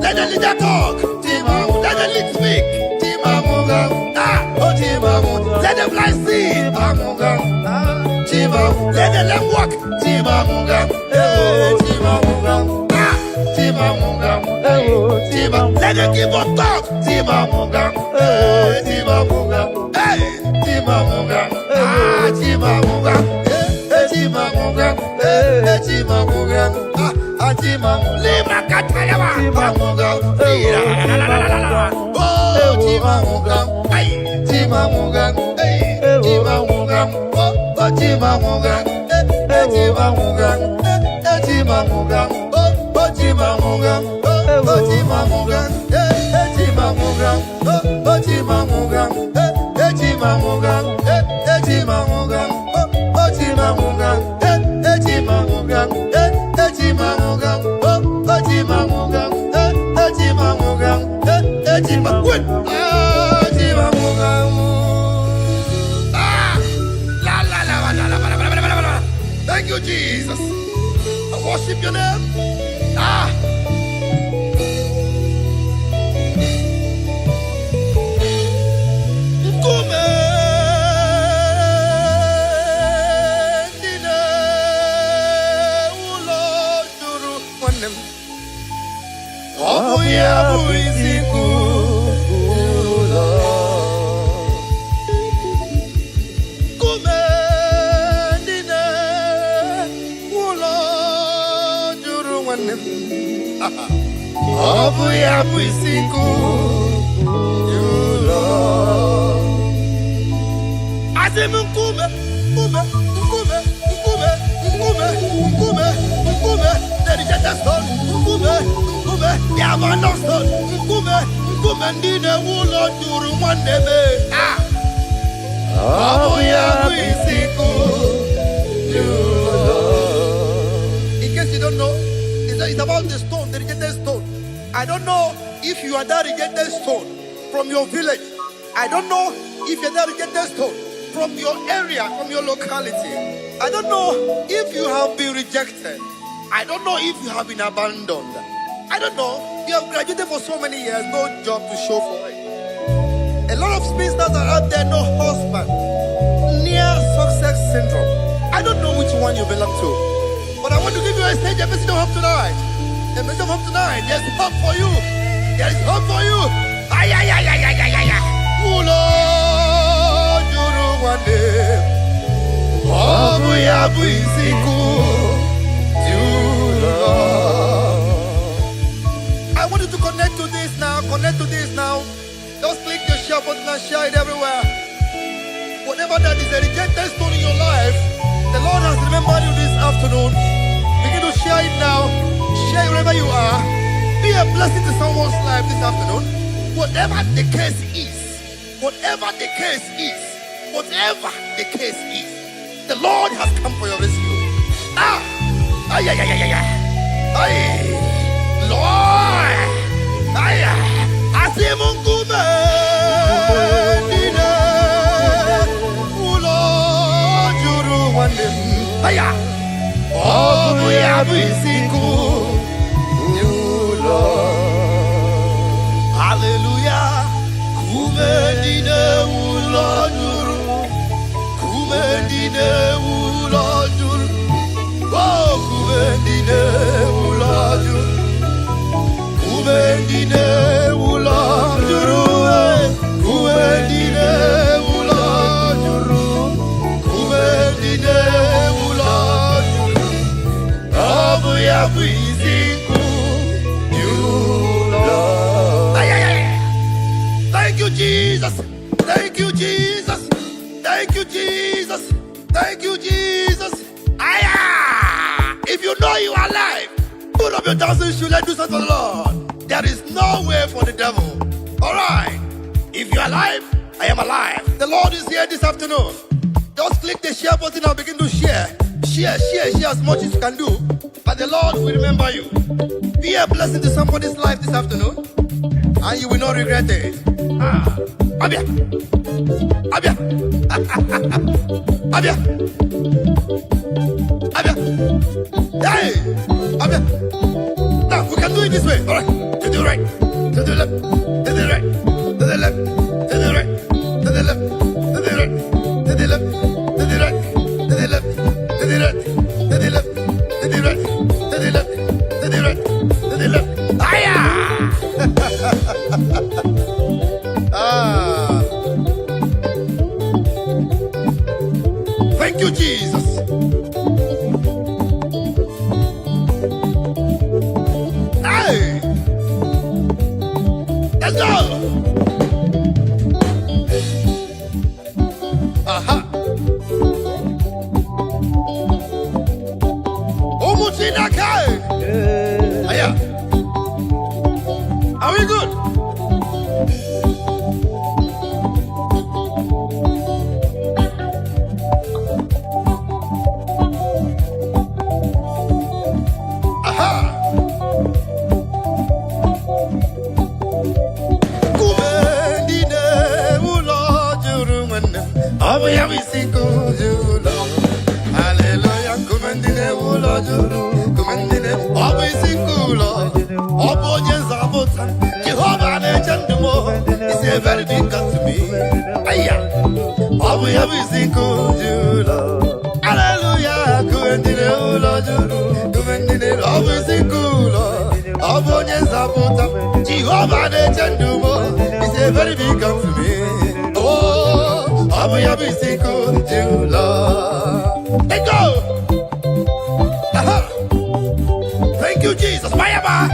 Let the leader talk. Let the lead speak. Let the blind see. Let the lame walk. Let the give up talk. Hey. Lima Katayama, Thank you, Jesus. I worship your name. Obuya buisiku. You Lord. Azim nkume, nkume, nkume, nkume, nkume, nkume, nkume. Dedicated stone, nkume, nkume. Yabana stone, nkume, nkume. Ndine wulo juru mwandebe. Obuya buisiku. You Lord. In case you don't know, it's about the stone, the rejected stone. I don't know if you are that rejected stone from your village. I don't know if you're that rejected stone from your area, from your locality. I don't know if you have been rejected. I don't know if you have been abandoned. I don't know. You have graduated for so many years, no job to show for it. A lot of spinsters are out there, no husband, near success syndrome. I don't know which one you belong to. But I want to give you a stage, a message of hope tonight. A message of hope tonight. There's hope for you. There is hope for you. Ay, ay, ay, ay, ay, ay, ay, ay. Ulo, juru wande. Obu ya buisiku. I want you to connect to this now. Connect to this now. Just click the share button and share it everywhere. Whatever that is a rejected stone in your life, the Lord has remembered you this afternoon. Begin to share it now. Share it wherever you are. Be a blessing to someone's life this afternoon. Whatever the case is, whatever the case is, whatever the case is, the Lord has come for your rescue. Ah! Ay, ay, ay, ay, ay, ay. Ay! Lord! Ay, ay! Asimungume! Dine! Ulo! Juru wande! Ay, ay! Obu ya buisiku! You Lord! Hallelujah! Kume dine ulo juru! Kume dine ulo juru! Oh, kume dine ulo juru! Kume dine ulo juru! Kume dine ulo juru! Kume dine ulo juru! Obu ya buisiku! You Lord! Ay, ay, ay! Thank you, Jesus! Thank you, Jesus! Thank you, Jesus! Thank you, Jesus! Aya! If you know you are alive, put up your dancing shoes and do something for the Lord. There is no way for the devil. Alright. If you are alive, I am alive. The Lord is here this afternoon. Just click the share button and begin to share. Share as much as you can do. But the Lord will remember you. Be a blessing to somebody's life this afternoon, and you will not regret it. Abia! Abia! Abia! Abia! Hey! Abia! Now, we can do it this way. All right. To the right. To the left. To the right. To the left. To the right. To the left. To the right. To the left. To the right. To the left. To the right. To the left. To the right. To the left. To the right. To the left. Aya! Thank you, Jesus. Hey! Let's go! Aha! Umuchinakai! Aya! Are we good? Hallelujah, kumendine ulo juru, kumendine obu isikulo, obu nyezabota. Jehovah nechandumo is a very big God to me. Aya, obu yabu isikulo. Hallelujah, kumendine ulo juru, kumendine obu isikulo, obu nyezabota. Jehovah nechandumo is a very big God to me. Oh, Abu Yabu Siku Jula. Let go. Thank you, Jesus. Mayaba.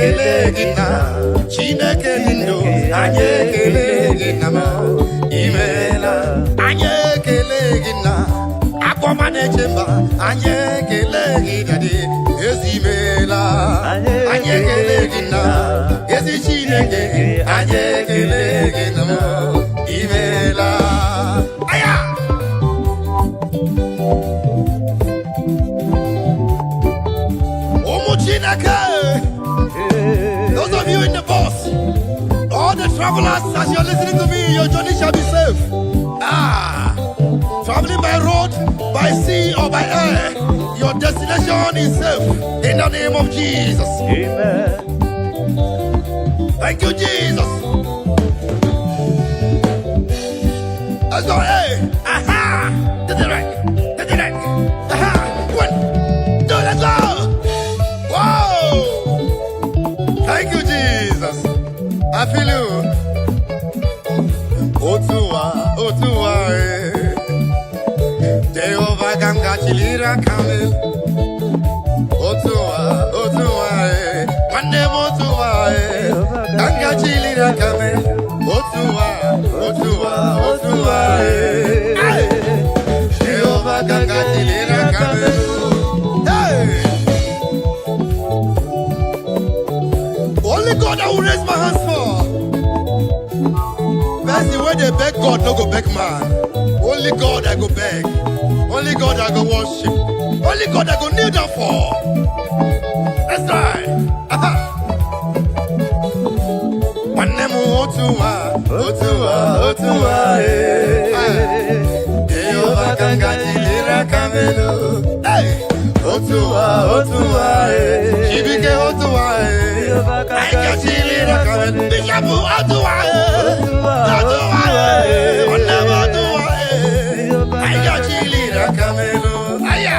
ekele gị na Chineke dị ndụ anyị ekele gị na m imeela anyị ekele gị na akpọma na-eche mba anyị ekele gị dadị ezi imeela anyị ekele gị na ezi Chineke anyị ekele gị na m imeela aya ụmụ Chineke. Those of you in the bus, all the travelers, as you're listening to me, your journey shall be safe. Traveling by road, by sea, or by air, your destination is safe. In the name of Jesus. Amen. Thank you, Jesus. Let's go. Hey. Aha. To the right. To the right. Aha. 1, 2, let's go. Whoa. Thank you, Jesus. I feel you. Otuwa, Jehovah Ganga Chilira Kamel. Otuwa, Mande Otuwa, Ganga Chilira Kamel. Otuwa, Jehovah Ganga Chilira Kamel. Only God I will raise my hands for. That's the way they beg God, no go beg man. Only God I go beg. Only God I go worship. Only God I go kneel down for. That's right. Manemu Otuwa, Jehovah Ganga Chilira Kamelo. Otuwa, Shibike Otuwa, Ganga Chilira Kamelo. Bishabu Otuwa, Onema Otuwa, Ganga Chilira Kamelo. Aya.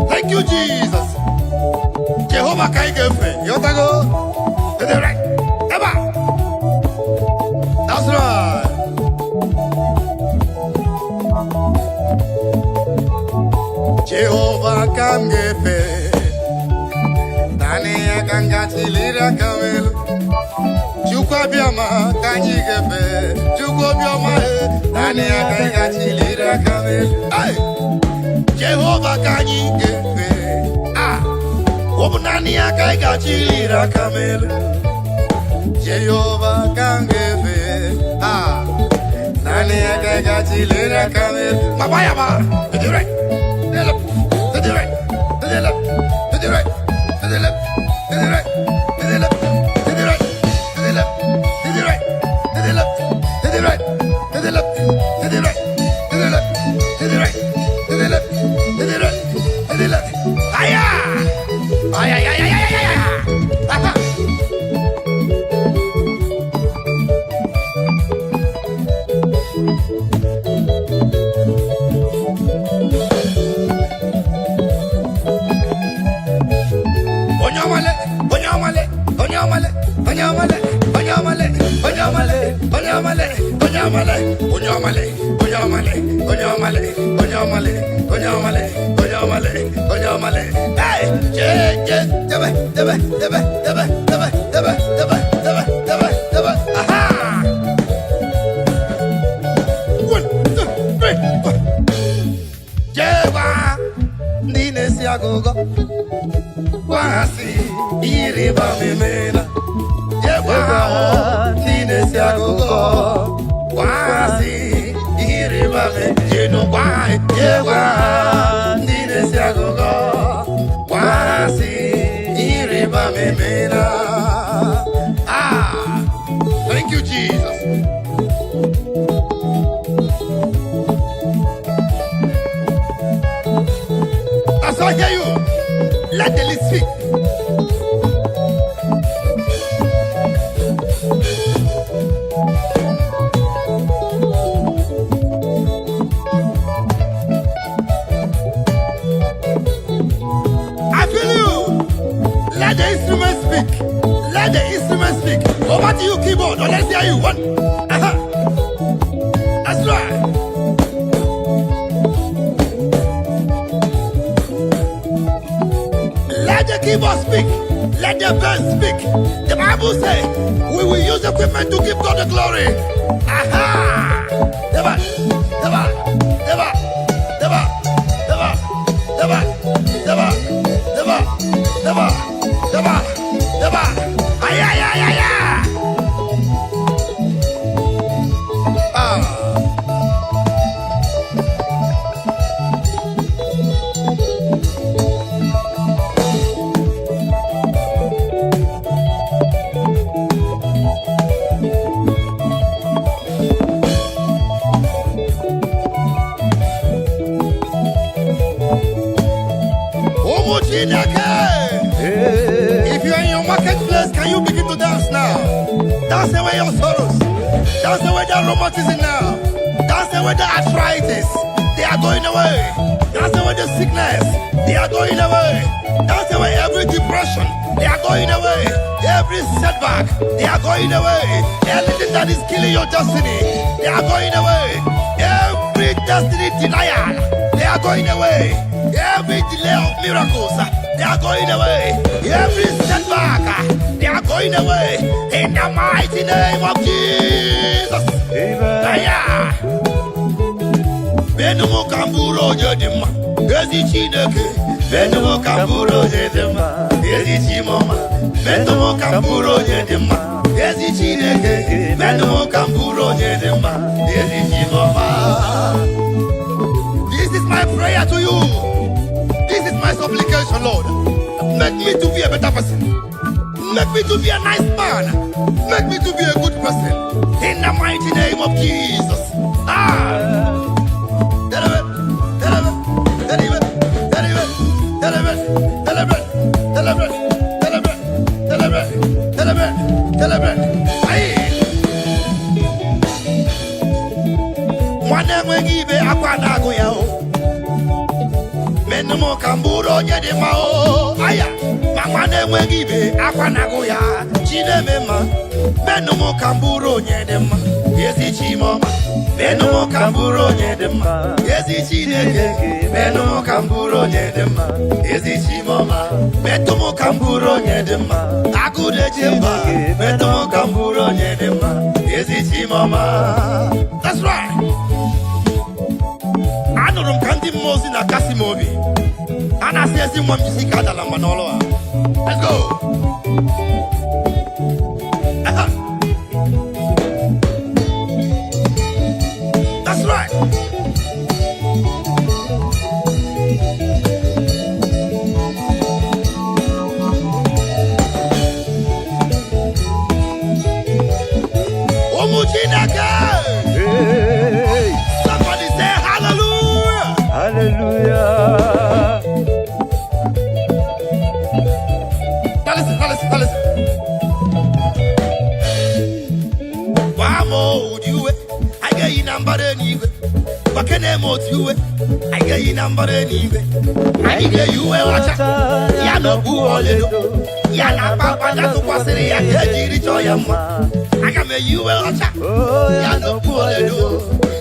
Thank you, Jesus. Jehovah Kaigefe, Yotago, to the right, Eba. That's right. Jehovah Kangefe, Dania Ganga Chilira Kamelo. Chukwa Biama Kangefe, Chukwa Biama, Dania Ganga Chilira Kamelo. Jehovah Kangefe, Obunania Ganga Chilira Kamelo. Jehovah Kangefe, Dania Ganga Chilira Kamelo. Mabayama, to the right. To the right, to the left, to the right, to the left, to the right, to the left, to the right, to the left, to the right, to the left, to the right, to the left, to the right, to the left, to the right, to the left, to the right, to the left. Aya! Aya, aya, aya, aya, aya. Aha! Hey, aha. 1, 2, 3. Jewa, Nine Siagogo, Wasi, Iriba Mimena. Jewa, Nine Siagogo, Wasi, Iriba Mimena. Jewa, Nine Siagogo, Wasi, Iriba Mimena. Thank you, Jesus. As I hear you, let the list speak. I feel you. Let the instrument speak. Let the instrument speak. Over to you, keyboard. Or let's hear you. 1. That's right. Let the keyboard speak. Let the birds speak. The Bible says we will use equipment to give God the glory. Aha! Deba, deba, deba, deba, deba, deba, deba, deba, deba, deba, deba. Ay, ay, ay, ay, ay. If you are in your marketplace, can you begin to dance now? Dance away your sorrows. Dance away that rheumatism now. Dance away the arthritis. They are going away. Dance away the sickness. They are going away. Dance away every depression. They are going away. Every setback. They are going away. Anything that is killing your destiny. They are going away. Every destiny denial. They are going away. Every delay of miracles, they are going away. Every setback, they are going away. In the mighty name of Jesus. Amen. Benumu kamburo jedima, ezi chineke. Benumu kamburo jedima, ezi chimoma. Benumu kamburo jedima, ezi chineke. Benumu kamburo jedima, ezi chimoma. This is my prayer to you. This is my supplication, Lord. Make me to be a better person. Make me to be a nice man. Make me to be a good person. In the mighty name of Jesus. Menumo kamburo nyede mao aya mama ne mwegibe akwanago ya chinemema menumo kamburo nyede ma yesi chimoma menumo kamburo nyede ma yesi chineke menumo kamburo nyede ma yesi chimoma metumo kamburo nyede ma akude chimba metumo kamburo nyede ma yesi chimoma. That's right. Anorum kandi mozi na kasi mobi. Ana siyasi mwa mjisika dala manolo. Let's go. That's right. Omujinaka. Somebody say hallelujah. Hallelujah. Now listen. Wamo udiwe, I get you number anyway. Bakene mo tiwe, I get you number anyway. I get you a wacha, ya no buole, ya na papa na to pasere ya kejiri choyama. I can make you a wacha, ya no buole,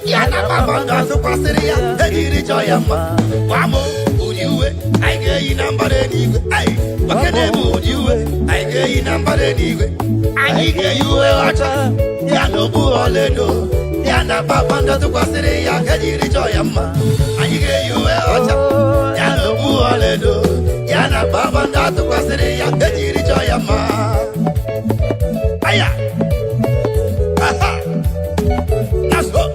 ya na papa na to pasere ya kejiri choyama. Wamo udiwe, I get you number anyway. Ay, bakene mo udiwe, I get you number anyway. I get you a wacha. Yano buoledo, yana papanda to kwasere ya kajiri choyama. Ayige yuwe ocha. Yano buoledo, yana papanda to kwasere ya kajiri choyama. Aya, aha, naso,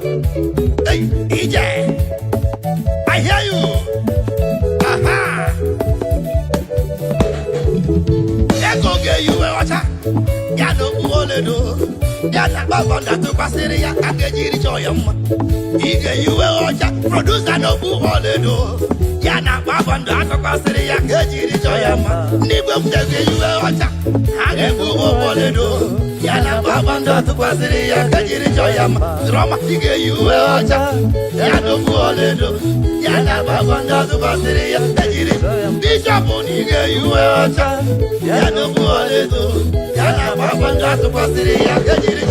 hey, EJ, I hear you. Aha, ego ge yuwe ocha. Yano buoledo. Yana babanda to pasere ya akejiri choyama. Ige yuwe ocha producer no buholedo. Yana babanda to pasere ya akejiri choyama. Nibo mtege yuwe ocha age buholedo. Yana babanda to pasere ya akejiri choyama. Drama ige yuwe ocha yana buholedo. Yana babanda to pasere ya akejiri Bishop ige yuwe ocha yana buholedo. Yana babanda to pasere ya akejiri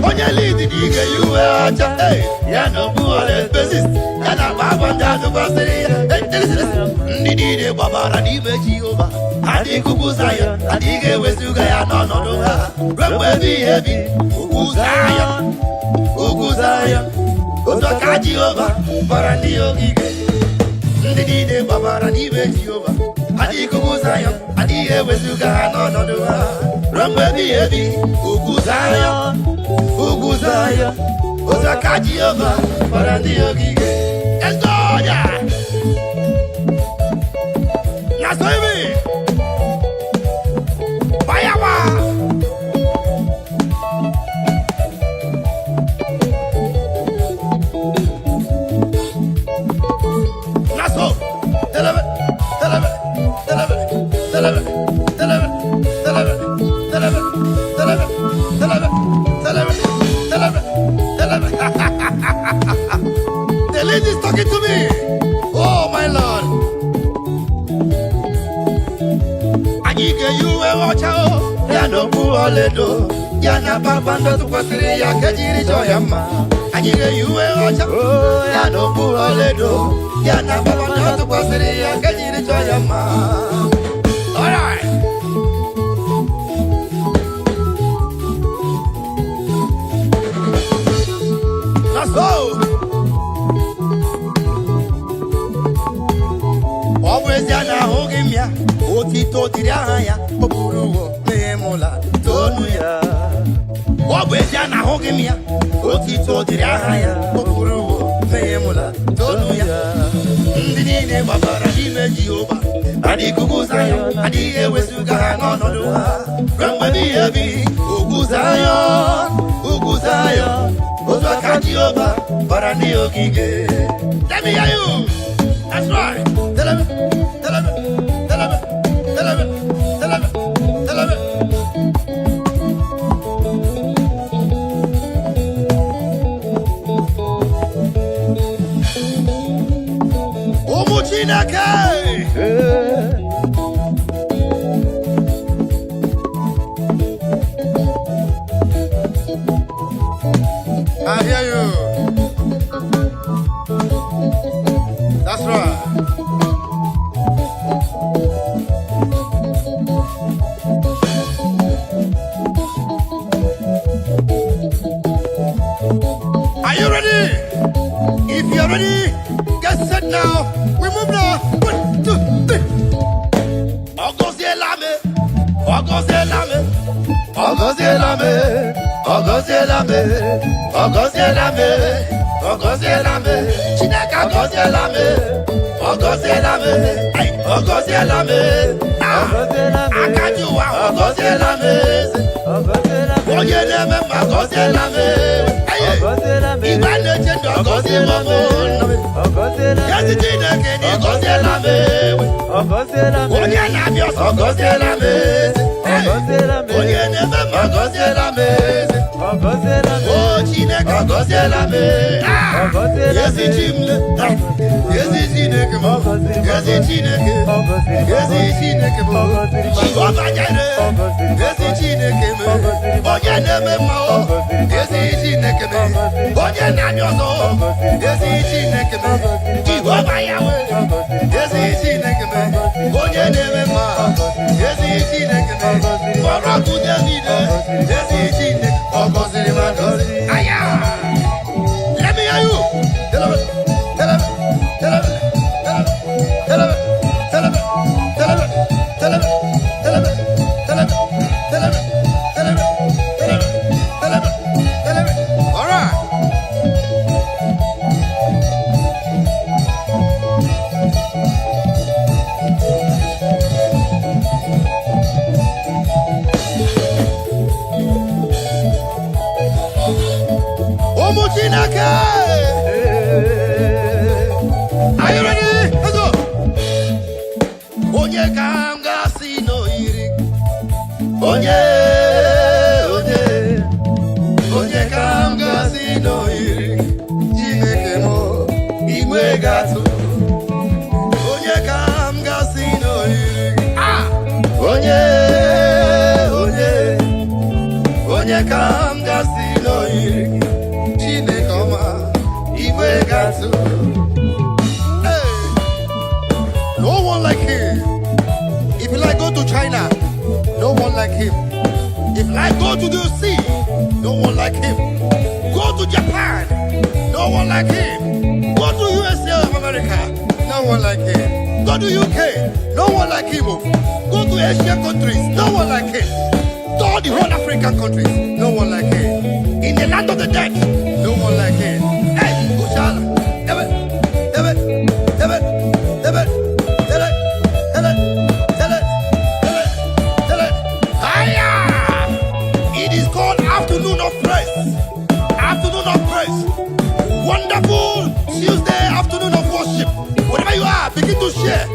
Onye lead dige yuwe acha, hey, ya no buole basis. Yana babanda to pasere ya, hey, listen. Ndi niile gbabara n'ime Jehova adịghị ugwu Zayọn adịghị ewezuga ya n'ọnọdụ ha ruo mgbe ebighị ebi. Ugwu Zayọn, ugwu Zayọn, otu aka Jehova gbara ndị ogige. Ndị niile gbabara n'ime Jehova adịghị ugwu Zayọn adịghị ewezuga ha n'ọnọdụ ha ruo mgbe ebighị ebi. Ugwu Zayọn, ugwu Zayọn, otu aka Jehova gbara ndị ogige. Ezoya na soibi bayama na so telebe telebe telebe telebe telebe telebe telebe telebe telebe telebe telebe telebe. The lady is talking to me. Oh my Lord. Anyike yuwe wachao ya no buoledo ya na papa ndo tukwasiri ya kejiri joyama. Anyike yuwe wachao ya no buoledo ya na papa ndo tukwasiri ya kejiri joyama. All right. Let's go. Always yana hogimya, otito tiraya, popuruo, memola, tonuya. Always yana hogimya, otito tiraya, popuruo, memola, tonuya. Ndinine babara dime Jehova, adi kuguzayo, adi ewesuga nonoduha. Ramba biyebi, uguzayo, uguzayo, ozwaka Jehova, barani ogige. Let me hear you. That's right. Tell him, tell him, tell him, tell him, tell him, tell him. Omuchinake. I hear you. That's right. Are you ready? If you're ready, get set now. We move now. 1, 2, 3. Ogozelame, Ogozelame, Ogozelame, Ogozelame, Ogozelame, Ogozelame, Chineka Ogozelame, Ogozelame, ay, Ogozelame, Akajuwa Ogozelame, Oye neme Ogozelame, Ibane Chendo Ogozelame, Yasi Chineke ni Ogozelame, Oye Nabios Ogozelame, Oye neme Ogozelame, Oh Chineke Ogozelame, Yasi Chimle, Yasi Chineke, Yasi Chineke, Yasi Chineke, Jehovah Jireh, Yasi Chineke, Oye neme Mo, Yasi Chineke, Oye Nanyoso, Yasi Chineke, Jehovah Yahweh, Yasi Chineke, Oye neme Mo, Yasi Chineke, Oraku David, Yasi Chineke, Ogozelame, Aya. Let me hear you. Tell him, tell him, tell him, tell him, tell him, tell him, tell him, tell him, tell him, tell him, tell him, tell him, tell him, tell him. All right. Omuchinake. Are you ready? Let's go. Onye kanga sino iri. Onye kanga sino iri. Chineke mo igwe gatu. Onye kanga sino iri. Ah. Onye kanga sino iri. Chineke oma igwe gatu. No one like him. If you like go to China, no one like him. If you like go to the sea, no one like him. Go to Japan, no one like him. Go to USA of America, no one like him. Go to UK, no one like him. Go to Asian countries, no one like him. All the whole African countries, no one like him. In the land of the dead, no one like him. Hey, Ushala, it is called afternoon of praise. Afternoon of praise. Wonderful Tuesday afternoon of worship. Wherever you are, begin to share.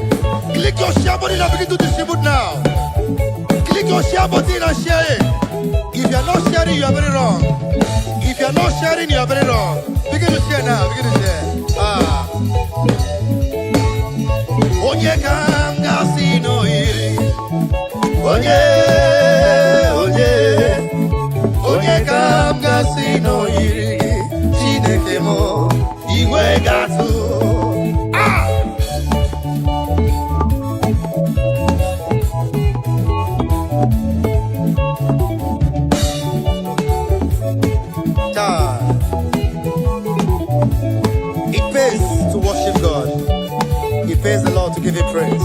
Click your share button and begin to distribute now. Click your share button and share it. If you are not sharing, you are very wrong. If you are not sharing, you are very wrong. Begin to share now. Begin to share. Onye kanga sino iri. Onye kanga sino iri. Chineke mo iwe gatu. It pays to worship God. It pays the Lord to give Him praise.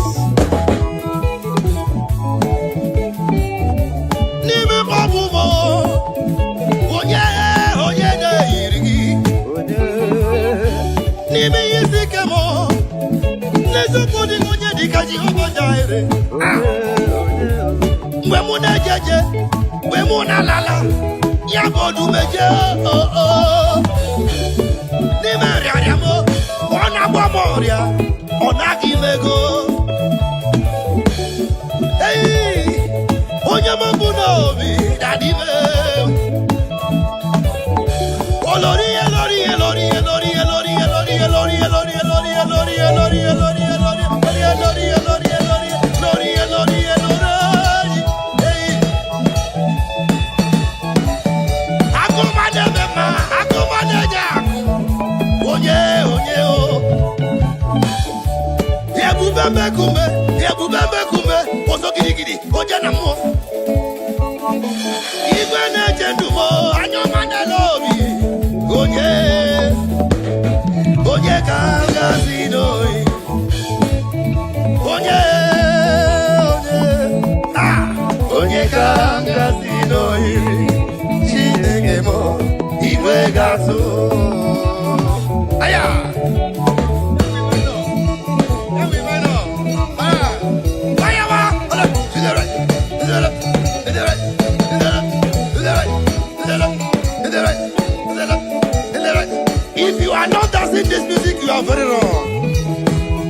If you are not dancing this music, you are very wrong.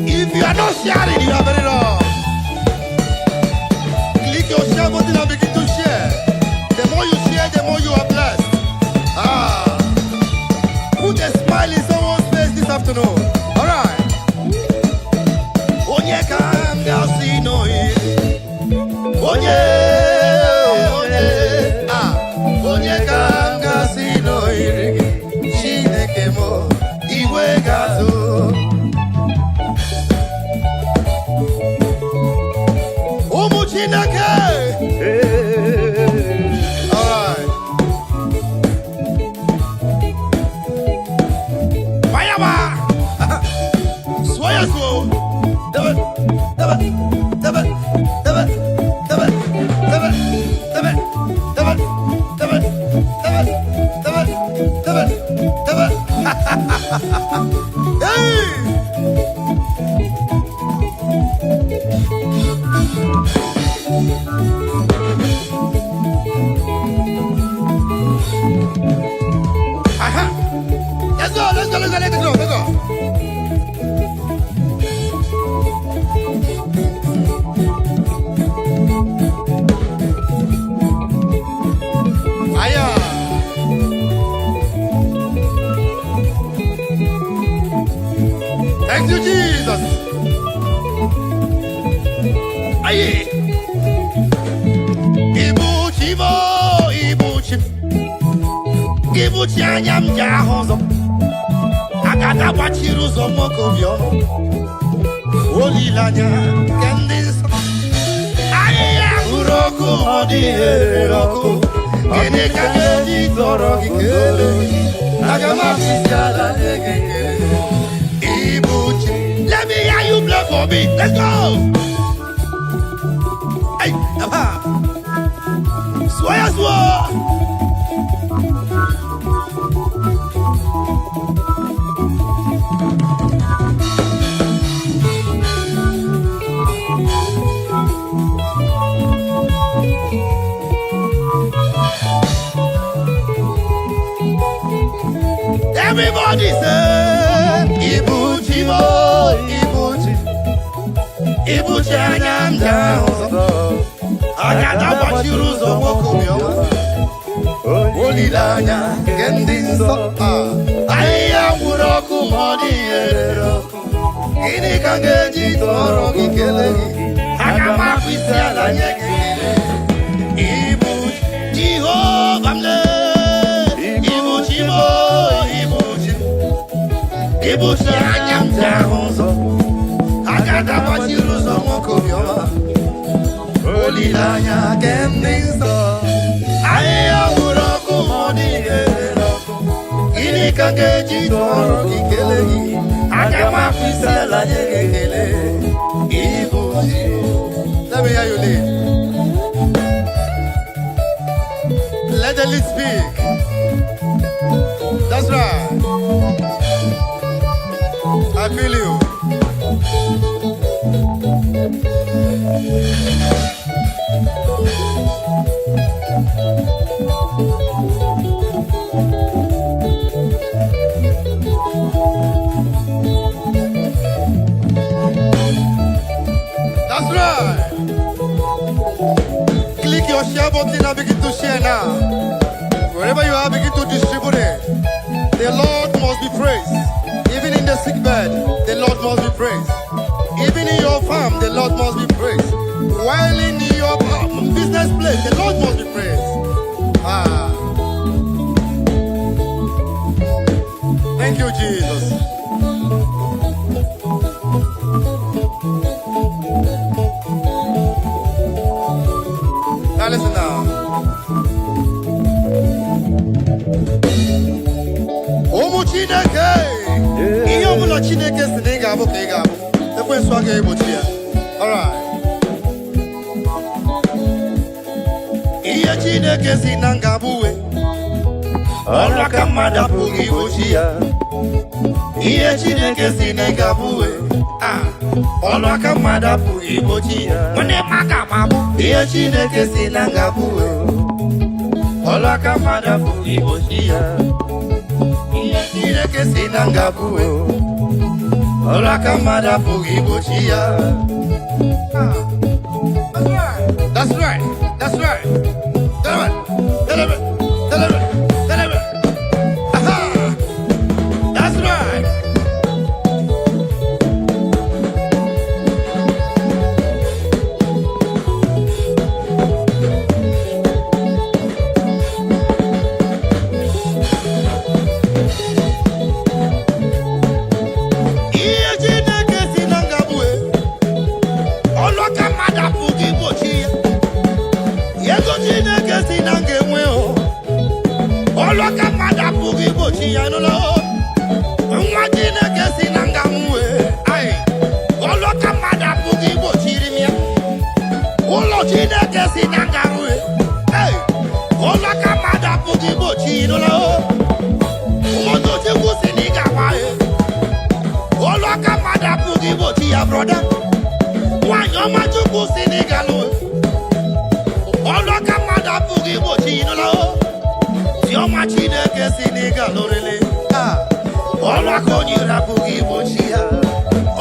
If you are not sharing, you are very wrong. Click your share button and begin to share. The more you share, the more you are blessed. Put a smile in someone's face this afternoon. All right. Onye kanga sino iri. Onye kanga sino iri. Chineke mo iwe gazo. Umu Chineke. All right. Fire. Swaya so. Let's go. Thank you, Jesus. Aye. Ibuchi anyam jahozo. Agada wachiru zo mokobio. olilanya kendis aya uroku odi roku kene kage toro kele agama fiskala kele ibuchi. Let me hear you play for me. Let's go. Hey, Papa. Soya soya. Everybody say, Ibuchi mo, Ibuchi, Ibuchi anyanda ozo. Agada bashiruzo mokumyo, olilanya kendinso. Aya muroku modi eroku, ini kangeji toro kikele. Agama kwisiala nyekele. Ibuchi, Jehovah mle, Ibuchi mo. Ibuchi anyamta honzo agada bashiruzo mokomyo olilanya kendinso aya uroku modi eroko ini kangeji toro kikeleji agama fisala nyekele Ibuchi. Let me hear you lead. Let the lead speak. That's right. I feel you. That's right. Click your share button and begin to share now. Wherever you are, begin to distribute it. The Lord must be praised. Even in the sick bed, the Lord must be praised. Even in your farm, the Lord must be praised. While in your business place, the Lord must be praised. Thank you, Jesus. Now listen now. Omu Chineke, iyo mula Chineke siniga abu kega abu. Ekwe swage Ibuchi ya. Alright. Iya Chineke sinanga buwe. Olwa kamada pugi Ibuchi ya. Iya Chineke sinanga buwe. Olwa kamada pugi Ibuchi ya. Mwane maka mabu. Iya Chineke sinanga buwe. Olwa kamada pugi Ibuchi ya. Chineke sinanga buwe ola kamada pugi Ibuchi ya. That's right. That's right. Deliver. Aha. That's right. Brother, why you want to go Senegal? All look at Mother Pugi Ibuchi, you're matching a Senegal, really. All look on you, Pugi Ibuchi.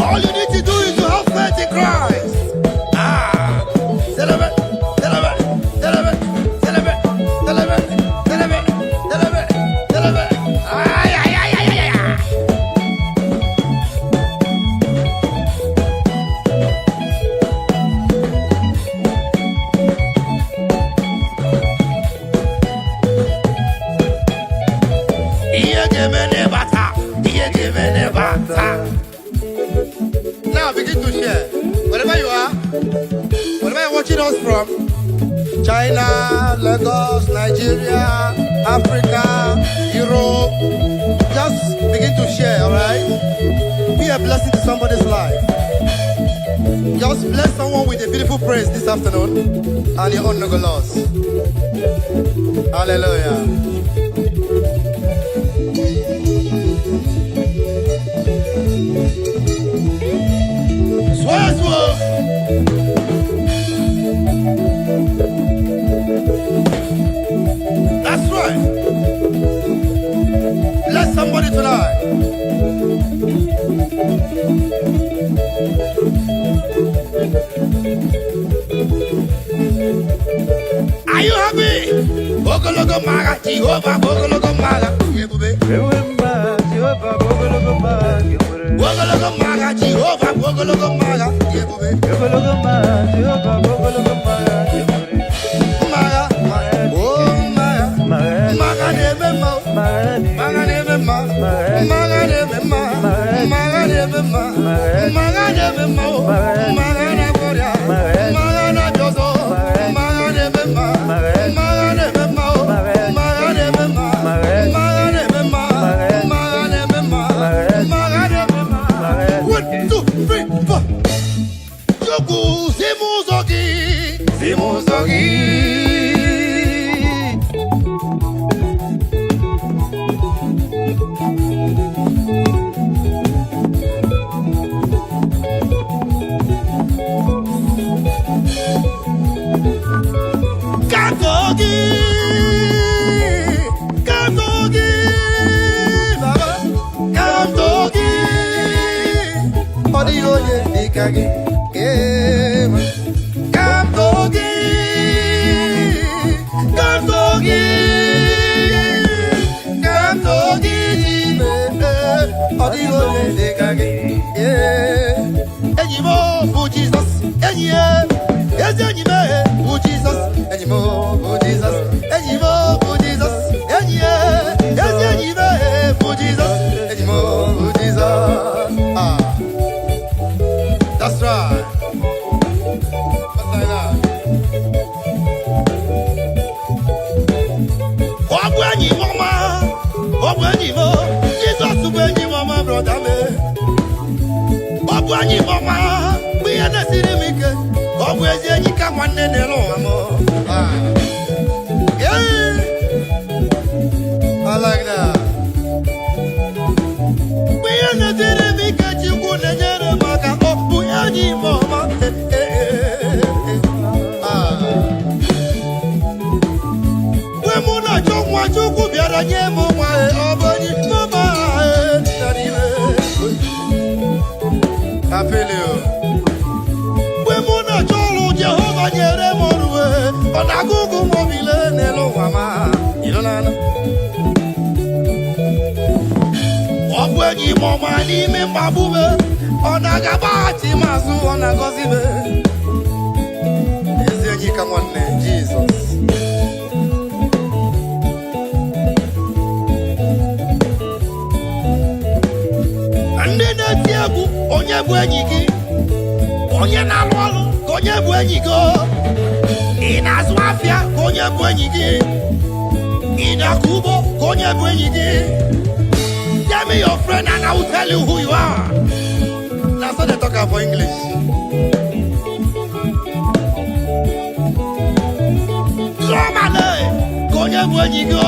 All you need to do is to have faith in Christ. Celebrate. Now begin to share. Wherever you are, wherever you're watching us from, China, Lagos, Nigeria, Africa, Europe, just begin to share, alright? Be a blessing to somebody's life. Just bless someone with a beautiful praise this afternoon, and your own no go lost. Hallelujah. That's right. Bless somebody tonight. Are you happy? Bogologo maga, Jehovah, Bogologo maga. Remember, Jehovah, Bogologo maga. Bogologo maga, Jehovah, Bogologo maga. Bogologo maga, Jehovah, Bogologo maga. Maga, oh maga, maga nebe ma, maga nebe ma, maga nebe ma, maga nebe ma, maga nebe ma, maga na korea, maga na jozo, maga nebe ma, maga nebe ma, maga nebe ma, maga nebe ma, maga nebe ma, maga nebe ma. 1, 2, 3, 4. Jogu zimuzogi, zimuzogi. That's right. I like that. Jesus. Onye bụ enyi gị, onye na-alụ ọrụ ka onye bụ enyi gị, ị na-azụ afịa ka onye bụ enyi gị, ị na-akọ ugbo ka onye bụ enyi gị. Tell me your friend and I will tell you who you are. That's what they talk about English. Lomale ka onye bụ enyi gị.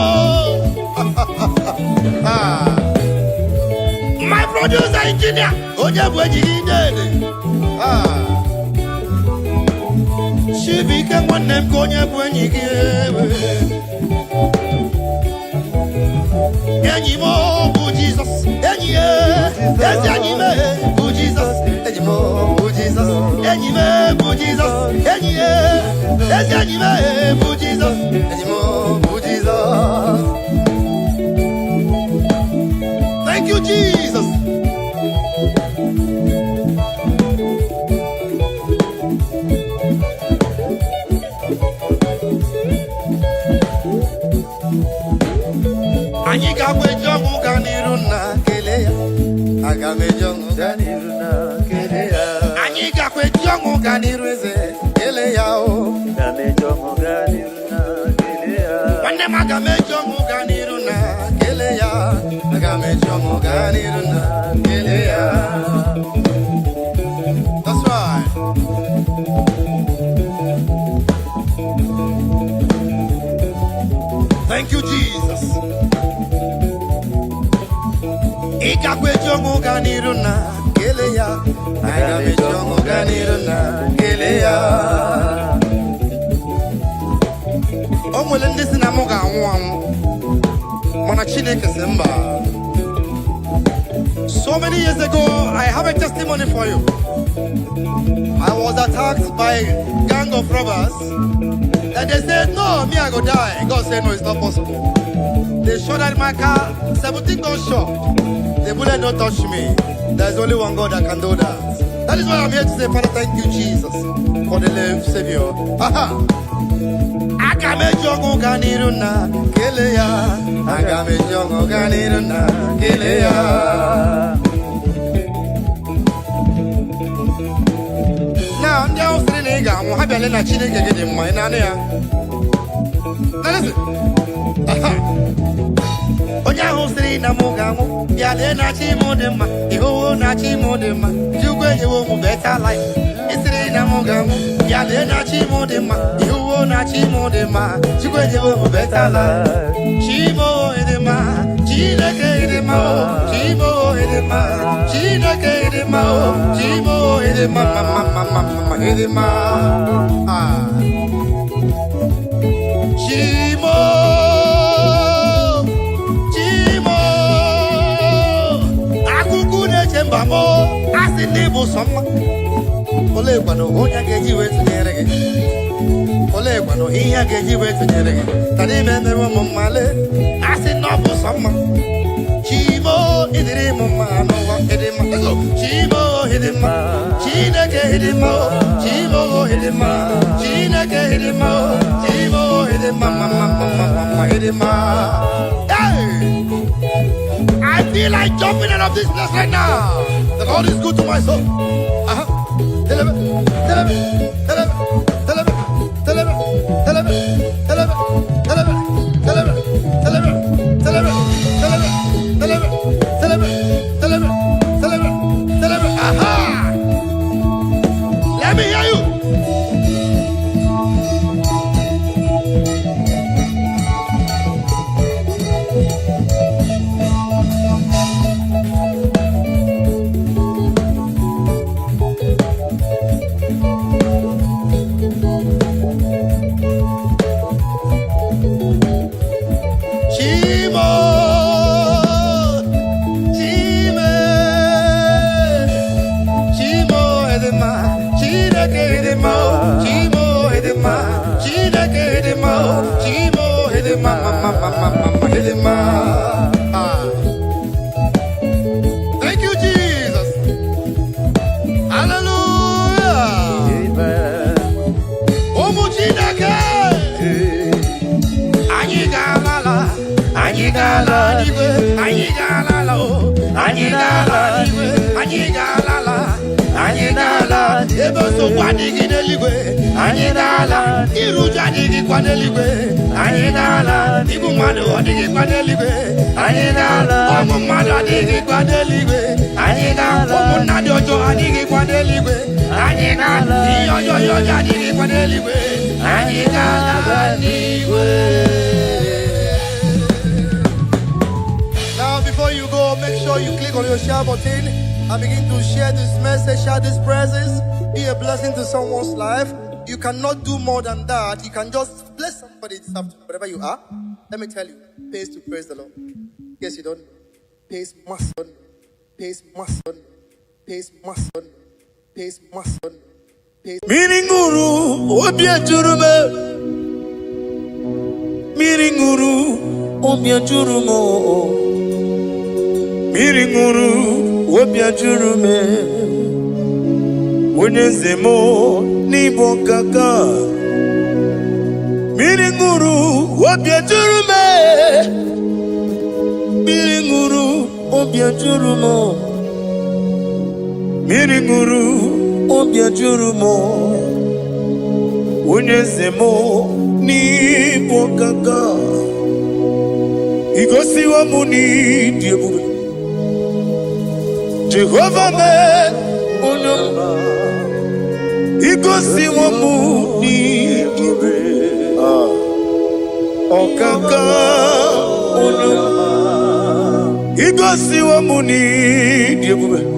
My producer engineer, onye bụ enyi gị dede. Chibike nwanne m ka onye bụ enyi gị. Enyi m bụ Jizọs, enyi ya, ezi enyi m bụ Jizọs, enyi m bụ Jizọs, enyi m bụ Jizọs, enyi ya, ezi enyi m bụ Jizọs, enyi m bụ Jizọs. Thank you, Jesus. Anyị ga-agweje ọgwụ ga n'iru na kele ya. Aga m eje ọgwụ ga n'iru na kele ya. Anyị mejongo ganireze ele yao. Gamejongo ganiruna keleya. Wande maga mejongo ganiruna keleya. Maga mejongo ganiruna keleya. That's right. Thank you, Jesus. Ikakwe jongo ganiruna keleya. Maga mejongo ganiruna keleya. Omwele ndisi na moga anwam. Mana Chineke semba. So many years ago, I have a testimony for you. I was attacked by a gang of robbers. And they said, no, me I go die. God said, no, it's not possible. They shot at my car, 17 gunshots. The bullet don't touch me. There's only one God that can do that. That is why I'm here to say, Father, thank you, Jesus, for the life Savior. Aha! Agame jongo ganiruna keleya. Agame jongo ganiruna keleya. Now, ndị ahụ sịrị na ị ga-anwụ ha bịala na Chineke gị dị mma ị na-anụ ya. Now listen. Aha. Onye ahụ sịrị na mụ ga-anwụ bịala na chi mụ dị mma ịhụwo na chi mụ dị mma Chukwu enyewo mụ better life. Ị sịrị na mụ ga-anwụ bịala na chi mụ dị mma ịhụwo na chi mụ dị mma Chukwu enyewo mụ better life. Chi mụ dị mma Chineke dị mma Chi mụ dị mma Chineke dị mma Chi mụ dị mma mama dị mma Chimo Akuku neche mbamo Asi nibu soma Ole kwano honya geji wetu nyerege Ole kwano hiya geji wetu nyerege Tani mene wa mmale Asi nobu soma Chimo idiri mama nowa idima Chimo idima Chineke idima Chimo idima Chineke idima Chimo idima mama idima Hey! I feel like jumping out of this place right now. The Lord is good to my soul. Let me hear you. Thank you, Jesus. Hallelujah. Amen. Omu Chineke. Anyị ga-alala n'igwe. Anyị ga-alala o. Anyị ga-alala n'igwe. Anyị ga-alala. Ebe nsogbu adịghị n'eluigwe. Anyị ga-ala. Iru uju adịghịkwa n'eluigwe. Anyị ga-ala. Igbu mmadụ adịghịkwa n'eluigwe. Anyị ga-ala. Ọmụ mmadụ adịghịkwa n'eluigwe. Anyị ga-ala. Ụmụnna dị ọjọọ adịghịkwa n'eluigwe. Anyị ga-ala. Ihe ọjọọ adịghịkwa n'eluigwe. Anyị ga-ala n'igwe. Now before you go, make sure you click on your share button and begin to share this message, share this presence. Be a blessing to someone's life. You cannot do more than that. You can just bless somebody this afternoon, wherever you are. Let me tell you, pays to praise the Lord. Yes, you don't. Pays must. Pays must. Pays must. Pays must. Miringuru obia jurume. Miringuru obia jurumo. Miringuru obia jurume. Unezemo nibo kaka. Miringuru obia jurume. Miringuru obia jurumo. Miringuru Wazobia jurumo Unyezemo Nipo kaka Igosi wa muni diebube Jehovah me Unyom Igosi wa muni diebube Okaka Unyom Igosi wa muni diebube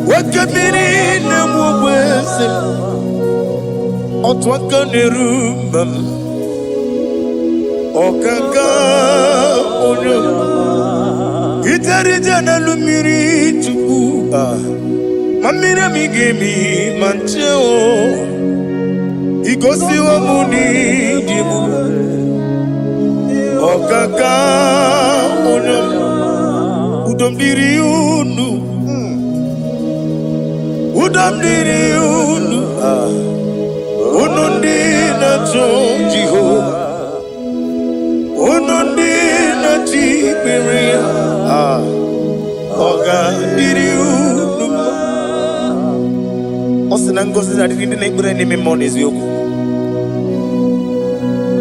Wakabiri na mwese Otwaka nerumam Okaka Onyo Itarija na lumiri tuku Mamira migemi mancheo Igosi wa muni dibu Okaka Onyo Udomdiri unu Udomdiri unu Unundi na Jehovah Unundi na Tiberia Oga diri unu Osinangosi na diri neighbor name monies yoku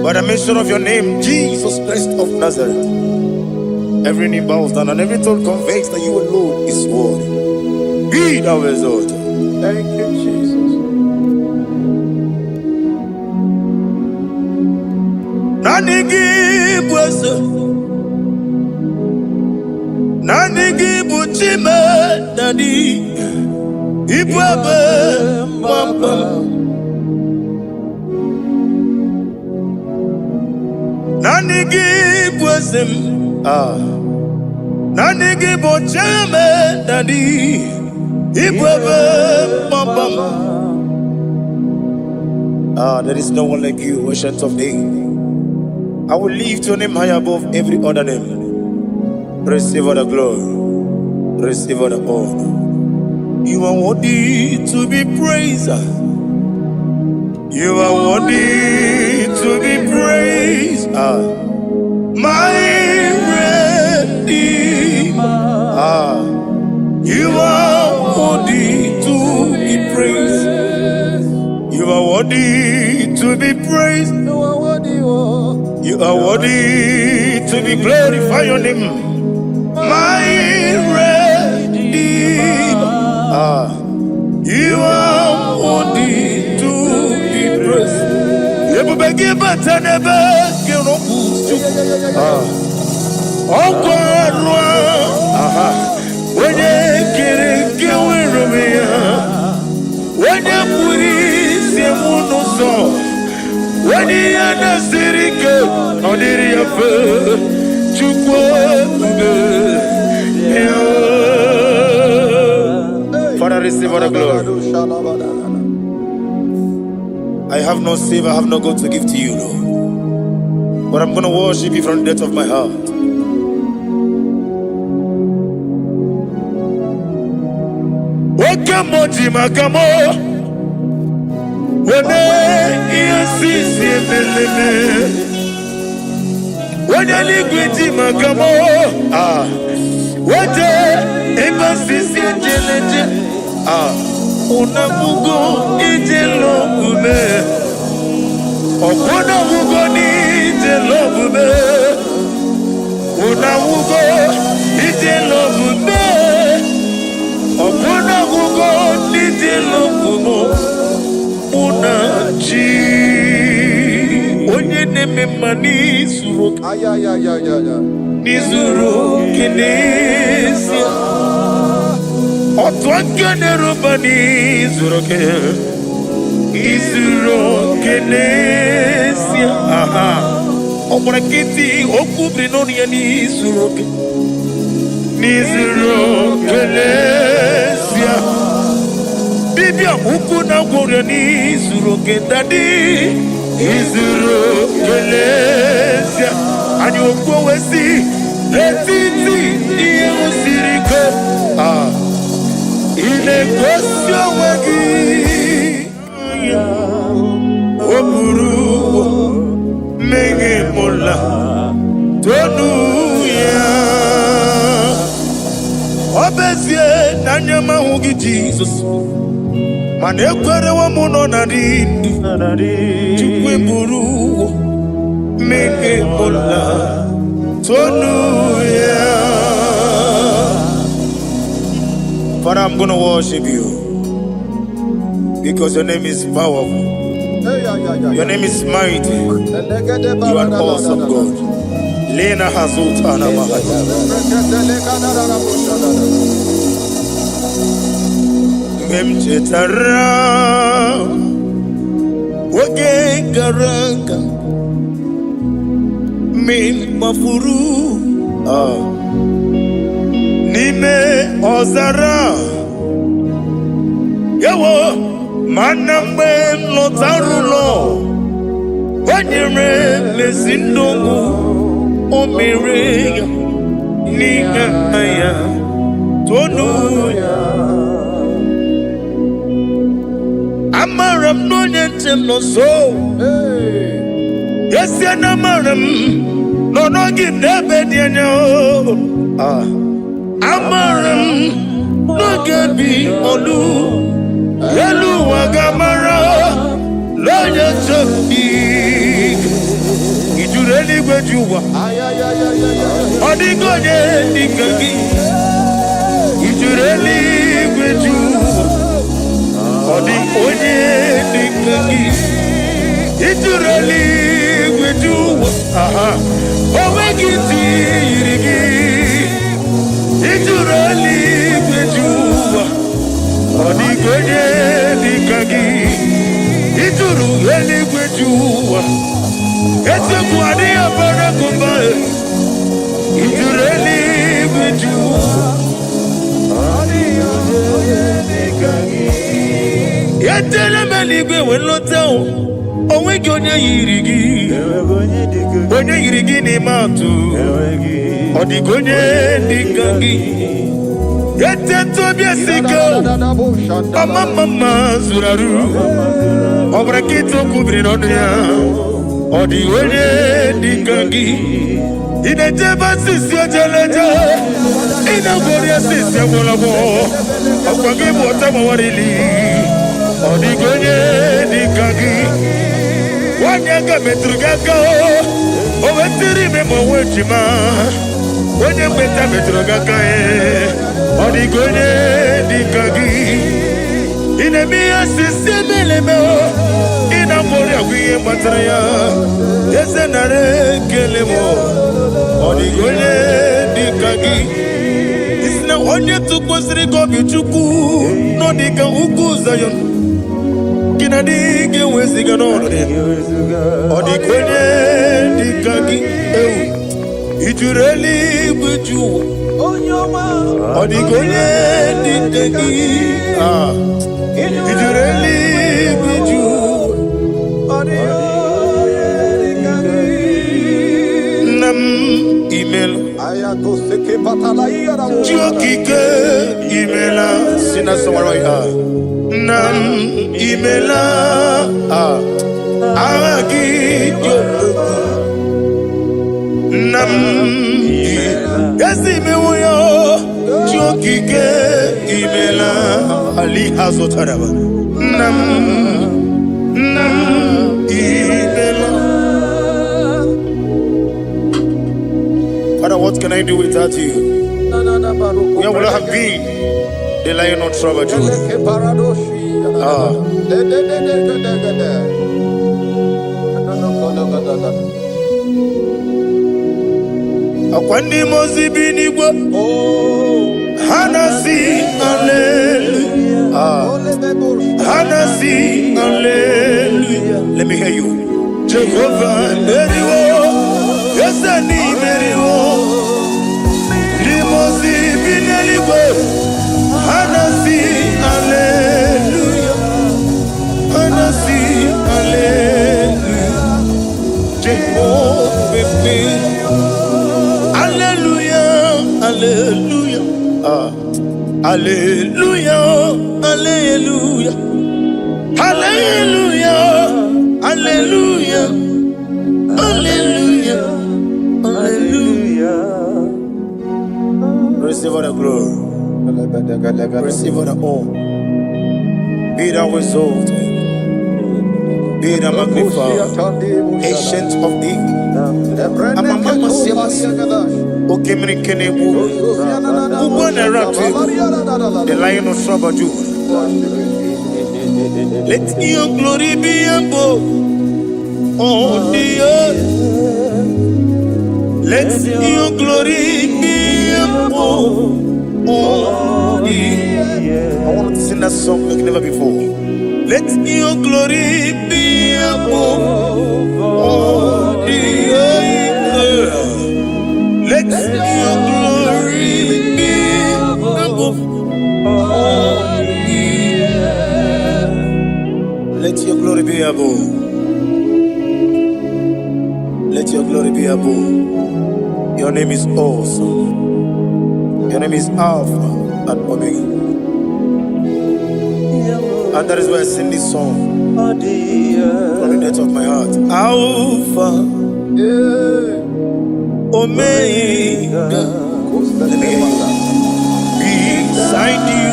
By the mention of your name, Jesus Christ of Nazareth, every knee bows down and every tongue confesses that you alone is worthy. Be thou exalted. Thank you, Jesus. Nanigi buchime nani ibwebe mamba Nanigi buesem Nanigi buchime nani ibwebe mamba There is no one like you, Ancient of Days. I will lift your name high above every other name. Receive all the glory. Receive all the honor. You are worthy to be praised. You are worthy to be praised. My Redeemer. You are worthy to be praised. You are worthy to be praised. You are worthy to be glorified your name. My Redeemer. You are worthy to be praised. You begin but never get up. Oh God, when you get away from me, when you put it, you so. When you are the city girl, on the river, Father, receive all the glory. I have no save, I have no God to give to you, Lord. But I'm going to worship you from the depth of my heart. Welcome, Makamo. When you see when you liquid Makamo, what embassy Unamugo Ijelobume, Okonamugo Ijelobume, Unamugo Ijelobume, Okonamugo Ijelobume. Unachi onye neme mani zuru nizuru kinesia otwakane rubani zuru ke izuru kinesia obrakiti okubri noni yani zuru ke nizuru kinesia Bibia ukuna goreni zuru kendadi izuru kelesia ani okwo wesi letiti iye usiriko ile kosyo wagi oburu menge mola tonu ya obezie nanyama hugi Jesus Manekwere wa muno na dindi chukwe buru meke mola tonu ya. Father, I'm gonna worship you because your name is powerful. Your name is mighty. You are awesome God. Lena Hazutana Mahaya. Memchetara Wage Garanga Min Mafuru Nime Ozara Yawo Manambe Lotarulo Wanyere Mesindongu Omire Nigaya Tonuya Amaram no yentem no so Yes Amaram no no give never dienyo Amaram no get be olu Elu wagamara lo yetembi Ijureli gwejuwa Odigonye nikagi Ijureli gwejuwa Odigonye nikagi Ijureli gwejuwa Owegiti yirigi Ijureli gwejuwa Odigonye nikagi Ijureli gwejuwa Ese kwadi abara kumbae Ijureli gweju Yetele meligwe wenlotao Owegi onye yirigi ni matu Odigonye dikangi Yete tobi esiko Mama zuraru Obrakito kubri nodia Odigonye dikangi Inejeba sisi ojeleje Inagoria sisi awolabo Akwagi mwota mawarili Odigonye dikangi Wanyanga metrugaka Owetiri memo wejima Wenye mweta metrugaka Odigonye dikangi Inemia sisi melemo Inagoria kuye matraya Yese nare kelemo Odigonye dikagi Isna onye tukwasiri gobi chuku No dika uku zayon Kina dike wesiga nonode Odigonye dikagi Ijureli buju Odigonye dikagi Ijureli buju Email Jokike emaila Sina Samaraya Nam emaila Agi Nam Yasi mewoyo Jokike emaila Ali Hazotaraba Nam emaila Father, what can I do without you? Where would I have been? The lion not trouble you. Akwandi mozibini gwa Hanasi hallelujah. Hanasi hallelujah. Let me hear you. Jehovah Meriwo Yesani Meriwo Limosi Bineliwe Hanasi hallelujah. Hanasi hallelujah. Jehovah Hallelujah, hallelujah, hallelujah, hallelujah, hallelujah, hallelujah, hallelujah, hallelujah. Receive all the glory. Receive all the honor. Be thou exalted. Be thou magnified. Ancient of days. Amamama siamasi. Okemini kenebu. Ubwana ratu. The Lion of Sabaju. Let your glory be above on the earth. Let your glory be above on the earth. I want to sing that song like never before. Let your glory be above on the earth. Let your glory be above on the earth. Let your glory be above. Let your glory be above. Your name is awesome. Your name is Alpha and Omega. And that is why I sing this song from the depth of my heart. Alpha, Omega. Let me hear you. Beside you,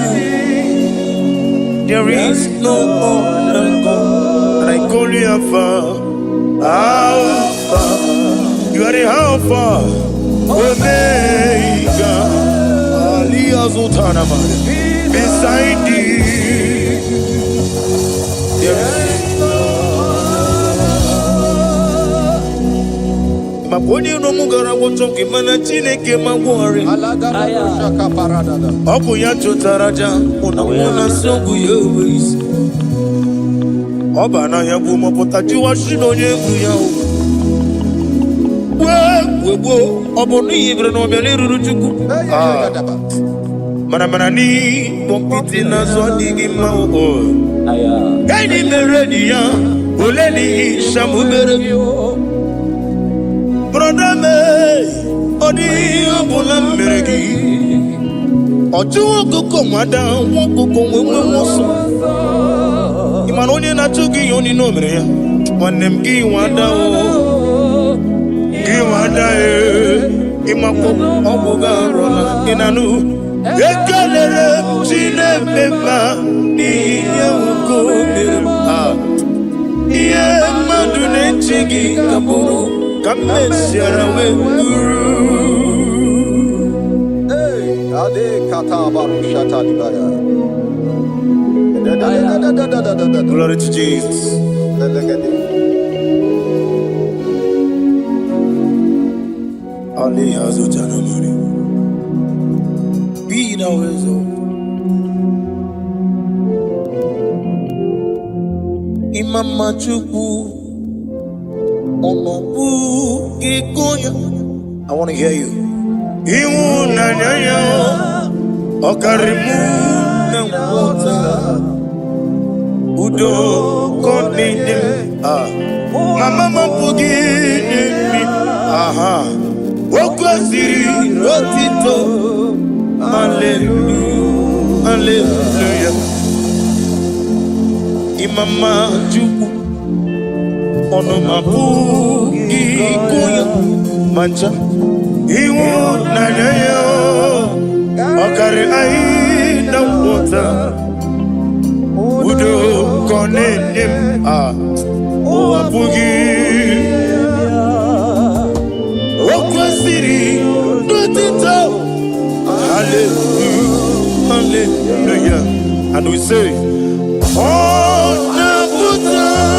there is no other God. And I call you Alpha. Alpha, you are the Alpha, Omega, Aliyah. Beside you, there is Maponi no mugara wotoke mana chineke magwari. Obu ya chotaraja, una sogu yewis. Oba na ya bu mopotati wa shino yengu ya. Wo obo ni ibre no bele ruruchuku. Mana ni pompiti na so digi ma o. Kaini meredia, oleni shamu meredio. Brother me, odi abula meregi. Oju ko mada, wo ko moso. Imanoni na tugi yoni no mere. Wanem gi wanda o. Gi wanda e. Imako obuga rola inanu. Ekalere chine beba ni yako mere. Iye madune chigi kaburu. Come share Hey, Ade Kata Barushata Libaya. Glory to Jesus. Ali Hazutanamari. Be thou exalted. Imam Machuku. I want to hear you. Udo Mama Pugini. Aha. Rotito. Hallelujah. Hallelujah. Imama Juku. Ono mapu ikuya mancha iwo nanayo akare aina wota udo konenim o apugi okwasiri dotito. Hallelujah, hallelujah. And we say oh nabuta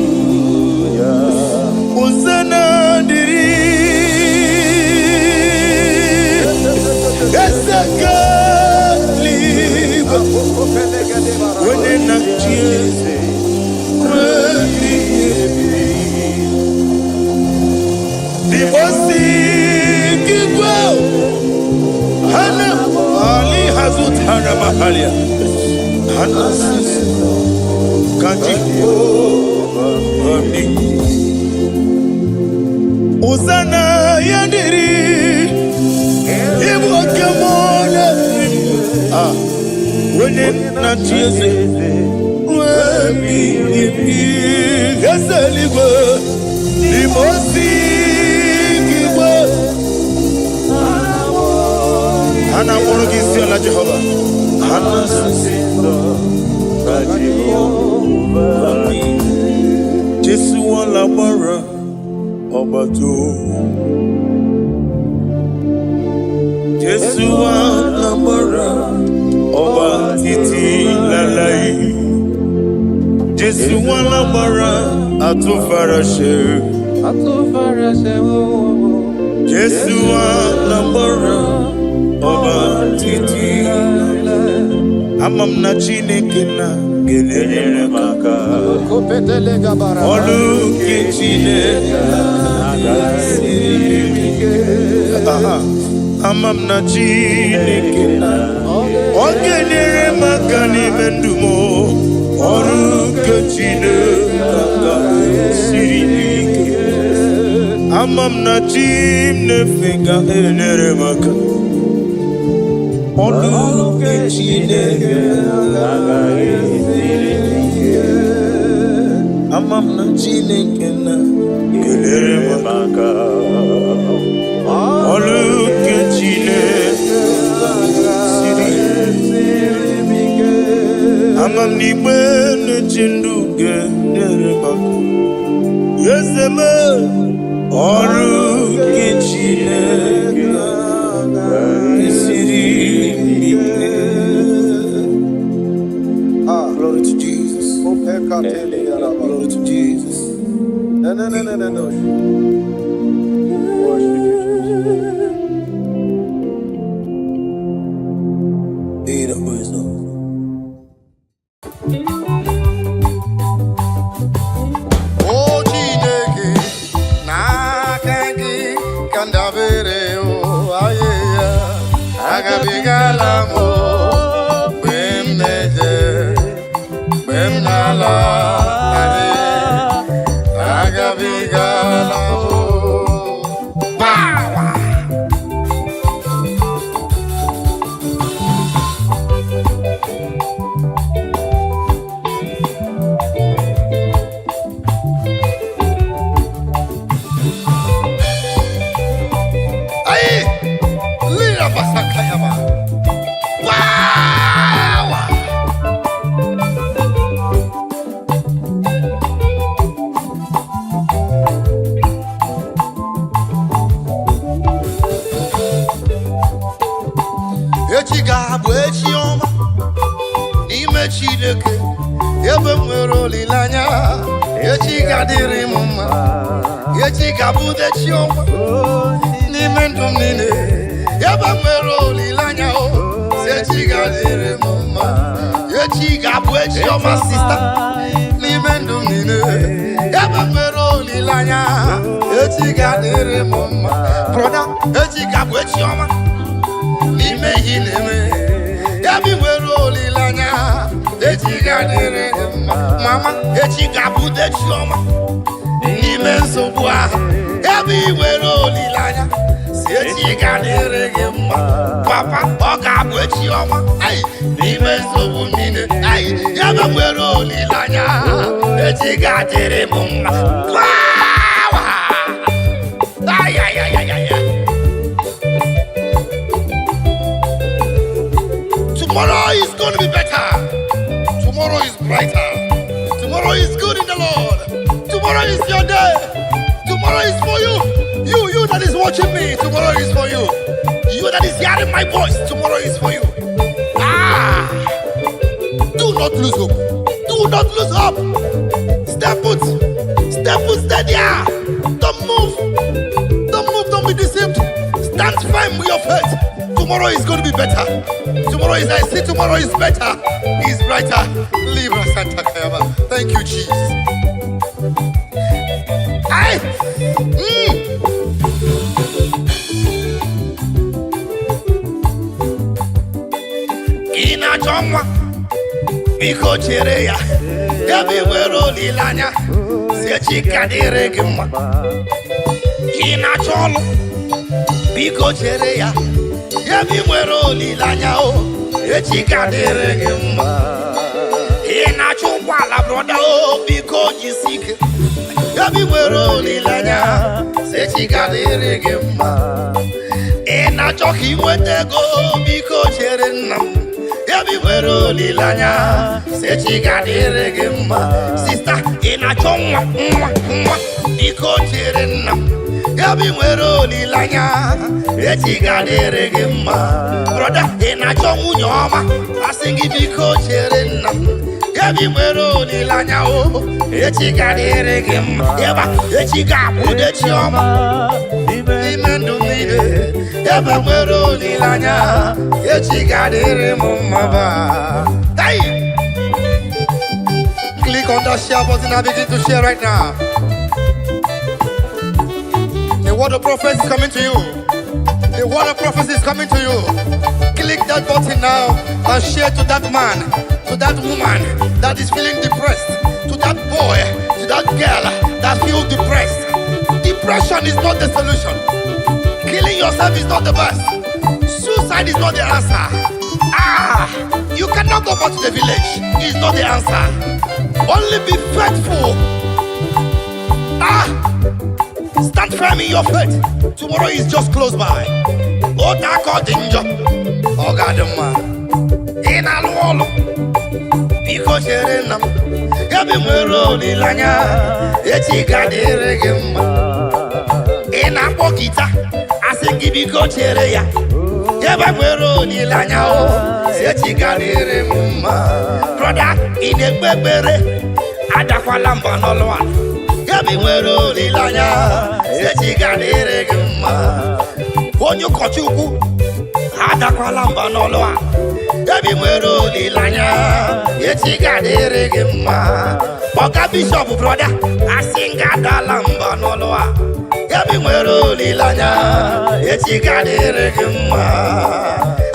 Hallelujah. Hosanna diri. When in a cheese, the bossy Igbo, Hana Ali Hazut Hana Mahalia, Hana Kanji Hosanna na chieze webi ezeligwe limosi gigwe ana moro gisi ala Jehova ana sisindo ka Jehova Jesu wala bara obato Jesu wala bara oba titi lalai Jesu wala bara atufarashe Jesu wala bara oba titi amam na Chineke na gelele maka olu ke Chineke amam na Chineke na ogelele maka ni mendumo olu ke Chineke sirike amam na Chineke ga elele maka olu ke Chineke amam na Chineke na gelele maka olu ke Chineke sirike amam ni bene chindu gelele maka yeseme olu ke Chineke glory to Jesus. Glory to Jesus. No. Worship you, Jesus. Oh, Chineke, na kangi kandavere o ayeya agabigala mo bemneje bemnala agabigala mo power. Chineke ebe nwere olilanya echi ga-adịrị m mma echi ga-abụde chi ọma n'ime ndụ m niile ebe nwere olilanya echi ga-adịrị m mma echi ga-abụ echi ọma sista n'ime ndụ m niile ebe nwere olilanya echi ga-adịrị m mma broda echi ga-abụ echi ọma n'ime ihe na-eme ebe nwere olilanya echi ga-adịrị gị mma mama echi ga-abụde chi ọma n'ime nsogbu ahụ ebe ị nwere olileanya si echi ga-adịrị gị mma papa ọ ga-abụ echi ọma n'ime nsogbu niile ebe nwere olileanya echi ga-adịrị m mma tomorrow is going to be better. Tomorrow is brighter. Tomorrow is good in the Lord. Tomorrow is your day. Tomorrow is for you. You that is watching me. Tomorrow is for you. You that is hearing my voice. Tomorrow is for you. Do not lose hope. Do not lose hope. Step foot. Step foot. Stay there. Don't move. Don't move. Don't be deceived. Stand firm with your faith. Tomorrow is going to be better. Tomorrow is, I see tomorrow is better. Is brighter. Libra Santa Kayama. Thank you, Jesus. Ina chomwa biko chere ya gabi wero lilanya se chikadire gima. Ina cholo biko chere ya gabi wero lilanya o e chikadire gima. brother, oh, because you seek. Yabi wero lilanya, se chigadere gemma. Ena choki wete go, because cherenam. Yabi wero lilanya, se chigadere gemma. Sister, ena chongwa, because cherenam. Yabi wero lilanya, se chigadere gemma. Brother, ena chongu nyoma, asingi because cherenam. Yabi wero lilanya o, echigadere gem. Yaba echigabu de chioma. Imendu mide. Yabi wero lilanya, echigadere mumaba. Hey! Click on that share button and begin to share right now. The word of prophecy is coming to you. The word of prophecy is coming to you. Click that button now and share to that man, to that woman that is feeling depressed, to that boy, to that girl that feels depressed. Depression is not the solution. Killing yourself is not the best. Suicide is not the answer. You cannot go back to the village. It's not the answer. Only be faithful. Stand firm in your faith. Tomorrow is just close by. Oh, that got danger. Oh, God, man. In a wall. Because you're in them. Yabi wero lilanya, echigadere gemma. In a pocketa, I say give you go chereya. Yabi wero lilanya o, echigadere gemma. Brother, in a bebere, adakwalamba nolwan. Yabi wero lilanya, echigadere gemma. Onyo kochuku, adakwalamba nolwan. Yabi wero lilanya, echigadere gemma. Oga Bishop brother, asinga dalamba noloa. Yabi wero lilanya, echigadere gemma.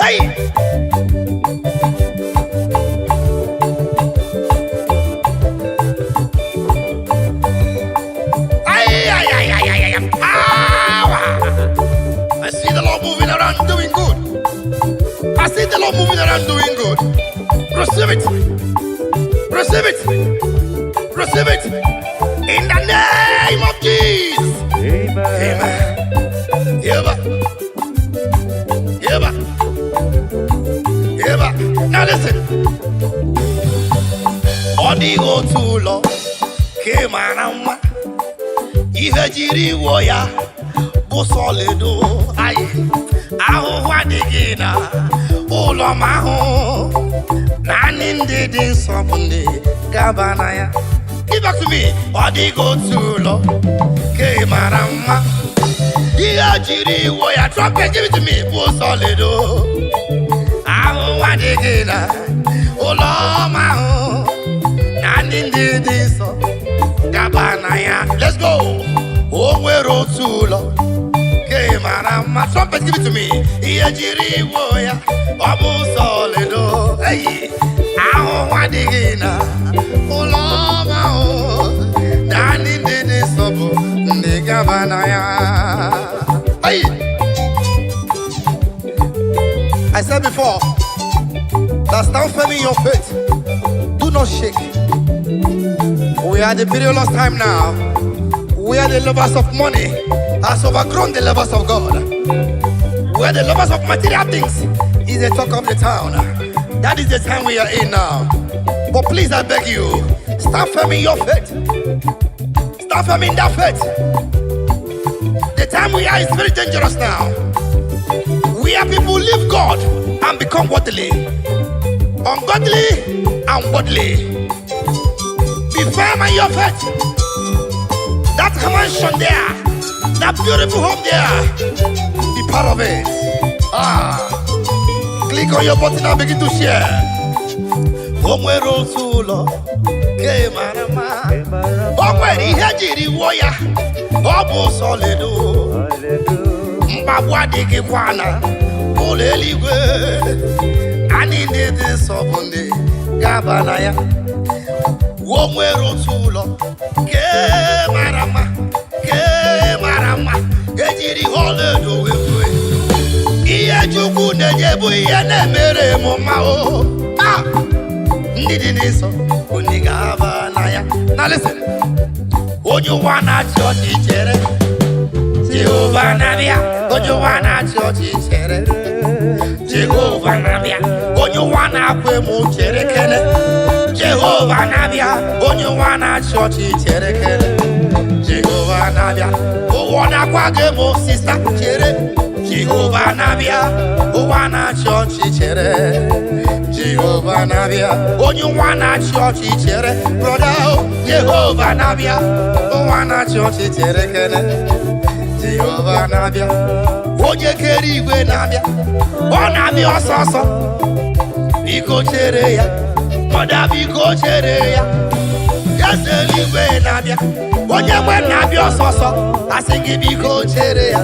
Hey! Ay. I see the Lord moving around doing good. I see the Lord moving around doing good. Receive it. Receive it. Receive it. In the name of Jesus. Amen. Yeba. Now listen. Odigo tulo kemanama. Ihe jiri woya busolido aye. Aho wadigina ulo maho. Nani ndidi somebody gabanaya. Give back to me. Odigo tulo kemanama. Ihe jiri woya trumpet, give it to me. Busolido aho wadigina ulo maho. Nani ndidi so gabanaya. Let's go. Owero tulo kemanama. Trumpet, give it to me. Ihe jiri woya obu solido. Hey, aho wadigina uloma o. Nani ndidi sobu ndi gabanaya. Hey, I said before that stand firm in your faith. Do not shake. We are the perilous time now. We are the lovers of money has overgrown the lovers of God. We are the lovers of material things. Is the talk of the town. That is the time we are in now. But please, I beg you, stand firm in your faith. Stand firm in that faith. The time we are is very dangerous now. We are people who leave God and become worldly, ungodly and worldly. Be firm in your faith. That mansion there, that beautiful home there, be part of it. Click on your button and begin to share. Omwero tulo kemanama. Omweri hejiri woya obu solido. Mbabwa digi kwana oleligwe. Ani ndidi sobundi gabanaya. Omwero tulo kemanama. Ejiri holedo wewe. Iye jugu nejebu iye nemere moma o. Ndidi niso unigabana. ya. Now listen. Onye wana chọọchị chere. Jehova na-abịa. Onye wana chọọchị chere. Jehova na-abịa. Onye wana akwa emu chere kene. Jehova na-abịa. Onye wana chọọchị chere kene. Jehova na-abịa. Ụwa na-akwa gị emu sista chere. Jehova na-abịa. Ụwa na-achị ọchị chere. Jehova na-abịa. Onye ụwa na-achị ọchị chere. Broda o, Jehova na-abịa. Ụwa na-achị ọchị chere kene. Jehova na-abịa. Onye kere igwe na-abịa. Ọ na-abịa ọsọsọ. Biko chere ya. Broda biko chere ya. Eze eluigwe na-abịa. Onye nwe na-abịa ọsọsọ. Asị gị biko chere ya.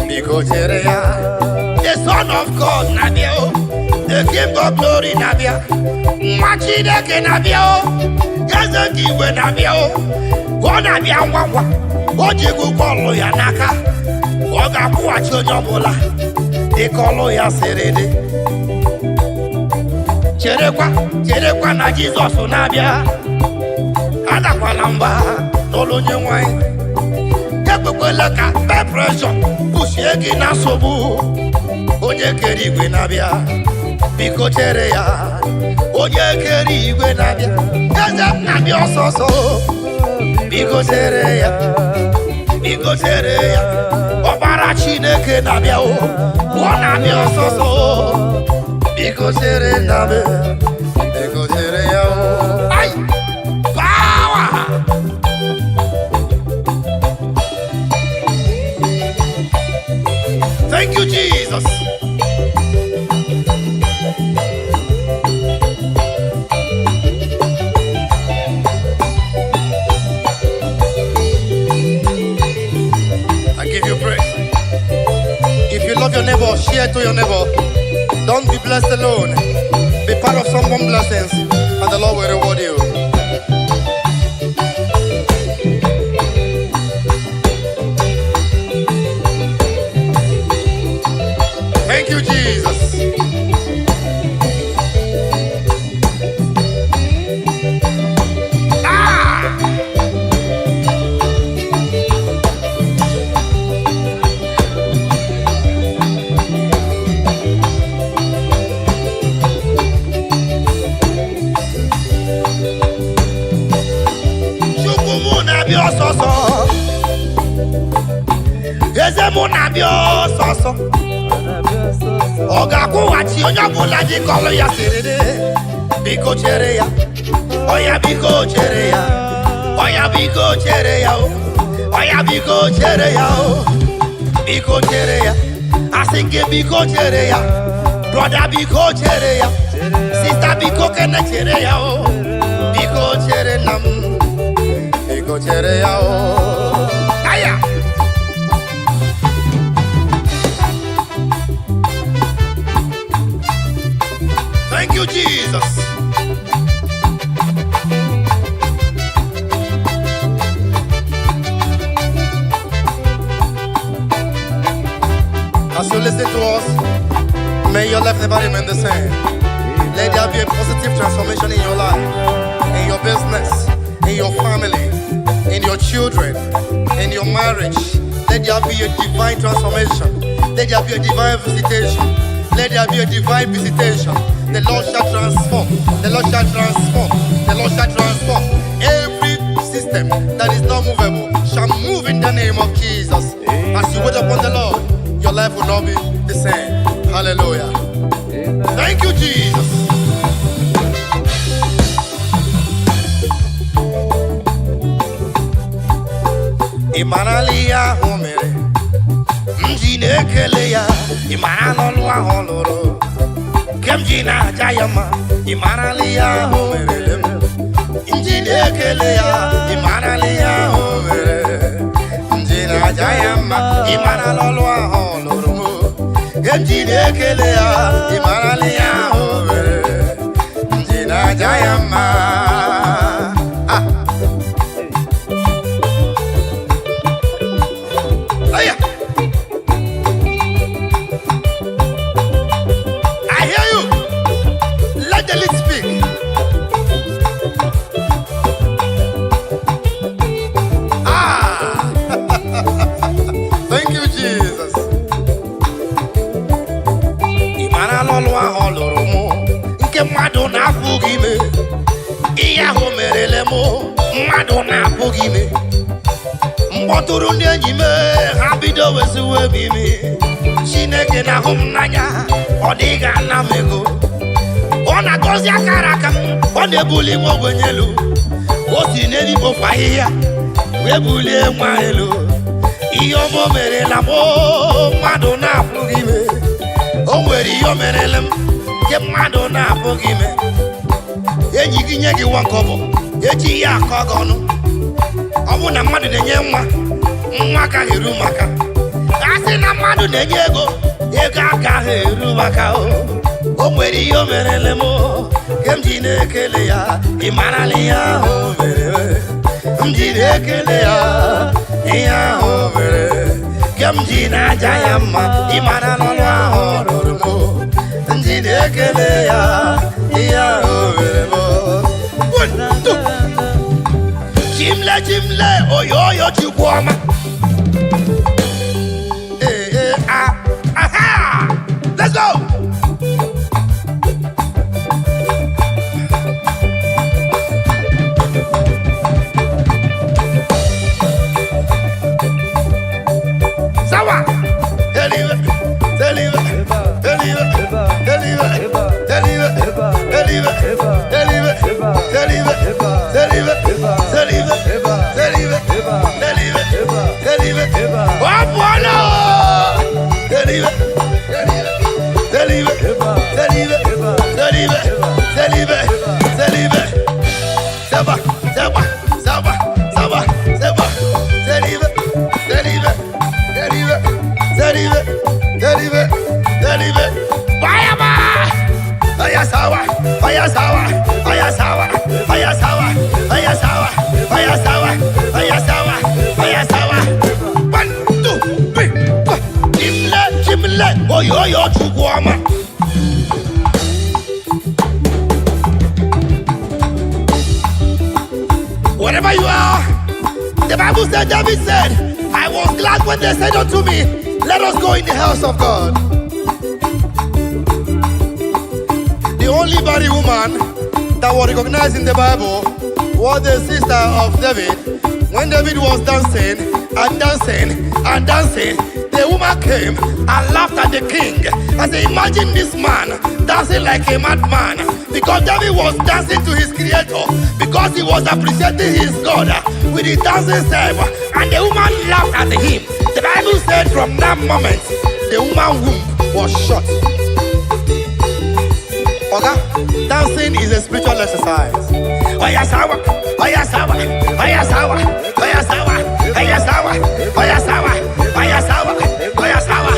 Biko chere ya. The Son of God na-abịa o. The King of Glory na-abịa. Nwa Chineke na-abịa o. Eze nke igwe na-abịa o. Ọ na-abịa ngwa ngwa. O ji ụgwọ ọlụ ya n'aka. Ọ ga-akwụghachi onye ọbụla dịka ọlụ ya siri dị. Cherekwa na Jizọs na-abịa. Adakwala mba n'ụlọ onye nwanyị. Ekwekwela ka depression pushie gị na nsogbu. Onye kere igwe na-abịa. Biko chere ya. Onye kere igwe na-abịa. Eze na-abịa ọsọsọ. Biko chere ya. Biko chere ya. Ọbara Chineke na-abịa o. Ọ na-abịa ọsọsọ. Biko chere na-abịa. Biko chere ya o. Ai! Power! Thank you, Jesus. I give you praise. If you love your neighbor, share to your neighbor. Don't be blessed alone. Be part of someone's blessings, and the Lord will reward you. Thank you, Jesus. Ọ ga-akwụghachi onye ọbụla dịka ọlụ ya siri dị. Biko chere ya. Ọya biko chere ya. Ọya biko chere ya o. Ọya biko chere ya o. Biko chere ya. Asị gị biko chere ya. Broda biko chere ya. Sista biko kene chere ya o. Biko chere na m. Biko chere ya o. Aya! Thank you, Jesus. As you listen to us, may your life never remain the same. Let there be a positive transformation in your life, in your business, in your family, in your children, in your marriage. Let there be a divine transformation. Let there be a divine visitation. Let there be a divine visitation. The Lord shall transform. The Lord shall transform. The Lord shall transform. Every system that is not movable shall move in the name of Jesus. As you wait upon the Lord, your life will not be the same. Hallelujah. Thank you, Jesus. Imanalia homere. Mjinekele ya. Imanalolu aholoro. Kemjina jayama. Imanalia homere. Mjinekele ya. Imanalia homere. Mjina jayama. Imanalolu aholoro. Kemjinekele ya. Imanalia homere. Mjina jayama. na-apụghị ime. Ihe ahụ merele m mmadụ na-apụghị ime. Mkpọtụrụ ndị enyi m ha bido weziwe m ime. Chineke na-ahụ m n'anya, ọ dịghị ana m ego. Ọ na-agọzi akara aka m, ọ na-ebuli nwa ogbenye elu. O si n'eluigwe ofe ahịhịa wee bulie nwa elu. Ihe ọma o merela m mmadụ na-apụghị ime. O nwere ihe o merele m nke mmadụ na-apụghị ime. Enyi gị nye gị nwa nkọbọ, eji ya akọ gị ọnụ. Ọ bụ na mmadụ na-enye nwa agaghị eru maka. A sị na mmadụ na-enye ego agaghị eru maka. O nwere ihe o merele m nke m ji na-ekele ya. Ị marala ihe ahụ o mere, m ji na-ekele ya. Ihe ahụ o mere nke m ji na-aja ya mma. Ị marala ọrụ ahụ ọ rụrụ m ji na-ekele ya. Ihe ahụ o mere m. Chimle oyoyo Chukwuoma. Aha! Let's go! Sawa! Deliver! Oyoyo Chukwuoma. Wherever you are, the Bible said, David said, I was glad when they said unto me, let us go in the house of God. The only barren woman that was recognized in the Bible was the sister of David. When David was dancing and dancing and dancing, the woman came and laughed at the king. I said, imagine this man dancing like a madman. Because David was dancing to his creator. Because he was appreciating his God with his dancing self. And the woman laughed at him. The Bible said from that moment, the woman's womb was shut. Okay? Dancing is a spiritual exercise. Oyasawa, oyasawa, oyasawa, oyasawa, oyasawa, oyasawa, oyasawa, oyasawa, oyasawa,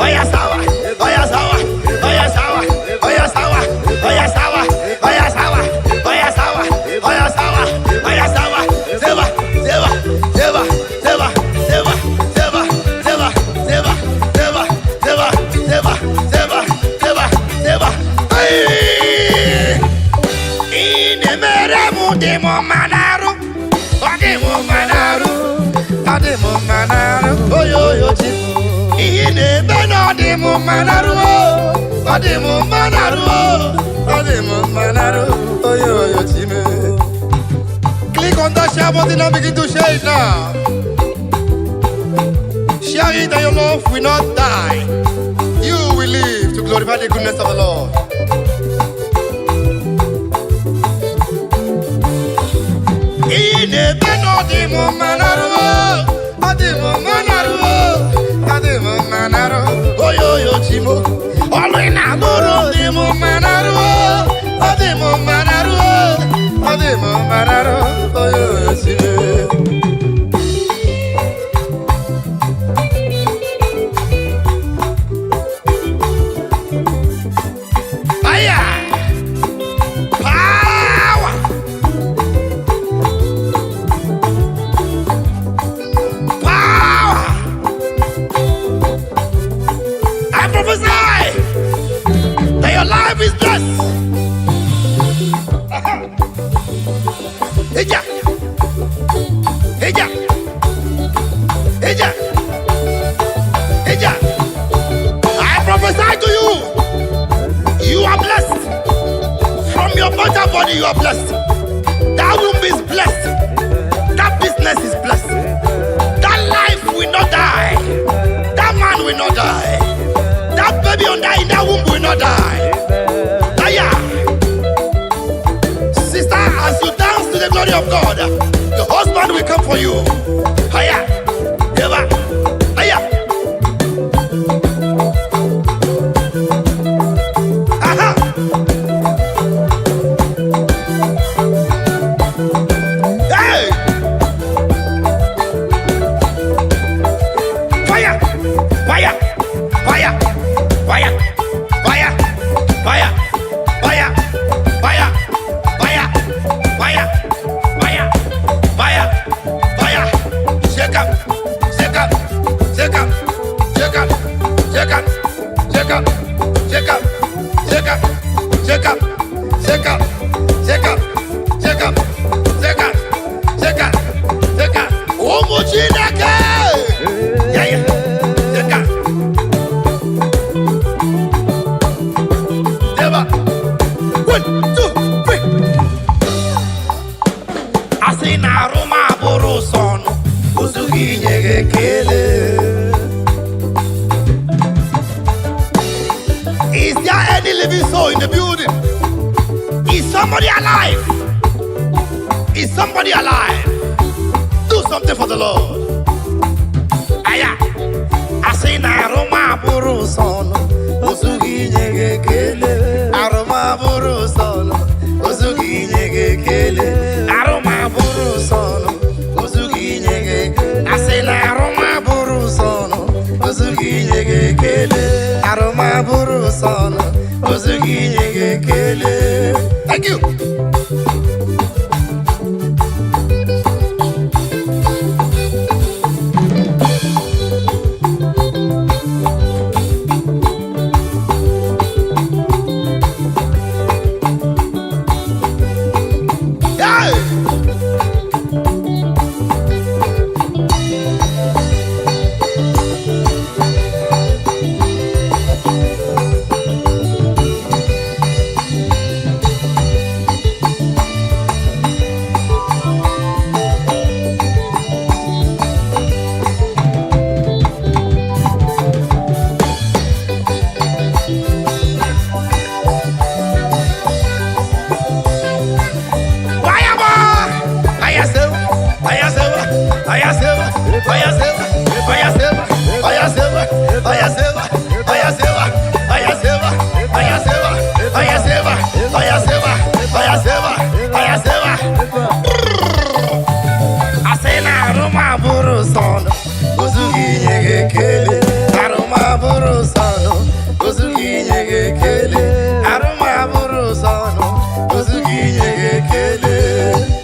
oyasawa, oyasawa, oyasawa, oyasawa, oyasawa, oyasawa, oyasawa, oyasawa, seba, seba, seba, seba, seba, seba, seba, seba, seba, seba, seba, seba, seba, seba. Demo manaru, demo manaru, demo manaru, oyoyo chiku. Ine beno demo manaru, demo manaru, demo manaru, oyoyo chiku. Click on that share button and begin to share it now. Share it and your love will not die. You will live to glorify the goodness of the Lord. Ine beno demo manaru, demo manaru, demo manaru, oyoyo chimo. Olina goro demo manaru, demo manaru, oyoyo chimo. I prophesy to you, you are blessed from your point of Somebody, you are blessed. That womb is blessed. That business is blessed. That life will not die. That man will not die. That baby in that womb will not die. Aya. Sister, as you dance to the glory of God, your husband will come for you. Aya. Eva. Aya. Aha. Hey. Fire. Fire. Fire. Fire. Fire. Fire. Fire. Fire. Fire. Fire. Fire. Fire. Fire. Shake up. Shake up. Shake up. Shake up. Shake up. Shake up. Shake up. Shake up. Shake up. Shake up. Shake up. Shake up. Shake up. Shake up. Shake up. Umuchineke. Yeah, yeah. Shake up. Never. 1, 2, 3. Asi na Roma boroson. Usugi nyege kele. Is there any living soul in the building? Is somebody alive? Is somebody alive? Do something for the Lord. Aya. Asi na Roma boroson. Usugi nyege kele. Aroma boroson. Usugi nyege kele. Aroma boroson. Usugi nyege. Asi na Roma boroson. Usugi nyege kele. Aroma boroson. Usugi nyege kele. Thank you. Hey!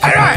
All right.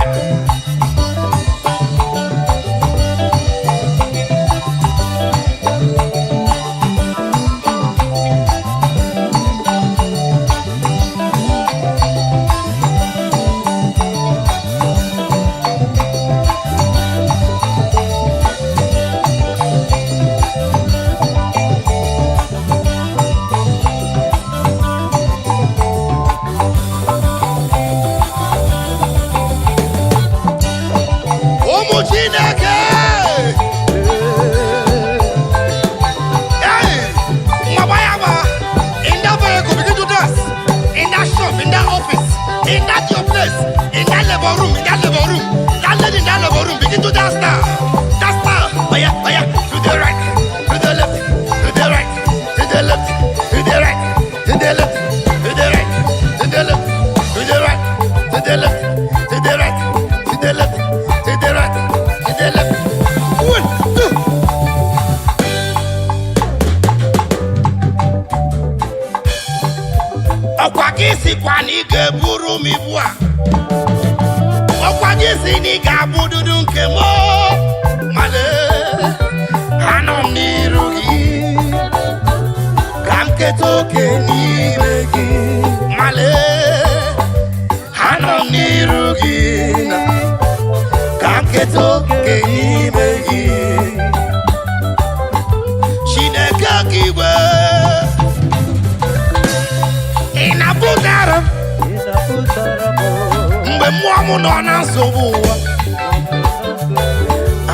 mgbe mmụọ m nọ na nsogbu ụwa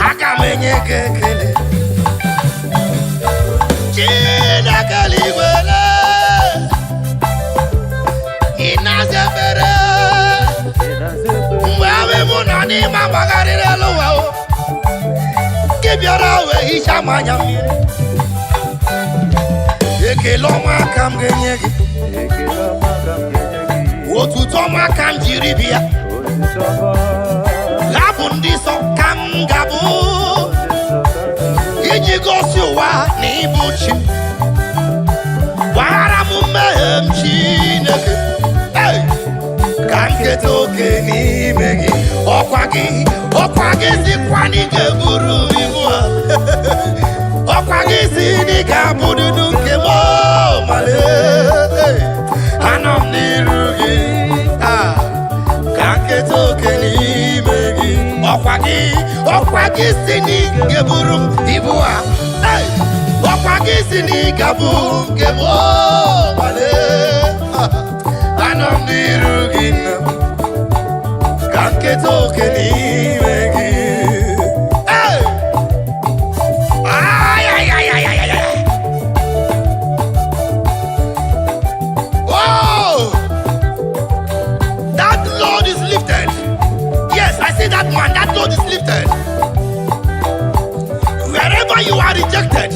aka m enye gị ekele Chineke eluigwele ị na-aza ekpere mgbe ahụ mụ nọ n'ime agbagharịrị elu ụwa gị bịara wee hichaa m anya mmiri ekele ọma aka m ga-enye gị otuto ọma ka m jiri bịa hapụ ndị nsọ ka m ga-abụ iji gosi ụwa na ịbụ chi gbaghara m mmehie m Chineke ka m keta oke n'ime gị ọkwa gị sikwa na ị ga-eburu ibu ha ọkwa gị si na ị ga-abụ dudu nke m male anọ m n'iru gị ka m keta oke n'ime gị ọkwa gị si na ị ga-eburu m ibu ha ọkwa gị si na ị ga-abụ nke m male anọ m n'iru gị ka m keta oke n'ime gị that load is lifted. Wherever you are rejected,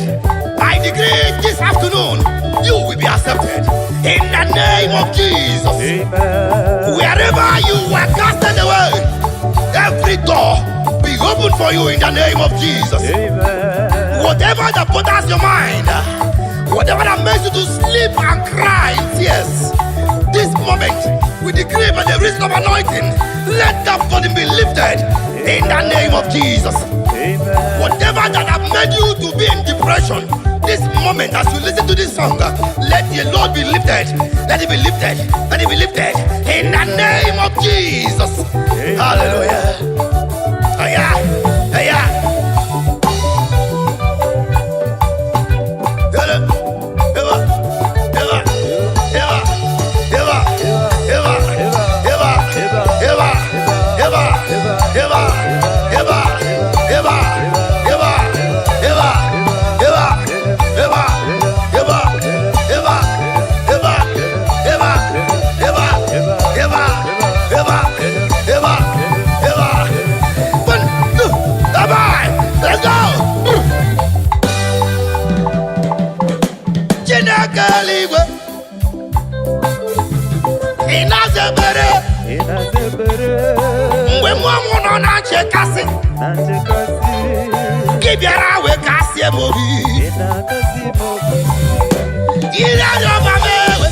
I decree this afternoon, you will be accepted. In the name of Jesus. Amen. Wherever you were casted away, every door be open for you in the name of Jesus. Amen. Whatever that bothers your mind, whatever that makes you to sleep and cry in tears, this moment, we decree by the reason of anointing, let that burden be lifted in the name of Jesus. Amen. Whatever that have made you to be in depression, this moment as you listen to this song, let the Lord be lifted. Let it be lifted. Let it be lifted in the name of Jesus. Amen. Hallelujah. Mgbe mmụọ nọ na nchekasị gị bịara wee kasịe m obi ire ọba m ewe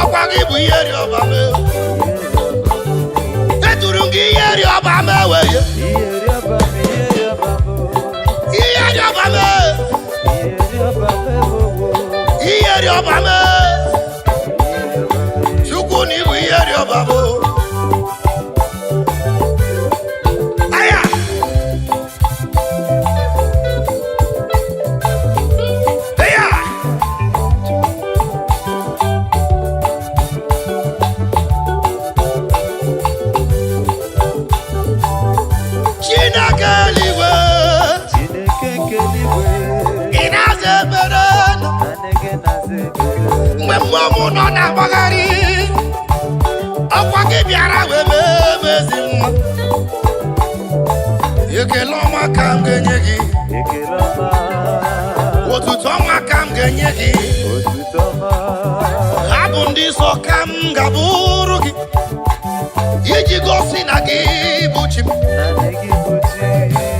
ọkwa gị bụ ihe ọba m ewe eturu gị ihe ọba m ewe Iyeri ọba m Chukwu na ibu iyeri ọba m aya aya Chineke eluigwe mgbe mmụọ m nọ na-agbagharị ọkwa gị bịara wee mee ezi mma ekele ọma ka m ga-enye gị otuto ọma ka m ga-enye gị hapụ ndị nsọ ka m ga-abụrụ gị iji gosi na gị bụ chi m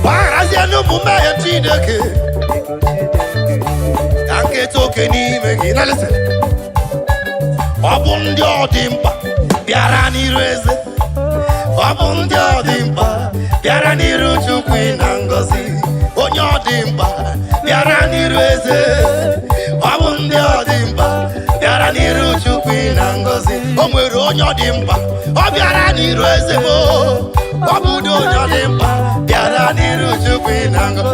gbagharazie n'ụmụ mmehie Chineke ka nketa oke n'ime gị na listen ọ bụ ndị ọ dị mkpa bịara n'iru eze ọ bụ ndị ọ dị mkpa bịara n'iru Chukwu na ngọzi onye ọ dị mkpa bịara n'iru eze ọ bụ ndị ọ dị mkpa bịara n'iru Chukwu na ngọzi o nwere onye ọ dị mkpa ọ bịara n'iru eze m ọ bụ onye ọ dị mkpa bịara n'iru Chukwu na ngọzi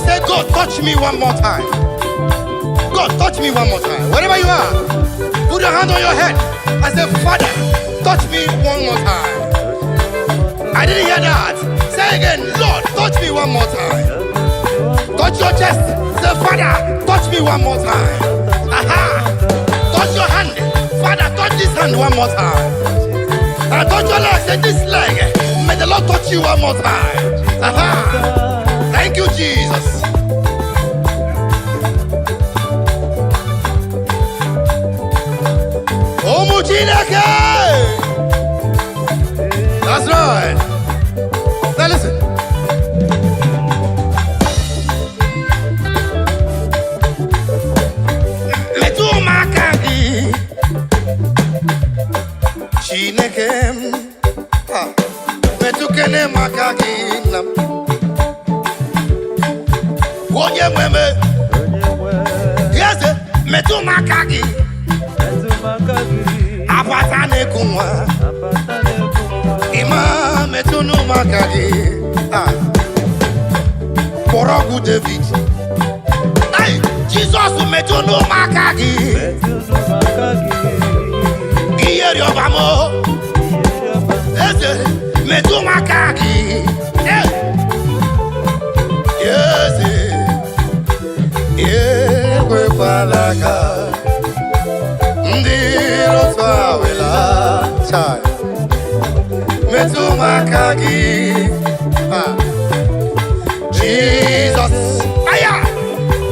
to say, God, touch me one more time. God, touch me one more time. Wherever you are, put your hand on your head. I say, Father, touch me one more time. I didn't hear that. Say again, Lord, touch me one more time. Touch your chest. Say, Father, touch me one more time. Aha. Touch your hand. Father, touch this hand one more time. And touch your leg. Say, this leg. May the Lord touch you one more time. Aha. Thank you, Jesus. That's right. Now listen. Metu makagi Chinekem Metu kene makagi nam Wonye mweme Yes, metu makagi Apatane kumwa Ima metunu makagi Porogu David Ay, Jesus metunu makagi Iyeri obamo Eze metu makagi Yes, Yekwe palaka Ndiro swawela Chai Metu makagi Jesus Aya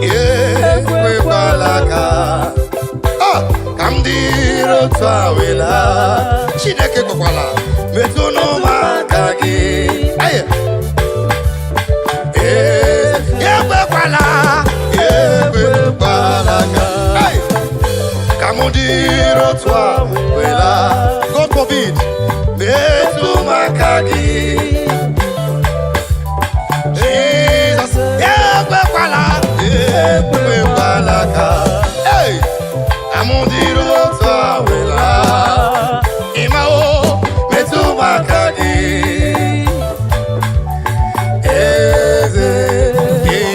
Yekwe palaka Kamdiro swawela Chineke kokwala Metu no makagi Aya Yekwe pala Yekwe palaka Kamudiro swawela God forbid Metu makagi Jesus Yekwe palaka Hey Amundiro swawela Imao Metu makagi Eze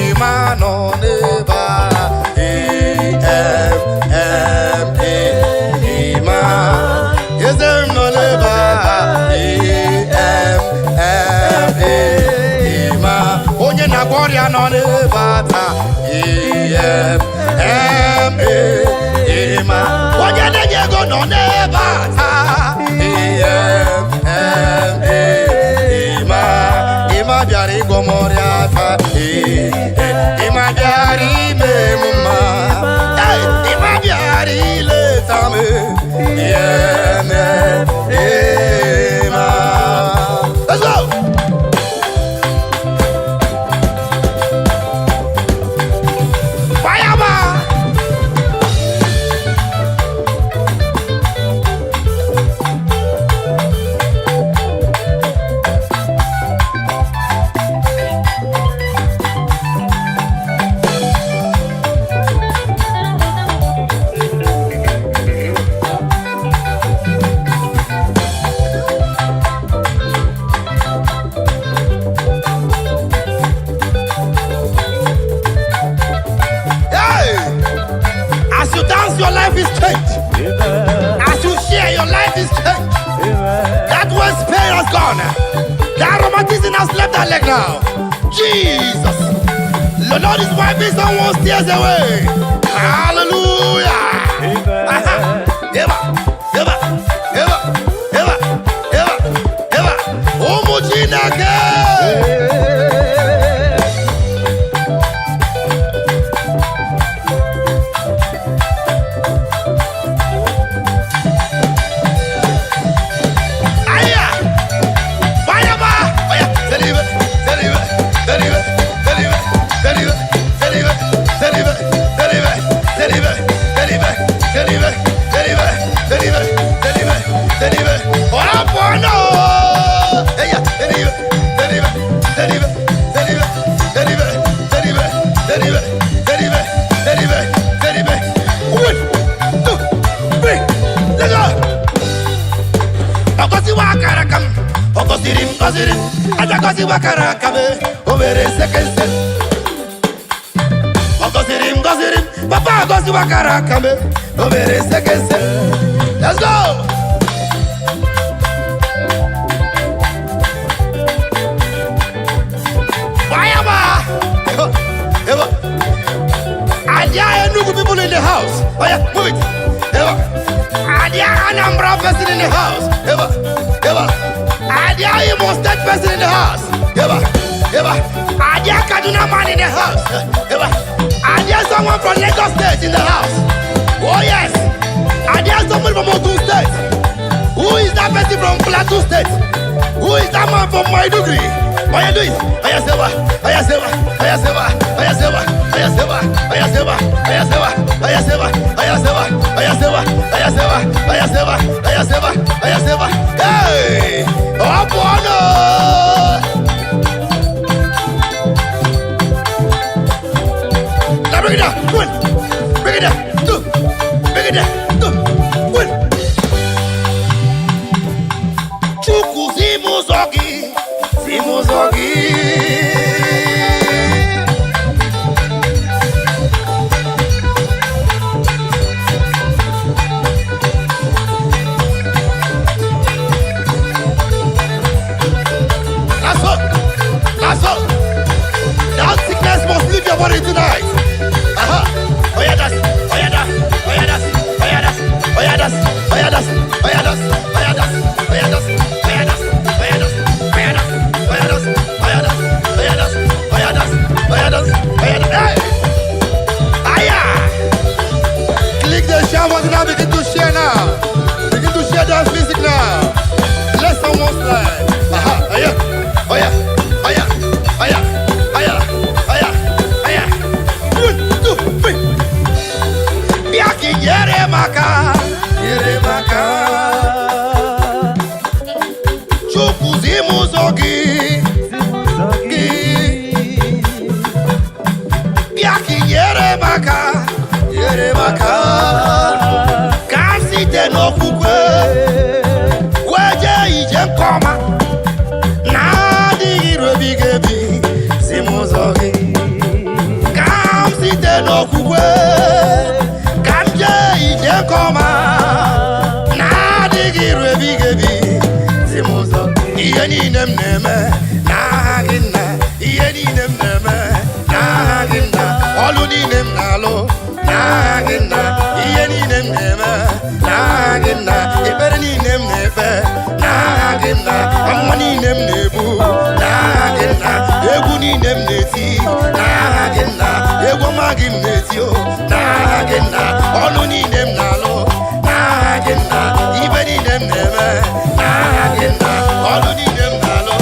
Imano neba Ima Yezem no neba Ima Onye na gloria no neba ta Ima Onye na Diego no neba ta Ima biari gomoria ta Ima biari memuma Ima biari letame Ima Let's go! Your life is changed. As you share, your life is changed. That was pain has gone. That romanticism has left that leg now. Jesus. The Lord is wiping someone's tears away. Hallelujah. Eva. gọziri m, papa gọziwa kara aka m, o mere sekese. Let's go. Bayama. And there are Enugu people in the house. Oh yeah, move it. And there are Anambra person in the house. And there are Imo State person in the house. And there are Kaduna man in the house. And there is someone from Lagos State in the house. Oh yes. And there is someone from Ogun State. Who is that person from Plateau State? Who is that man from Maiduguri? Oh yeah, do it. Oh yeah, Sewa. Oh yeah, Sewa. Oh yeah, Sewa. Oh yeah, Sewa. Oh yeah, Sewa. Oh yeah, Sewa. Oh yeah, Sewa. Oh yeah, Sewa. Oh yeah, Sewa. Oh yeah, Sewa. Oh yeah, Sewa. Oh yeah, Sewa. Oh yeah, Sewa. Oh yeah, Sewa. Hey! Oh, bono! Now bring it down. One. Bring it down. Two. Bring it down. Two. One. Chuku Zimuzogi. Zimuzogi. That sickness must leave your body tonight. Oh yeah, that's. Oh yeah, that's. Oh yeah, that's. Oh yeah, that's. Oh yeah, that's. Oh yeah, that's. Oh yeah, that's. Oh yeah, that's. Oh yeah, that's. Oh yeah, that's. Oh yeah, that's. Oh yeah, that's. Oh yeah, that's. Oh yeah, that's. Oh yeah, that's. Oh yeah, that's. Oh yeah, that's. Oh yeah, that's. Hey! Aya! Click the share button now. Begin to share now. Begin to share dance music now. Let someone slide. Oh yeah. Oh yeah. Oh yeah. Oh yeah. Oh yeah. Oh yeah. Oh yeah. 1, 2, 3. Biaki yere maka. Yere maka. Chuku zimuzogi. Biaki yere maka. Yere maka. Kasite no kukwe. Weje ije nkoma. Bigebi, Simuzogi. Kam site no kukwe, kam je ije koma. Na digirwe bigebi, Simuzogi. Iye ni nem neme, na ginna. Iye ni nem neme, na ginna. Olu ni nem nalo, na ginna. Iye ni nem neme, na ginna. Ibere ni nem nefe, na ginna. Amma ni nem nebu. Egu ni nem neti, na gena. Egu magim neti o, na gena. Olu ni nem nalo, na gena. Ibe ni nem neme, na gena. Olu ni nem nalo,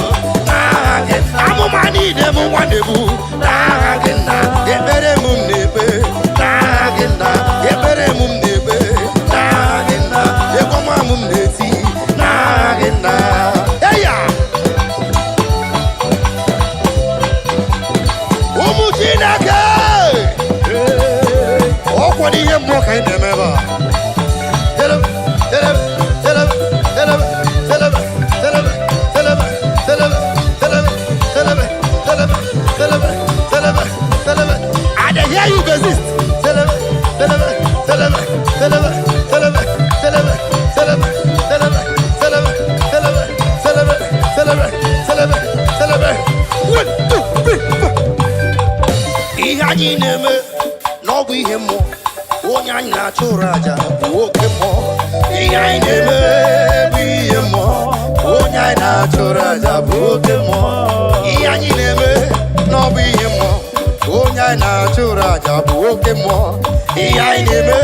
na gena. Amu mani nem wanebu, na gena. Ebere mum nebe, na gena. Ebere mum nebe, na gena. Egu mamum neti, na gena. What do you more kind of ever? Tell him, tell him, tell him, tell him, tell him, tell him, tell him, tell him, tell him, tell him, tell him, tell him, tell him, tell him. I hear you resist. Tell him, tell him, tell him, tell him, tell him, tell him, tell him, tell him, tell him, tell him, tell him, tell him, tell him, tell him. 1, 2, 3, 4. Ihani neme, no we him more. Onyanya churaja, woke mo. Ihani neme, we him more. Onyanya churaja, woke mo. Ihani neme, no we him more. Onyanya churaja, woke mo. Ihani neme,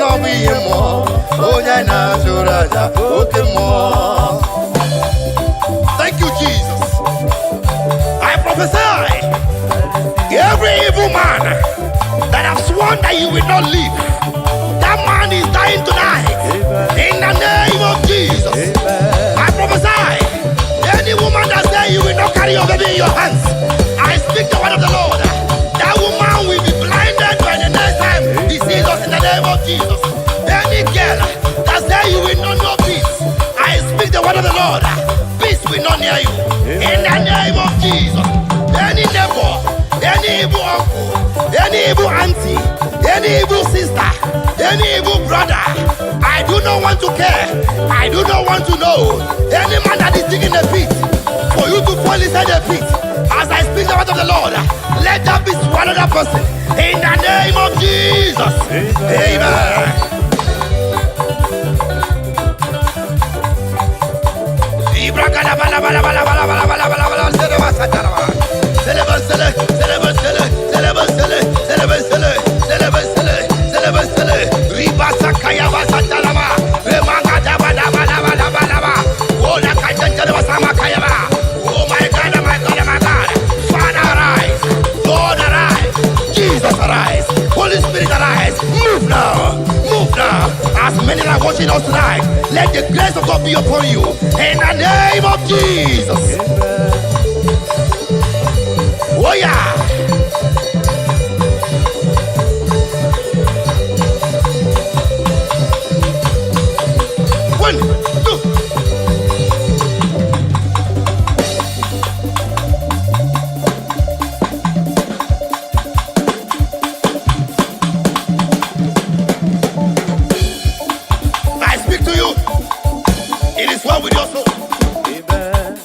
no we him more. Onyanya churaja, woke mo. Thank you, Jesus. I prophesy. Every evil man that have sworn that you will not live, that man is dying tonight. In the name of Jesus. I prophesy. Any woman that says you will not carry your baby in your hands, I speak the word of the Lord. That woman will be blinded by the next time he sees us in the name of Jesus. Any girl that says you will not know peace, I speak the word of the Lord. Peace will not near you. In the name of Jesus. Any neighbor, any evil uncle, any evil auntie, any evil sister, any evil brother, I do not want to care. I do not want to know. Any man that is digging a pit for you to fall inside the pit, as I speak the word of the Lord, let that be swallowed that person in the name of Jesus. Amen. Oh my God, my God, my God. Father, arise. Lord, arise. Jesus, arise. Holy Spirit, arise. Move now. Move now. As many are watching us tonight, let the grace of God be upon you. In the name of Jesus. Oh yeah. One, two. I speak to you. It is well with your soul. Amen.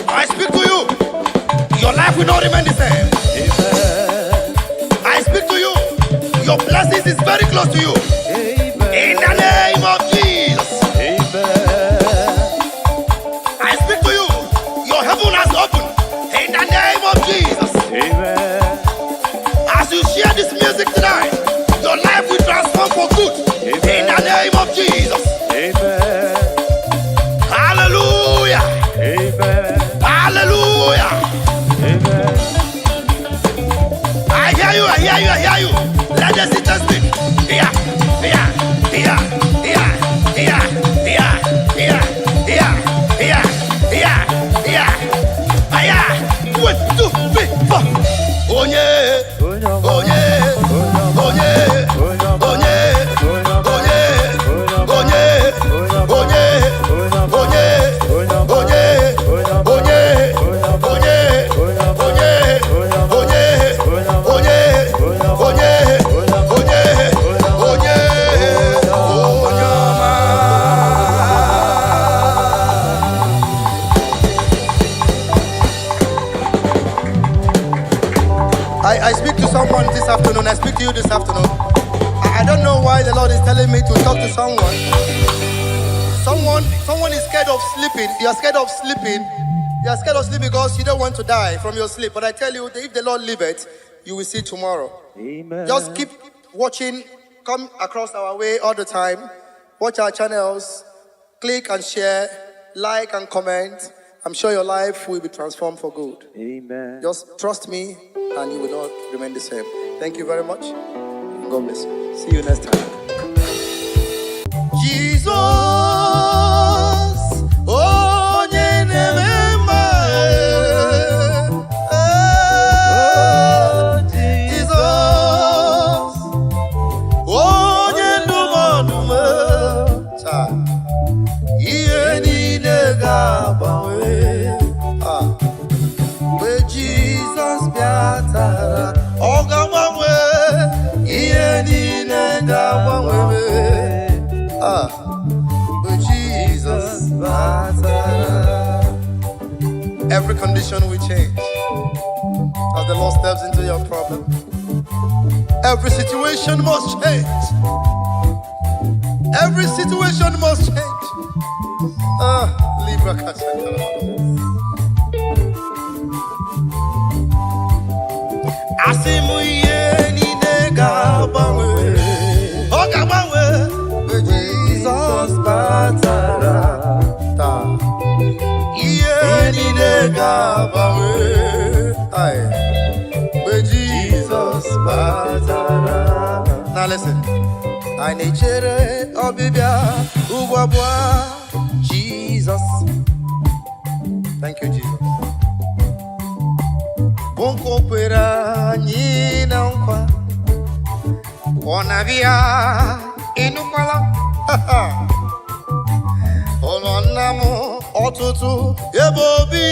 I speak to you. Your life will not remain the same. Amen. I speak to you. Your blessings is very close to you. Amen. In the name of Jesus. Amen. I speak to you. Your heaven has opened. In the name of Jesus. Amen. As you share this music tonight, your life will transform for good. In the name of Jesus. Amen. Hallelujah. Amen. Hallelujah. Amen. I hear you, I hear you, I hear you. Let the sister speak. Here, here, here, here, here, here, here, here, here, here, here. Aya. 1, 2, 3, 4. Oh yeah. Oh yeah. Oh yeah. Oh yeah. Oh yeah. Oh yeah. Oh I speak to someone this afternoon. I speak to you this afternoon. I don't know why the Lord is telling me to talk to someone. Someone is scared of sleeping. You are scared of sleeping. You are scared of sleeping because you don't want to die from your sleep. But I tell you, if the Lord leave it, you will see tomorrow. Amen. Just keep watching. Come across our way all the time. Watch our channels. Click and share. Like and comment. I'm sure your life will be transformed for good. Amen. Just trust me and you will not remain the same. Thank you very much. God bless you. See you next time. Jesus, oh, Jesus, oh, where Jesus biatara, ogawawe, where Jesus biatara. Every condition will change as the Lord steps into your problem. Every situation must change. Every situation must change. Libra Asimu ye ni nega bawe, oga bawe, Jesus batara ta. Ye ni nega bawe, where Jesus batara. Now listen. I nechere obibia ugwabwa Jesus. Thank you, Jesus. Bonko pera nyina nkwa onavia inukwala ononamo otutu ebobi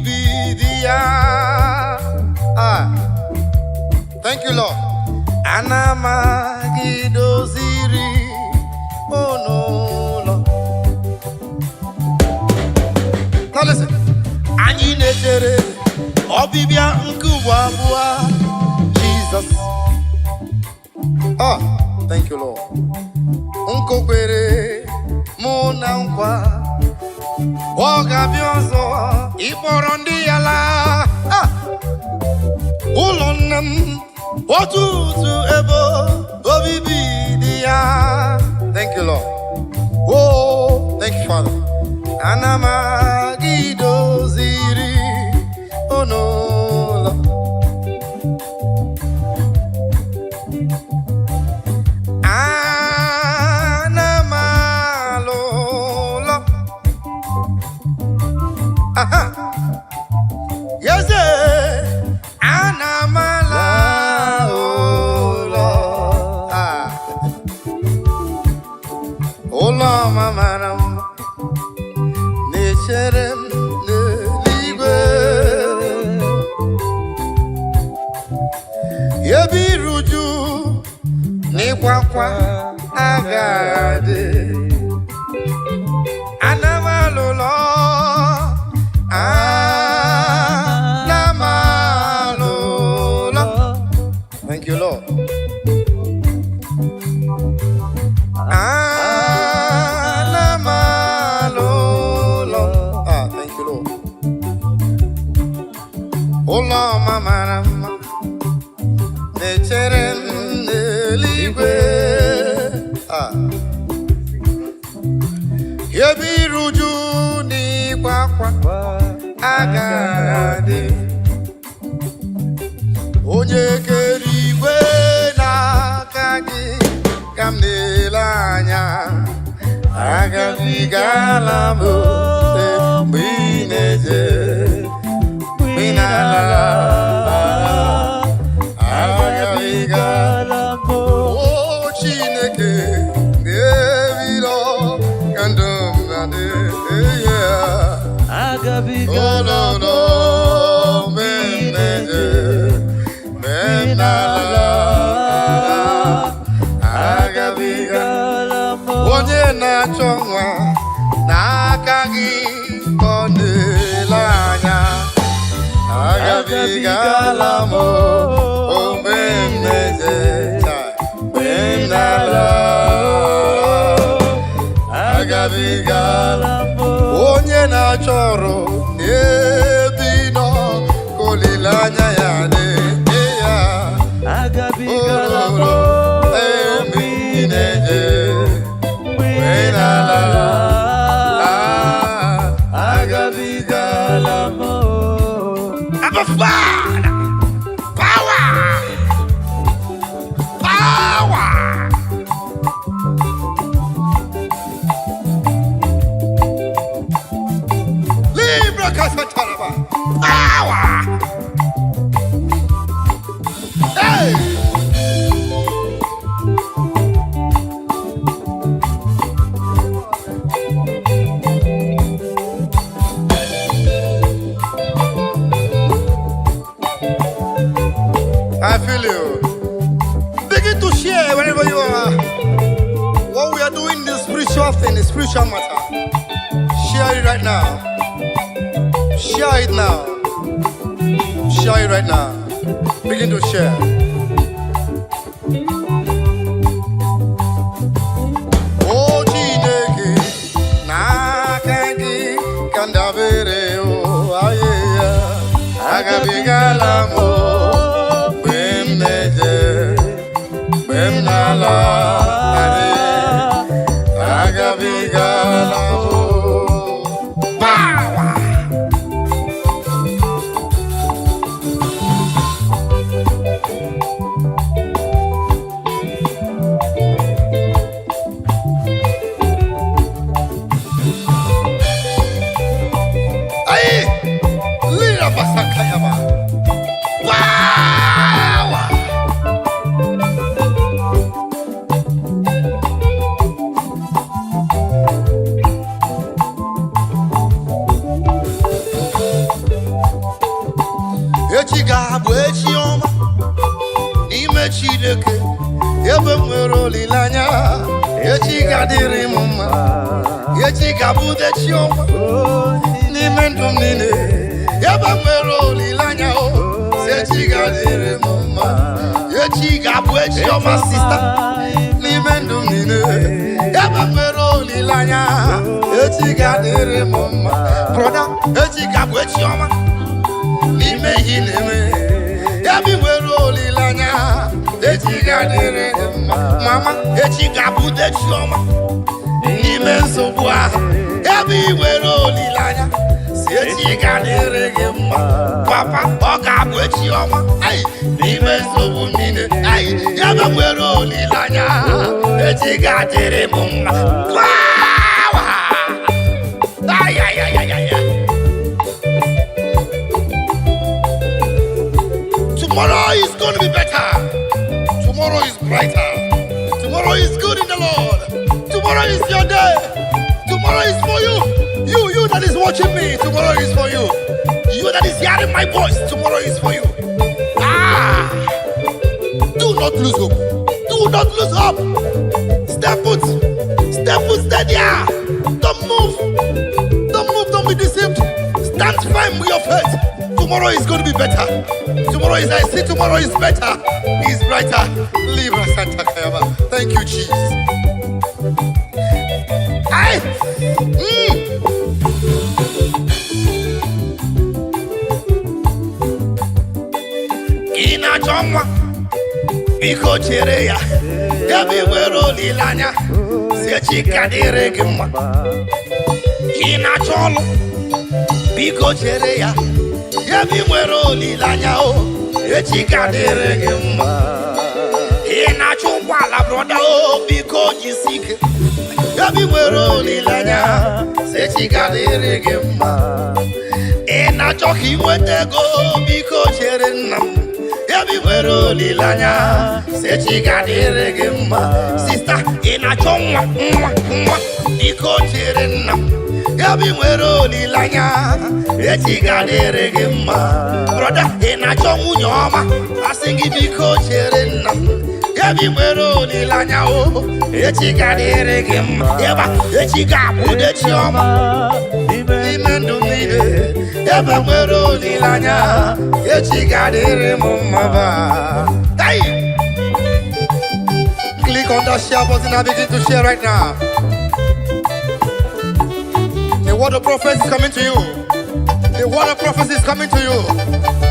bidia Thank you, Lord. Anamagidoziri. Oh no, Lord. Now listen. Anyị na-echere ọbịbịa nke ụwa abụọ Jesus. Ah, thank you, Lord. Nkokwere mụ na nkwa ọ ga-abịa ọzọ ịkpọrọ ndị ya laa. Ụlọ nne m otutu ebe obibi dị ya. Thank you, Lord. Oh, thank you, Father. Anamagidoziri. Oh no, Lord. Anamalolo. Aha. Yes, Anamalolo. Ah. Ola mamaram. Nesherem neligwe. Yebiruju nikwakwa agade. Anamalolo. Anamalolo. Thank you, Lord. Anamalolo. Ah, thank you, Lord. Ola mamarama. Necherem neligwe. Ah. Yebiruju ni kwakwa agadi. Onye kere igwe n'aka gị ka m na-ele anya. Agabigala m mgbe ị na-eje mgbe ị na-ala. Agabigala m o Chineke na-ebilo ka ndụ m na-adị ya. Agabigala m mgbe ị na-eje mgbe m na-ala. Agabigala m onye na-achọ nwa n'aka gị ka ọ na-ele anya. Agabigala m mgbe m na-eje mgbe m na-ala. Agabigala m onye na-achọ ọrụ n'ebe ị nọ ka olileanya ya na-enye ya. Agabigala m mgbe ị na-eje mgbe ị na-ala. Agabigala m. Abba Father, power, power. Libra Casatalaba, power. Hey. I feel you. Begin to share wherever you are. What we are doing is spiritual thing, is spiritual matter. Share it right now. Share it now. Share it right now. Begin to share. Oh, Chineke, nakagi kandabere o ayeya. Agabigala mo. Agabigala power. Ay, lira pasakayama. n'ime Chineke ebe m nwere olileanya echi ga-adịrị m mma echi ga-abụ dechi ọma n'ime ndụ m niile ebe m nwere olileanya echi ga-adịrị m mma echi ga-abụ echi ọma sista n'ime ndụ m niile ebe m nwere olileanya echi ga-adịrị m mma broda echi ga-abụ echi ọma n'ime ihe na-eme ebe nwere olileanya echi ga-adịrị gị mma mama echi ga-abụ dechi ọma n'ime nsogbu ahụ ebe nwere olileanya si echi ga-adịrị gị mma papa ọ ga-abụ echi ọma n'ime nsogbu niile ebe nwere olileanya echi ga-adịrị m mma tomorrow is going to be better. Tomorrow is brighter. Tomorrow is good in the Lord. Tomorrow is your day. Tomorrow is for you. You that is watching me. Tomorrow is for you. You that is hearing my voice. Tomorrow is for you. Do not lose hope. Do not lose hope. Step foot. Step foot. Stay there. Don't move. Don't move. Don't be deceived. Stand firm with your faith. Tomorrow is going to be better. Tomorrow is, I see tomorrow is better. Is brighter. Libra Santa Kayaba. Thank you, Jesus. Ina chomwa biko chere ya yabi nwere olileanya si echi ga-adịrị gị mma. Ina chọlụ biko chere ya yabi nwere olileanya echi ga-adịrị gị mma. Ị na-achọ ụgbọala broda biko jisi ike yabi nwere olileanya echi ga-adịrị gị mma. Ị na-achọ ka ị nweta ego biko chere nna m yabi nwere olileanya echi ga-adịrị gị mma. Sista ị na-achọ nwa biko chere nna m yabi nwere olileanya echi ga-adịrị gị mma. Broda ị na-achọ nwunye ọma asị gị biko chere nna m yabi nwere olileanya echi ga-adịrị gị mma. Ebe echi ga-abụ dechi ọma n'ime ndụ niile ebe nwere olileanya echi ga-adịrị m mma ba. Click on that share button and begin to share right now. The word of prophecy is coming to you. The word of prophecy is coming to you.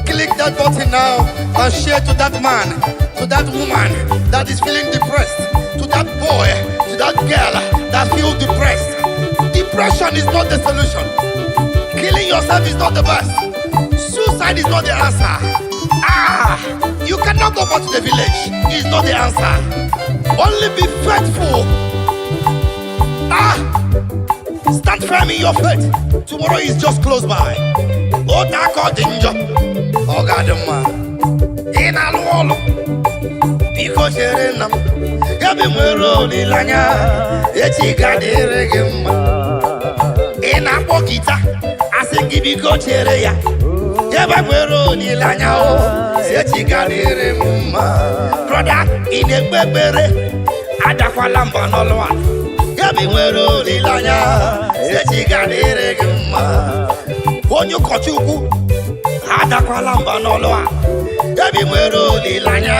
Click that button now and share to that man, to that woman that is feeling depressed, to that boy, to that girl that feels depressed. Depression is not the solution. Killing yourself is not the best. Suicide is not the answer. You cannot go back to the village. It's not the answer. Only be faithful. Stand firm in your faith. Tomorrow is just close by. Otako danger. Ogadama. In a wall. Because you're in them. Yabi nwere olileanya echi ga-adịrị gị mma. Ị na-akpọ gita asị gị biko chere ya yabi nwere olileanya echi ga-adịrị m mma. Broda ị na-ekpe ekpere adakwala mba n'ọlụ a yabi nwere olileanya echi ga-adịrị gị mma. Onye ụkọchukwu adakwala mba n'ọlụ a yabi nwere olileanya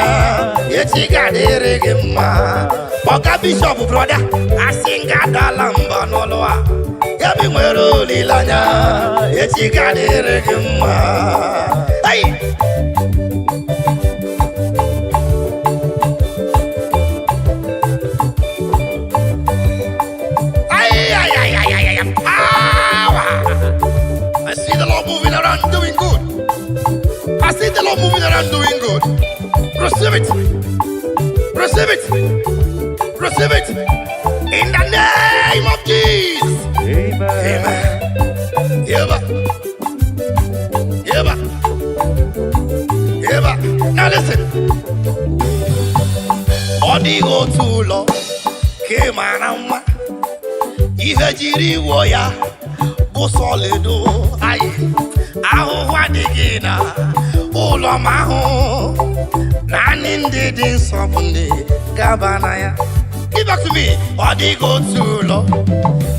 echi ga-adịrị gị mma. Ọga bishọp broda asị nga adala mba n'ọlụ a yabi nwere olileanya echi ga-adịrị gị mma. I see the Lord moving around doing good. I see the Lord moving around doing good. Receive it. Receive it. Receive it. In the name of Jesus. Amen. Now listen. Odigo tulo kemanama. Ihe jiri wo ya bụ solido ayi ahụhụ adịghị na ụlọ mahụ naanị ndị need something, Gabanaya. Give back to me. Or they go too low.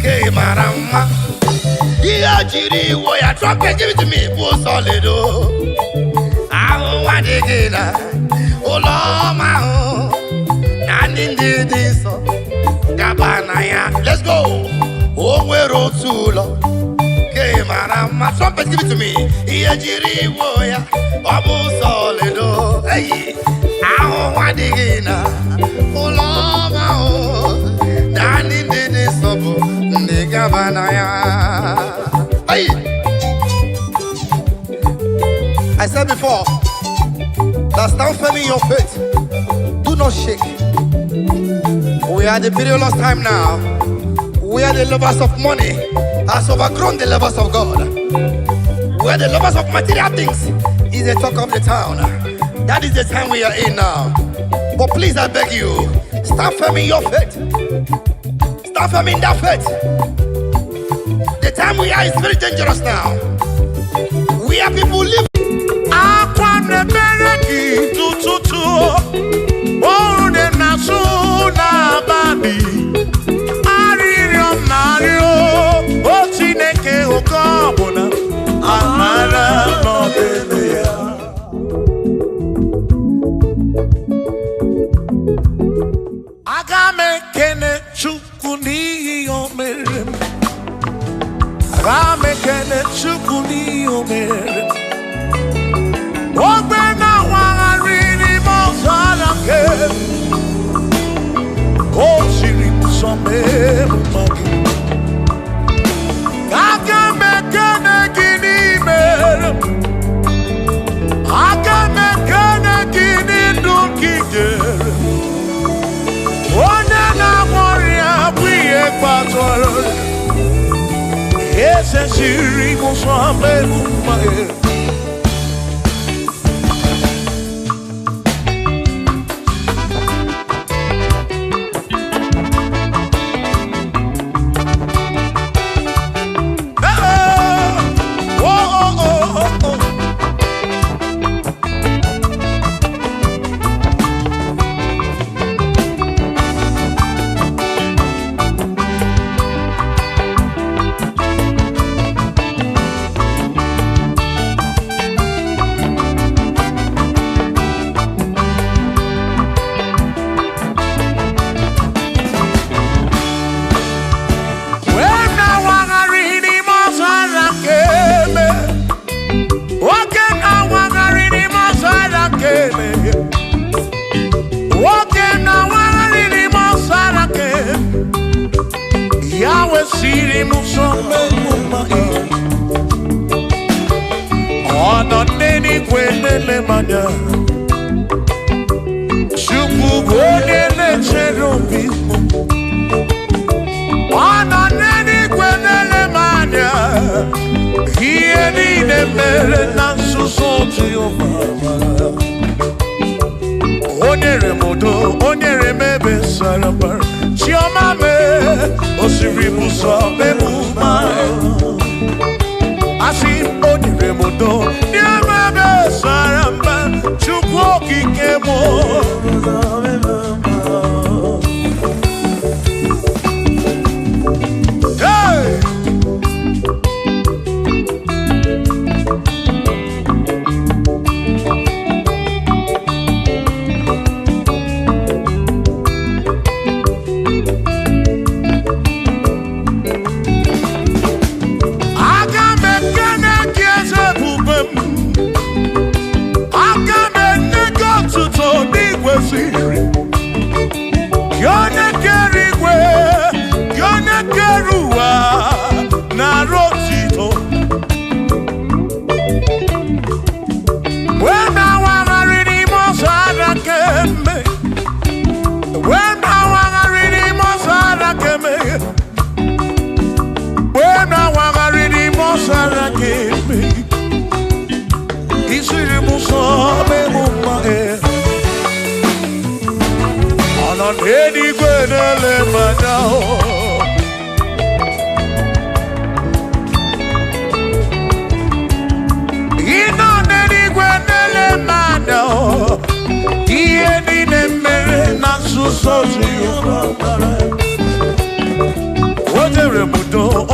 K Marama. Yeah, Jiri, why trumpet, give it to me. Post solid. I want to get oh, Lama. And indeed, this Gabanaya. Let's go. Oh, we're all too low. K Marama. Trumpet, give it to me. Yeah, Jiri, why I'm solid. Hey. I want to get oh, Lama. And indeed, this Hey. I said before, that stand firm in your faith. Do not shake. We are the perilous time now. We are the lovers of money has overgrown the lovers of God. We are the lovers of material things. Is the talk of the town. That is the time we are in now. But please, I beg you, stand firm in your faith. Stand firm in that faith. The time we are is very dangerous now. We are people living.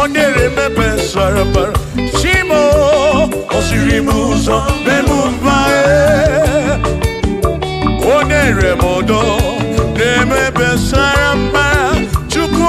Onere mebe sarabara Shimo Osiri muzo Bemumbae Onere modo Nemebe sarabara Chuko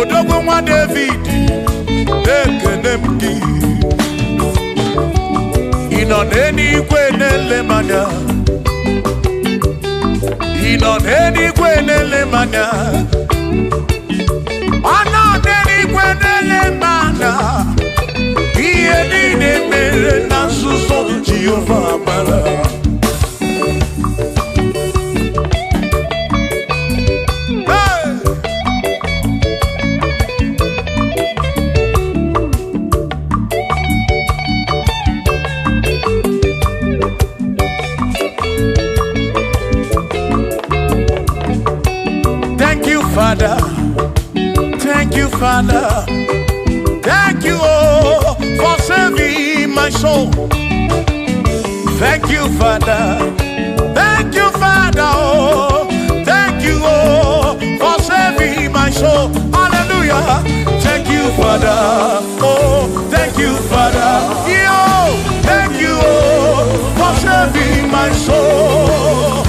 Odogwa David ekenemgi ino n'eluigwe n'elemanya ino n'eluigwe n'elemanya ọnọ n'eluigwe n'elemanya ihe niile mere na nzuzo Jehova mara. Father, thank you, Father, thank you, oh, for saving my soul. Thank you, Father, oh, thank you, oh, for saving my soul. Hallelujah. Thank you, Father, oh, thank you, Father, yo, thank you, oh, for saving my soul.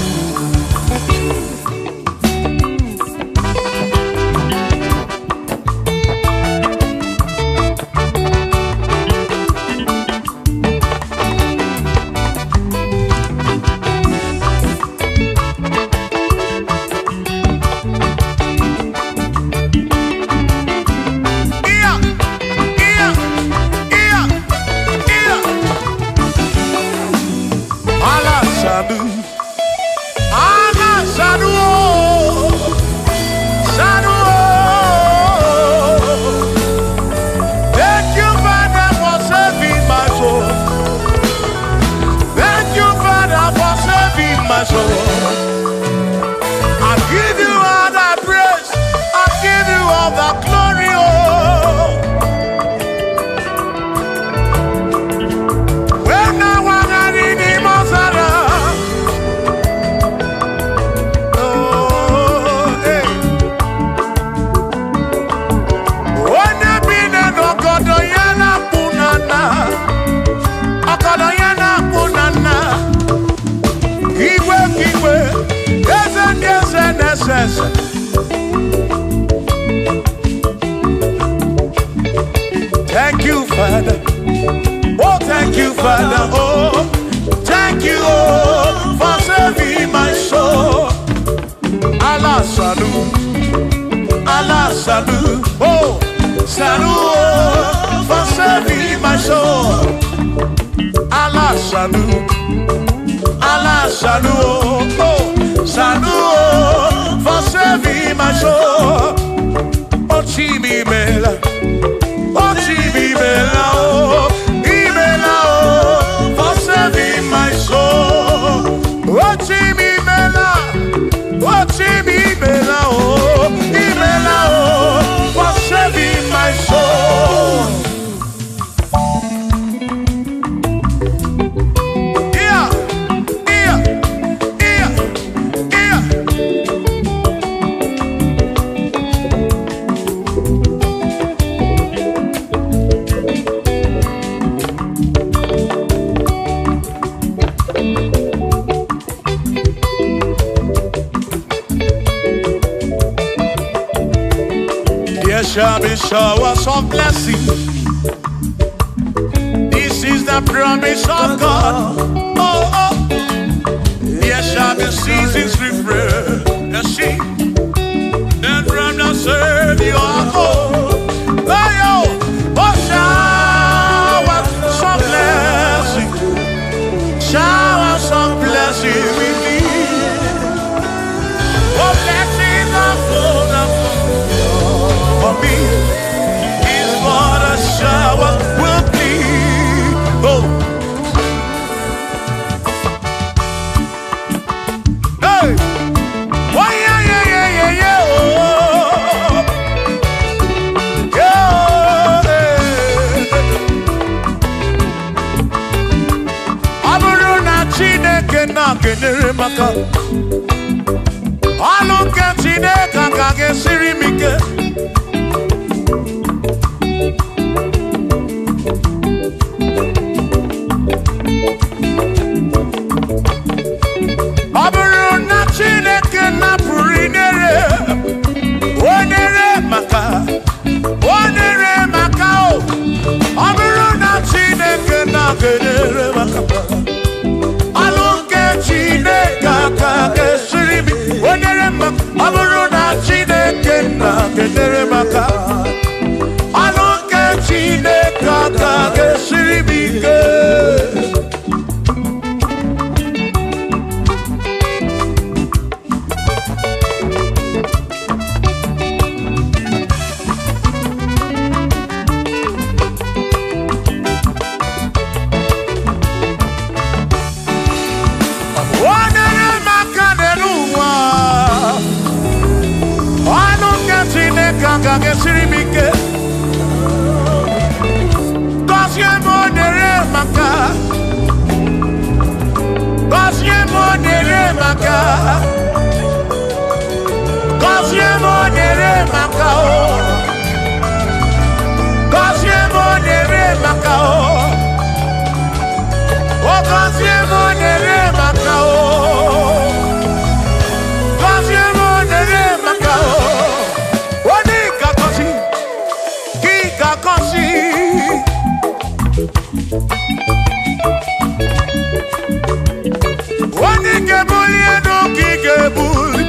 Thank you, Father. Oh, thank you, Father. Oh, thank you, oh, for saving my soul. Allah salut, oh, salut, oh, for saving my soul. Allah salut, oh, salut, oh, for saving my soul. Oh, Chimimela. Oh, Imela, oh, for saving my soul. Oh, Imela, oh, Imela, oh, for saving my soul. Shall be showers of blessing. This is the promise of God. Oh, oh. There shall be seasons refreshing. Then from the Savior, oh, oh, showers of blessing. na kenere maka ọlụ nke Chineke ka ga-esiri m ike ọ bụrụ na Chineke napụrụ inere onere maka o ọ bụrụ na Chineke na-kenere maka ọlụ nke Chineke ka ga-esiri m onere maka ọ bụrụ na Chineke na-kenere maka ọlụ nke Chineke ka ga-esiri m ike Siri mike Gozie monere maka Gozie monere maka Gozie monere maka Gozie monere maka Gozie monere maka Gozie monere maka One gebuli eno ki gebuli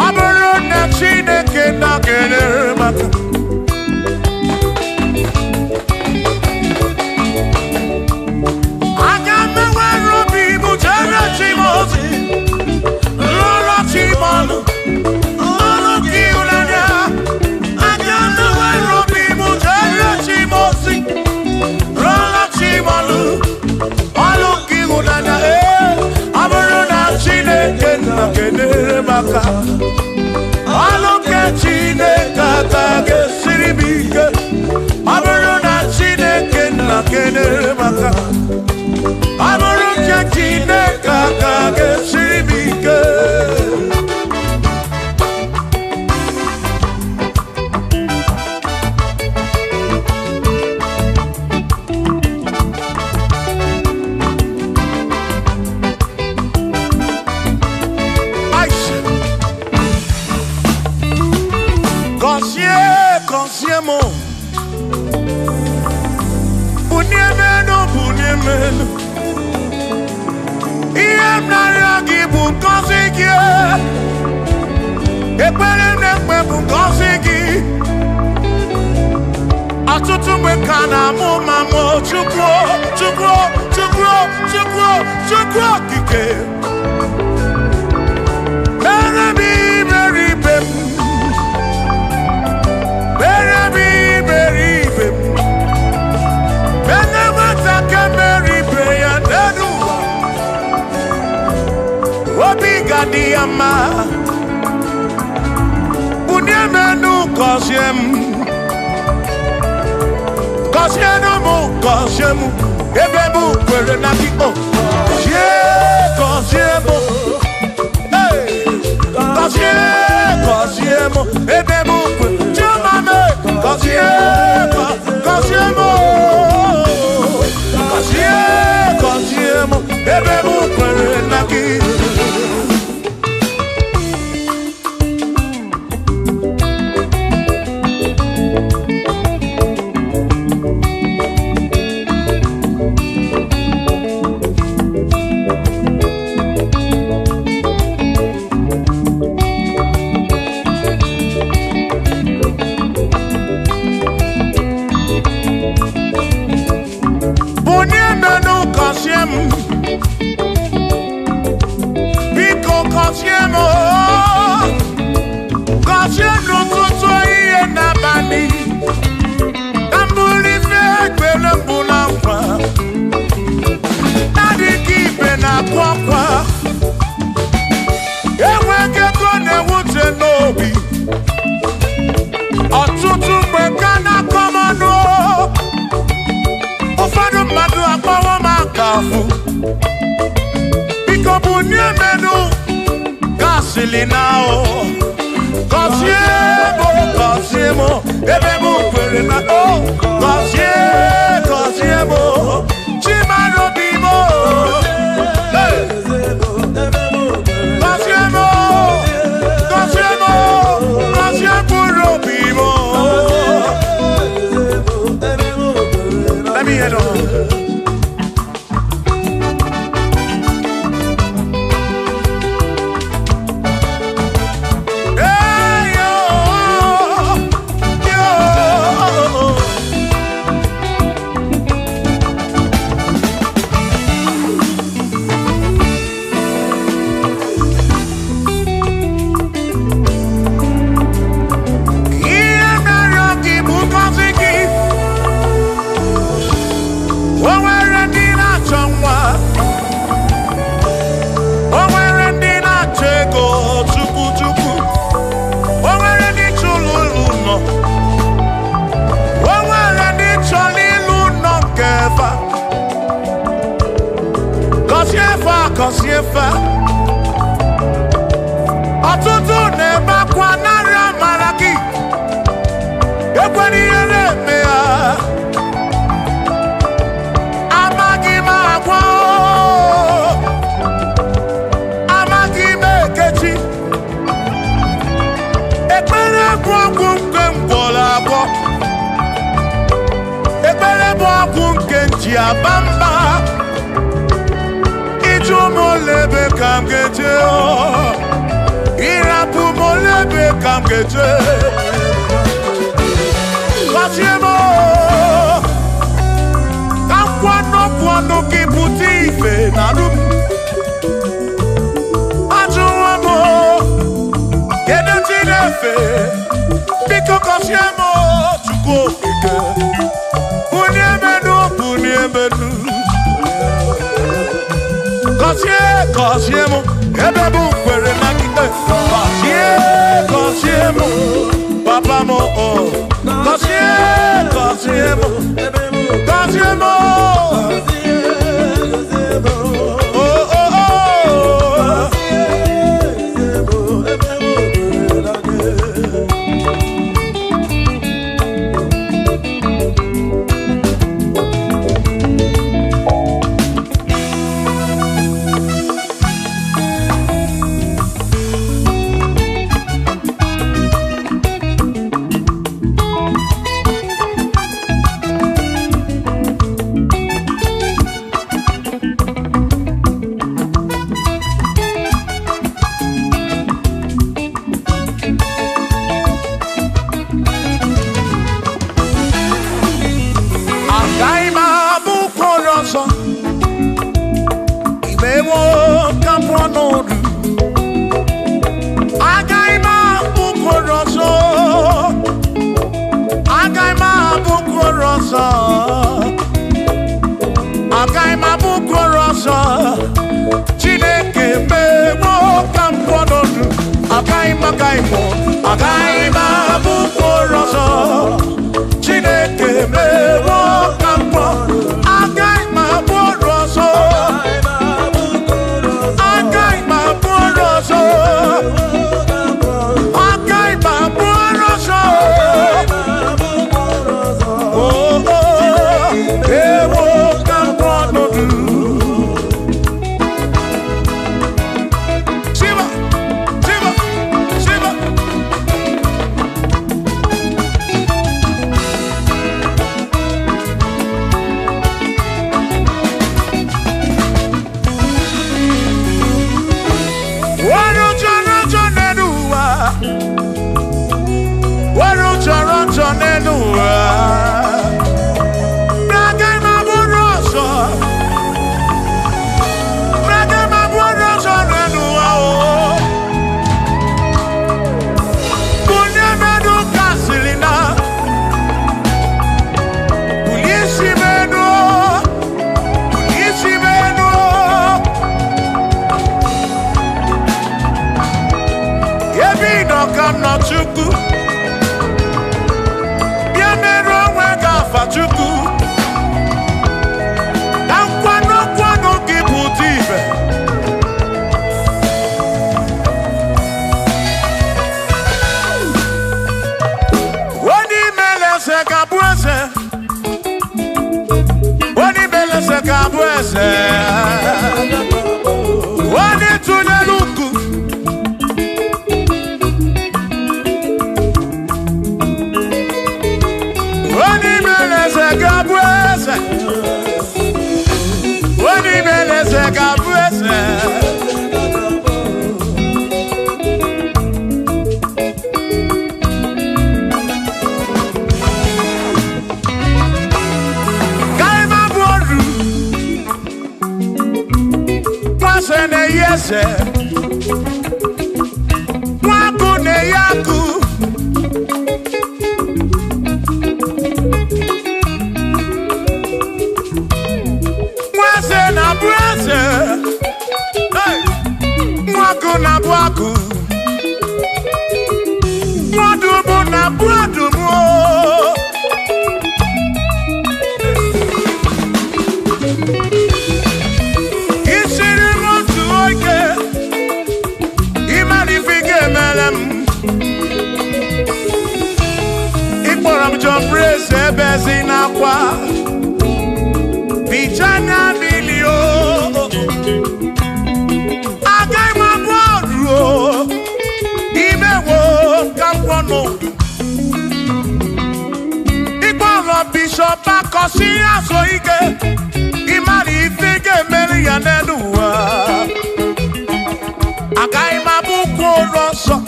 Abaro na Chineke na kenere maka Aga mewe robi mujara chimozi Lola chimonu kenere maka ọlụ nke Chineke ka ga-esiri m ike ọ bụrụ na Chineke na-kenere maka ọ bụrụ nke Chineke ka ga-esiri m ike Consiemo Bunyemenu Iem naragi bu konsigi Ekpere nekpe bu konsigi Atutu mekana mu mamo Chukwo kike Diama Bunyemenu Koziemu Ebebu kwere na kiko Koziemu Koziemu Ebebu kwere Chumame Koziemu Ebebu kwere na kiko afu biko bunye menu gasili now kosiemo ebe mu kwere na o kosiemo chimaro bimo kosiemo bimo let me head on. Kosiefa ọtụtụ na-ebe akwa narị amara gị ekwere ihe na-eme ya amaghị m agwa amaghị m ekechi ekpere bụ ọgwụ nke mgbọrọ abụọ ekpere bụ ọgwụ nke nji aba mba molebe kam geje o irapu molebe kam geje wasiemo kam kwano ki puti ife na rum ajuwamo kedo tinefe biko kosiemo chuko ike bunyemenu Kosiemo, ebebu kwere na kite. Kosiemo, papa mo oh. Kosiemo, oh oh oh. ese wani tuneluku wani meleze gabu ese wani meleze gabu ese ne yese mwaku ne yaku mwase na bwese mwaku na bwaku mwadubu na bwadubu Jombrese bezina kwa Vijana milio Agai mabodro Imewo kampono Igbolo bishop akosi aso ike Imari ifige meri yanenuwa Agai mabuko roso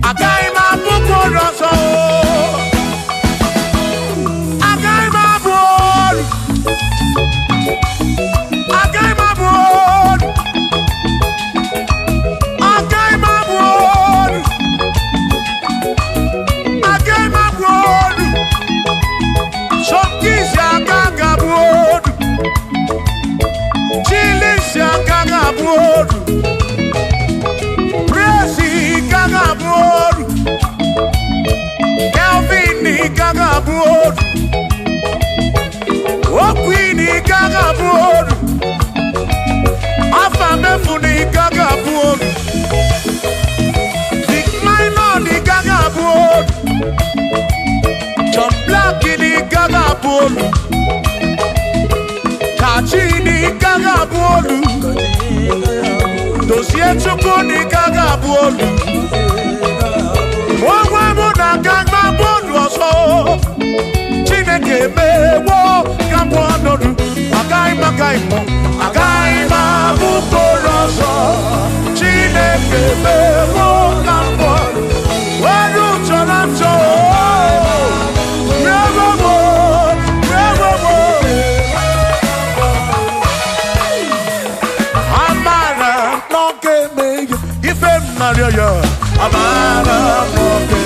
Agai mabuko roso Agai mabur Agai mabur Agai mabur Agai mabur Shokisi agaga bur Chilisi agaga bur Presi gaga bur Gaga board, oh Queenie Gaga board, Afame Funi Gaga board, Big Minor Gaga board, John Black in Gaga board, Tachini Gaga board, Dossier Chukuni Gaga board, Wamona Gaga board. Chineke mewo kamponodu agai ma bukoroso Chineke mewo kamponodu waru chonacho mewo amara no ke me ife mario yo amara no ke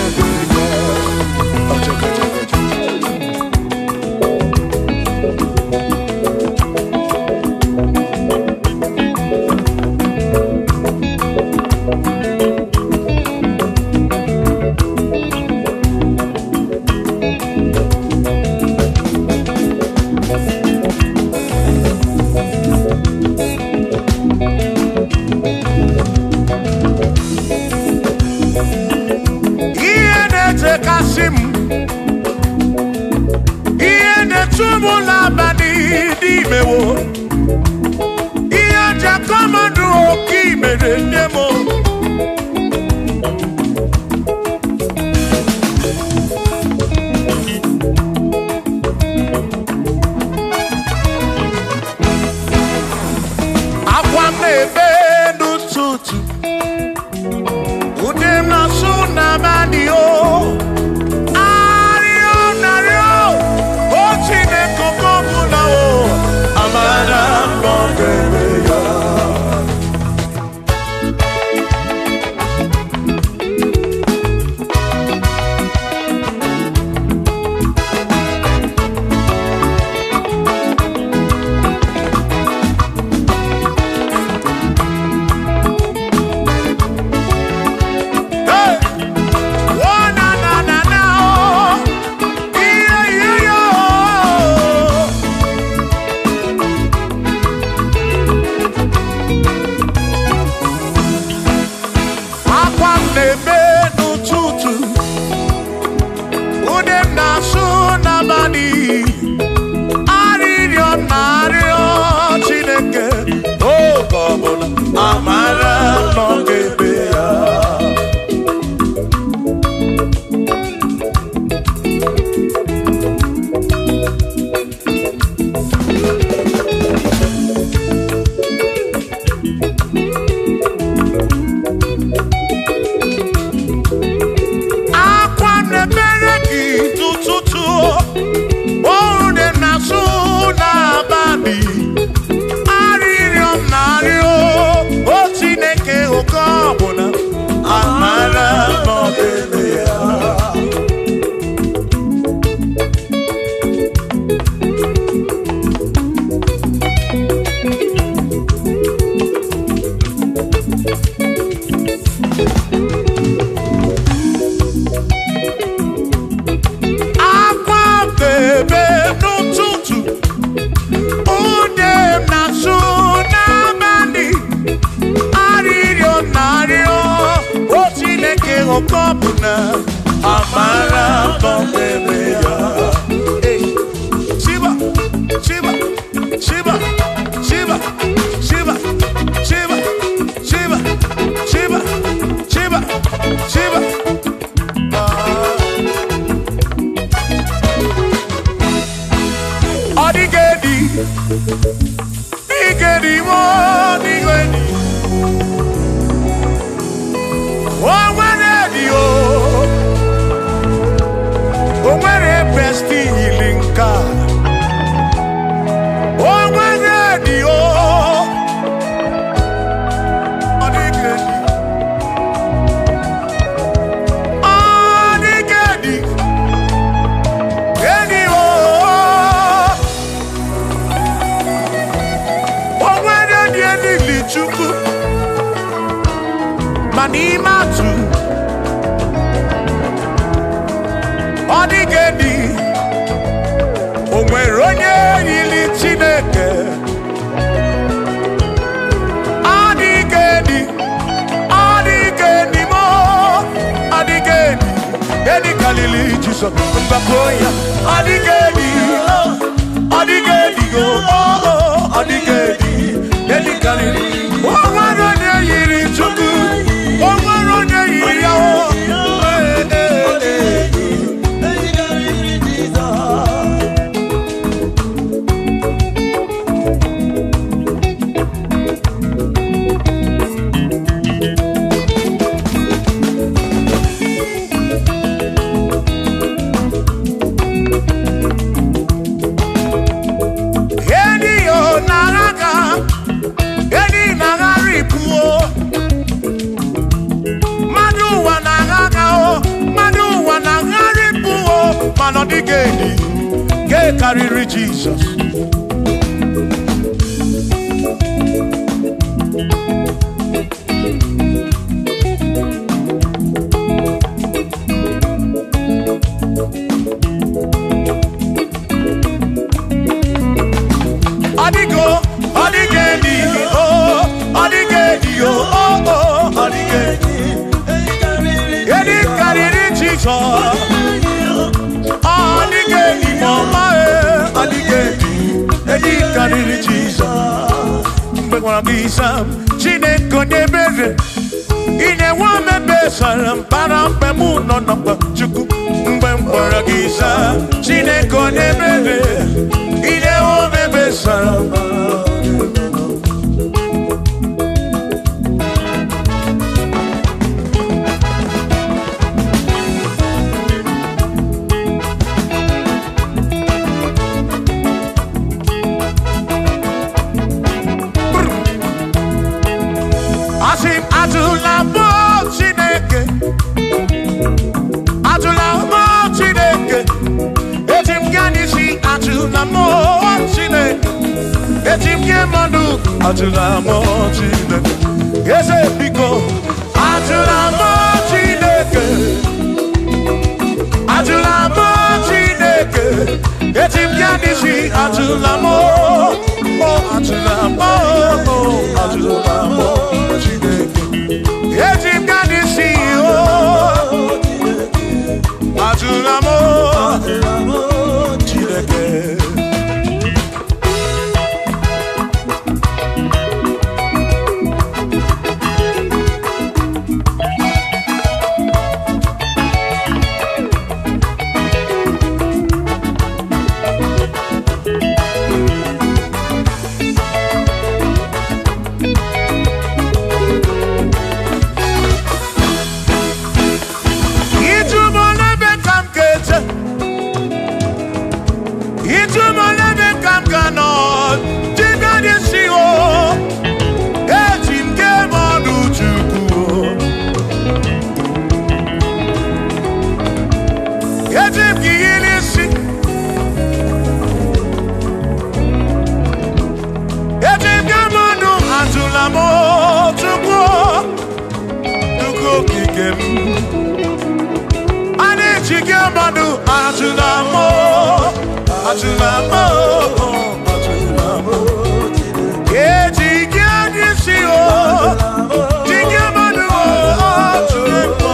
madu ajunamo ajunamo ajunamo ejike adisi o jike madu ajunamo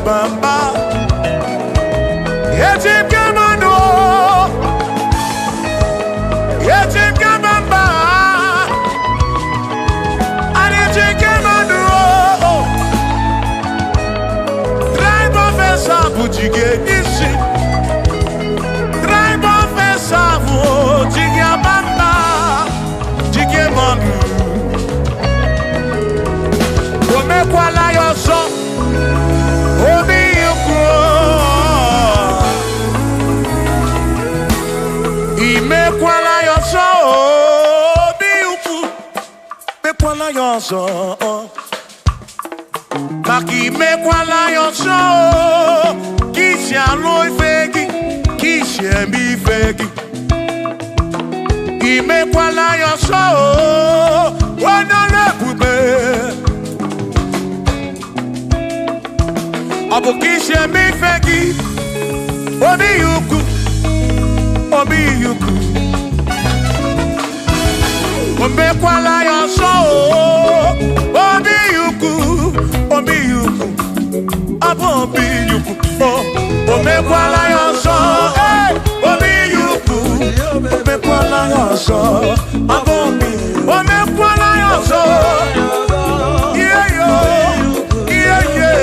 Bamba, yetim kamano, yetim kamamba, yetim kamano. Tribe officer bujige nisi, tribe officer bujige bamba, jige manu. Ome kwala yoso. Maki me kwala yoso, kishi aloi fegi, kishi mi fegi. Ime kwala yoso, wana lepube. Abu kishi mi fegi, obi yuku, obi yuku. Ome kwala yoso, obi yuku, obi yuku, abo obi yuku, ome kwala yoso, obi yuku, ome kwala yoso, abo obi, ome kwala yoso, yeah yo, yeah yeah.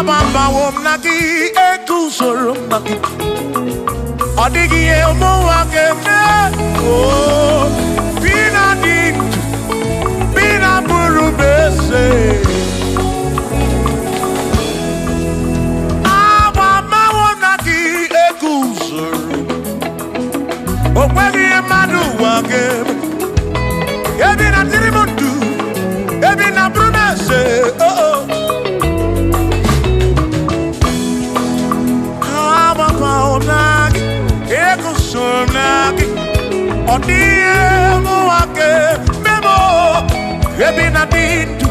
Abamba womnaki ekusoro maki. Odigiye omuwake me. Oh, bina dit, bina burubese. Abamba womnaki ekusoro. Okwegi emadu wake. Ebina tirimutu, ebina brunese. Oh oh. Nagi, eko sonagi, odie muake memo, ebi na dindu,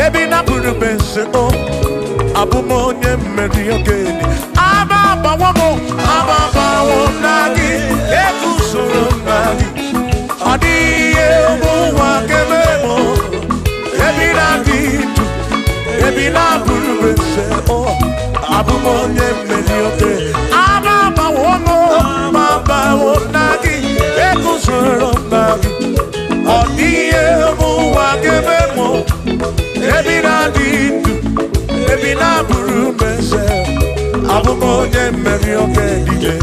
ebi na burubense o, abumonye mediogeni, ababa wamo nagi, eko sonagi, odie muake memo, ebi na dindu, ebi na burubense o. Abumonye medioke Ababa womo Baba wonagi Ekusoro nagi Odie muwake memo Ebina ditu Ebina burumese Abumonye medioke dije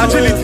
Agility.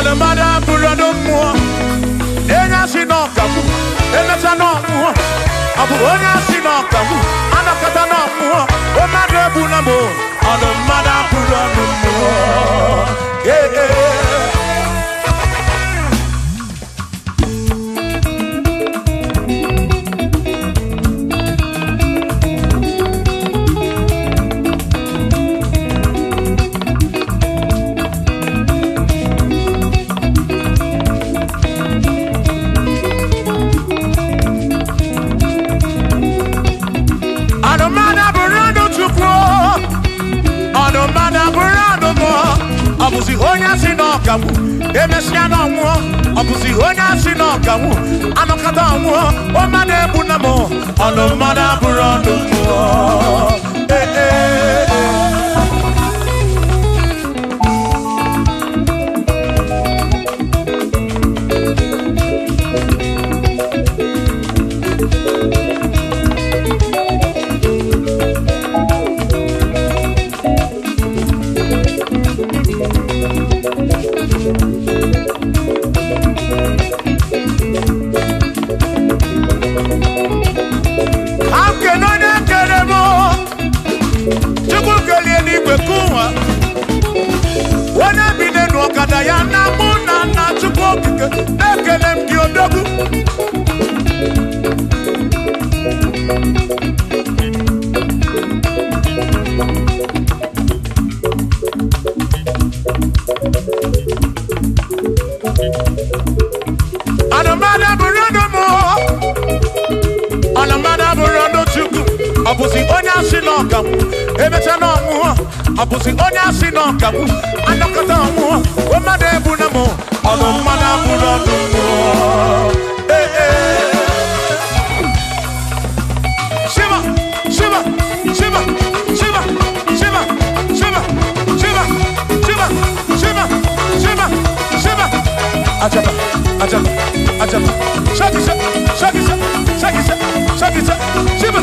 the mother put no more. Then I see no come. Then I see no more. I put on I see no come. And I cut no more. Oh, mother put no more. On the mother put no more. Yeah, yeah. Abusi honya sinokamu, emesiana mo. Abusi honya sinokamu, anokata mo. O mane bunamo, ono mana burando mo. Eh eh. Abusi onya sinokamu, emechana mu. Abusi onya sinokamu, anokata mu. O made bunamo, ono mana burodo mu. Eh eh. Shiva, Shiva, Shiva, Shiva, Shiva, Shiva, Shiva, Shiva, Shiva, Shiva, Shiva. Ajaba, ajaba, ajaba. Shakisa, shakisa, shakisa, shakisa. Shiva,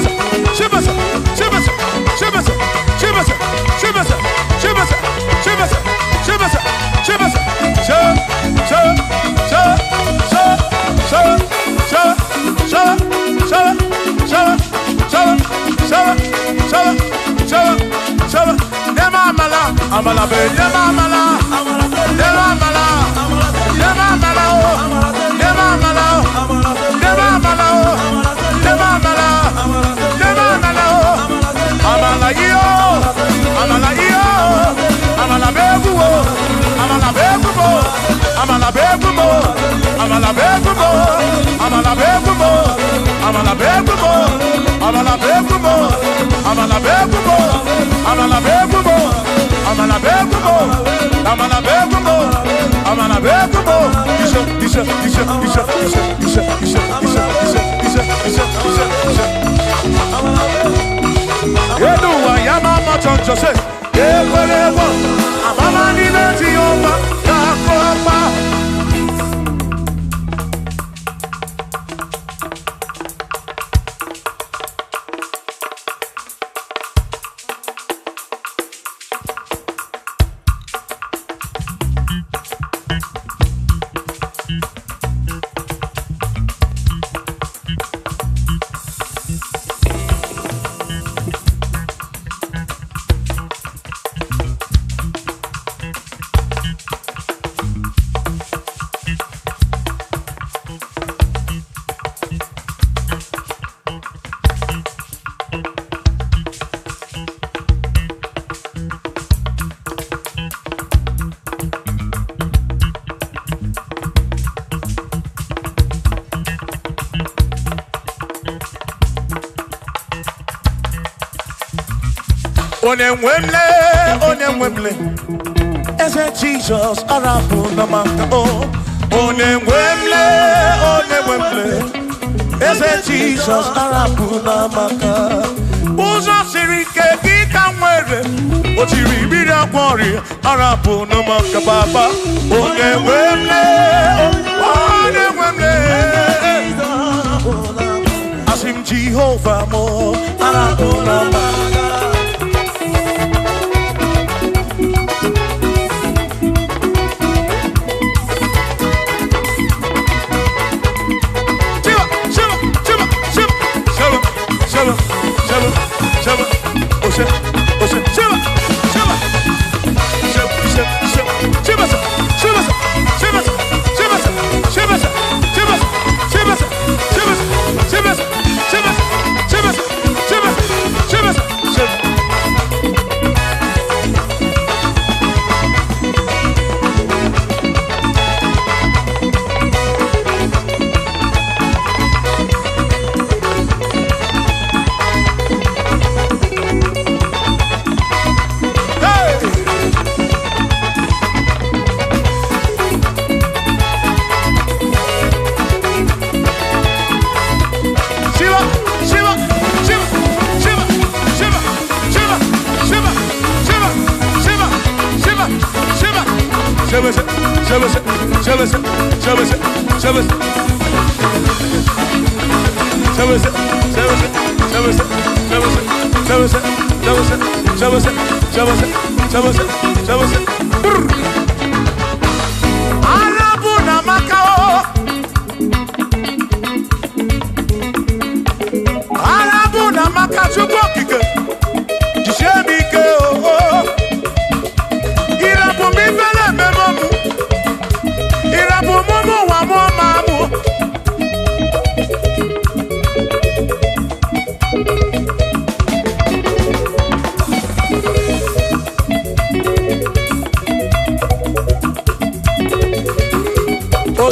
Shiva, Shiva, Shiva, Shiva, Shiva, Shiva, Shiva, Shiva, Shiva, Amala be, never amala, never amala, never amala, never amala, never amala, never amala, never amala, amala yo, amala yo, amala begumo, amala begumo, amala begumo, amala begumo, amala begumo, amala begumo, amala begumo, amala begumo, amala begumo. Amala begumo, amala begumo, amala begumo. Isha. Edu wa yama machonjo se. Ekwelewo, amama ni leti yoma yakopa. Onemwemle, ese Jesus arabu na maka o. Onemwemle, ese Jesus arabu na maka. Uzo sirike kika mwere, otiri bira kwori arabu na maka baba. Onemwemle, asim Jehovah mo arabu na maka.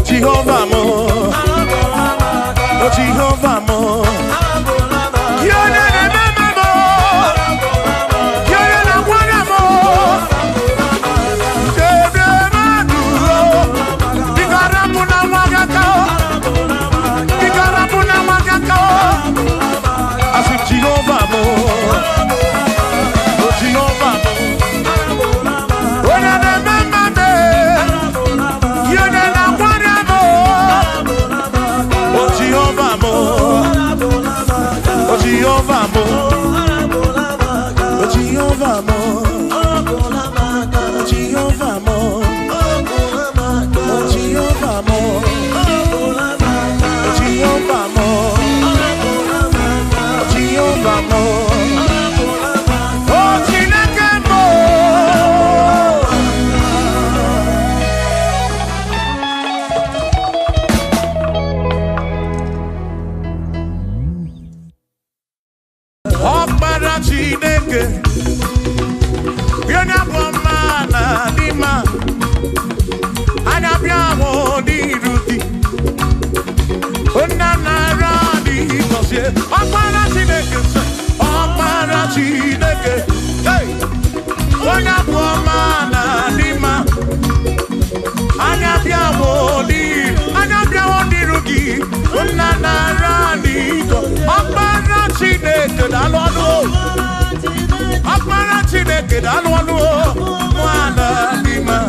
Jehovah mo, oh Jehovah mo, you're the remember mo, you're the one mo, Bikarabuna wagaka, I said Jehovah mo, oh Jehovah mo, oh the remember me, you're the Jehovah mo, oh Jehovah mo, oh Jehovah mo, oh Jehovah mo, oh Jehovah mo, oh Jehovah mo, oh Jehovah mo, oh Chineke mo. Chineke Biona Bomana Lima Anabiamo di Ruti Onanara di Kosie Opara Chineke Hey Ona Bomana Lima Anabiamo di Ruti Onanara di Kosie Opara Chineke Dalwano Akpara Chineke dalwanu mwana lima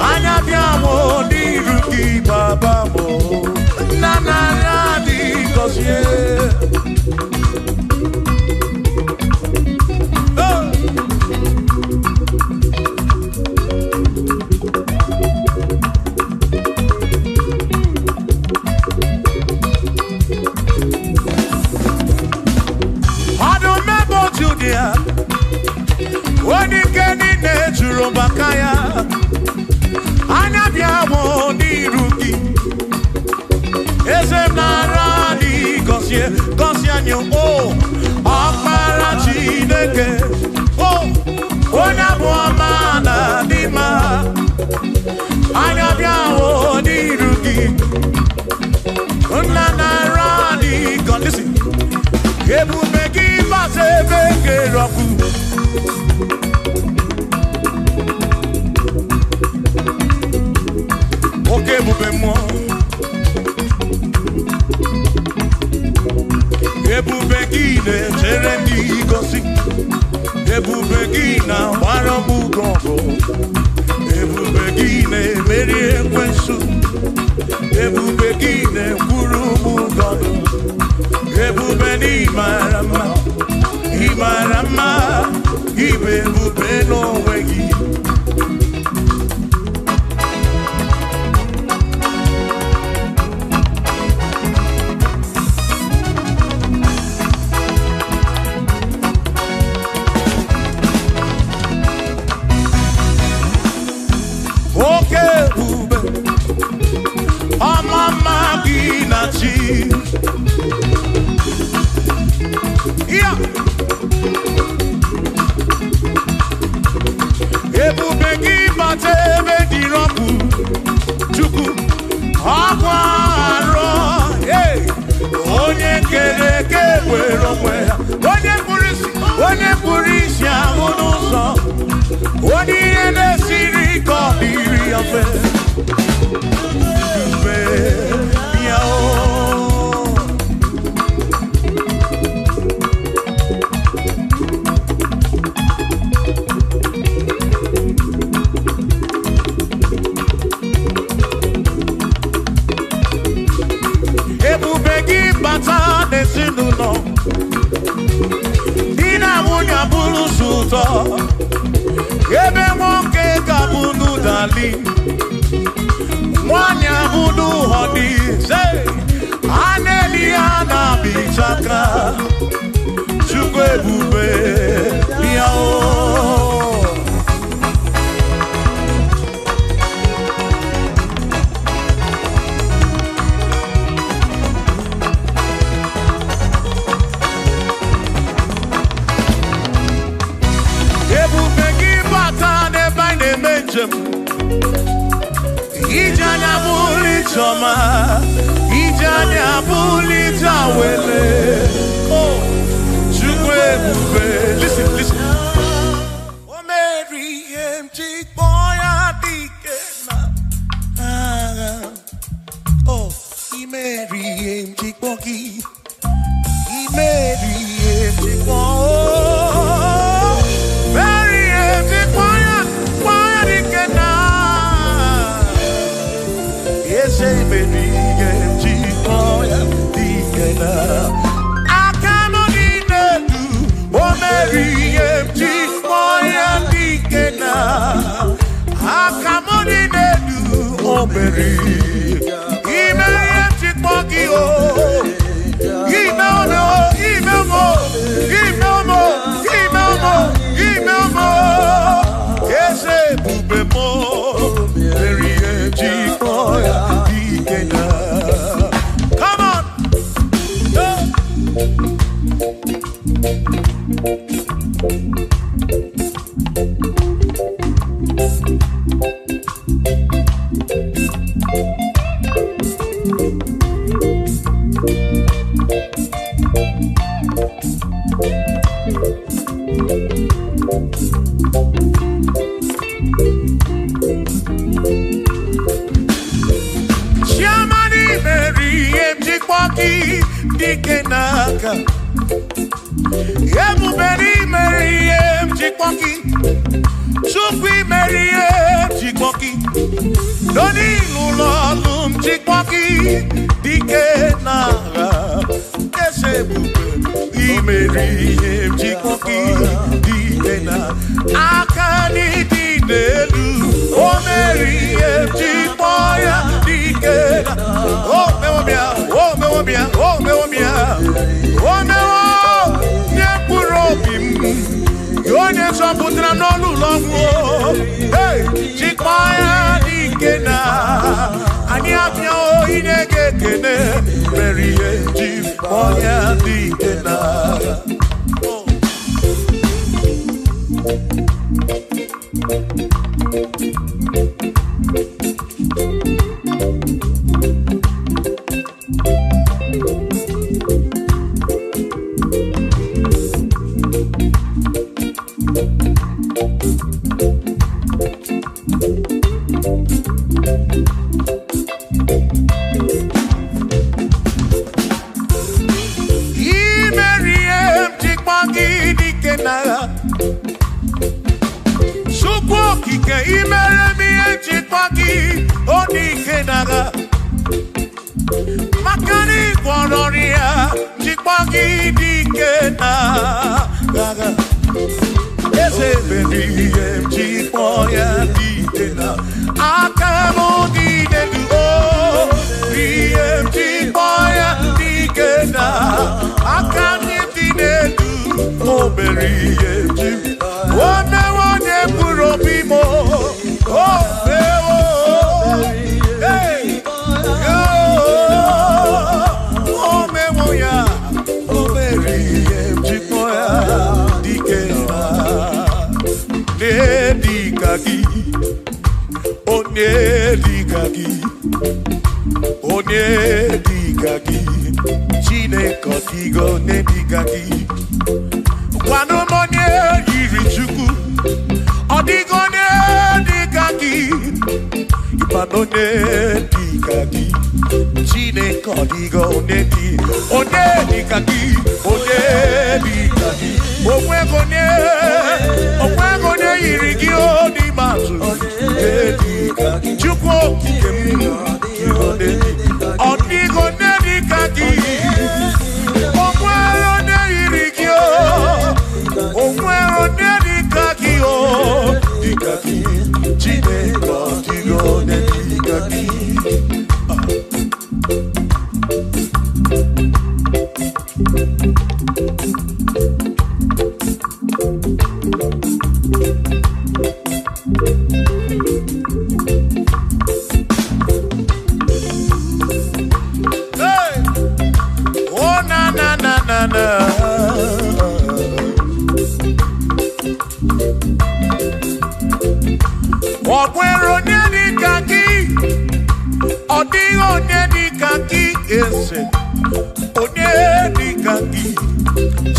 anya biamo n'iru gị baba mo nana ya dị gọzie Wani keni ne juro bakaya Anabiamo ni ruki Eze narani gosie anyo Akpara Chineke Ona buamana dima Anabiamo ni ruki Ona narani gosie Listen Ebu megi base bege roku Oke bube mo Ebube gine jeremi gosi Ebube gina warabu gongo Ebube gine meri ekwensu Ebube gine kurubu godo Ebube ni marama Ibe ebube no wegi Ebube gị bata ebe dị rọpụ Chukwu ọkwa arọ onye kere eke were onwe ya onye kpụrụ isi ahụ n'ụzọ onye ihe na-esiri ka ọ dịrị ya mfe mfe ya ụtọ ebe nwoke ga-abụnụ dali nwanyị abụnụ họdị a na-eli ya na-abịchaka Chukwu ebube bịa o Ijanya buli choma, ijanya buli tawele. Oh, Chukwe bube. Listen, listen. Oh, Mary, empty boy, adikena. Oh, Mary, empty boy, Mary, empty boy, Mary, empty boy, adikena. Say baby, empty boy, adikena. Akamodine du, oh Mary, empty boy, adikena. Akamodine du, oh Mary, ime empty boy, oh, ime ono, ime mo, ime mo, ime mo, ime mo. Yes, bube mo, Mary, empty boy. Come on. Dikenaka Ebuberi Meriem Chikpoki Chukwi Meriem Chikpoki Doni Lulolum Chikpoki Dikenaka Esebuberi Meriem Chikpoki Dikenaka Akani Dinelu O Meriem Chikpoya Dikenaka Oh Mewomia Oh Mewomia Oh Mewomia Oh Mewomia Nyepurobim Yonye Soputra Nolu Longo Hey Chikpoya Dikena Anyapnya O Inege Kene Merie Chikpoya Dikena Makani Guanoria, Chikpagi Dikena, Ese baby, Chikpoya Dikena, Akamo Dikena, BM Chikpoya Dikena, Akami Dinedu, Oh, Berry, One Puro Pimo, Oh, hey. Oh, Memoya, oh, Mary, Chikpoya, Dikena, Nedikaki, oh, Nedikaki, oh, Nedikaki, Chine Kotigo, Nedikaki, Wanomonye, Yirichuku, Odigo, Nedikaki, Ipanone, Dikaki. Chine Kodigo Neti, Onedi Kaki, Onedi Kaki, Okwegone Irigio di Matu, Onedi Kaki, Chukwo Kikemu, Odigo Nedi Kaki, Okwegone Irigio, Okwegone onye dịka gị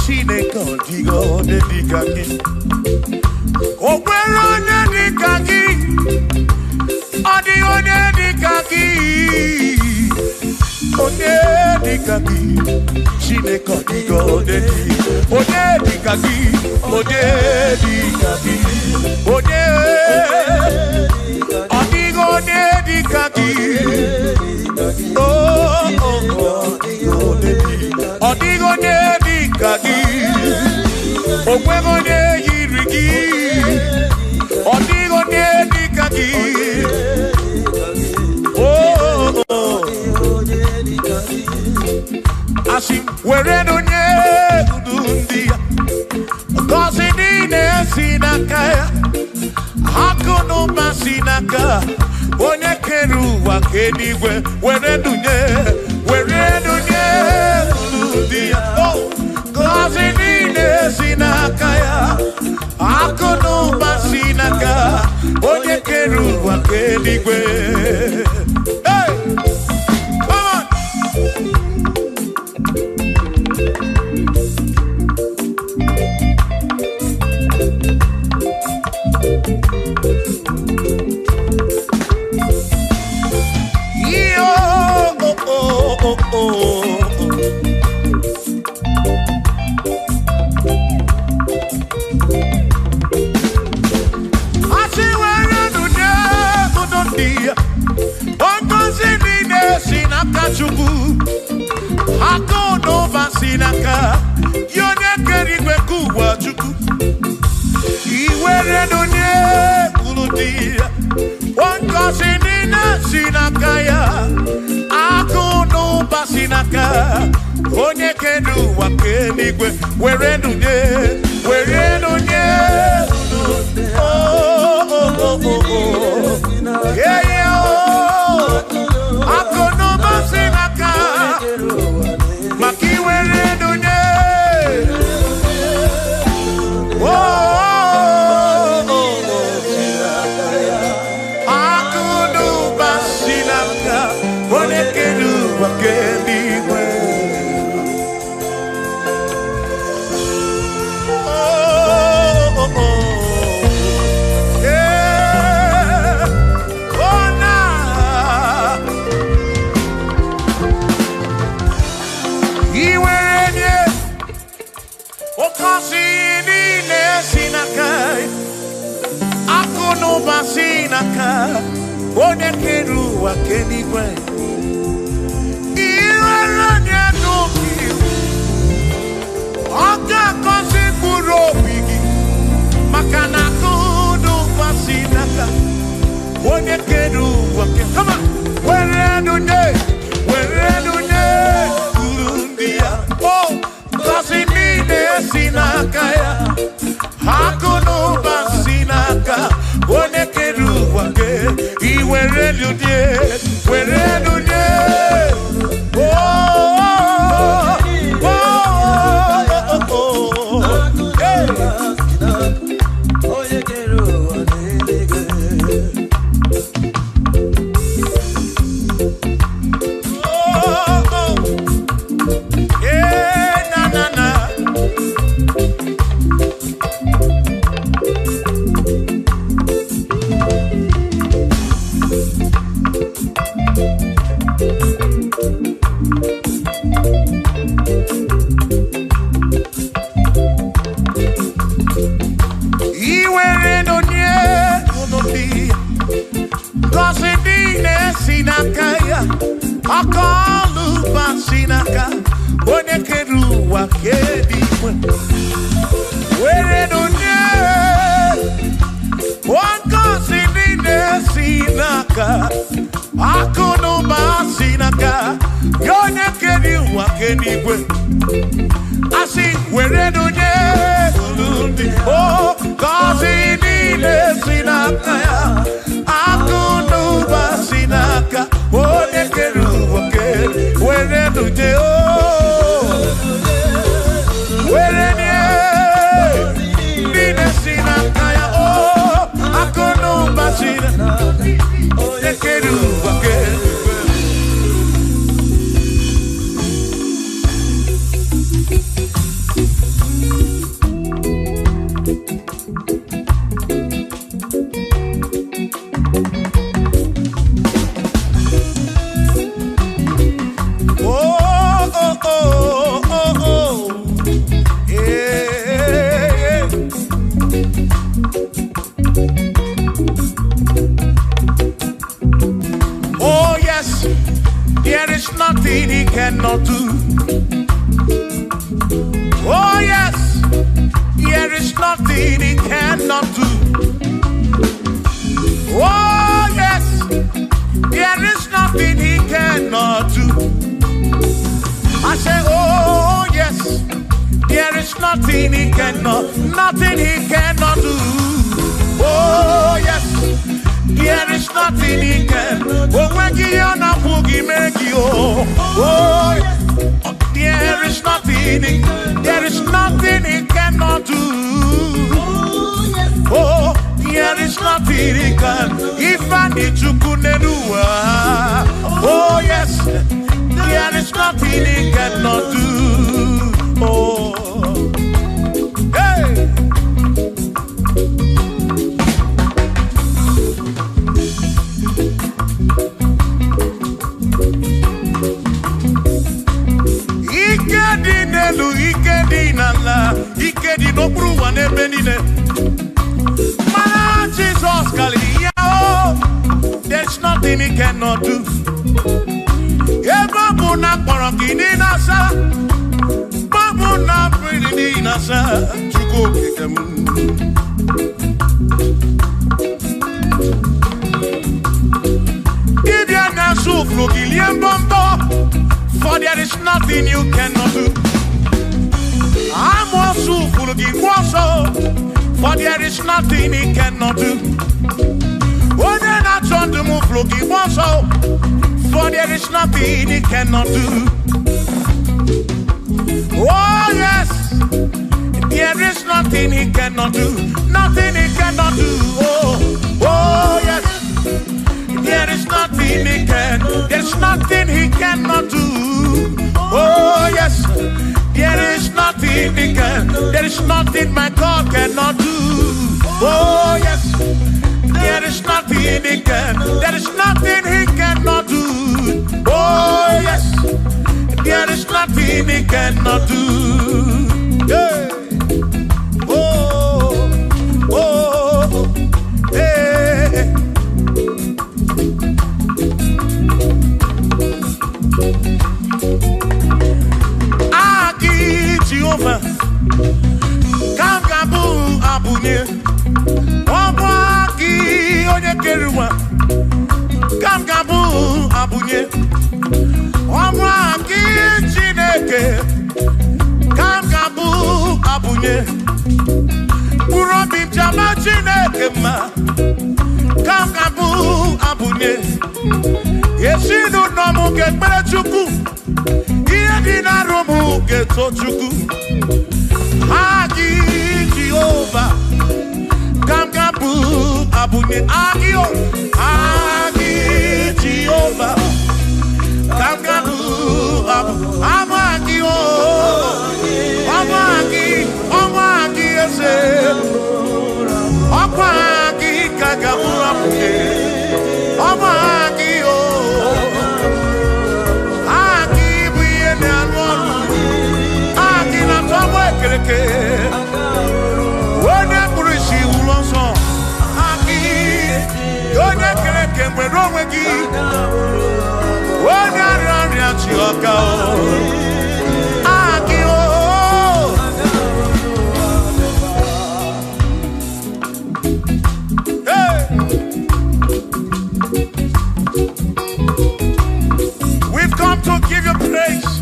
Chineke ọdịghị onye dịka gị o nwere onye dịka gị ọ dịghị onye dịka gị onye dịka gị Chineke ọdịghị onye dịka gị onye dịka gị onye ọdịghị onye dịka gị ọdịghị onye dịka gị onweghị onye yiri gị ọdịghị onye dịka gị asị were onye udu ndị ya gọzi niile si n'aka ya akụ na ụba si n'aka onye kere ụwa ka eluigwe were dunye udu ndị ya gọzi niile si n'aka ya akụ na ụba si n'aka onye kere ụwa ka eluigwe. Onye kedu ụwa ka eluigwe were nunye akụ n'ụba si n'aka maka iwere nunye akụ n'ụba si n'aka onye kedu ụwa ka eluigwe. Onye kere ụwa ka eluigwe iwere onye n'obi ọ ga-akọzi mkpụrụ obi gị maka na akụ n'ụba si n'aka onye kere ụwa were nunye uru ndị ya gọzi niile si n'aka ya akụ n'ụba si n'aka onye kere ụwa ka were nunye yes, there is nothing he cannot do. Oh yes, there is nothing he cannot do. Oh yes, there is nothing he cannot do. I say, oh yes, there is nothing he cannot do. Oh yes, there is nothing he can. Oh when you na pugi make you. Oh yes, there is nothing he cannot do. Oh, there is nothing he can. If I need to kunenua. Oh yes, there is nothing he cannot do. Oh, hey. Ikedi nala, ikedi no pruwa ne benine. Mana Jesus kali oh, there's nothing he cannot do. Babu na korokini nasa, babu na pretty nasa, chuko kekemu. Ibya na suflo kilien bombo, for there is nothing you cannot do. I'm also full of for there is nothing he cannot do. Oh, then I turn to move looking also, for there is nothing he cannot do. Oh, yes, there is nothing he cannot do. Nothing he cannot do. Oh, yes, there is nothing he can. There's nothing he cannot do. Oh, yes. There is nothing he can. There is nothing my God cannot do. Oh yes, there is nothing he can. There is nothing he cannot do. Oh yes, there is nothing he cannot do. Yeah. Oh, oh, hey. Jehovah, Kangabu Abunye, Obwaki Onyekeruwa, Kangabu Abunye, Obwaki Chineke, Kangabu Abunye, Urobim Jama Chineke ma, Kangabu Abunye, Yesinu Nomu Kekpere Chukwu. Dinarumu getochuku Agi Jehovah Kamgabu Abunye Agio Agi Jehovah Kamgabu Amagio Amagi ese Amagi Kagabu Abunye Amagio when I see Ulonso, Aki, don't get when wrong with you. When I run at your cow, Aki, hey, we've come to give you praise,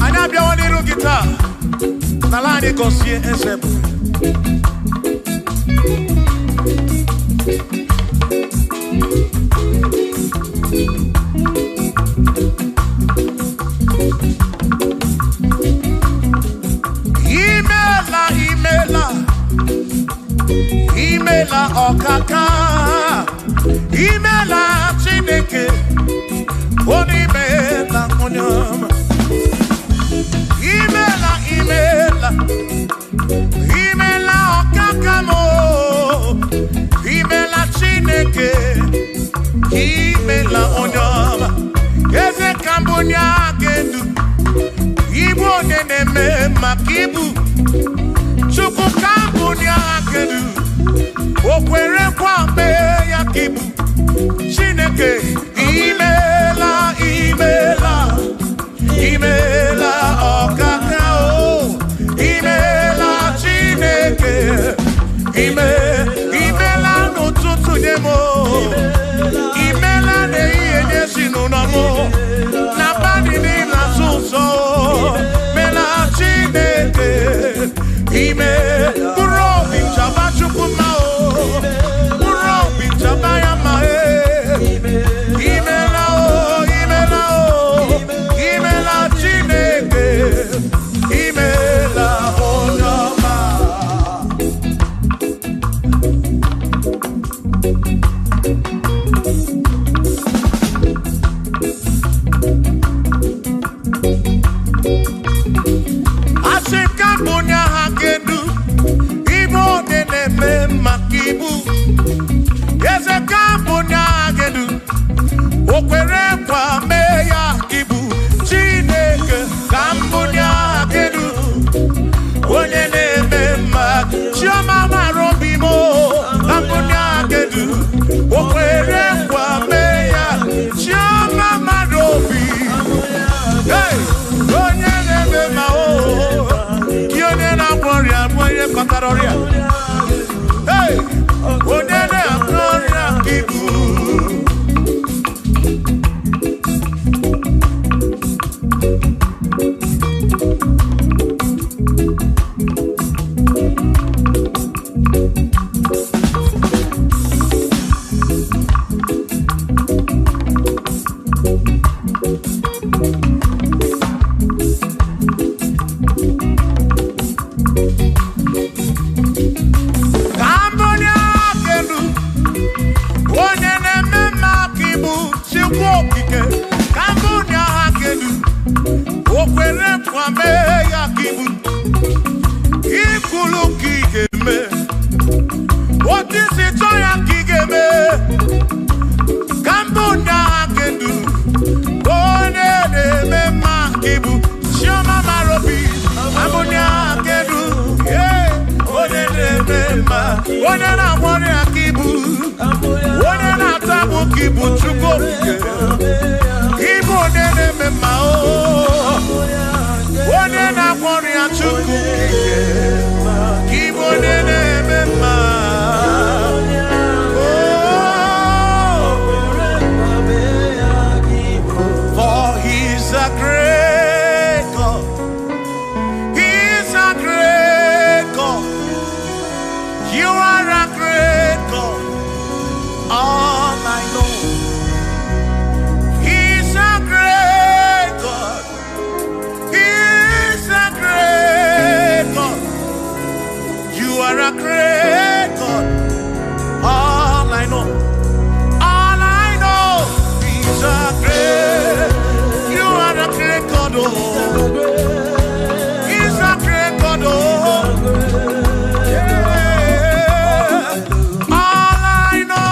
and I'm your little guitar. Nalani Gosie Esep. Imela Okaka. Imela Chineke. Onimela Onyama. Imela Okakamo, Imela Chineke, Imela Onyama, Eze Kambunya Gendu, Igbo Neneme Makibu, Chuku Kambunya Gendu, Okwere Kwame Yakibu, Chineke, Imela Chukokike, Kambunya Hakedu, Okwere Kwame Yakibu, Ikuluki Game. What is it, Toyaki Game? Kambunya Hakedu, One Makibu, Shoma Marobi, Kambunya Hakedu, yeah, One Akibu, One Tabu Kibu Chukokike. Igbo nene mema o, one na kwori achuku. Igbo nene mema, for He's a great God. He's a great God. You are a great God. All I know. You are a great God. All I know, He's a great. You are a great God. Oh, He's a great God. Oh, yeah. All I know,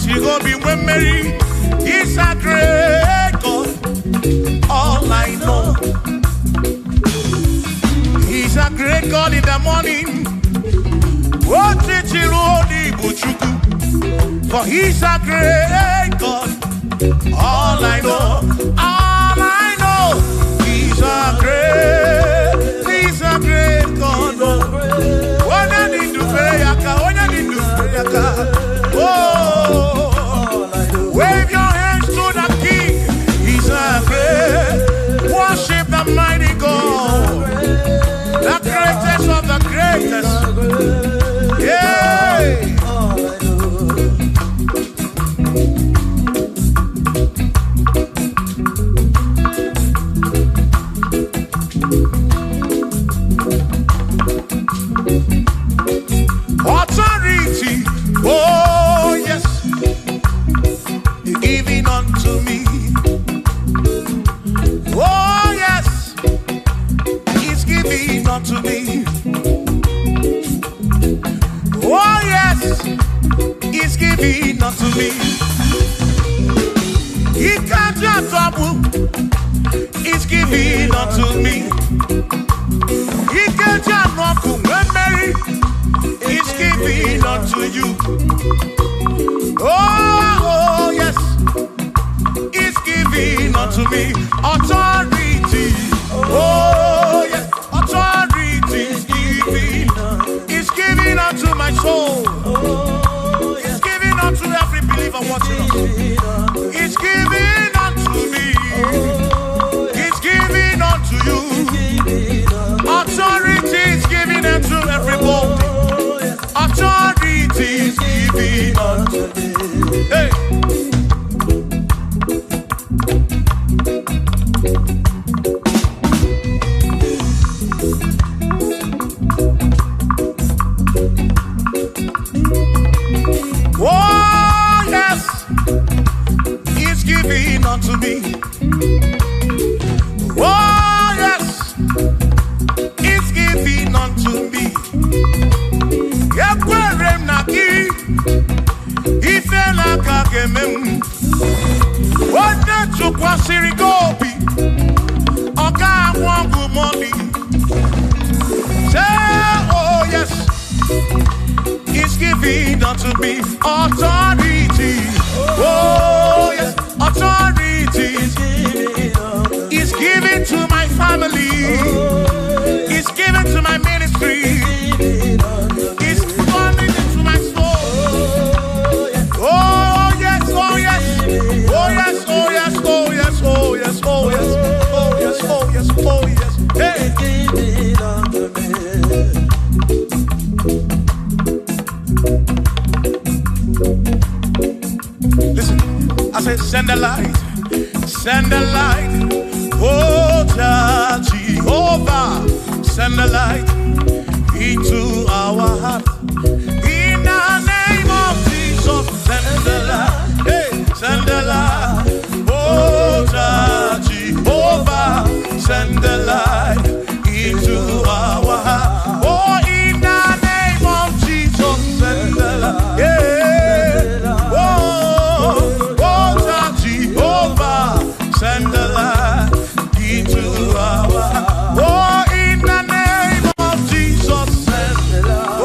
you go be when Mary. He's a great God. All I know, He's a great God in the morning. For He's a great God. All I know, He's a great God. When I need to pray, oh, wave your hands to the King. He's a great. Worship the mighty God, the greatest of the greatest. Yeah. Authority, oh yes, you're giving unto me. Oh yes, He's giving unto me. Oh yes, He's giving unto me. He can't just trouble. He's giving unto me. He can't just trouble when Mary. He's giving unto you. Oh yes, He's giving unto me authority. Oh yes, authority is giving. He's giving unto my soul. He's giving unto every believer watching us. He's giving unto me. He's giving unto you. Authority is giving unto everybody. Authority is giving unto me. Hey. Oh yes, He's giving unto me. Oh yes, He's giving unto me. What that took was Sirigobi. Oga wangu money. Say, oh yes, He's giving unto me authority. Oh yes, authority. It's given to my ministry. It's falling into my soul. Oh yes, oh yes, oh yes, oh yes, oh yes, oh yes, oh yes, oh yes, oh yes, oh yes. Hey. Listen, I said send the light, send the light. Oh Jehovah, send the light into our heart. In the name of Jesus, send the light. Hey, send the light. Oh Jehovah, send the light into our heart. Oh, in the name of Jesus, send the light. Yeah. Oh, Jehovah, send the light into our heart. Oh, in the name of Jesus, send the light.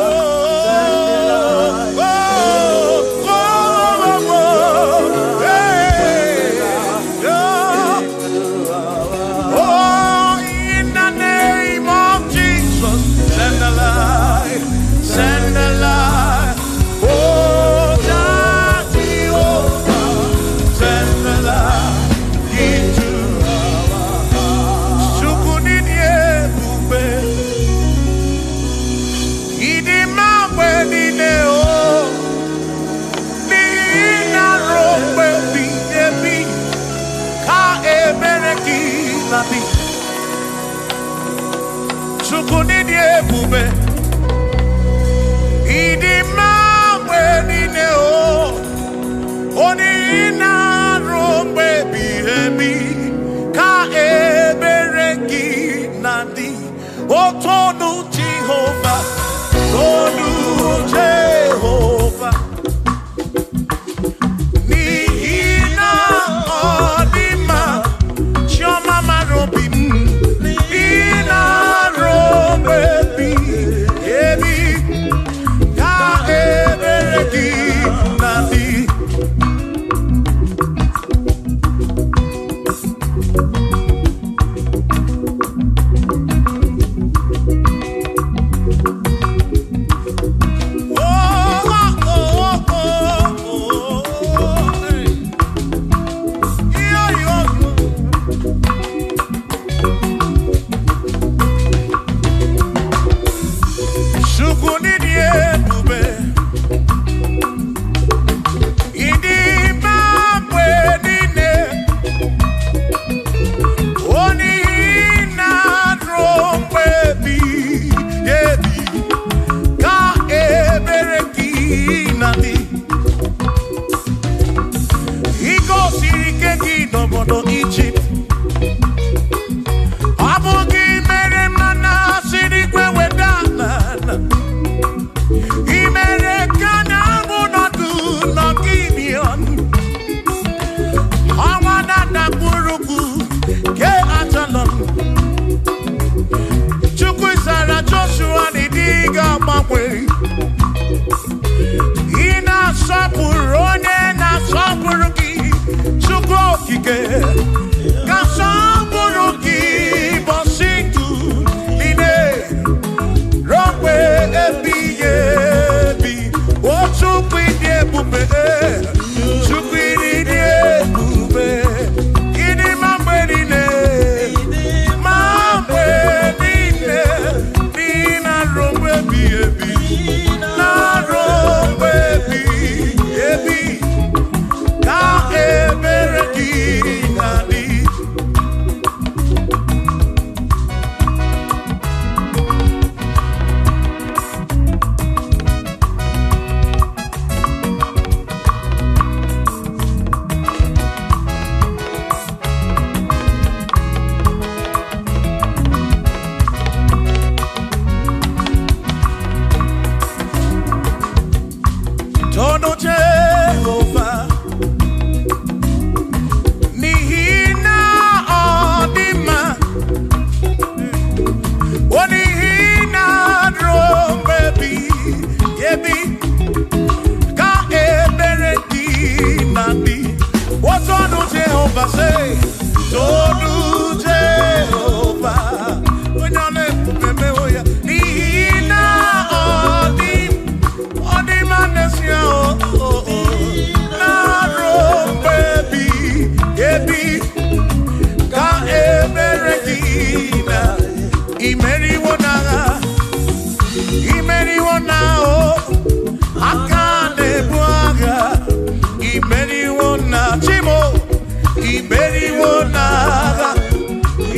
Imeriwonaga,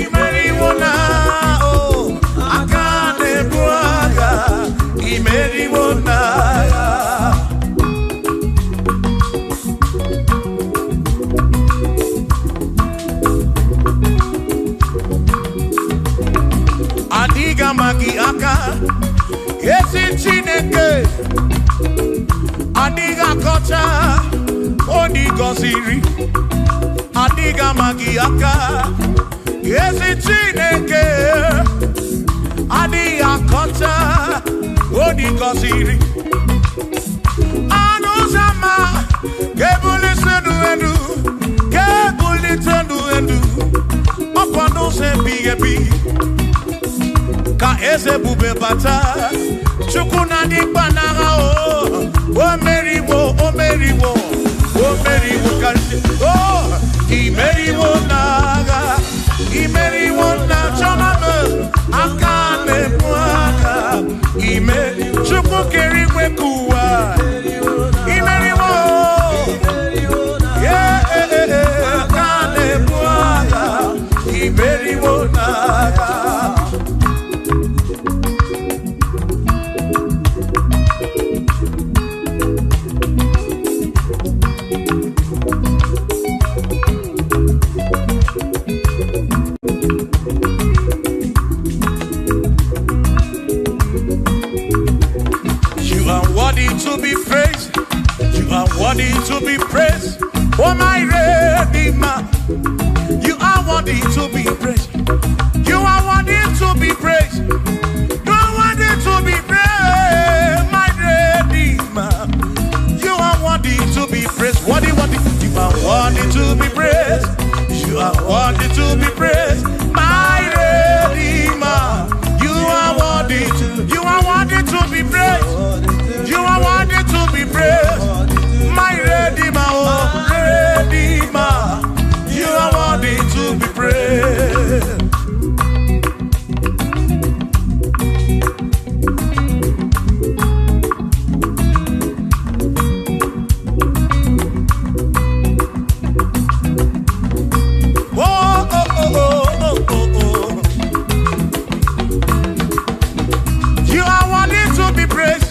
Imeriwona, oh, Akane Buaga, Imeriwonaga. Adiga magi aka, yesi chineke. Adiga kocha, oni goziri. Adiga magi aka, yesi chineke. Adiga kocha, oni goziri. Anuzama, kebuli senu enu, kebuli tenu enu. Opano se bigebi. Ka eze bube bata chukuna di banaga o meriwo kanti imeriwo na chomame akane muaka chuku kerikwe kuwa imeriwo akane muaka imeriwo naga. To be praised, you are worthy to be praised. Oh my Redeemer, you are worthy to be praised. You are worthy to be praised. You are worthy to be praised, my Redeemer. You are worthy to be praised. Worthy. You are worthy to be praised. You are worthy to be praised, my Redeemer. You are worthy to be praised. You are worthy to be praised, my Redeemer, oh Redeemer. You are worthy to be praised. Oh, oh, oh, oh, oh, oh. You are worthy to be praised.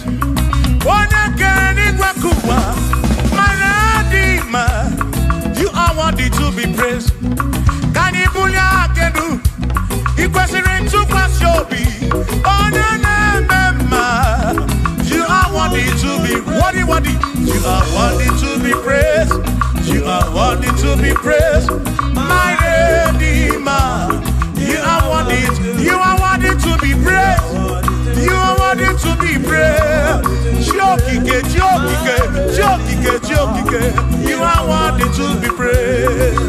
You are worthy to be praised. Can you pull your canoe? You question to pass your be. Oh, no. You are worthy to be worthy. You are worthy to be praised. You are worthy to be praised, my Redeemer. You are worthy to be praised. You are worthy to be praised. Jokike. You are worthy to be praised.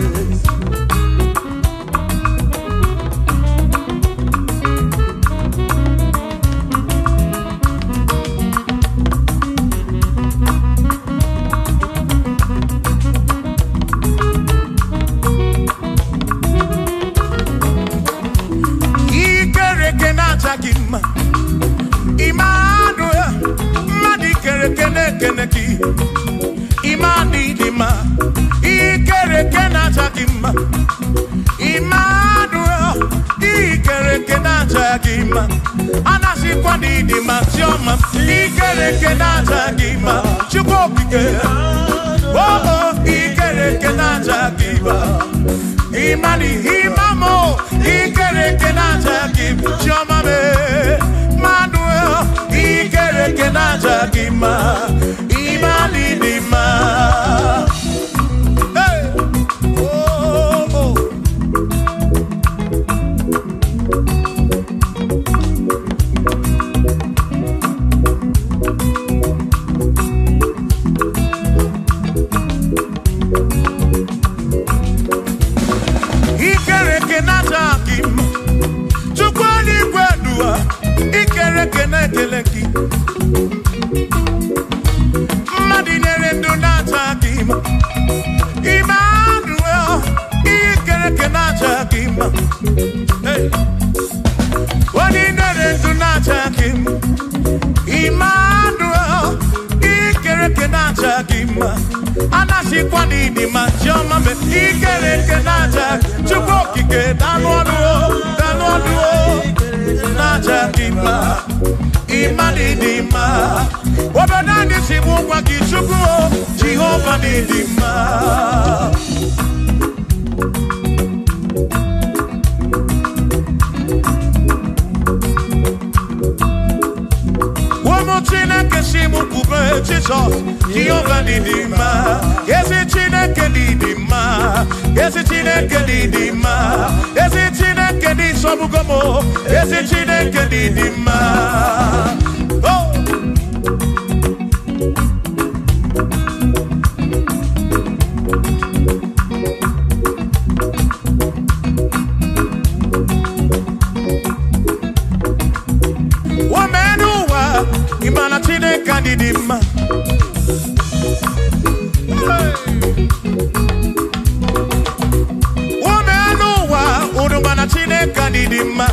Imani dima, ikere kena chakima. Immanuel, ikere kena chakima. Anasi kwa dima choma, ikere kena chakima. Chukokike, oh ikere kena chakima. Imani imamo, ikere kena chakima. Choma me, Manuel, ikere kena chakima. Imani dima. Hey, oh. Ikere kena chakima. Chukwani kwedua, ikere kena keleki. Madinere nduna chakima. Emmanuel, ikere kena chakima. Hey, Madinere nduna chakima. Emmanuel, ikere kena chakima. chikwani di machoma me ikere ke naja chukwu kike danu naja dima imani dima obodo ni simu kwa kichukwu Jehovah ni dima. Chineke simu kube Jesus Jehovah ni dima. Yesi Chineke ni dima. Yesi Chineke ni dima. Yesi Chineke ni sobugomo. Yesi Chineke ni dima. Oh. Imana Chineke ni dima. Umeanuwa udumana Chineke ni dima.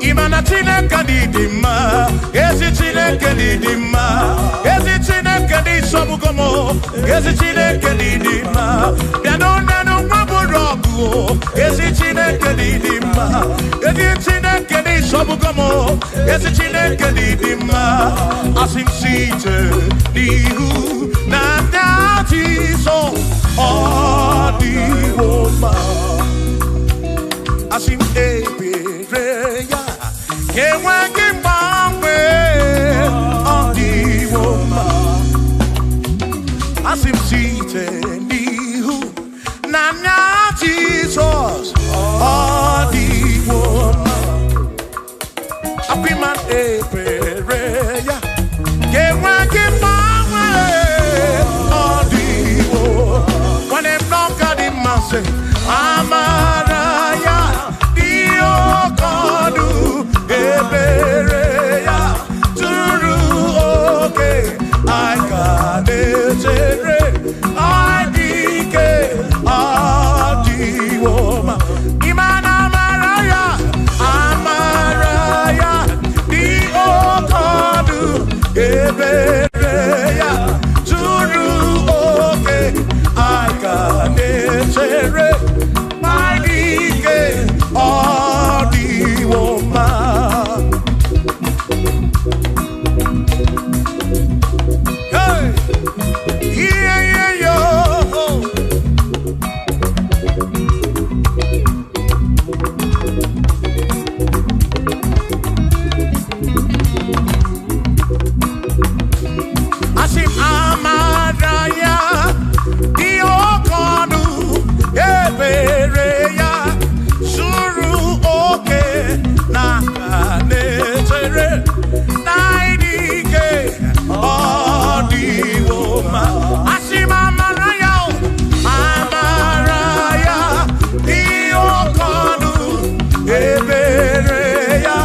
Imana Chineke ni dima. Ezi Chineke ni dima. Ezi Chineke ni sobugomo. Ezi Chineke ni dima. Bianonanu maburogu. Ezi Chineke ni dima. Ezi Chineke ni sobugomo. Ezi Chineke ni dima. Asim site nihu na dati so odiwoma. Asim ebereya kewangi mambe odiwoma. Asim site nihu na Jesus odiwoma. Apiman ebereya kewangi mambe odiwoma. When I'm not got in my say amaraya dio kodu ebereya turu okay I got it I dike adiwoma imana amaraya dio kodu ebereya turu okay I got it my dike adiwoma. Hey, yeah, yo. Asim amaraya diokodu ebereya suru oke na kanetere naidike odiwoma. Asim amaraya diokodu ebereya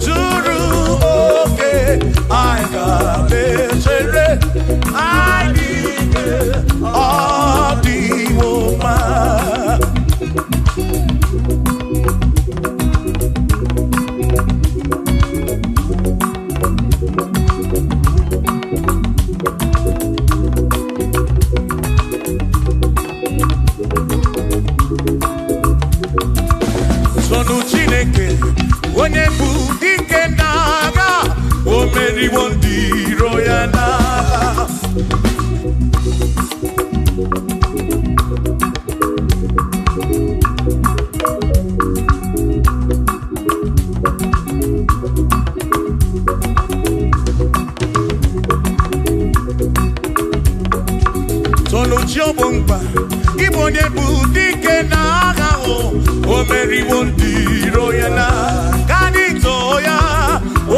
suru oke aikanetere naidike odiwoma. Sonu Chineke onye bụ dike n'agha o meriwo ndị iro ya n'agha. Sonu Chiobomba ịbụ onye bụ dike n'agha o meriwo ndị iro ya n'agha. Kanito ya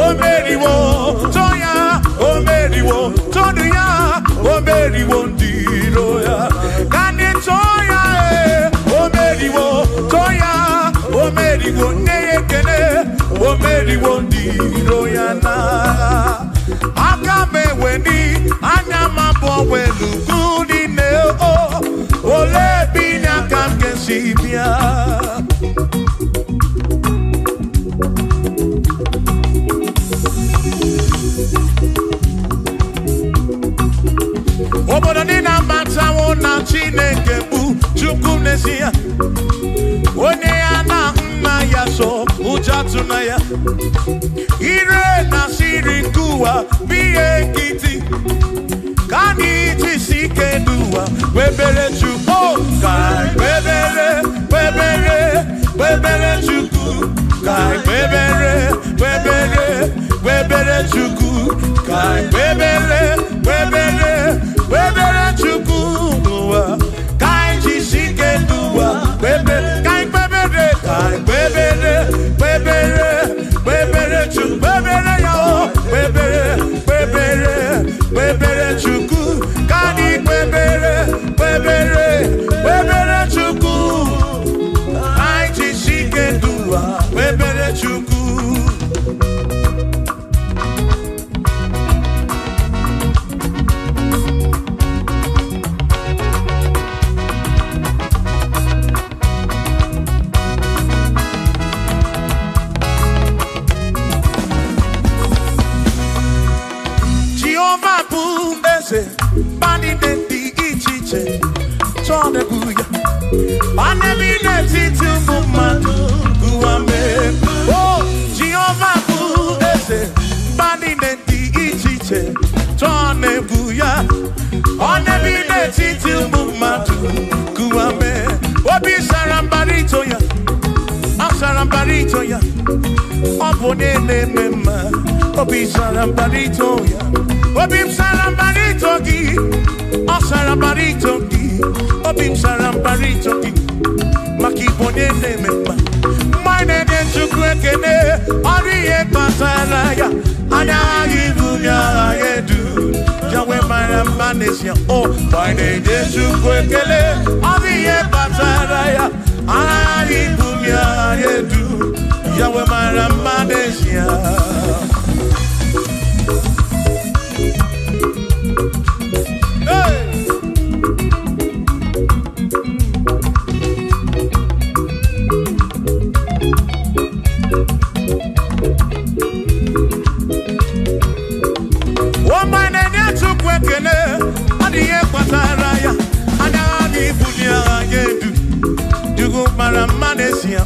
o meriwo toya o meriwo todu ya o meriwo ndị iro ya. Kanito ya o meriwo toya o meriwo nyekene o meriwo ndị iro ya n'agha. Aka meweni anya mabọ welu gudi ne o ole binya kam kesibia. Sia. Oneana Naya so Ujatunaya. Ire Nasiri Kua Bie Kiti. Kaniti Sike Dua. Webele Chuko. Kai Webele. Webele Chuku. Kai Webele. Webele Chuku. Kai Webele Chuku. Kai Sike Dua. Webele Chuku. Webele Chuku. Kani Webele Chuku. Kai Sike Dua. Webele Chuku. Bani denti ichiche Chone buya Banebi neti tumumanu Guame Oh, Jehovah Budese Bani denti ichiche Chone buya Banebi neti tumumanu Guame Obi sarambarito ya Asarambarito ya Opone mema Obi sarambarito ya Obim sarambarito ki, sarambarito ki, obim sarambarito ki, makibone nemema. Mine den chukwekene, ariye patalaya, anagi bunya yedu, jawe maramanesia. Oh, mine den chukwekene, ariye patalaya, anagi bunya yedu, jawe maramanesia.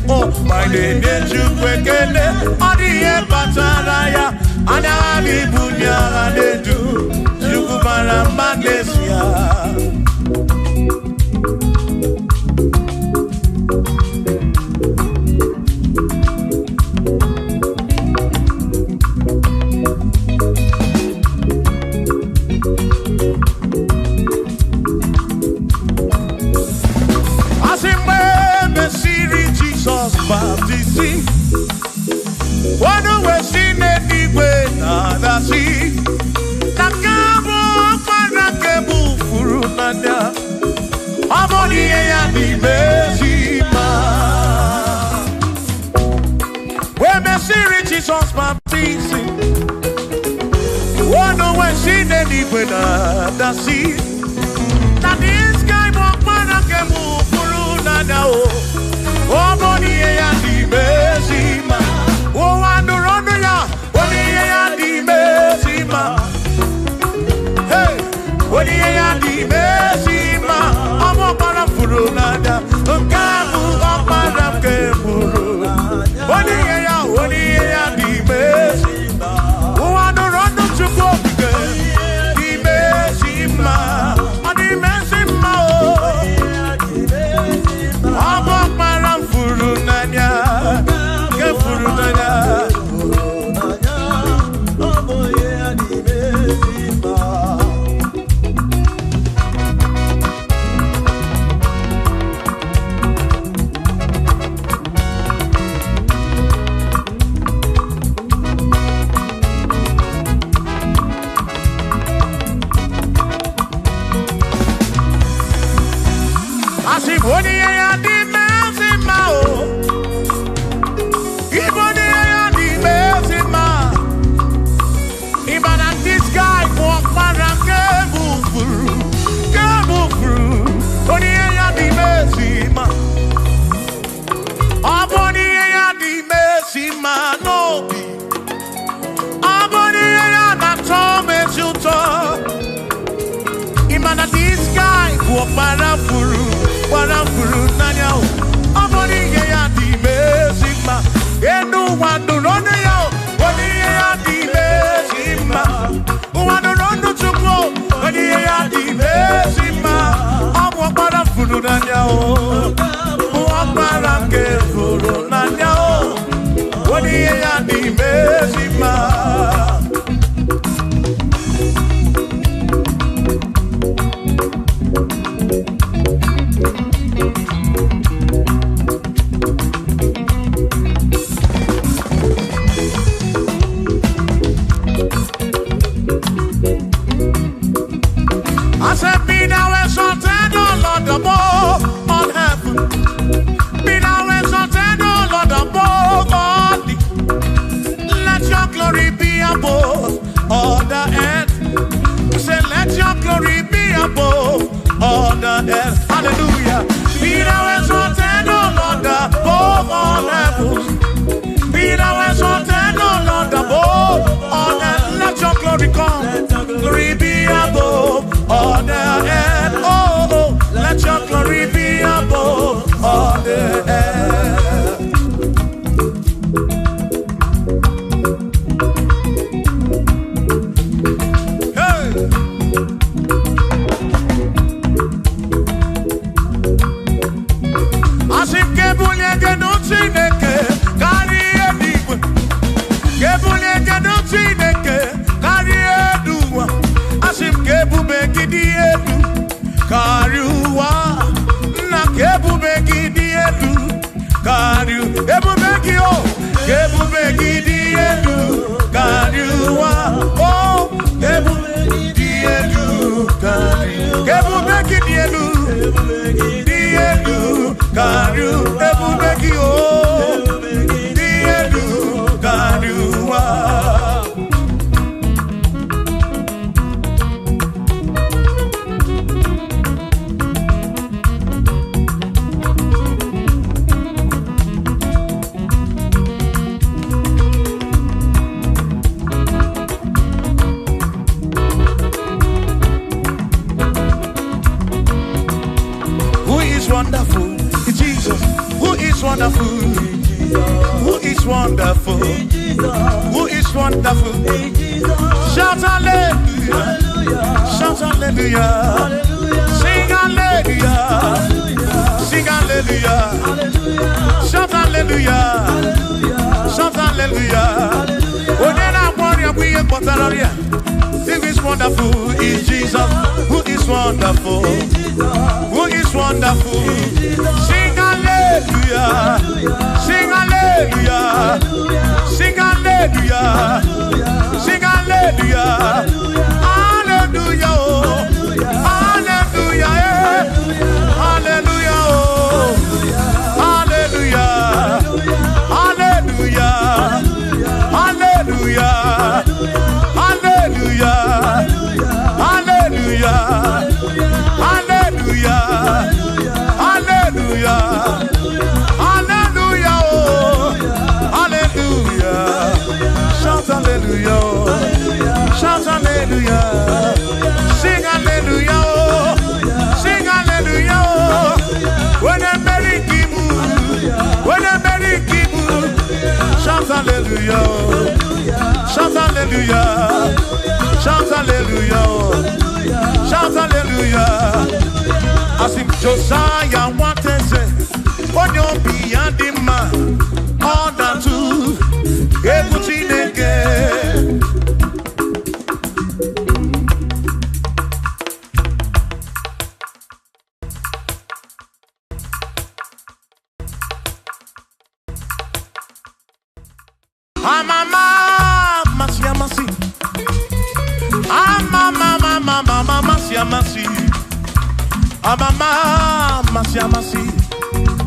Oh, my name is Chukwekele, Odiye Pataraya, Anami Bunya Adedu, Yukumara Manesia. One way seen anyway, nada see. Nakabo Panakebu Furunanda. Amoni ya ni mesima. When me see Jesus baptizing. One way seen anyway, nada see. That this guy won't Panakebu Furunanda. Amoni ya ni mesima. Oh, I do run ya. What ya di mesima? Hey, what ya di mesima? I'm a para furunada. Kamu para keburu. What ya di mesima? Oh, I do run to go di mesima. Di mesima. I'm a para furunada. This guy, para furu, nanya. head. Hallelujah. Be thou exalted, O Lord, above all heavens. Be thou exalted, O Lord, above all heaven. Let your glory come. Glory be above all the head. Oh, oh, let your glory be above all the head. Josiah wanted to say, on your beyond the man, all that to everything again.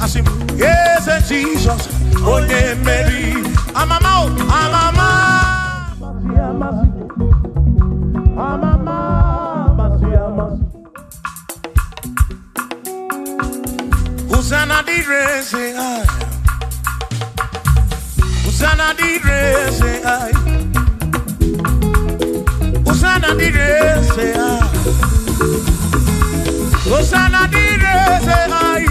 I say, yes, Jesus, oh, yeah, Mary. I'm a Hosanna di re say I. Hosanna di re say I. Hosanna di re say I. Hosanna di re say I.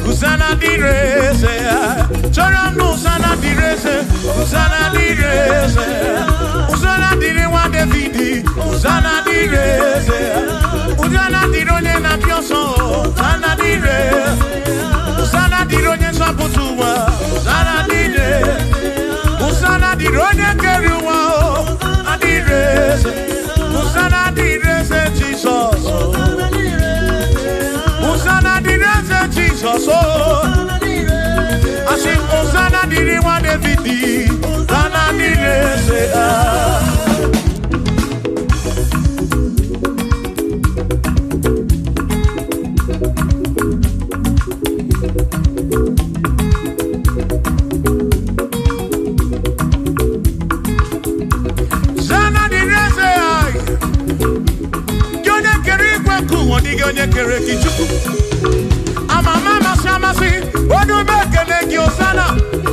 Hosanna di re say I. Chora no Hosanna di re say. Hosanna di re say. Hosanna di re wa David. Hosanna di re say. Hosanna di ronye na pioso. Hosanna di re. Hosanna di ronye saputuwa. Hosanna di re. Hosanna di ronye keruwa. Hosanna di re say. Hosanna di re say Jesus. Hosanna di re say Jesus. I sing Hosanna di re wa David. Hosanna di re say Onige onye kere gị Chukwu. Amama masị amasị, onu m ekele gị Osana,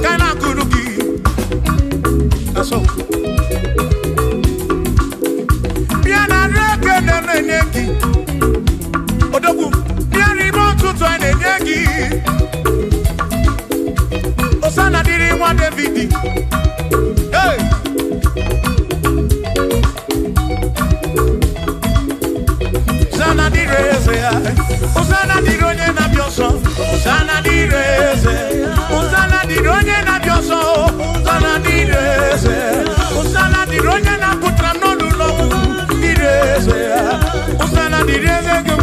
ka na-akụrụ gị. Aso. Bịa na reke na-enye gị. Odogwu, bịa n'ime ụtụtụ a na-enye gị. Osana dịrị nwa David. Hey! Osana dịrị eze ya. Osana dịrị onye na-abịa ọsọ. Osana dịrị eze. Osana dịrị onye na-abịa ọsọ. Osana dịrị eze. Osana dịrị onye na-apụtara n'ọnụ ụlọ. Dịrị eze ya. Osana dịrị eze gị.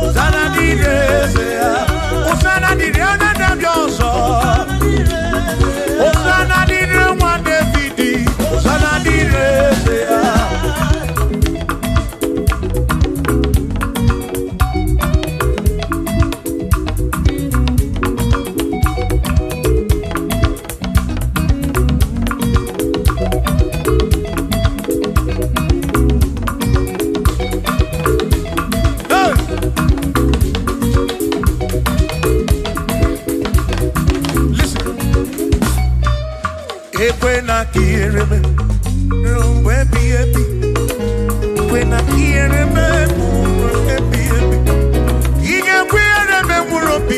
Osana dịrị eze ya. Osana dịrị onye na-abịa ọsọ. Osana dịrị nwa David. Osana dịrị eze ya. Ekwena kiere me, rumbo epi epi. Ekwena kiere me, rumbo epi epi. Ige kiere me muropi,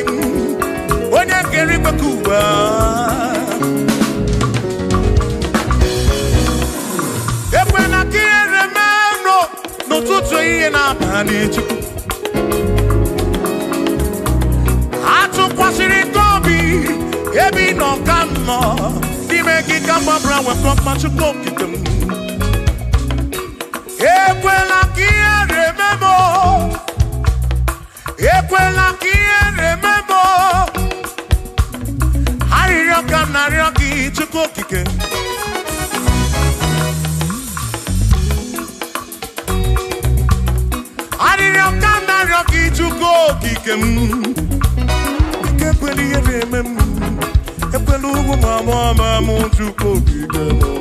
onye keri bakuba. Ekwena kiere me no tutu iye na bani Chukwu. Atu kwasiri kobi, ebi no kamo. Make it come up around with much of book. Equela kia remember. Equela kia remember. I rock and I rock it to cook again. I rock and I rock it to cook again. Equally remember. Epelugu mama muntu kokigeno.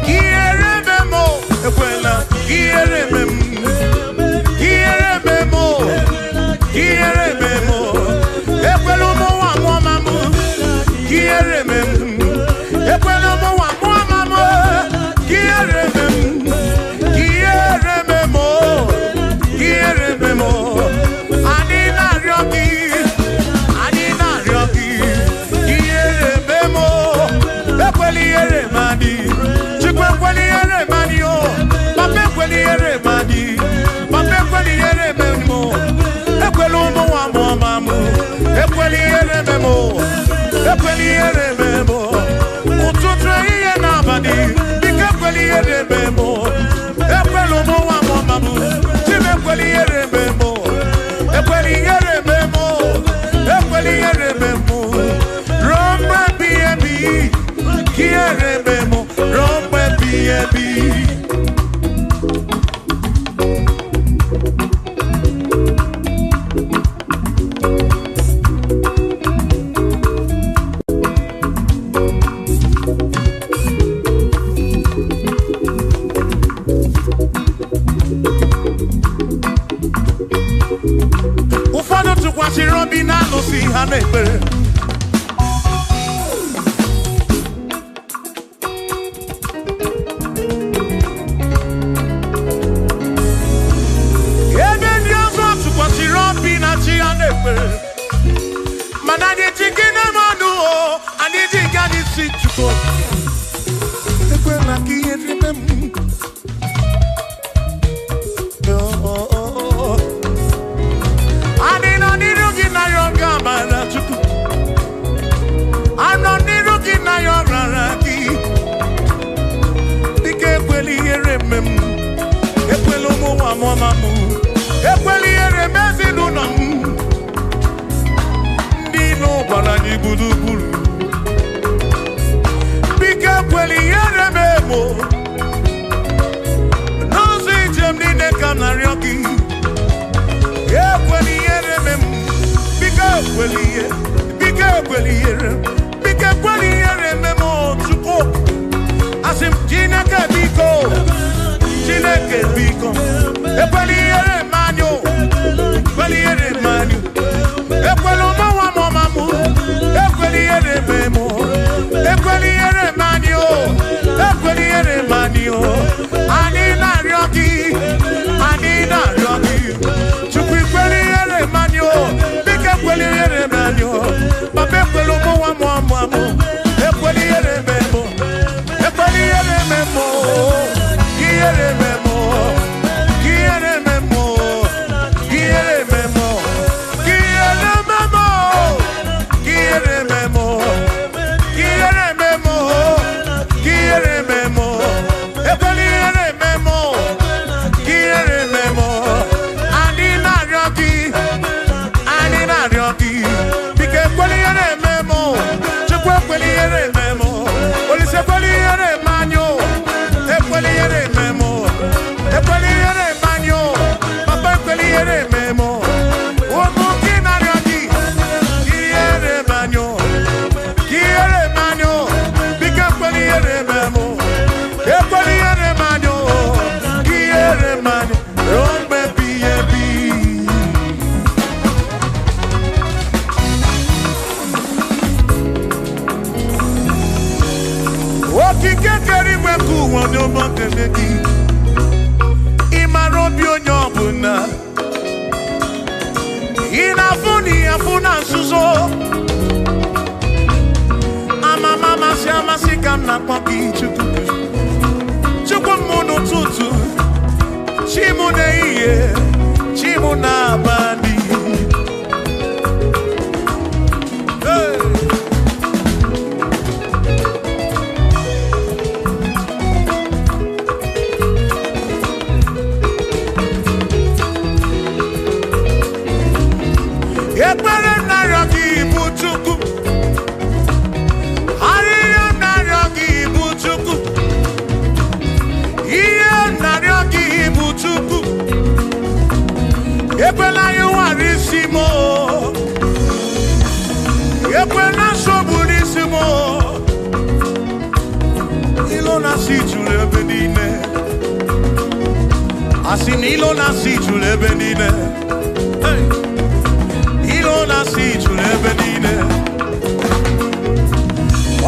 Kierememo, ekwela, kierememo, kierememo, kierememo. Epelugu mama kierememo. When kweliye, bike kweliye, bike kweliye memo chuko. Asim Chineke biko, Chineke biko. Ekweliye manyo, kweliye manyo. Ekwelo mawa mamu, ekweliye memo, ekweliye manyo, ekweliye manyo. Ani na ryoki, ani na ryoki. Chukwi kweliye manyo, bike kweliye manyo. Babe kwelo mawa mamu, ekweliye memo, ekweliye memo, kiere memo, kiere memo, kiere memo, kiere memo, kiere memo, kiere memo, kiere memo, ekweliye memo, kiere memo, ani na ryoki, bike kweliye memo, chukwe kweliye memo, olise kweliye manyo, ekweliye memo, ekweliye manyo, papa ekweliye memo, omuki na ryoki, kiere manyo, bike kweliye memo, ekweliye manyo, kiere manyo, rombe biyebi. Okikekeri weku wonyomo keneki Imarobi onyobuna Inafuni afuna nsuzo Mama siama sikam na kwaki chuku Chukwu munu tutu Chimu na iye Chimu na abadi Hey! Ekwere naryoki ibuchuku Ariyo naryoki ibuchuku Iye naryoki ibuchuku Ekwela yuwarisimo Ekwela soburisimo Ilona sichule benine Asin ilona sichule benine Hey! Ilona sichule benine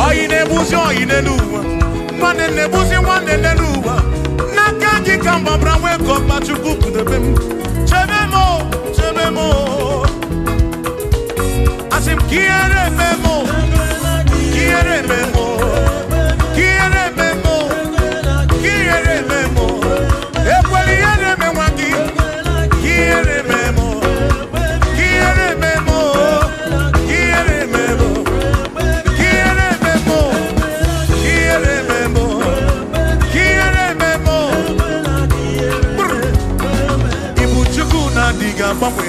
Oyine buzi oyine luwa Mwane nebuzi mwane neluwa Nakaji kamba brawe komba chukuku debem Chebemo Asim kiere memo Kiere memo Kiere memo Kiere memo Ekweliye memwaki Kiere memo Kiere memo Kiere memo Kiere memo Kiere memo Kiere memo Ibuchuku na diga mamwe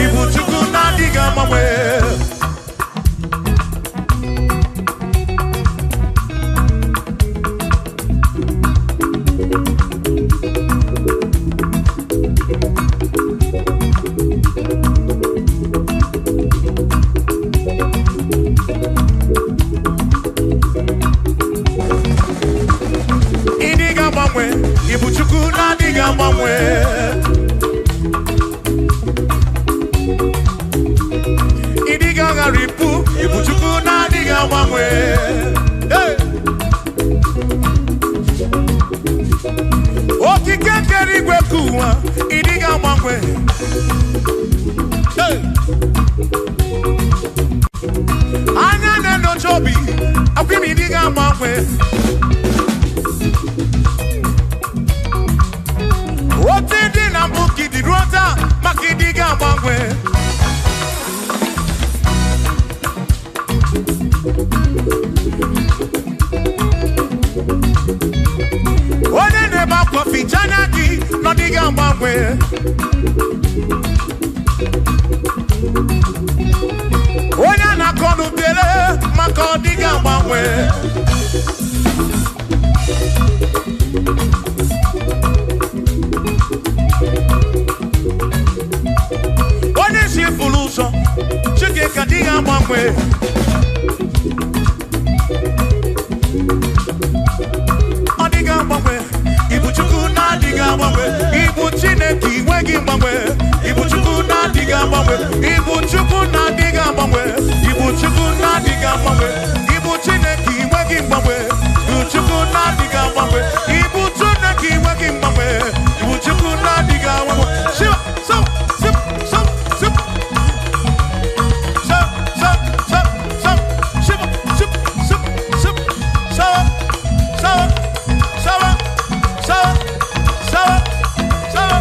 Ibuchuku na diga mamwe Idiga mamwe Ibuchuku na diga mamwe Idiga garipu Ibuchuku na diga mamwe Hey! Okikekeri gwekuwa Idiga mamwe Hey! Anya neno chobi Akwimi idiga mamwe Otidi na mbuki di rota Makidiga mamwe One neba kofi chanaki No diga mamwe One na konu tele Makodiga mamwe One si fuluso Chike Chineke adịghị agbanwe. Ọ dịghị agbanwe. Ibu Chukwu na-adịghị agbanwe. Ibu Chineke inweghị mgbanwe. Ibu Chukwu na-adịghị agbanwe. Ibu Chukwu na-adịghị agbanwe. Ibu Chukwu na-adịghị agbanwe. Ibu Chineke inweghị mgbanwe. Ibu Chukwu na-adịghị agbanwe. Ibu Chineke inweghị mgbanwe. Ibu Chukwu na-adịghị agbanwe. Shiva, so, sip, so, sip. So, so, so, so, shiva, sip, sip, sip. So, so, so, so, so, so,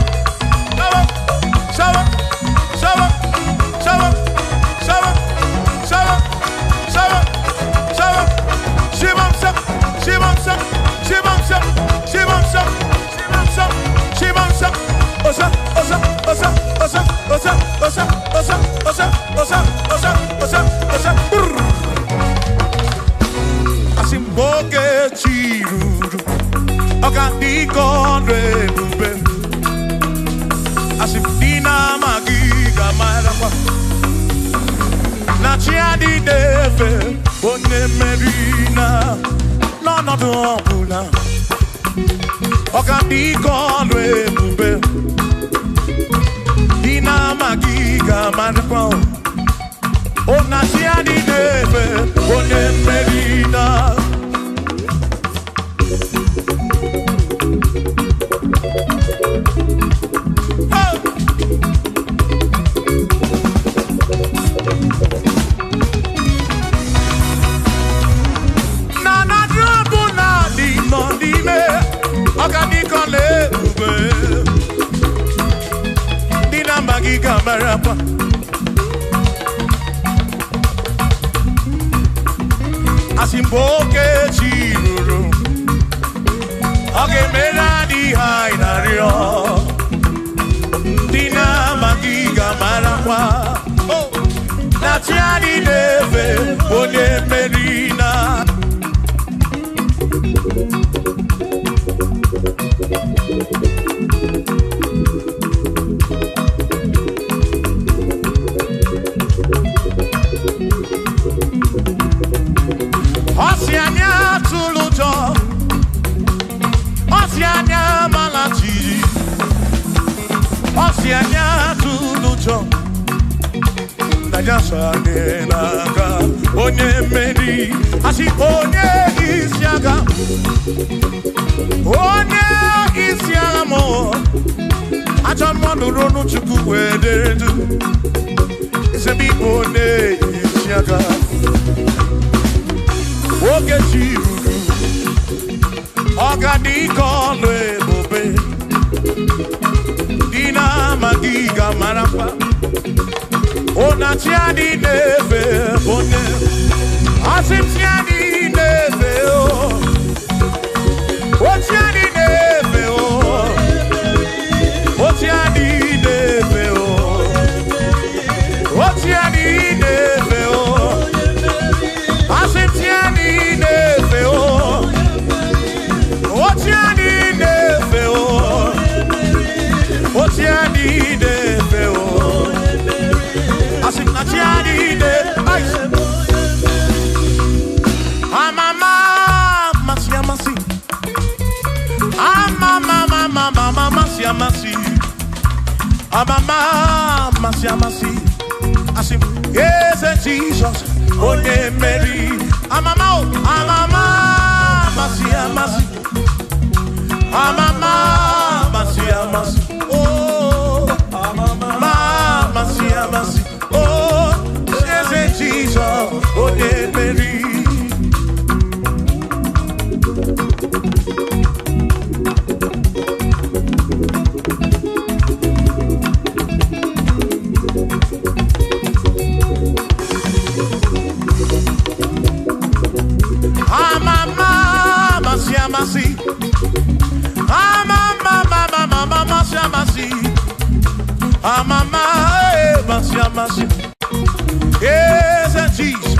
Yes, Jesus.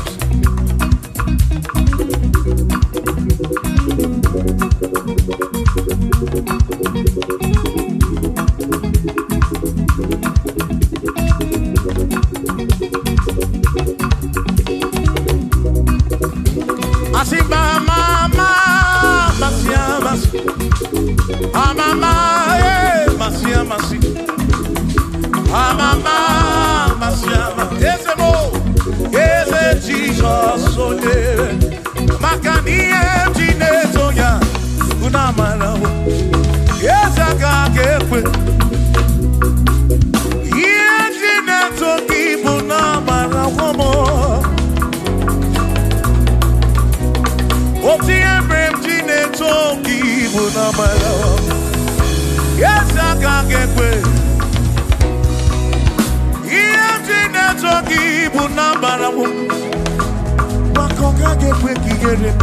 Yes, I can't get away. Toki bunambara wo makonga gekwe kigere me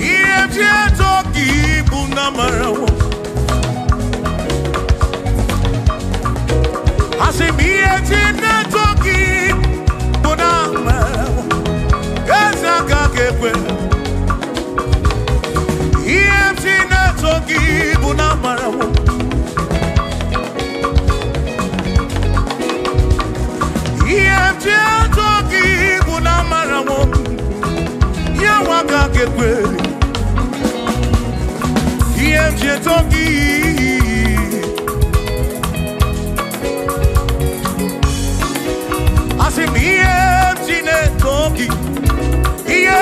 Iye toki bunambara wo Asimiye toki bunambara wo Ezaka gekwe Iye toki bunambara wo Toki bunamara wo ya waka kekwe Iye toki Asim iye toki Iye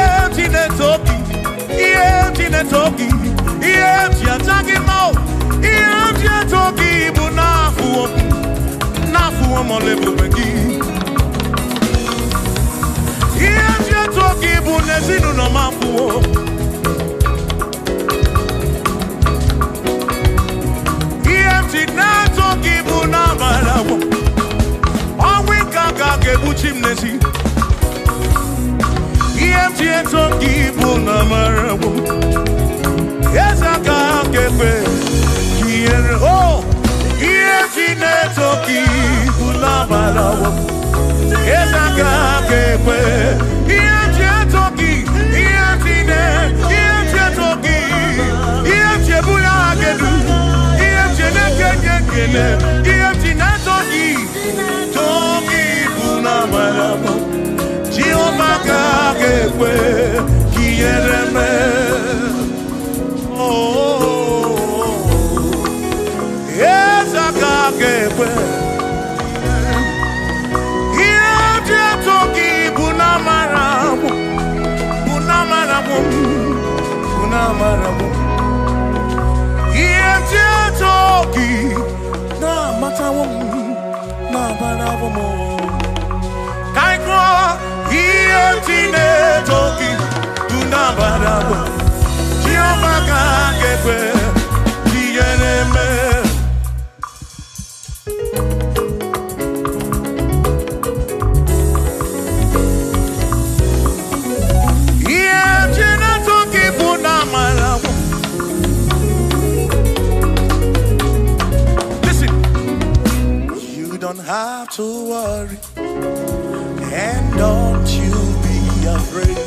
toki Iye toki Iye toki mo Iye toki bunafu nafu mo lebu bengi Iye toki bunezinu no mafu Iye na toki bunamara wo Onwe kaka kebuchim nesi Iye toki bunamara wo Ezaka kepe Kiere oh Iye toki bunamara wo Ezaka kepe Iye toki Iye toki Iye bula gedu Iye nekekekele Iye toki bunamara wo Jehovah ka kepe Kiereme Oh Ezaka kepe Bunamarabu Iye toki na matawo na banawo mo Kaikwa Iye toki bunamarabu Jehovah ka kepe Kiereme Have to worry and don't you be afraid.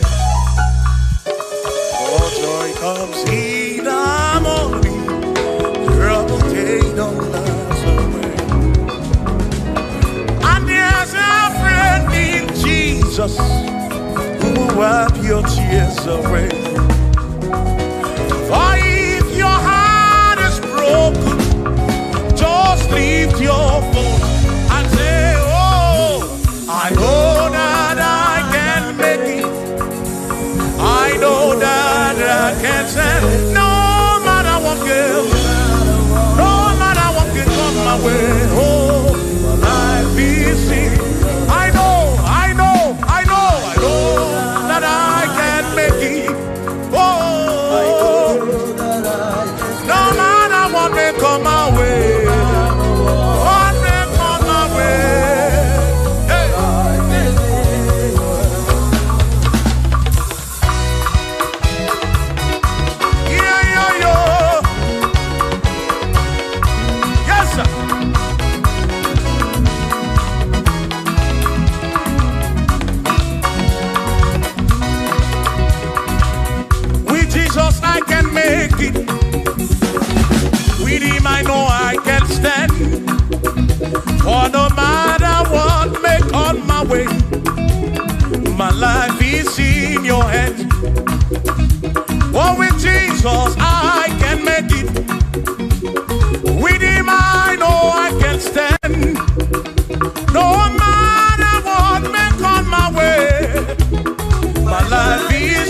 For joy comes in the morning, trouble they don't last away. And there's a friend in Jesus who will wipe your tears away. For if your heart is broken, just lift your voice. I know that I can make it. I know that I can stand. No matter what comes, no matter what can come my way. Oh, life is easy. I know that I can make it. Oh, no matter what may come my way. What may come my way. With him I know I can stand. For no matter what may come my way, my life is in your hands. For with Jesus I can make it. With him I know I can stand. No matter what may come my way, my life is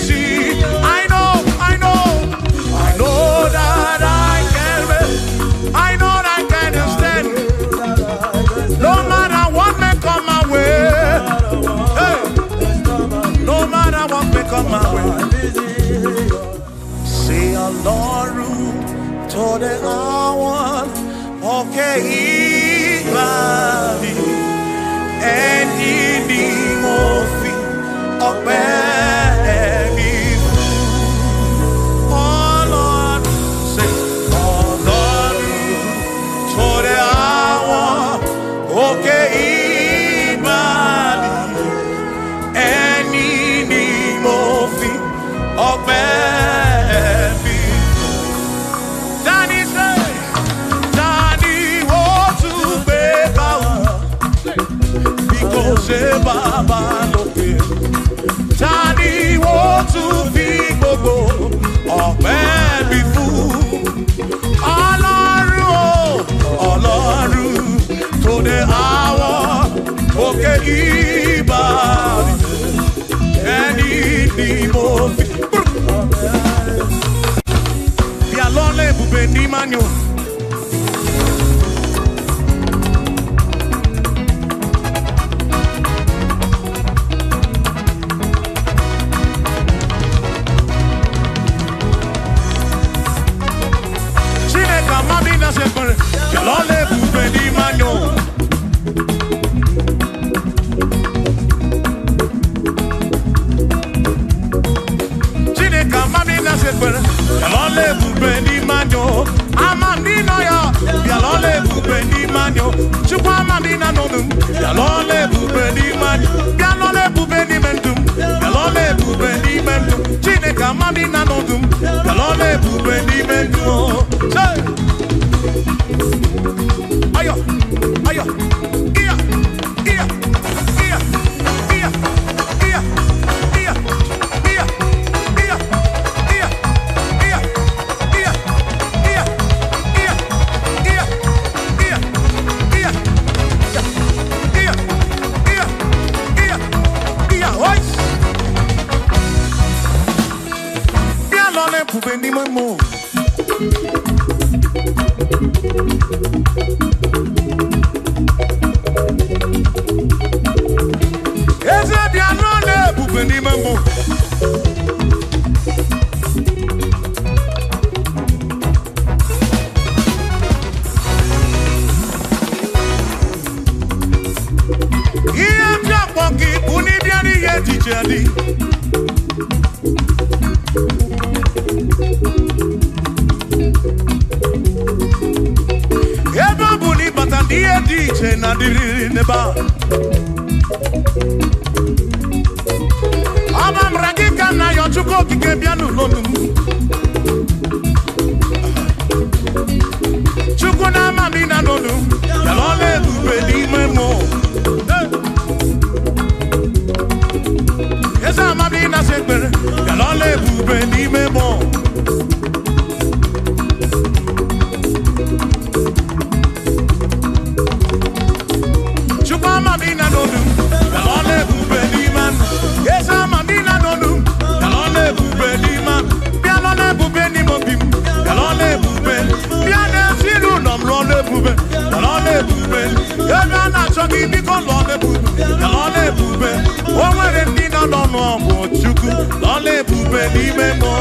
oke ibali eni ni mo fi ọpẹ́ mi. Dani say, Dani wo tu gbe ka o, bí kò ṣe bàbá lókè. Dani wo tu fi gbogbo ọpẹ́ mi fún. Ọlọ́run o, Ọlọ́run tó dé àwọ̀ òkè ìbàdí ẹni ni mo fi. Bí alọ́lẹ̀ ibùgbé ní manyo. Chineke mami na sekpere. Bí alọ́lẹ̀ ibùgbé ní manyo. Bialole bube ni manyo, amandino ya. Bialole bube ni manyo, chukwa amandina nonum. Bialole bube ni manyo, bialole bube ni mendum. Bialole bube ni mendum, chineke amandina nonum. Bialole bube ni mendum. Say, ayo, ayo, iya, iya, iya, iya, iya, iya, iya. Ni mamo. Eze biano le bube ni mamo. Iye bia poki uni biani ye tijeli. Diye DJ na diri neba. Abam ragika na yo chuko kike bianu lonu. Chuko na mami na lonu. Yalole bube ni memo. Esa mami na sekbere. Yalole bube ni memo. Madina nonu, kalole bube ni man. Yes, Madina nonu, kalole bube ni man. Bialole bube ni mobim, kalole bube. Biane silu nom lole bube, kalole bube. Yega na chogi biko lole bube, kalole bube. Owere ndina nono bo chuku, lole bube ni memo.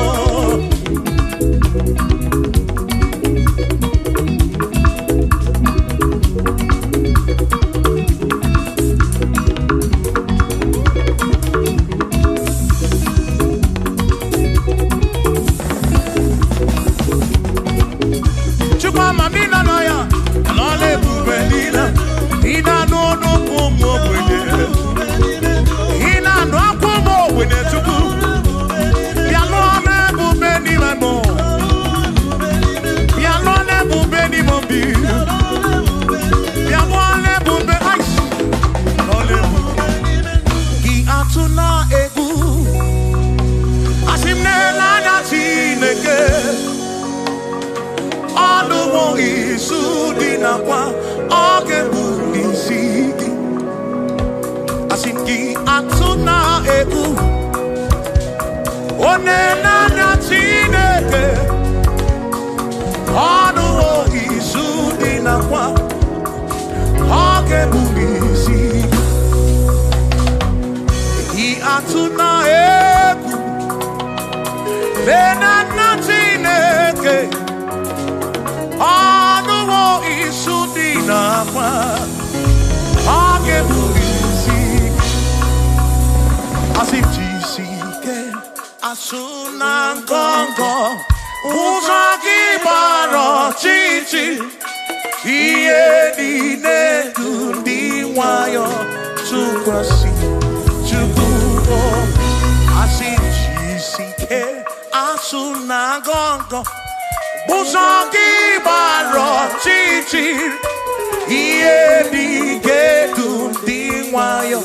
Sunangongo Uzaki baro chichi Iye dine dundi Chineke asuna gongo Buzogi baro chichi Iye di gedu di wayo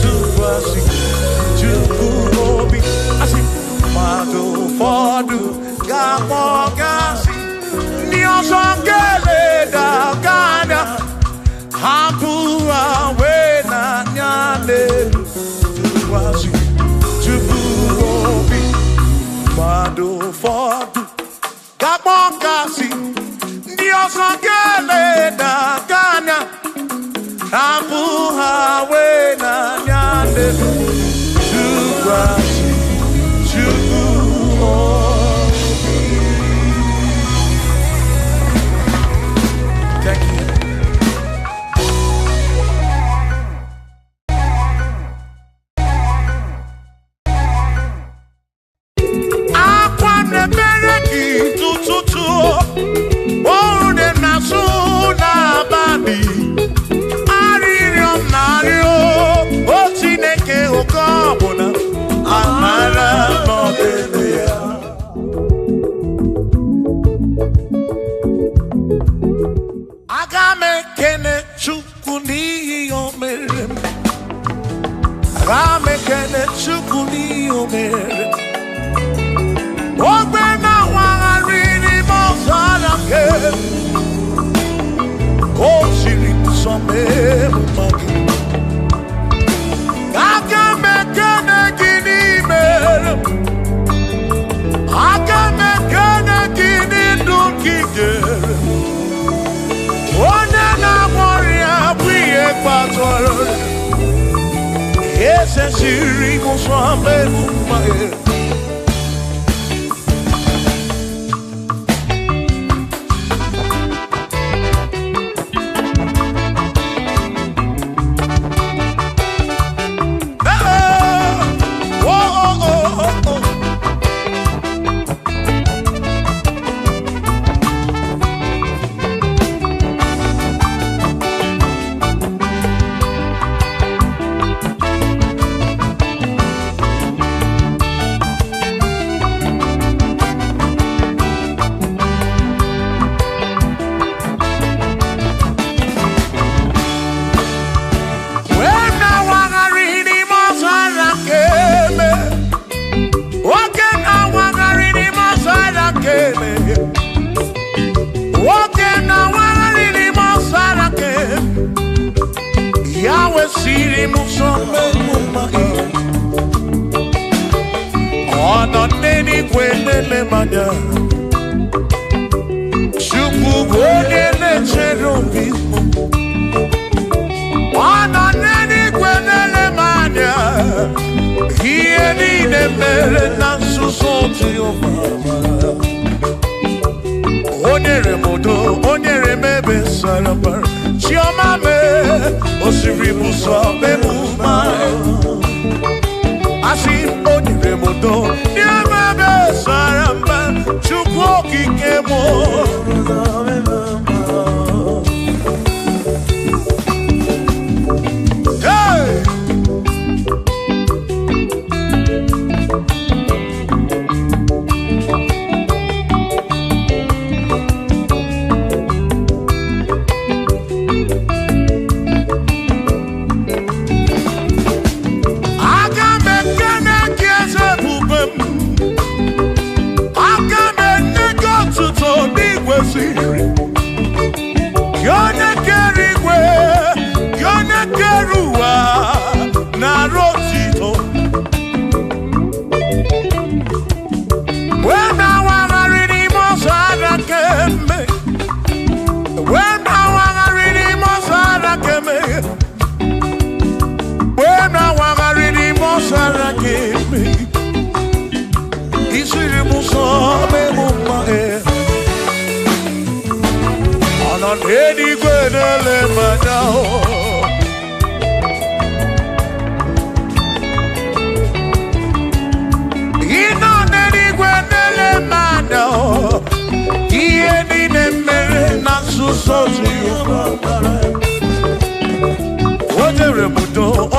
Tuwasi Chuku obi Asi Madu fodu Gamo gasi Niosongele da gana Hampua wena nyande Tuwasi Chuku obi Madu fodu Gabongasi, Dios angele da gana, Abuha wena nyande, Chukwasi, Thank you.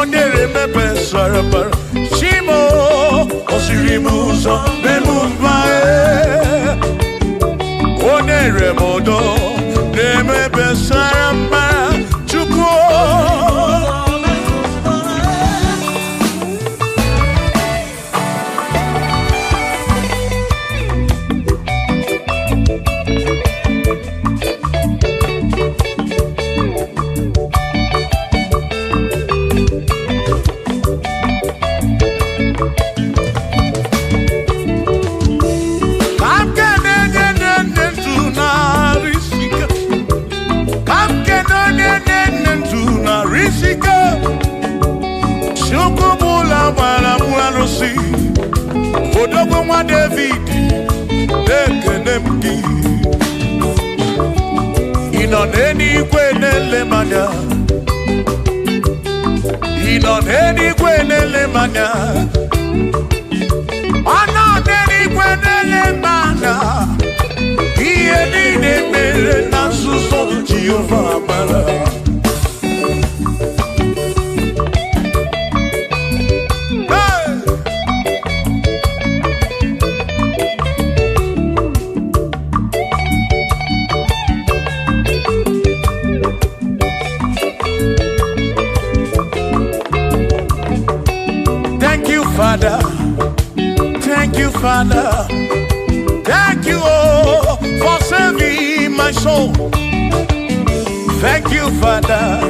Onye remebe sarabara Shimo Osiri Ibuzo Memumbae Onere Modo Neme Besaramba Chukwo Odogwa David Ekenemki Inoneni Kwenele Manya Inoneni Kwenele Manya Anoneni Kwenele Manya Ieni Nemere Nasuso Jehovah Mara Father, thank you, Father, thank you, oh, for saving my soul. Thank you, Father,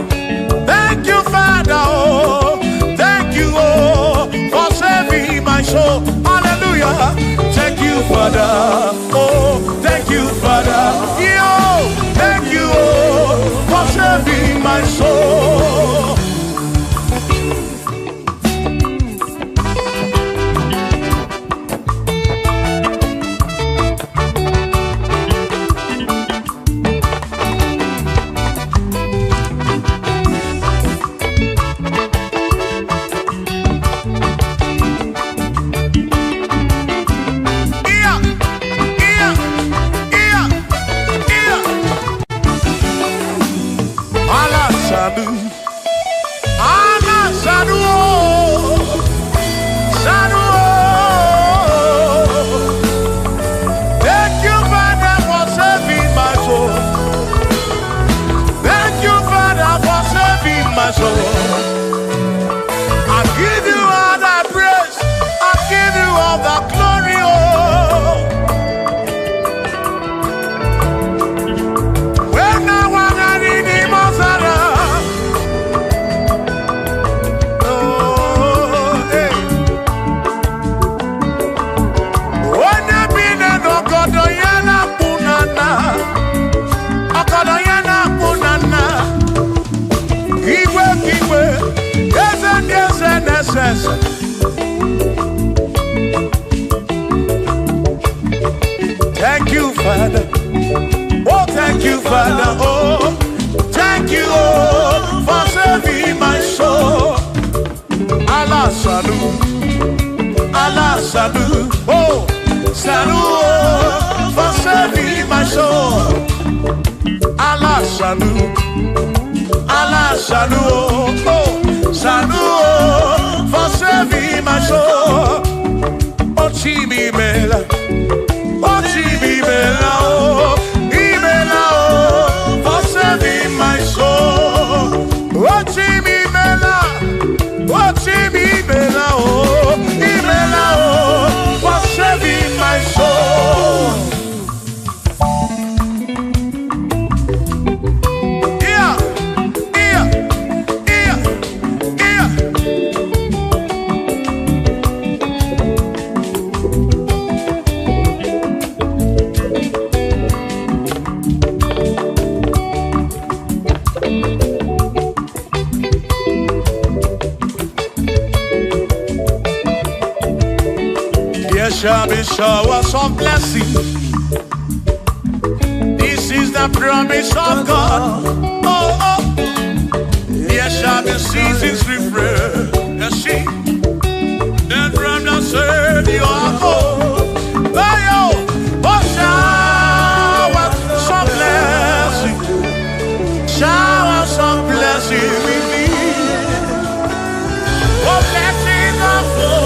oh, thank you, oh, for saving my soul. Hallelujah. Thank you, Father, oh, thank you, Father, yo, thank you, oh, for saving my soul. Thank you, Father. Oh, thank you, Father. Oh, thank you, oh, for saving my soul. Allah salut, oh, salut, oh, for saving my soul. Allah salut, oh, salut, oh, for saving my soul. Oh, Chimimela. Oh, Imela, oh, for saving my soul. Oh, Chimimela, oh, Imela, oh, for saving my soul. Shall be showers of blessing. This is the promise of God. Oh, oh. There shall be seasons refresh. You see, then from the said you are home. Oh, showers of blessing. Showers of blessing with me. Oh, blessings of full.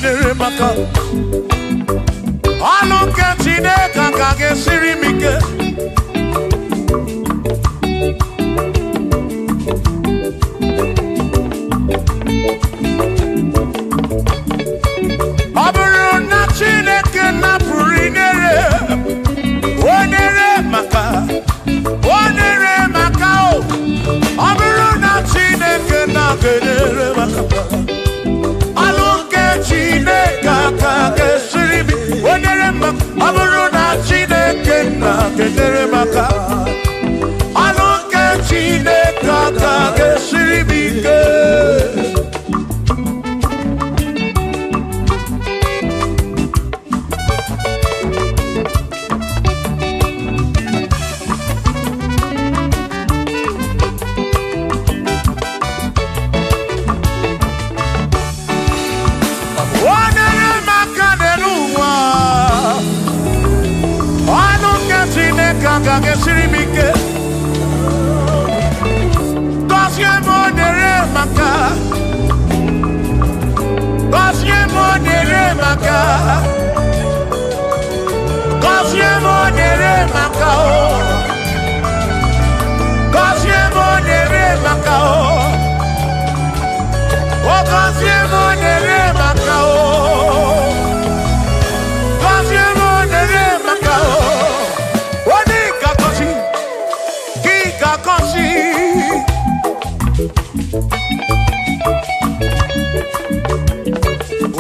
ga-enyere maka ọnụ nke Chineke ka ga-esiri m ike ọ bụrụ na Chineke napụrụ inyere onyere maka ọ bụrụ na Chineke na-ga-enyere maka ọnụ nke Chineke ka ga-esiri m onyere maka ọ bụrụ na Chineke na-ga-enyere maka ọnụ nke Chineke ka ga-esiri m ike ga-esiri m ike gọzie m onyere maka gọzie m onyere maka gọzie m onyere maka gọzie m onyere maka gọzie m onyere maka gọzie m onyere maka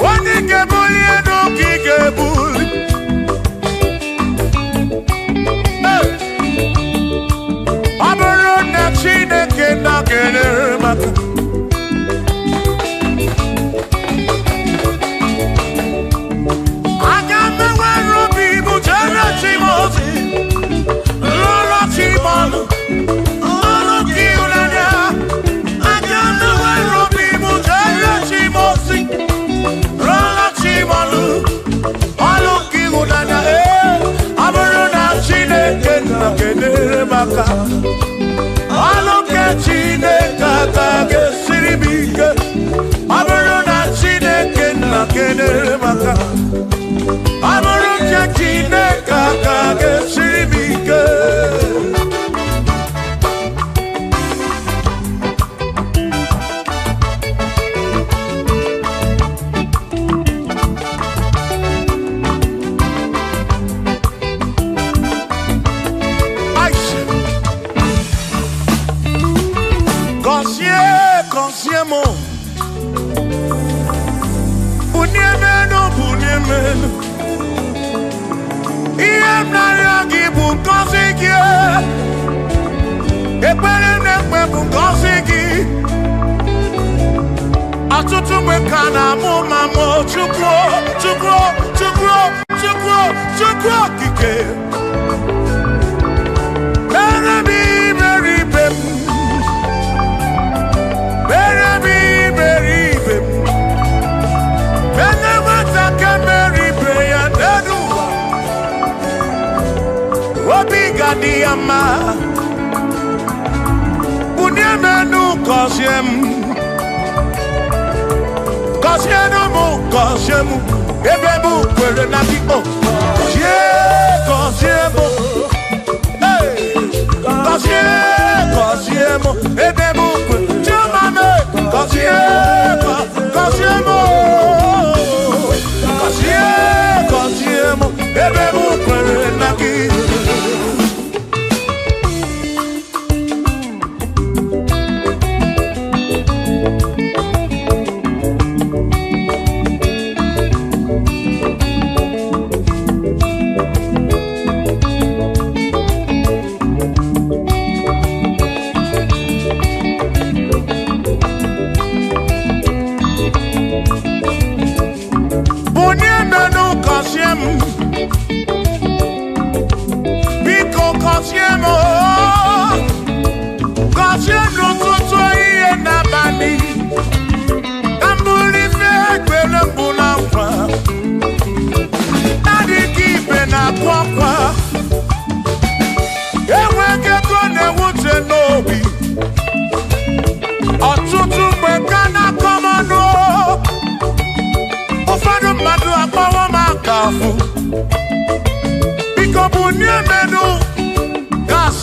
onye ga-ebuli elu ka ị ga-ebuli ọ bụrụ na Chineke na-ga-enyere maka aga m enwere obi bụ jere Timoti lụrụ Timọnụ ga-enyere maka ọnụ nke Chineke ka ga-esiri m ike ọ bụrụ na Chineke na-ga-enyere maka ọ bụrụ nke Chineke ka ga-esiri m ike Consiamo Uniemeno Iem nariagi bu konsigi Ekpere nekwe bu konsigi Atutu mekana mu mamo Chukwo kike Diama Uniemenu Kosiemu Ebemu kwere na di o Kosiemu Kosiemu Ebemu kwere Chamame Kosiemu Ebemu kwere na di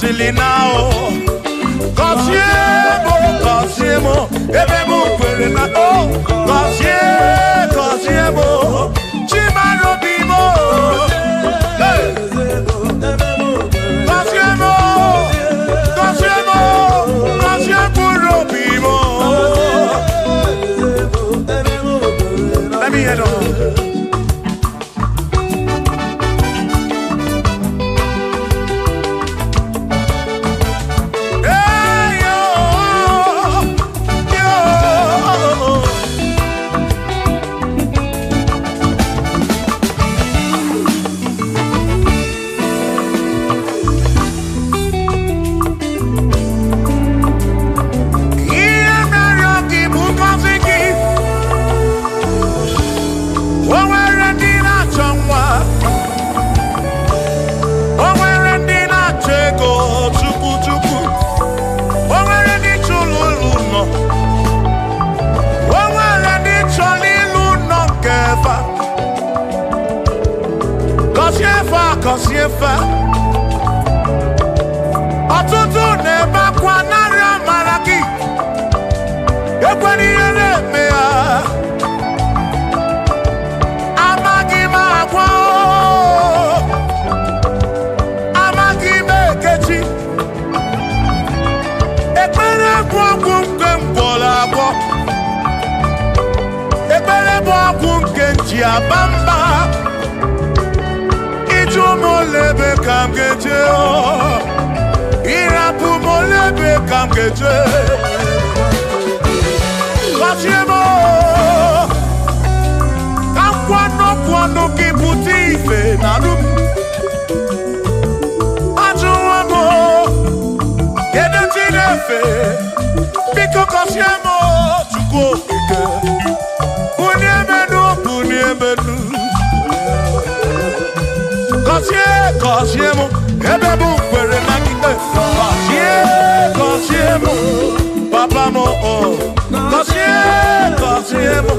Casilina, Cosiemo, Ebemo, Perena, Cosiemo, Chimano Bimo, Cosiemo, Bimo. Let me head on. Cosiefa Atutu neba kwa nara maraki Ekwani ele mea Amagi magwa Amagi mekechi Ekwere kwa kumke mkola kwa Ekwere kwa kumke njia bamba Molebe kamgeje Irapu molebe kamgeje Kasiemo Kamkwano kiputi ife narum Ajuwamo Yede tinefe Biko kasiemo Chuko ike Uniemenu Cosiemo, Ebebu, Pere Makite, Cosiemo, Papa Mo, Cosiemo,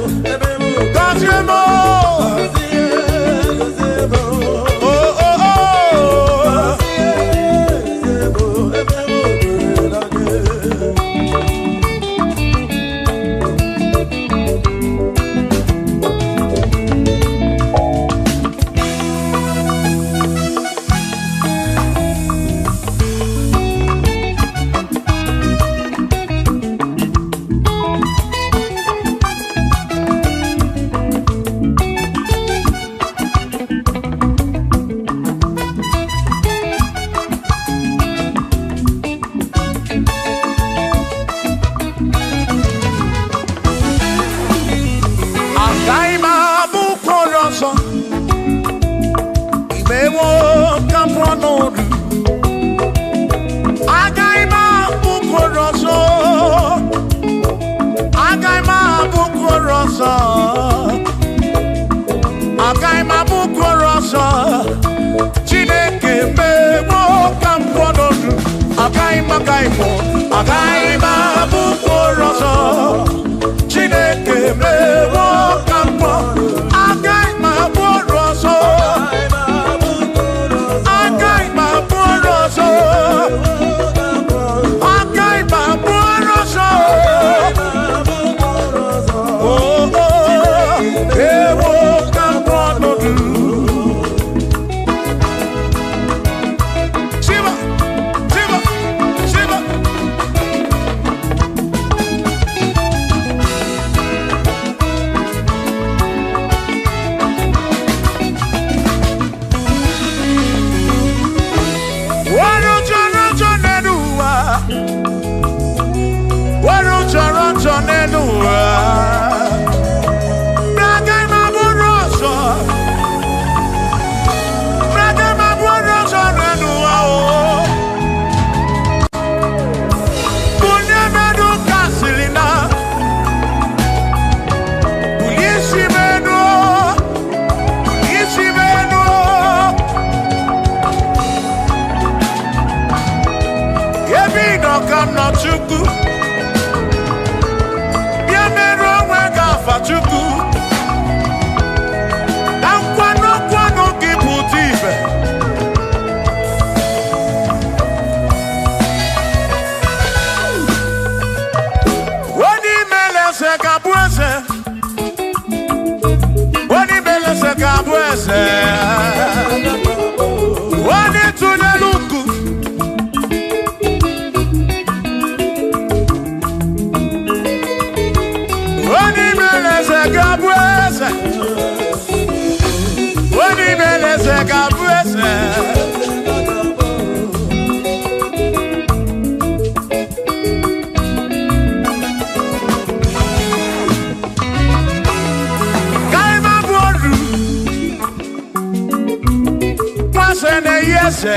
yese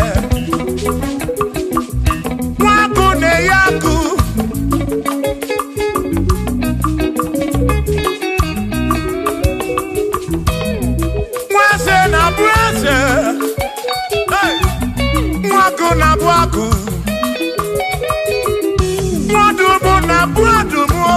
Waku ne yaku Mwase na brase Waku na bwaku Mwadumu na bwadumu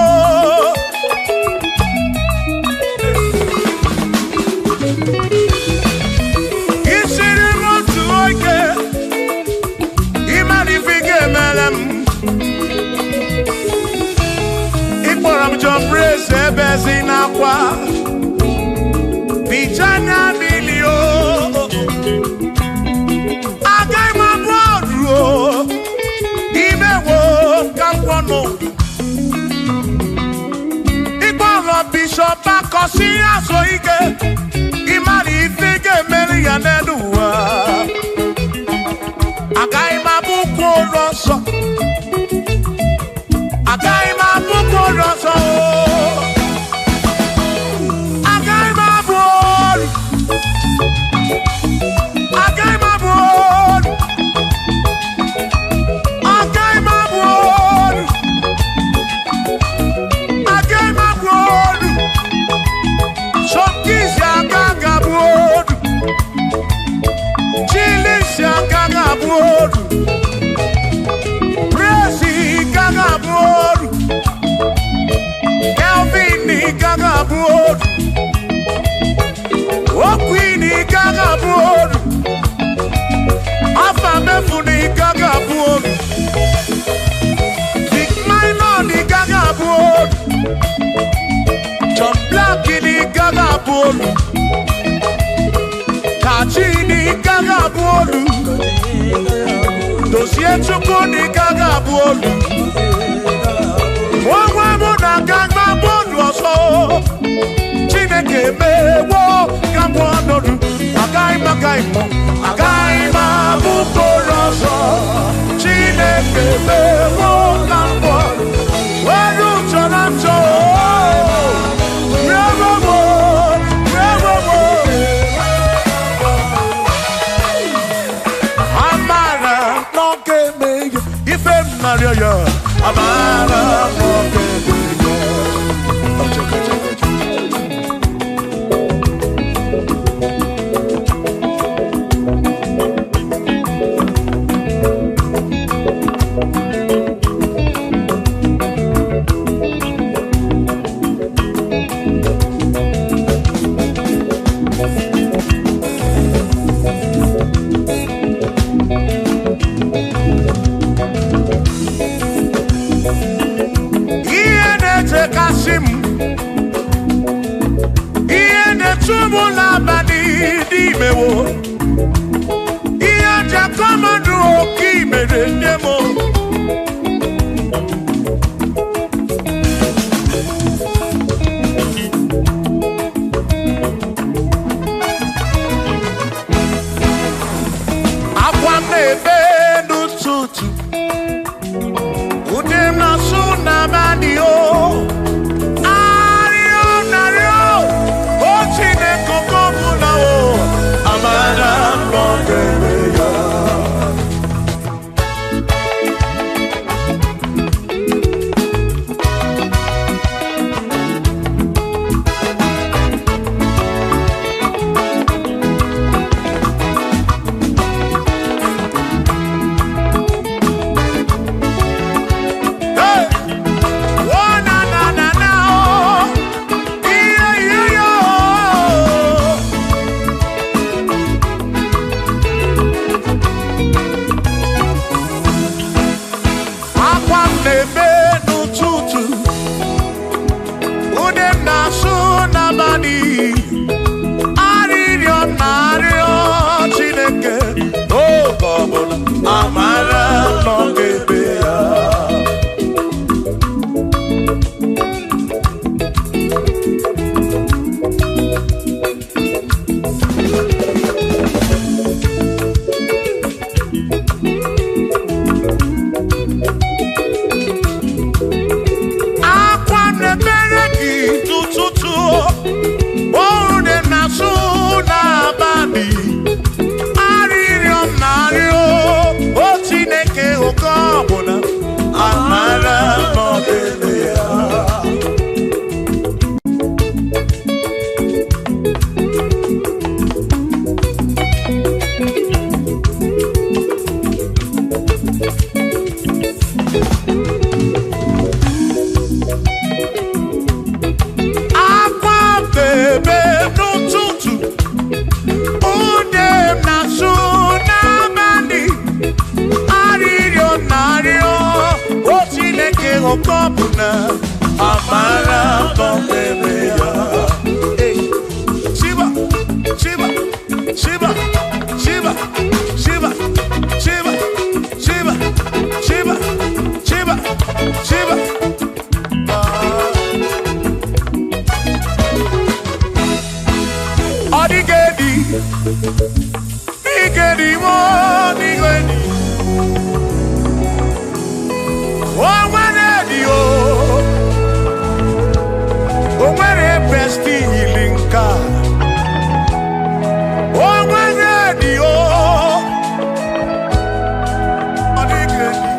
Bezinakwa Pichanya milio Agai mabwadro Imewo kampono Ikwara Bishop Akosi asoike Imani ifike meri ya neduwa Agai mabuko roso Agai mabuko roso Kachini gaga bolu Dosie chuku ni gaga bolu Mwa muna gaga bolu oso Chineke mewo gambo anodu Agai mabuko roso Chineke mewo gambo Weru chorancho Amara Igedi mo nigweni. Omwane o. Omwane besti ilinka. Omwane o. Odigedi.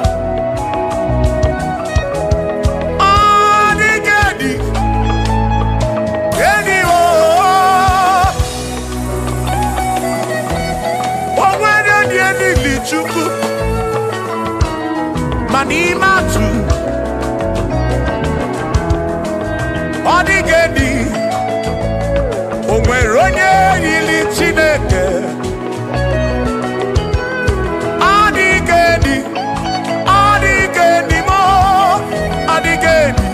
Odigedi. Gedi o. Omwane dieni lichuku. Manimatu. Odigedi. Onweronye yili Chineke. Odigedi. Odigedi mo. Odigedi.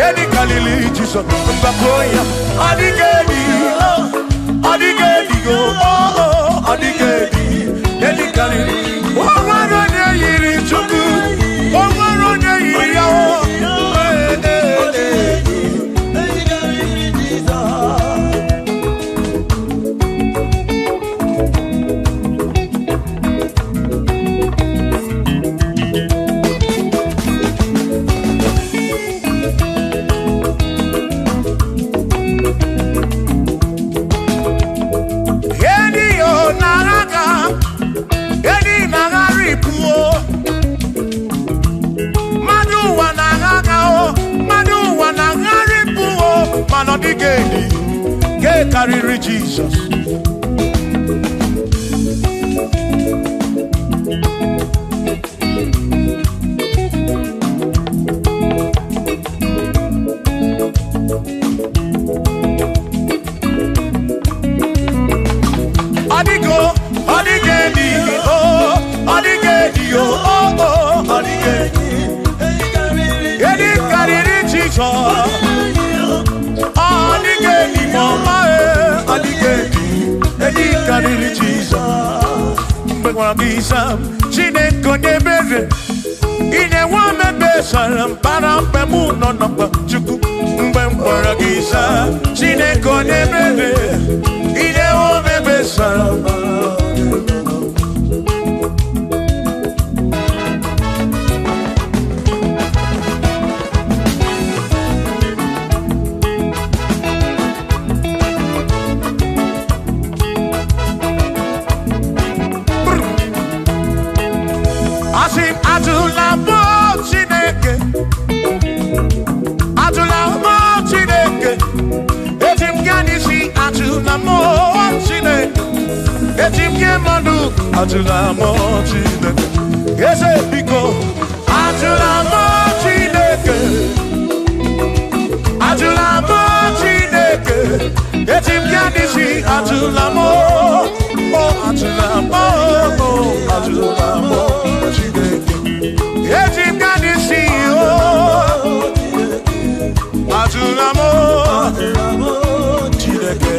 Edi kalili Jesus. Mbakoya. Odigedi. Odigedi go. Odigedi. Edi kalili. Onweronye yili Chukwu. Onweronye yili Yahweh. Odigedi, get carry Jesus. Odigo, Odigedi, oh, Odigedi, oh, Odigedi, get carry Jesus. Odigedi mama odigedi edi kariri Jesus mbegwa gisa Chineke nyebere ine wa mebe salam para pemu no no chuku mbegwa gisa Chineke nyebere ine wa mebe salam Atula mo Chineke, ese biko. Atula mo Chineke, atula mo Chineke. Etim kanisi atula mo, oh atula mo, oh atula mo Chineke. Etim kanisi oh, atula mo Chineke.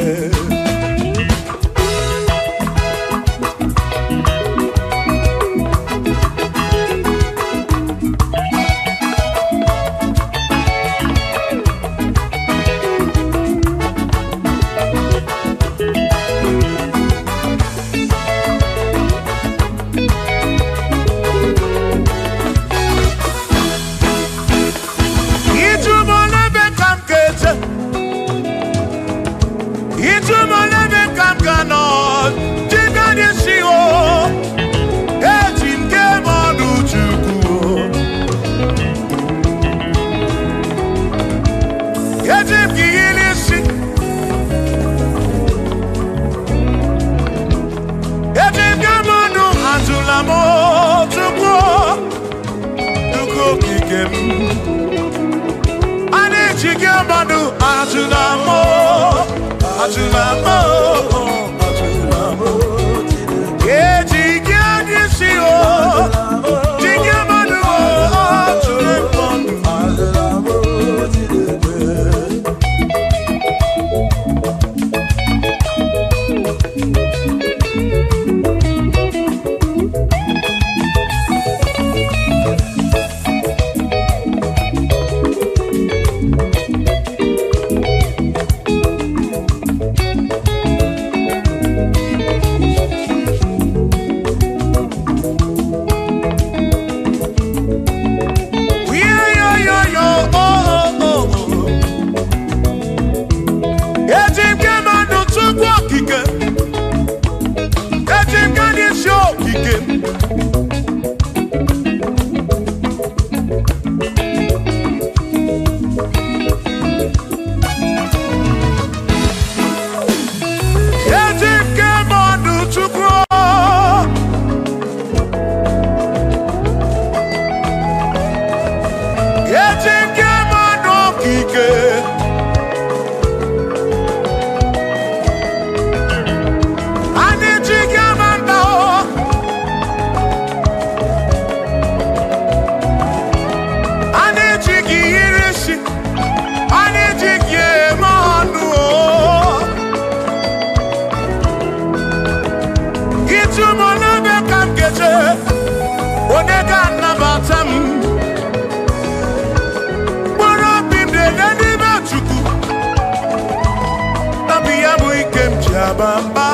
Bamba,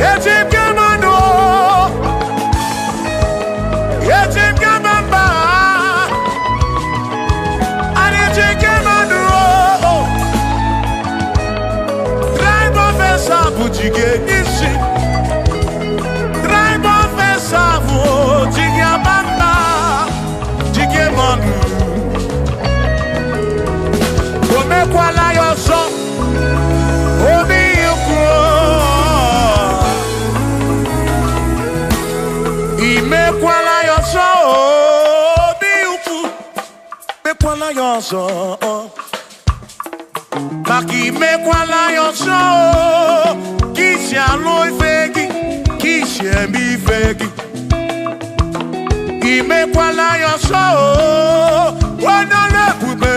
Yetim Gamano, Yetim Gamamba, and Yetim Gamano, Drive of a Sabuji, Nishi, Drive of a Sabu, Jigamanda, Jigamanu, Omekwala your song. Imekwala yoso biuku mekwala yoso maki mekwala yoso kisi alo ifegi kisi emi ifegi imekwala yoso wana lebube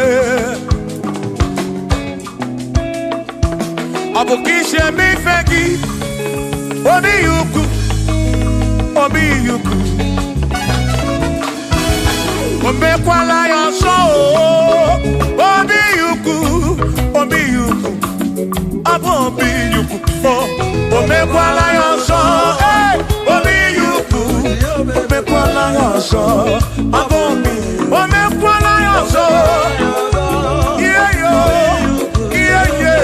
abu kisi emi ifegi obi yuku obi yuku omekwala yoso obi yuku abu obi yuku omekwala yoso obi yuku omekwala yoso abu obi omekwala yoso yeah yo yeah yeah.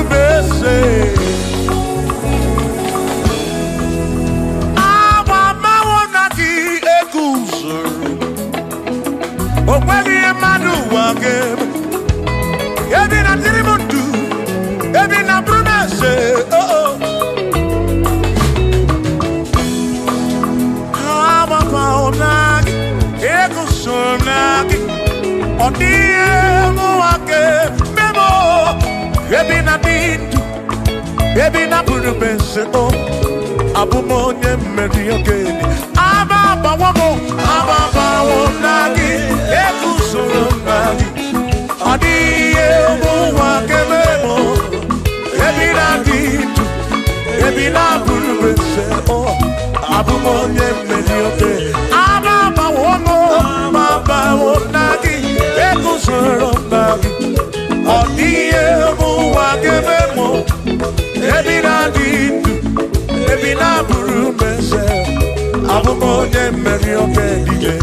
mercy. Our Mawanaki Egusu. Oh, when you madu wage. Ebi na tirimundu. Ebi na promesse. Oh. Our Mawanaki Egusu. Odie muake memo ebi na bintu ebi na burubese o abumonye meri ogeni ababa wo nagi ekusoro nagi odie muake memo ebi na bintu ebi na burubese o abumonye meri ogeni ababa wo nagi Odie muwage memo Ebina dindu Ebina buru mese Abumonye meri okedije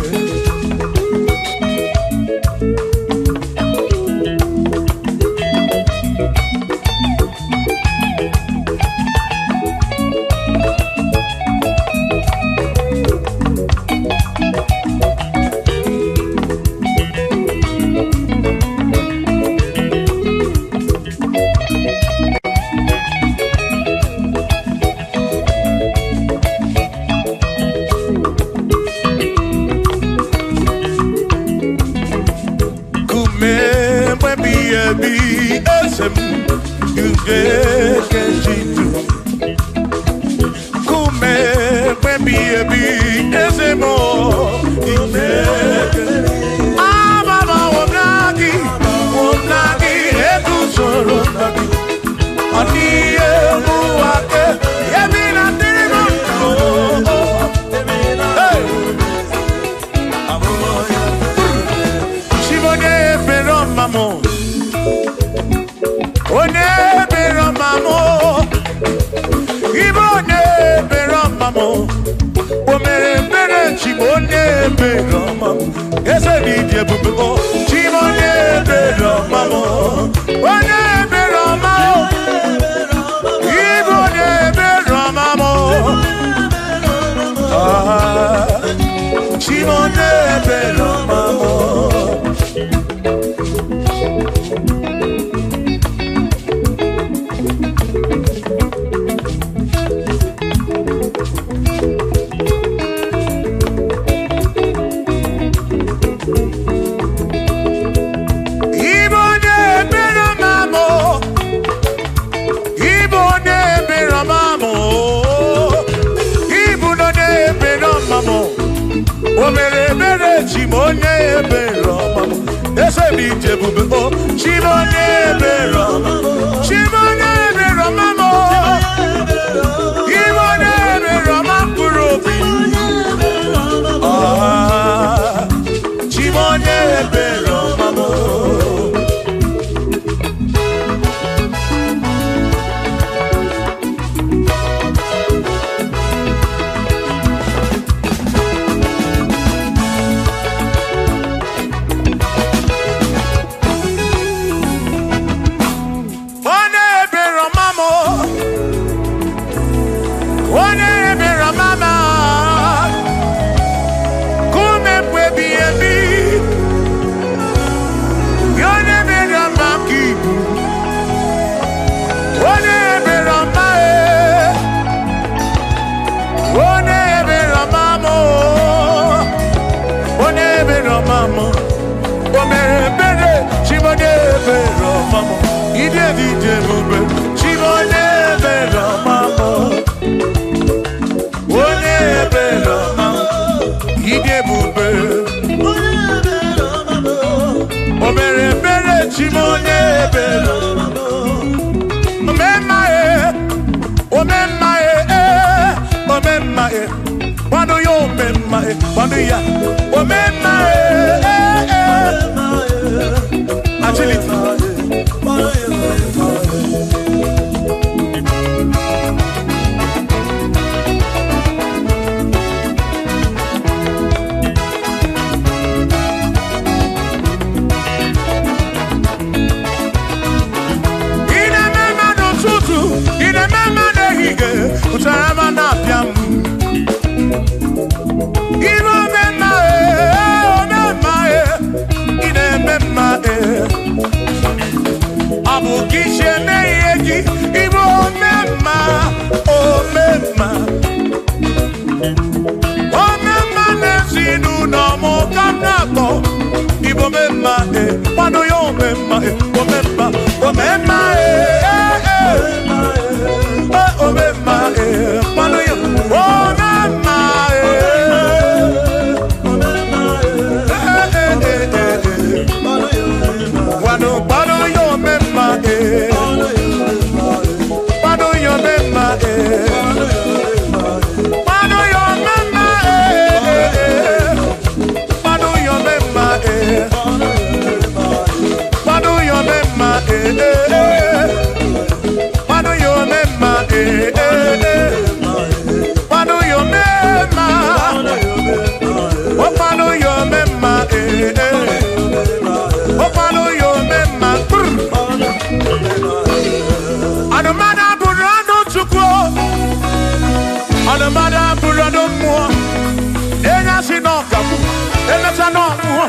emecha no mu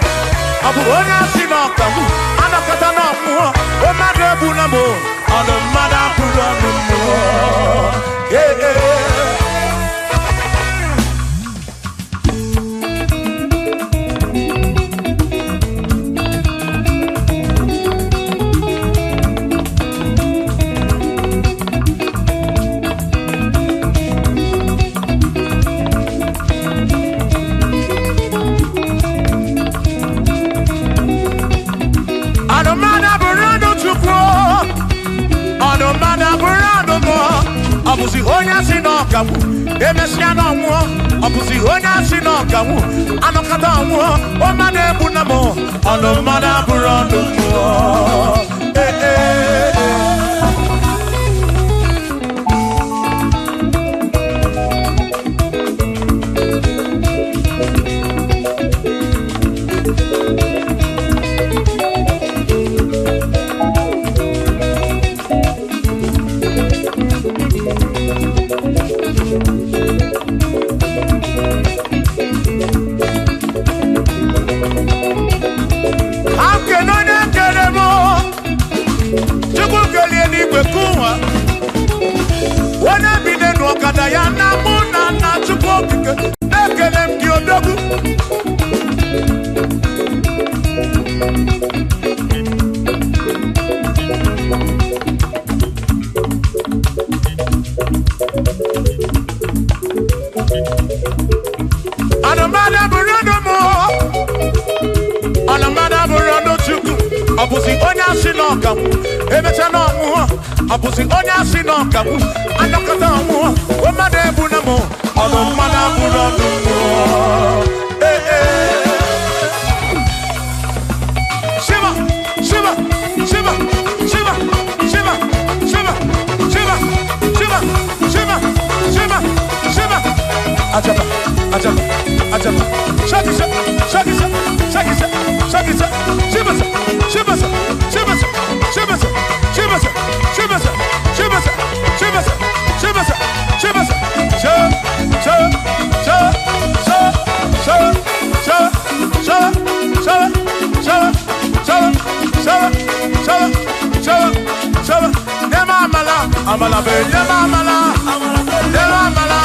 abu onya si no kamu anakata no mu o madebu na mo ono mada puro no mu Abusi onya si no kamu, emesia no mu. Abusi onya si no kamu, anokata mu. O mane bunamo, ono mana burando mu. Abusi onya si no kamu, emecha no mu. Abusi onya si no kamu, anokata mu. O madebu na mo, ono mana burando mu. Shiva, Shiva, Shiva, Shiva, Shiva, Shiva, Shiva, Shiva, Shiva, Shiva, Shiva. Ajaba, ajaba, ajaba. Shakisa, shakisa, shakisa, shakisa. Shiva, Shiva, Shiva, Shiva, Shiva, Shiva, Shiva, Shiva, Shiva, Shiva, Shiva, Amala be, amala, amala,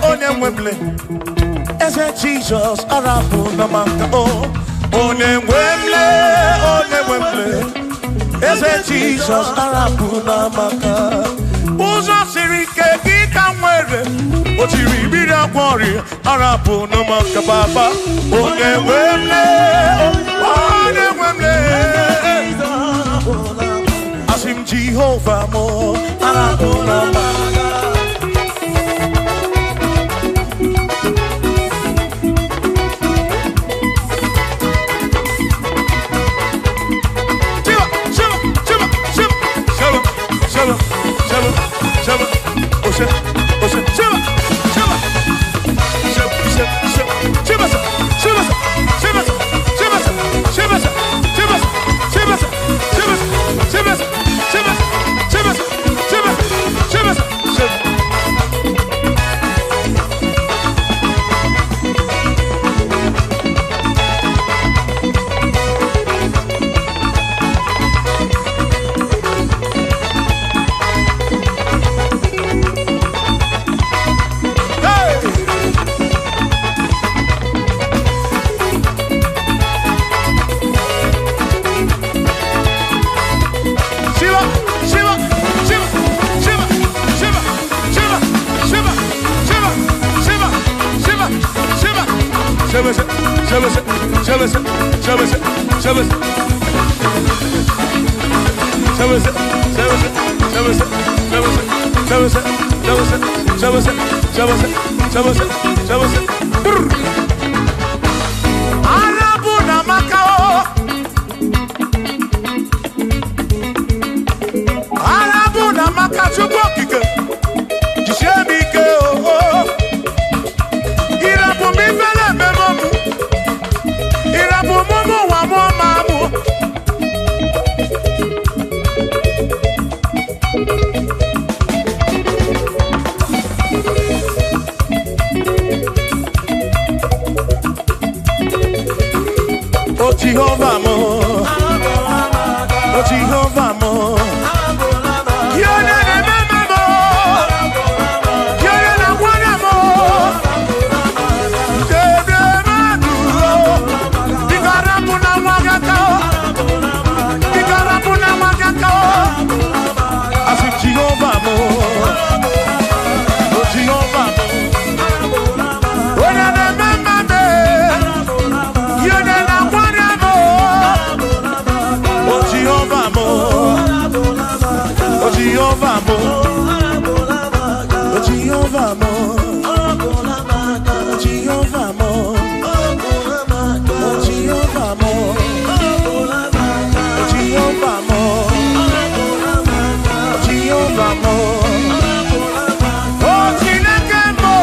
Onemwemle, ese Jesus arabu na maka oh. Onemwemle, ese Jesus arabu na maka. Uzo sirike gika mwere, otiri bida kwori arabu na maka baba. Onemwemle, asim Jehovah mo arabu na maka. Shiva, Jehovah mo, oh Jehovah mo, you're not a mama mo, you're not a one mo, I said Jehovah mo, oh Jehovah mo, you're not a mama mo, you're not a one. Jehovah mo, oh Jehovah mo, oh Jehovah mo, oh Jehovah mo, oh Jehovah mo, oh Jehovah mo, oh Jehovah mo, oh Chineke mo.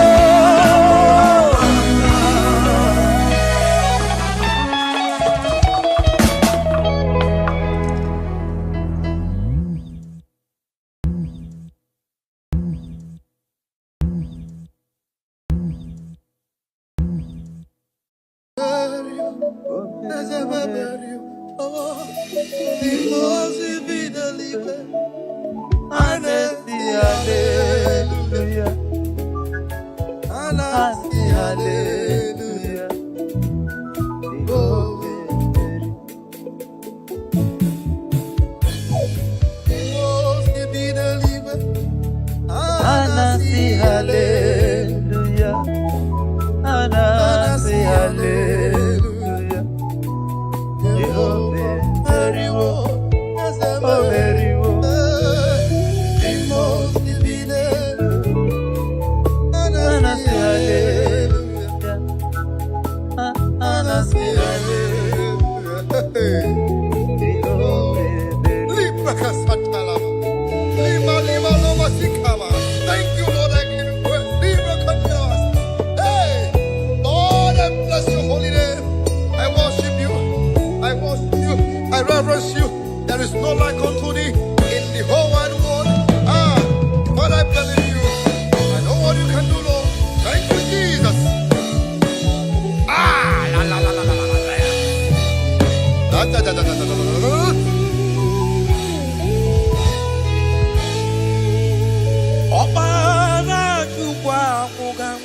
Thank you, Lord. I give you praise. Hey, Lord, I bless your holy name. I worship you. I worship you. I reverence you. There is no like unto thee in the whole wide world. But I believe you. I know what you can do, Lord. Thank you, Jesus. La la la la la la la. Da da da da da da da. Ọbara Chukwu amụga m,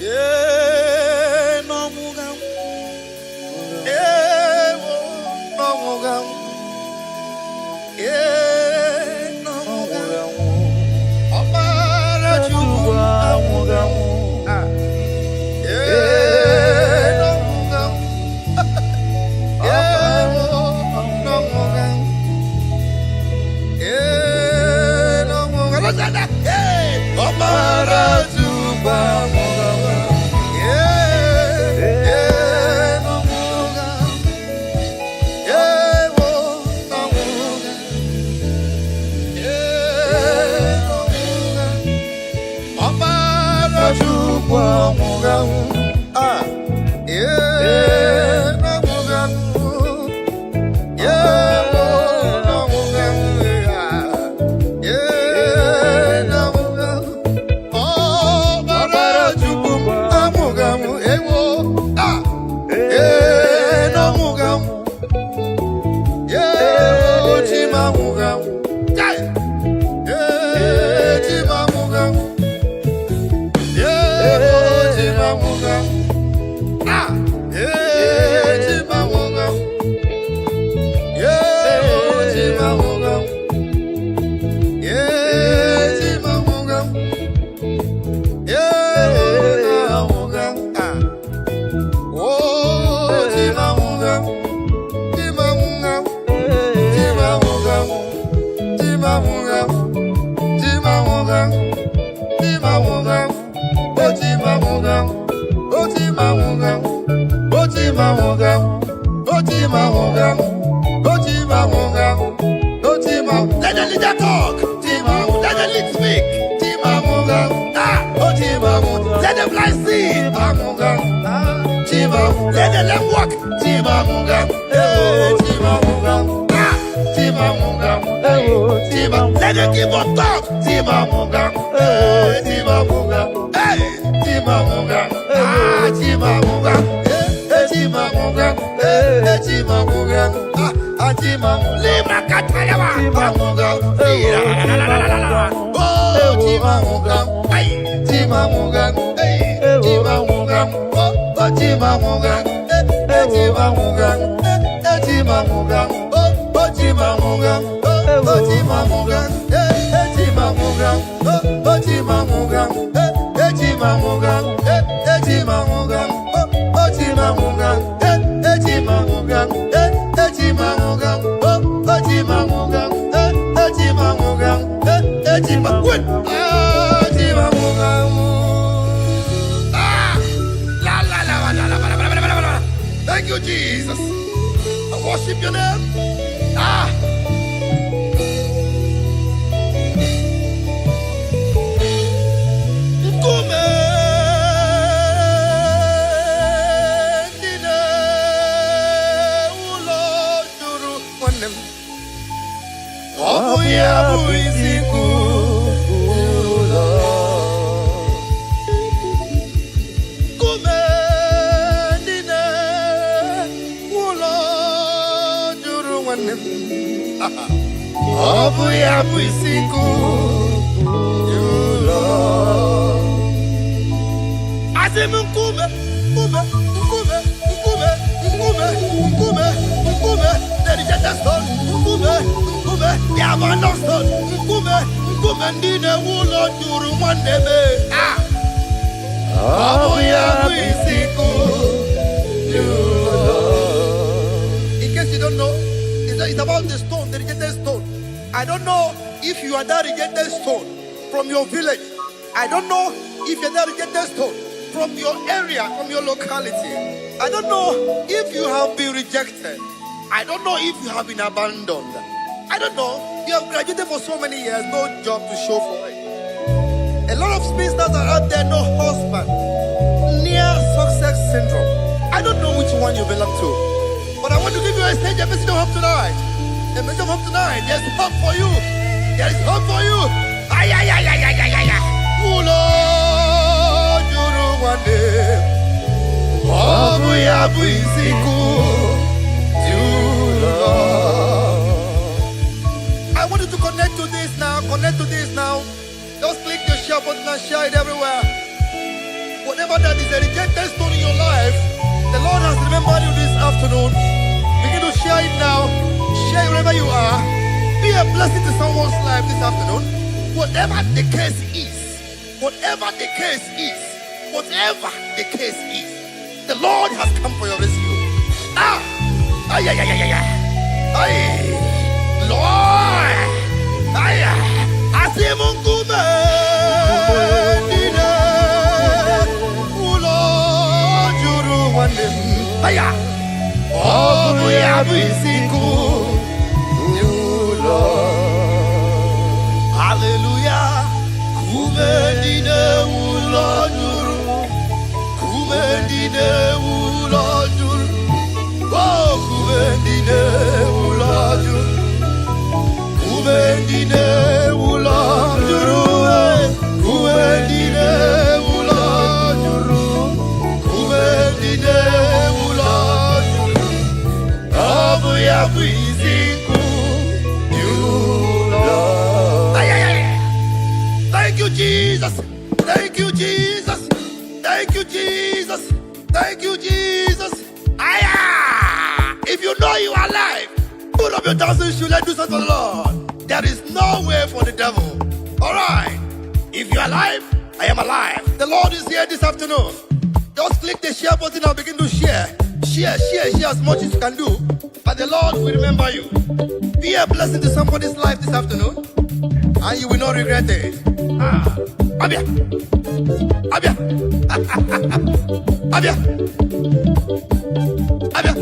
ee n'ọmụga m, ee n'ọmụga m, ee n'ọmụga m. Ọbara Chukwu amụga m, ee n'ọmụga m, ee n'ọmụga m, ee n'ọmụga m. Ọbara Chukwu amụga m, ee n'ọmụga m, ee n'ọmụga m. Let the leader talk. Let the lead speak. Let the blind see. Let the lame walk. Let the keyboard talk. Lima Katayama. Thank you, Jesus. I worship your name. In case you don't know, it's about the stone, the rejected stone. I don't know if you are that rejected stone from your village. I don't know if you're that rejected stone from your area, from your locality. I don't know if you have been rejected. I don't know if you have been abandoned. I don't know. You have graduated for so many years, no job to show for it. A lot of spinsters are out there, no husband. Near success syndrome. I don't know which one you belong to. But I want to give you a stage, a message of hope tonight. A message of hope tonight. There's hope for you. There is hope for you. Ay, ay, ay, ay, ay, ay, ay, ay. Ulo, juru wande. Obu ya buisiku. I want you to connect to this now. Connect to this now. Just click the share button and share it everywhere. Whatever that is a rejected stone in your life, the Lord has remembered you this afternoon. Begin to share it now. Share it wherever you are. Be a blessing to someone's life this afternoon. Whatever the case is, whatever the case is, whatever the case is, the Lord has come for your rescue. Ay, ay, ay, ay, ay, ay, Lord, ay, asimungume, dine, ulo, juru wande, ay, obu ya bisiku, ulo, hallelujah, kume dine ulo juru, kume dine ulo juru. Kumendine ulajur, kumendine ulajur, kumendine ulajur, kumendine ulajur. Abu ya buisiku yula. Thank you, Jesus. Thank you, Jesus. Thank you, Jesus. Thank you, Jesus. If you know you are alive, pull up your dancing shoes, let's do something for the Lord. There is no way for the devil. Alright. If you are alive, I am alive. The Lord is here this afternoon. Just click the share button and begin to share. Share as much as you can do. And the Lord will remember you. Be a blessing to somebody's life this afternoon. and you will not regret it. Ah, Abia, Abia, Abia, Abia.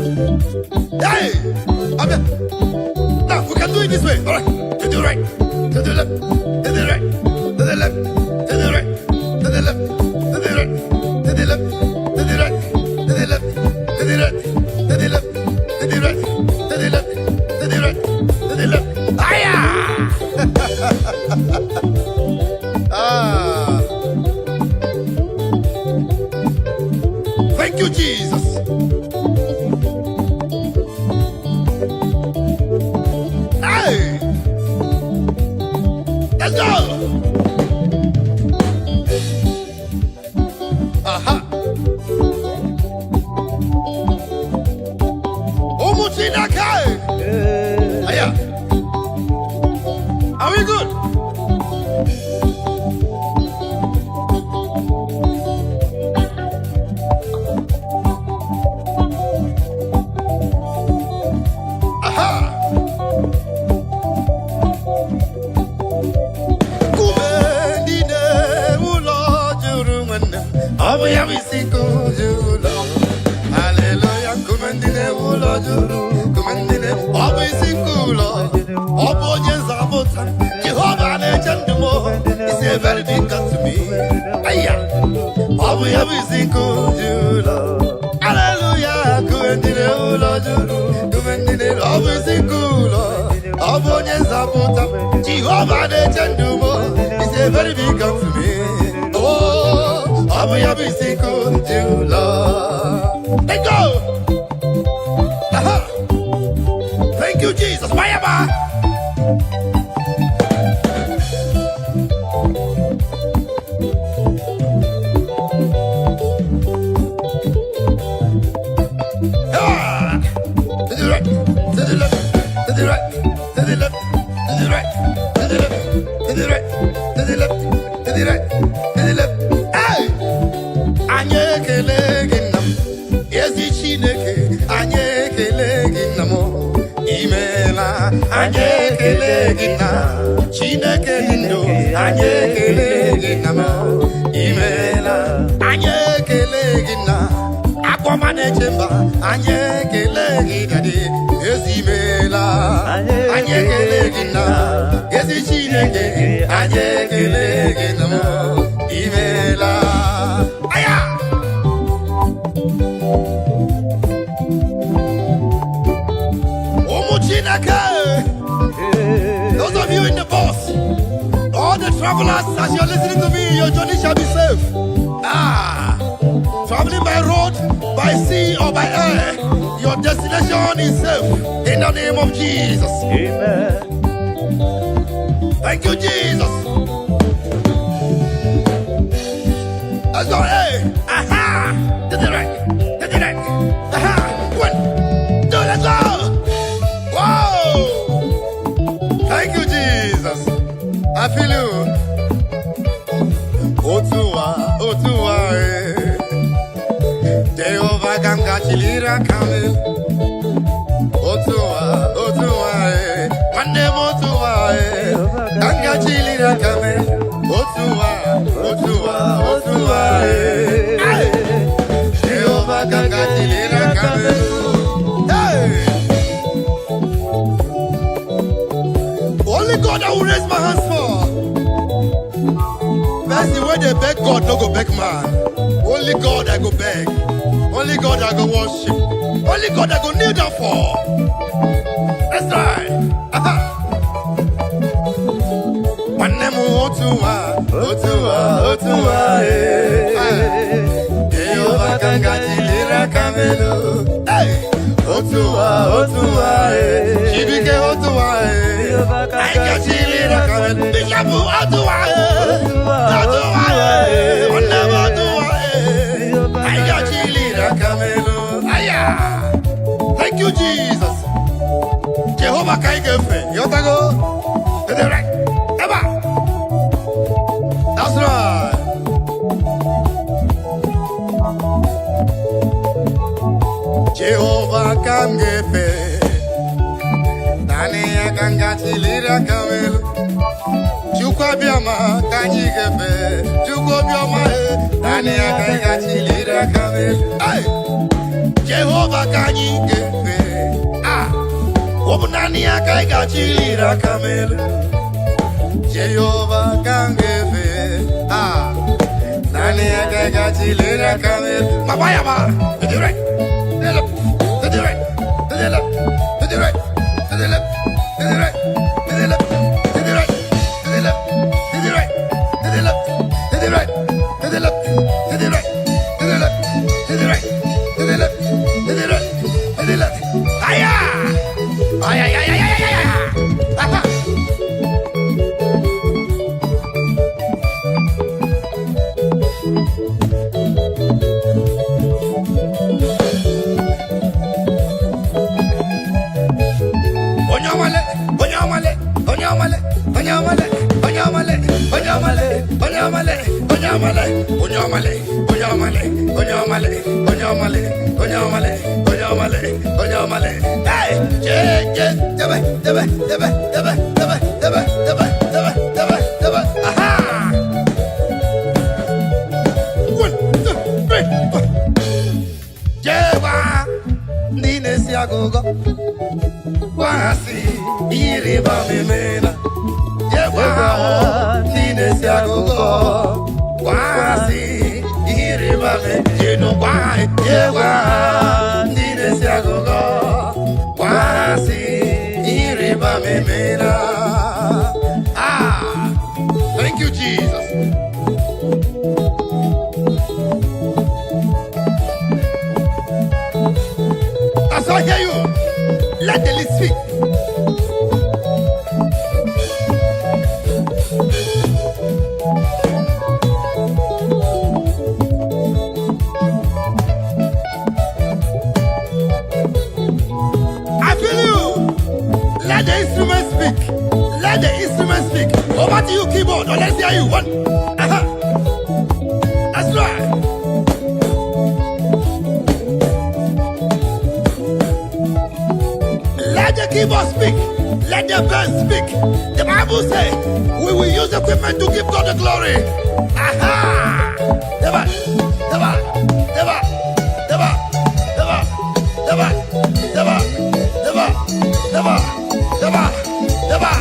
Hey, Abia. Now we can do it this way. All right, to the right, to the left, to the right, to the left, to the right, to the left, to the right, to the left, to the right, to the left, to the right, to the left, to the right, to the left, to the right, to the left. Aya! Ah. Thank you, Jesus. Hey! Let's go! Aha! Umuchinakai! Aya! Are we good? Hallelujah, kumendine ulo juru, kumendine obi sikulo, obo jezabota, Jehovah legendumo, is a very big God to me. Aya, obi sikulo, hallelujah, kumendine ulo juru, kumendine obi sikulo, obo jezabota, Jehovah legendumo, is a very big God to me. Oh, I'll be sick of you, Lord. Let go. Aha. Thank you, Jesus. Why am I? To the right, to the left, to the right, to the left, to the right, to the left, to the right, to the left, to the right, to the left. Hey! Anye keleginam, yezi chineke, anye keleginamo, imela, anye kelegina, chineke lindo, anye keleginamo, imela, anye kelegina, akwamane chemba, anye kelegidadi, yezi mela, anye kelegina, yezi chineke, anye keleginamo, imela. Aya! Those of you in the bus, all the travelers, as you're listening to me, your journey shall be safe. Ah, traveling by road, by sea, or by air, your destination is safe. In the name of Jesus. Amen. Thank you, Jesus. Let's go, hey! Aha! To the right, to the right. Aha! 1, 2, let's go! Whoa! Thank you, Jesus. I feel you. Otua, eh. Jehovah Gangachilira Kamil. Otua, eh. Mande Otua, eh. Gangachilira Kamil. Otua, eh. Jehovah Gangachilira Kamil. Hey! Only God I will raise my hands for. That's the way they beg God, no go beg man. Only God I go beg. Only God I go worship. Only God I go kneel down for. That's right. One name Otua, eh. Jehovah Gangachilira Kamelo. Hey, Otua, eh. Shibike Otua, eh. I got Chilira Kamelo. Bishabu Otua, eh. Otua, eh. One name Otua, eh. I got Chilira Kamelo. Aya. Thank you, Jesus. Jehovah Kaikefe. Yotago. To the right. Eba. That's right. Jehovah Kangefe. Nani ya Gangachilira Kamelo. Chukwabiama, Kanyi Gefe, Chukwabiama, Nani Akaiga Chilira Kamel. Jehovah Kanyi Gefe, Nani Akaiga Chilira Kamel. Jehovah Kangefe, Nani Akaiga Chilira Kamel. Mabayama, to the right, to the right, to the left, to the right, to the left, to the right, to the left, to the right. Thank you, Jesus. As I hear you, let the list speak. I feel you. Let the instrument speak. Let the instrument speak. Over to you, keyboard. Or let's hear you. One. That's right. Let the keyboard speak. Let the band speak. The Bible says we will use equipment to give God the glory. Aha! Deba, deba, deba, deba, deba, deba, deba, deba, deba, deba, deba.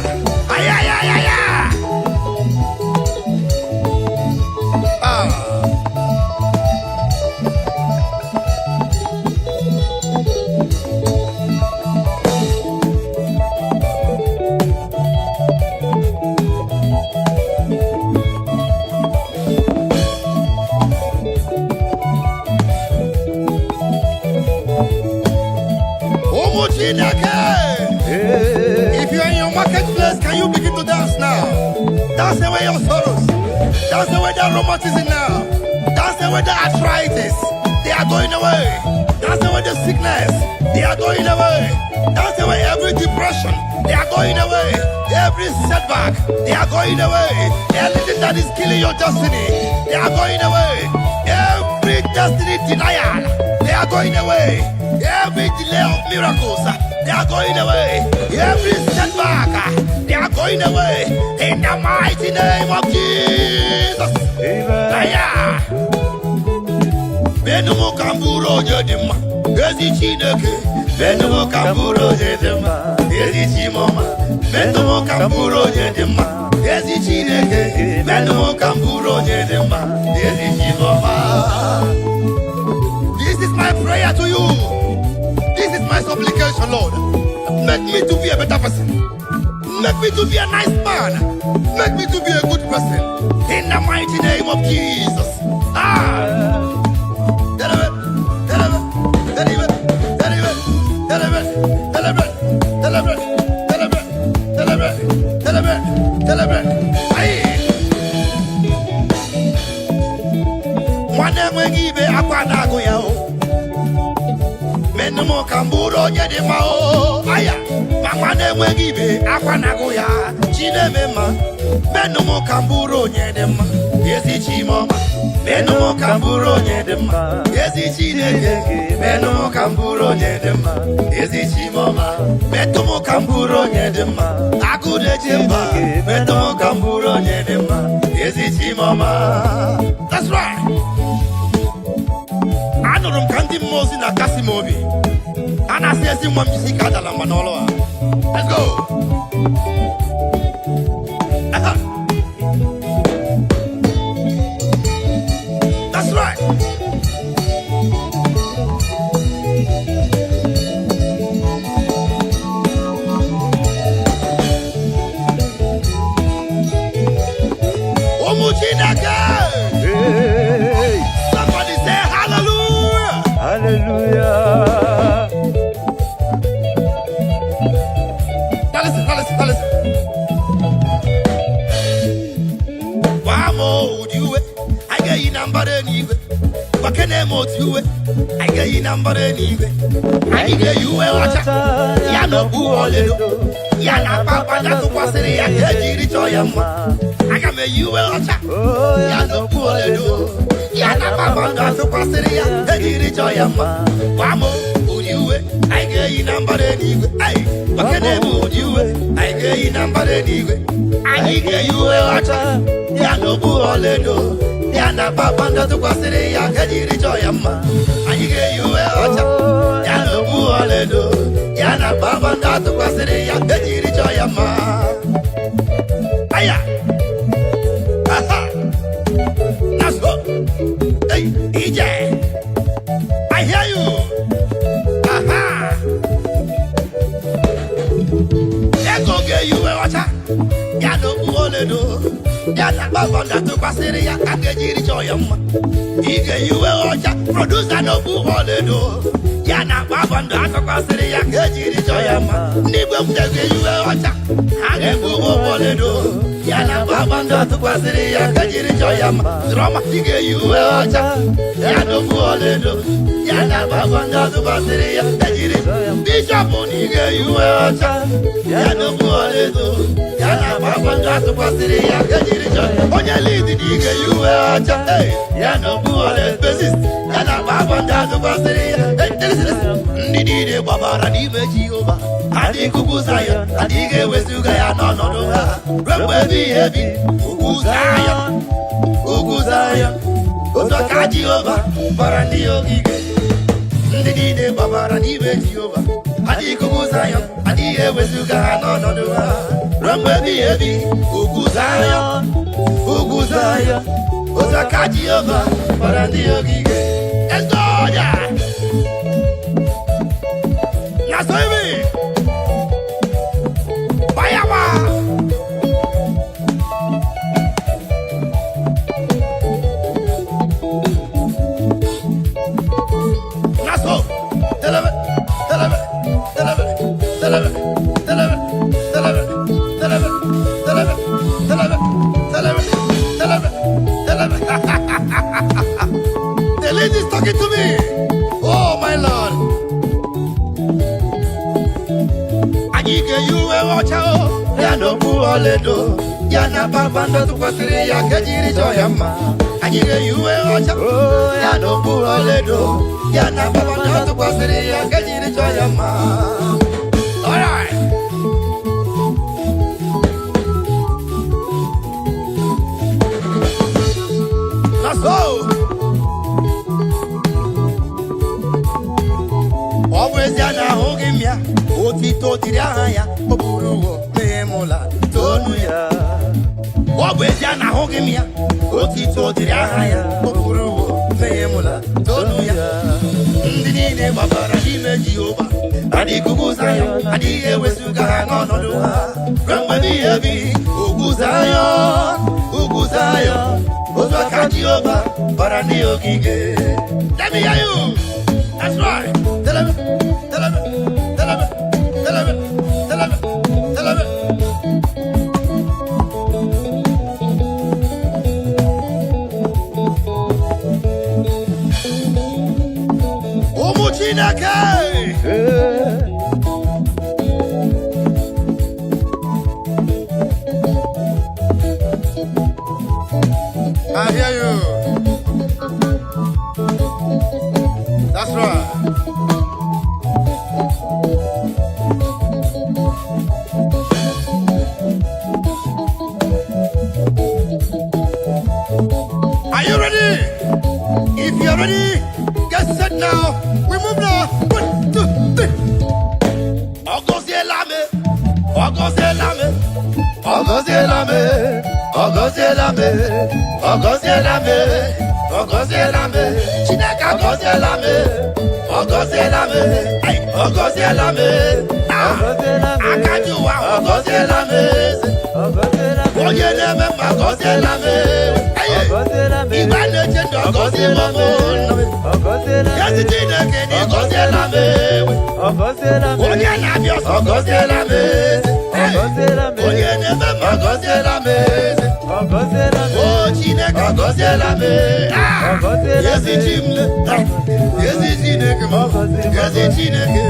Ay, ay, ay, ay, ay. If you're in your marketplace, can you begin to dance now? Dance away your sorrows. Dance away that rheumatism now. Dance away the arthritis. They are going away. Dance away the sickness. They are going away. Dance away every depression. They are going away. Every setback. They are going away. Everything that is killing your destiny. They are going away. Every destiny denial. They are going away. Every delay of miracles, they are going away. Every setback, they are going away. In the mighty name of Jesus. Amen. Benumo kamburo jedima, ezi chineke. Benumo kamburo jedima, ezi chimoma. Benumo kamburo jedima, ezi chineke. Benumo kamburo jedima, ezi chimoma. This is my prayer to you. This is my supplication, Lord. Make me to be a better person. Make me to be a nice man. Make me to be a good person. In the mighty name of Jesus. Menumo kamburo nyede mao aya mama ne mwegibe akwana goya chinemema menumo kamburo nyede ma yesi chimoma menumo kamburo nyede ma yesi chineke menumo kamburo nyede ma yesi chimoma menumo kamburo nyede ma akude Chimba, Meto Kamburo Yenema, is it Chimama? That's right. I know them candy most in a Casimobi. And I see him one music at the Manolo. Let's go. That's right. Hey, Somebody say hallelujah. hallelujah. Now listen. Wamo udiwe, I get you number anyway. Wakene motiwe, I get you number anyway. I get you a watcher. Yano buoledo. Yana papa na tukwasiri ya kejiri choyama. I can make you a watcher. Yano buoledo. Yana papa na tukwasiri ya kejiri choyama. Wamo udiwe, I get you number anyway. Ay, wakene motiwe, I get you number anyway. I get you a watcher. Yano buoledo. Yana papa na tukwasiri ya kejiri choyama. I get you a watcher. Yano buoledo. Yana baba ndatu kwa siri ya kejiri choyama. Aya. Aha. Let's go. Hey, EJ. I hear you. Aha. Ego ge you a watcha. Yano buoledo. Yana baba ndatu kwa siri ya kejiri choyama. Ige you a watcha. Producer no buoledo. Yana baba ndatu kwa siri ya kejiri choyama. Nibwe mdege yuwe wacha. Hage bubo boledo. Yana baba ndatu kwa siri ya kejiri choyama. Drama ige yuwe wacha. Yana boledo. Yana baba ndatu kwa siri ya kejiri. Bishop nige yuwe wacha. Yana boledo. Yana baba ndatu kwa siri ya kejiri choyama. Onye lead nige yuwe wacha. Yana boledo. Bassist. Yana baba ndatu kwa siri ya. Ndidide babara n'ime Jehova adị kuku Zion adịghị ewezuga ya n'ọnọdụ ha ruo ebighị ebi ugwu Zion otu aka Jehova bara ndị ogige ndị niile babara n'ime Jehova adị kuku Zion adịghị ewezuga ha n'ọnọdụ ha ruo ebighị ebi ugwu Zion otu aka Jehova bara ndị ogige. Let's go, yeah. Nasoibi Bayawa Naso Telebe The lady is talking to me. Oh my Lord. Ige yuwe wacha Yano buoledo Yana baba ndatu kwa siri ya kejiri choyama. Ige yuwe wacha Yano buoledo Yana baba ndatu kwa siri ya kejiri choyama. Alright. Let's go. Always yana hogimya Otito tiraya Oburuwo Memola Tonu ya Always yana hogimya Otito tiraya Oburuwo Memola Tonu ya Ndinine babara Dime Jehova Adi kuku Zion Adi ewesuga hanonodu ha Ramba di ebi Ugu Zion Ozwaka Jehova Bara ndi ogige. Let me hear you. That's right. Tell me. I hear you. That's right. ready? Get set now. We move now. 1, 2, 3. Ogozielame, Ogozielame, Ogozielame, Ogozielame, Ogozielame, Ogozielame, Chineke Ogozielame, Ogozielame, Ogozielame, Akajuwa Ogozielame, Onye neme Ogozielame, Igwane chendo Ogozielame, Yesi Chineke ni Ogozielame, Onye nabios Ogozielame, Onye neme Ogozielame, Oh Chineke Ogozielame, Yesi Chimle, Yesi Chineke mo, Yesi Chineke,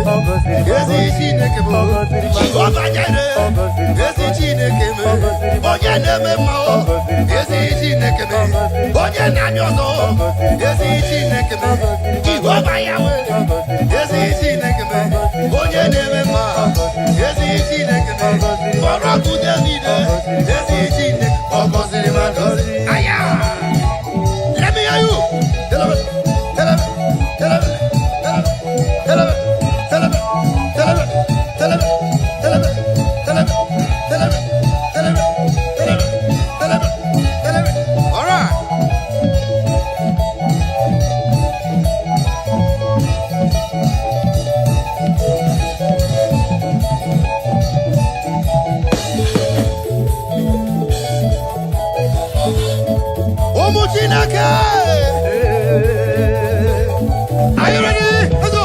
Yesi Chineke mo, Chihuahua Jere, Yesi Chineke mo, Onye neme mo, Yesi Chineke mo, Onye nanyoso, Yesi Chineke mo, Chihuahua Yawe, Yesi Chineke mo, Onye neme mo, Yesi Chineke mo, Baraku Davide, Yesi Chineke, Ogozilima Gozi, Aya. Let me hear you. Tell him. All right. Omuchinake. Are you ready? Let's go.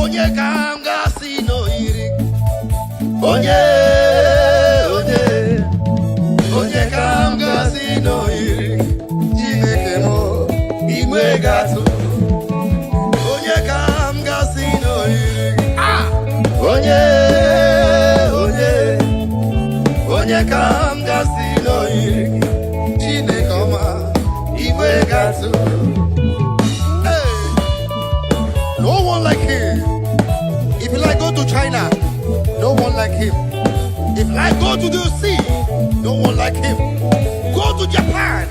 Onye kanga sino iri. Onye kanga sino iri. Chineke mo igwe gatu. Onye kanga sino iri. Ah. Onye kanga sino iri. Chineke ma igwe gatu. No one like him. If you like go to China, no one like him. If you like go to the sea, no one like him. Go to Japan,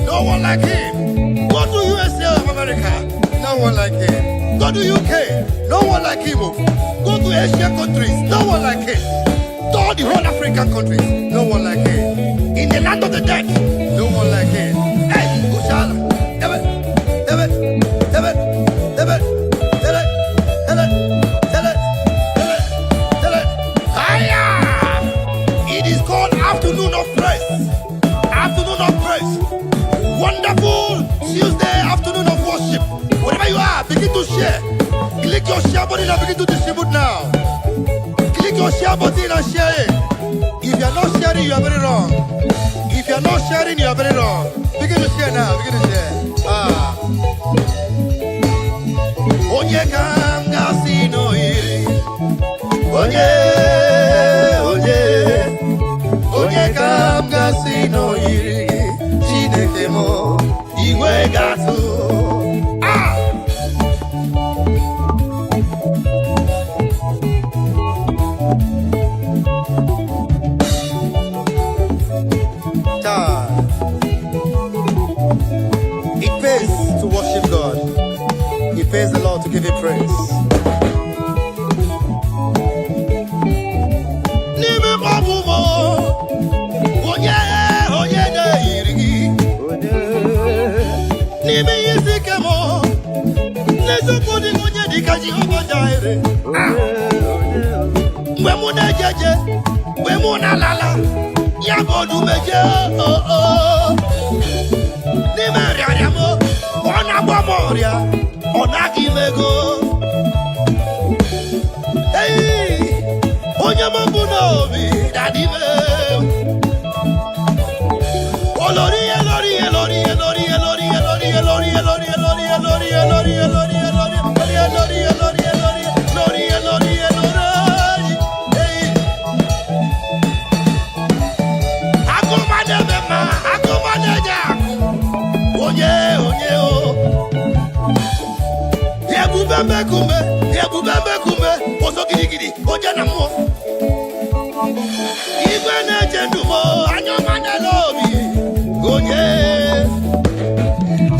no one like him. Go to USA of America, no one like him. Go to UK, no one like him. Go to Asian countries, no one like him. To all the whole African countries, no one like him. In the land of the dead, no one like him. Hey, Gushala, It is called afternoon of praise. Afternoon of praise. Wonderful Tuesday afternoon of worship. Wherever you are, begin to share. Click your share button and begin to distribute now. Click your share button and share it. If you are not sharing, you are very wrong. If you are not sharing, you are very wrong. Begin to share now. Begin to share. Onye kanga sino iri. Onye kanga sino iri. Chineke mo igwe gatu. It pays to worship God. It pays the Lord to give Him praise.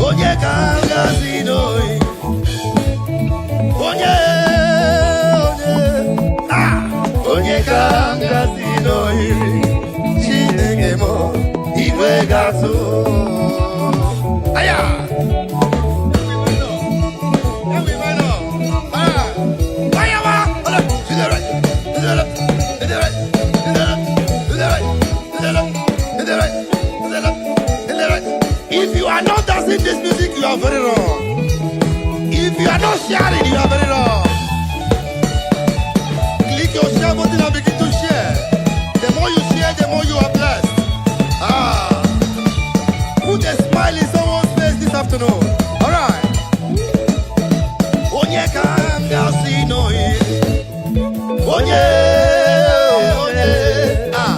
Onye gazo. Aya. If you are not dancing this music, you are very wrong. If you are not sharing, you are very wrong. Click your share button and begin to share. The more you share, the more you are blessed. Ah. Put a smile in someone's face this afternoon. All right. Onye kanga sino ye. Onye, ah,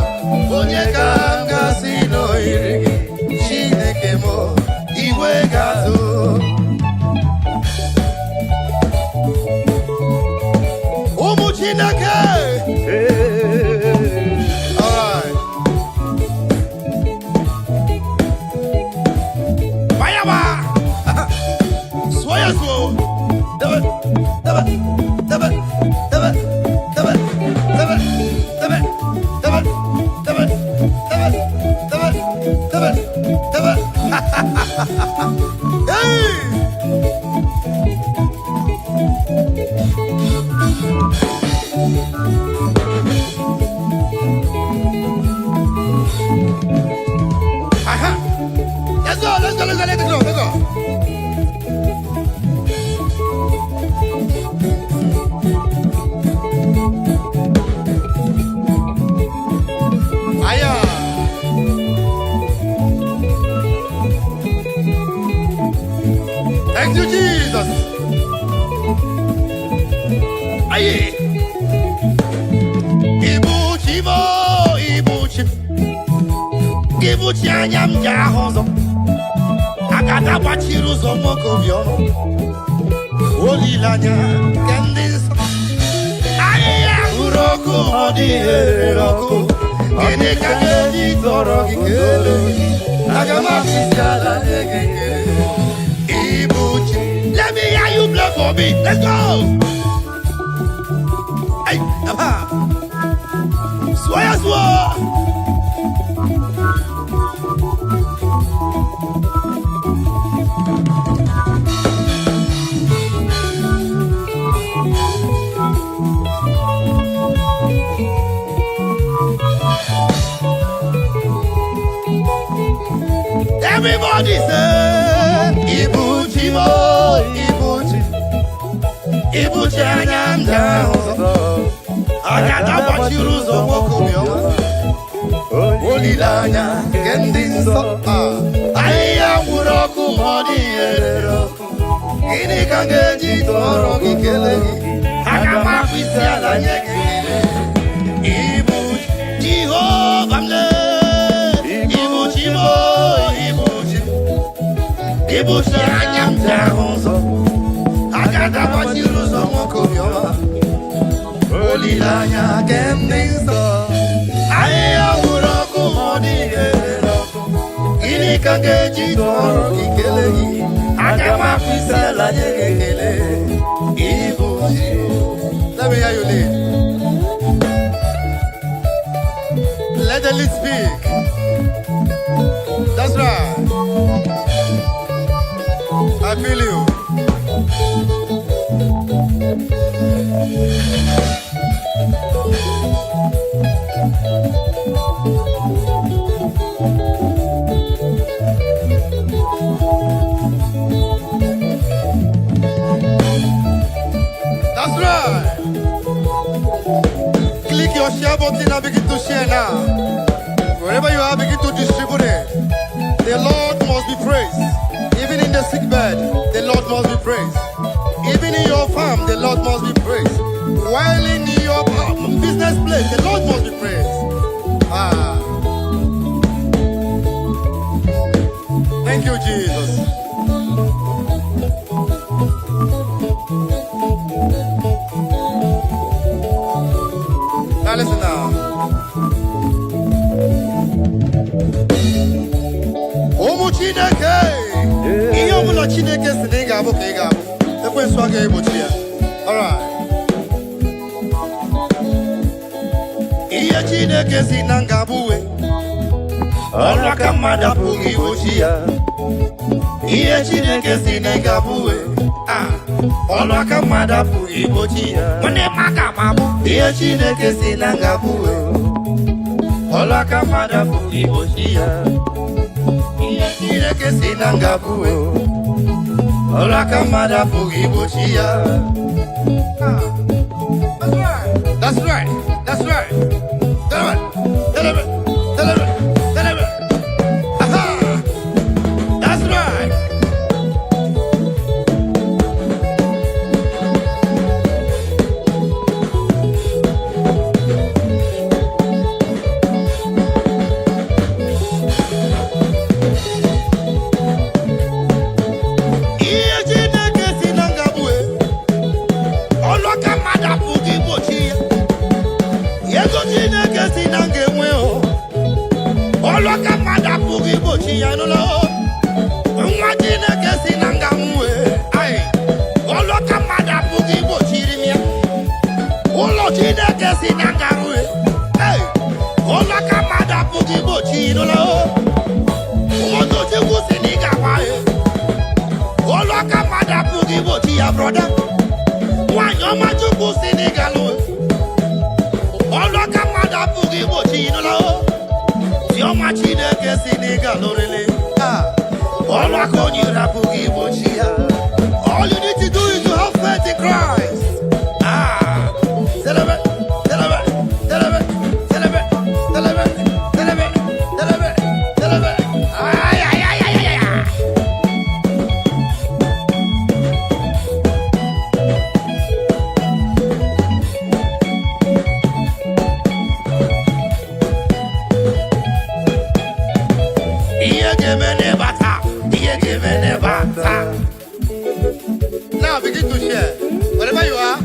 onye kanga sino ye. Chineke mo iwe gazo. Umu Chineke. All right. Fire! Soya so. Let's go. Aya. Thank you, Jesus. Aye. Ibuchi anyam jahozo. Agada bachiru zo moko biono. Olilanya kendis. Aye uroku odi eroku. Kene kagedi toro kikele. Agama fisala negeke. Ibuchi. Let me hear you play for me. Let's go. Hey, aha. Soya soya. Everybody say, Ibuchi mo, Ibuchi, Ibuchi anyam jahozo. Agada bachiru zo moko biono. Olilanya kendinso. Aya uroku modi eroku. Ini kangeji toro kikele. Agama fisiala nyekele. Ibuchi Jehovah mle. Ibuchi mo, Ibuchi. Ibuchi anyam jahozo. Agada bachiru zo moko biono. Olilanya kendinso. Aya uroku modi eroku. Ini kangeji toro kikele. Agama fisiala nyekele. Ibuchi. Let me hear you lead. Let the lead speak. That's right. I feel you. That's right. Click your share button and begin to share now. Wherever you are, begin to distribute it. The Lord must be praised. Even in the sick bed, the Lord must be praised. Even in your farm, the Lord must be praised. While in your business place, the Lord must be praised. Ah. Thank you, Jesus. Now listen now. Omu Chineke. Ihe ọbụla Chineke si na ị ga-abụ ka ị ga-abụ. Ekwensu agaghị egbochi ya. All right. Ihe Chineke si na ngabụ uwe. ọrụ aka mmadụ apụghị igbochi ya. Ihe Chineke si na ị ga-abụ ọrụ aka mmadụ apụghị igbochi ya. Ihe Chineke si na m ga-abụ ọrụ aka mmadụ apụghị igbochi ya. Ihe Chineke si na m ga-abụ ọrụ aka mmadụ apụghị igbochi ya. That's right. That's right. Aha. That's right. Ihe Chineke si na ngabụ ọlụ aka mmadụ apụghị igbochi ya. Ego Chineke si na ga-enwe ọlụ aka mmadụ apụghị igbochi ya n'ụlọ. Nwa Chineke si na ga-anwụ ọlụ aka mmadụ apụghị igbochiri m ya. Ụlọ Chineke si na ga-arụ ọlụ aka mmadụ apụghị igbochi n'ụlọ. Ụmụnne Chukwu si na ị ga-agba ọlụ aka mmadụ apụghị igbochi ya brọda. Nwanyị ọma Chukwu si na ị ga-alụ ọlụ aka mmadụ apụghị igbochi n'ụlọ. Ọma Chineke si na ị ga-alụrịrị ọlụ aka onye ire apụghị igbochi ya. All you need to do is to have faith in Christ. Celebrate, celebrate, celebrate, celebrate, celebrate, celebrate, celebrate, celebrate. Ay, ay, ay, ay, ay, ay. Now begin to share. Wherever you are,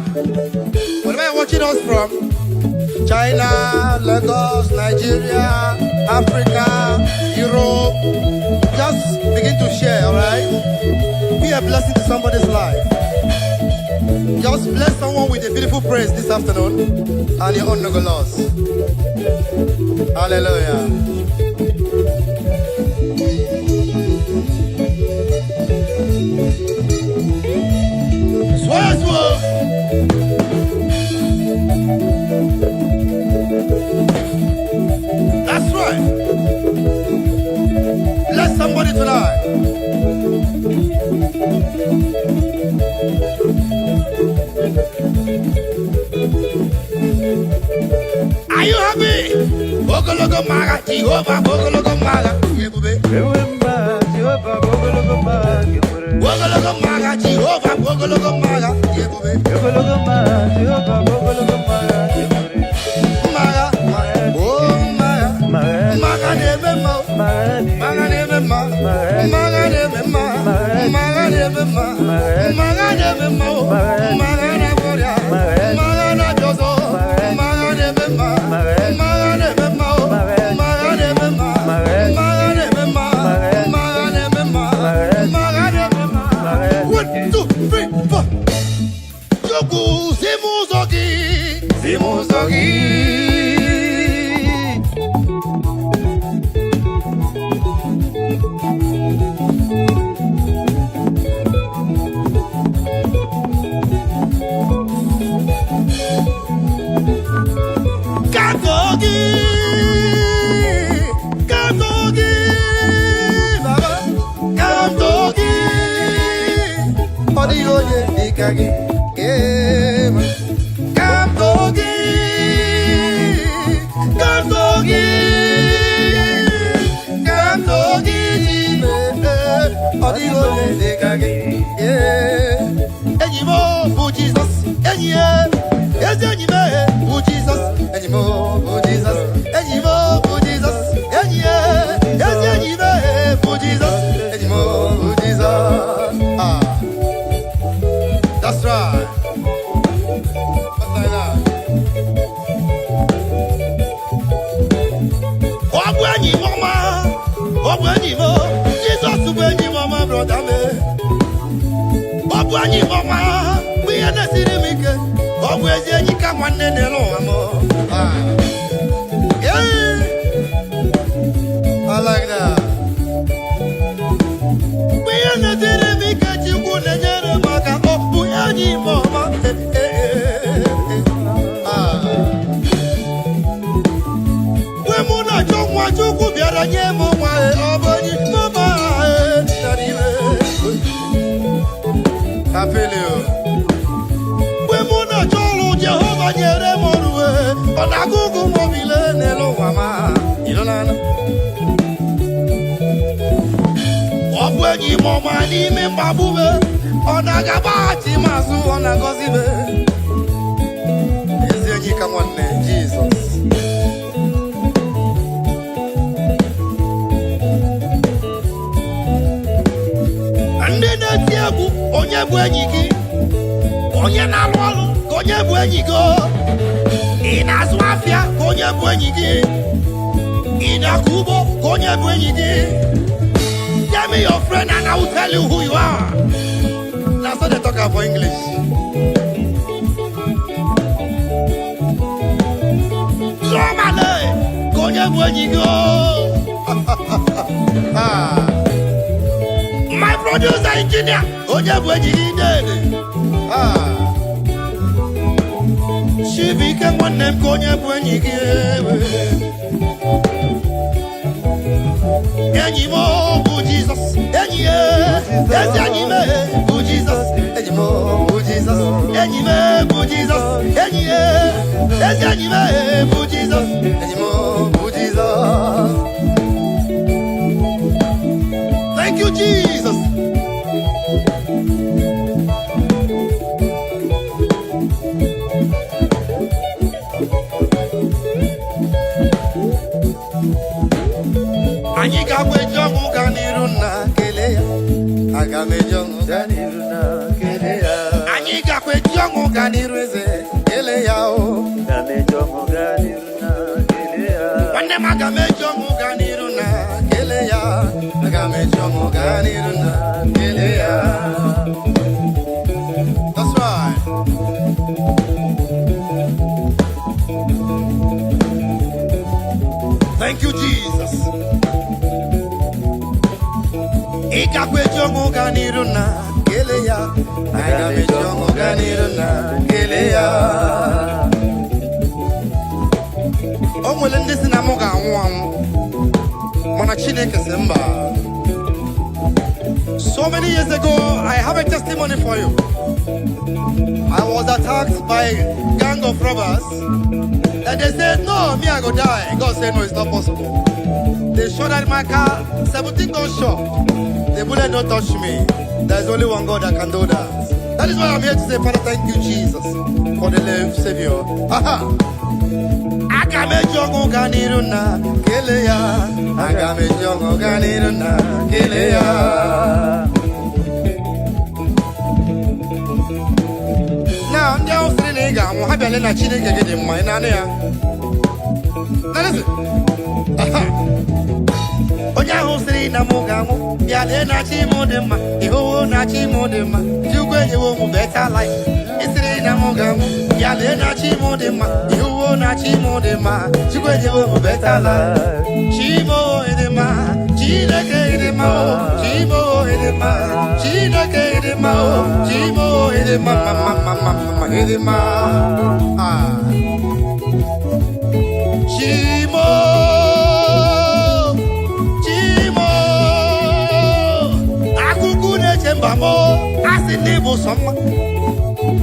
wherever you're watching us from, China, Lagos, Nigeria, Africa, Europe, just begin to share, alright? Be a blessing to somebody's life. Just bless someone with a beautiful praise this afternoon, and your own no go lost. Hallelujah. That's right. Bless somebody tonight. Are you happy? Ogologo maga, Jehovah, ogologo maga, Yebube. Ogologo maga, Jehovah, ogologo maga, Yebube. Maga, oh maga, maga nebe ma, maga nebe ma, maga nebe ma, maga nebe ma, maga nebe ma, maga na gloria, maga na joso, maga nebe ma, maga nebe ma, maga nebe ma, maga nebe ma, maga nebe ma, maga nebe ma. 1, 2, 3, 4. Joku simuzogi, simuzogi. That's right. What's like that? Jesus, mama, brother, Obwanyi mama, we are the city maker. Always, you come one day, no more. Wemuna chokwa chukwu biara nye mwa obonyi mama nariwe. Apelio. Wemuna cholu Jehova nyere moruwe. Onagugu mobile nelo mama. Ilolana. Obwenyi mama ni membabube. Onagabati mazu onagozibe. Ezenyi kamwane Jesus. Onye bụ enyi gị onye na-alụ ọrụ ka onye bụ enyi gị ị na-azụ afịa ka onye bụ enyi gị ị na-akọ ugbo ka onye bụ enyi gị tell me your friend and I will tell you who you are. That's what they talk about for English. Somale ka onye bụ enyi gị my producer engineer onye bụ enyi gị dede Chibike nwanne m ka onye bụ enyi gị enyi m bụ Jizọs enyi ya ezi enyi m bụ Jizọs enyi m bụ Jizọs enyi m bụ Jizọs enyi ya ezi enyi m bụ Jizọs enyi m bụ Jizọs. Thank you, Jesus. Anyị ga-agbeji ọnwụ ga n'iru na kele ya. Aga m eji ọnwụ ga n'iru na kele ya. Anyị ga-agbeji ọnwụ ga n'iru eze kele ya o. Aga m eji ọnwụ ga n'iru na kele ya. Nwanne m aga m eji ọnwụ ga n'iru na kele ya. Aga m eji ọnwụ ga n'iru na kele ya. That's right. Thank you, Jesus. Ikakwejongo ganiruna keleya. Agamejongo ganiruna keleya. Omwele ndisi na moga anwangu. Mwana Chineke semba. So many years ago, I have a testimony for you. I was attacked by a gang of robbers. And they said, no, me I go die. God said, no, it's not possible. They shot at my car, 17 gunshots. The bullet don't touch me. There's only one God that can do that. That is why I'm here to say, Father, thank you, Jesus, for the life Savior. Aha! Agame jongo ganiruna keleya. Agame jongo ganiruna keleya. Now, I'm down to the nigga. I'm happy to let you get in my nana. Now, listen. Onya hosiri na mugamu ya le na chi modema iho na chi modema jugwe yewo mu better life isiri na mugamu ya le na chi modema iho na chi modema jugwe yewo mu better life chimo edema chineke edema chimo edema chineke edema chimo edema mama edema chimo Bamo, as in Nebo summer.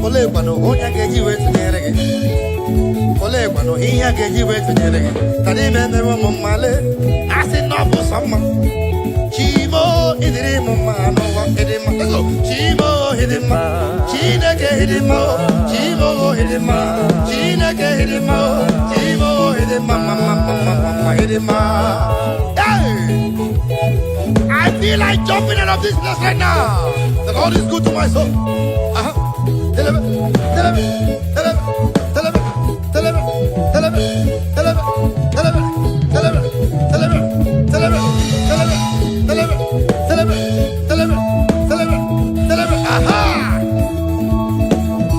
Olebano, Onya gave you to Nereg. Olebano, he gave you to Nereg. Tadime never male, as in Noble summer. Chimo, Idimo, Edema, Chimo, Hidima, China Hidimo, Chimo, Hidima, China Hidimo, Chimo, Hidima, Hidima. I feel like jumping out of this place right now. The Lord is good to my soul.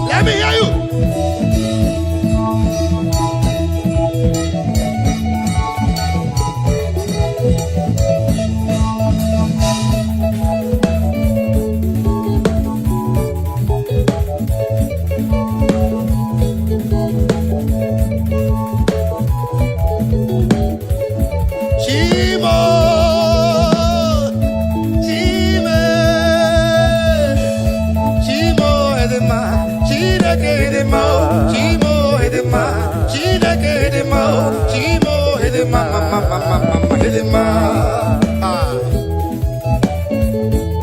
Let me hear you.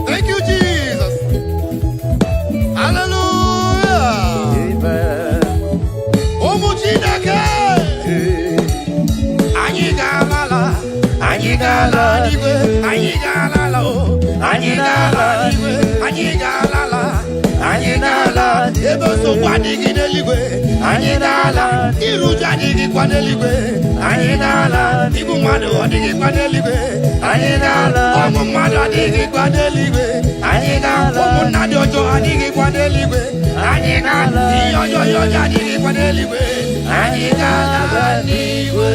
Thank you, Jesus. Hallelujah. Amen. Omu Chineke. Anyị ga-alala, anyị ga-ala n'igwe, anyị ga-alala o, anyị ga-ala n'igwe, anyị ga-alala, anyị ga-ala ebe nsogbu adịghị n'eluigwe, anyị ga-ala iru uju adịghịkwa n'eluigwe, anyị ga-ala igbu mmadụ ọdịghịkwa n'eluigwe, anyị ga-ala ọmụ mmadụ adịghịkwa n'eluigwe, anyị ga-ala ụmụnna dị ọjọọ adịghịkwa n'eluigwe, anyị ga-ala ihe ọjọọ adịghịkwa n'eluigwe, anyị ga-ala n'igwe.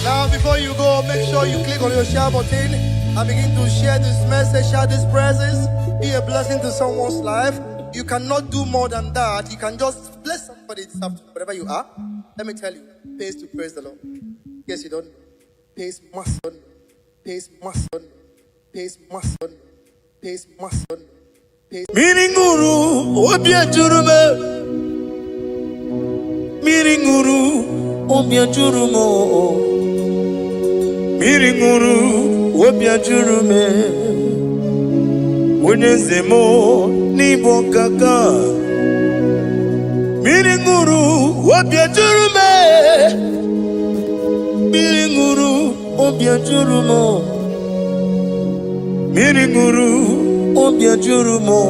Now, before you go, make sure you click on your share button and begin to share this message, share these praises, be a blessing to someone's life. You cannot do more than that. You can just bless somebody this afternoon, wherever you are. Let me tell you, pays to praise the Lord. Yes, you don't. Pays must. Pays must. Pays must. Pays must. Miringuru, obia jurume. Miringuru, obia jurumo. Miringuru, obia jurume. Unyezemo, nibo kaka. Miringuru, obia jurume. Miringuru, obia jurumo. Miringuru, obia jurumo.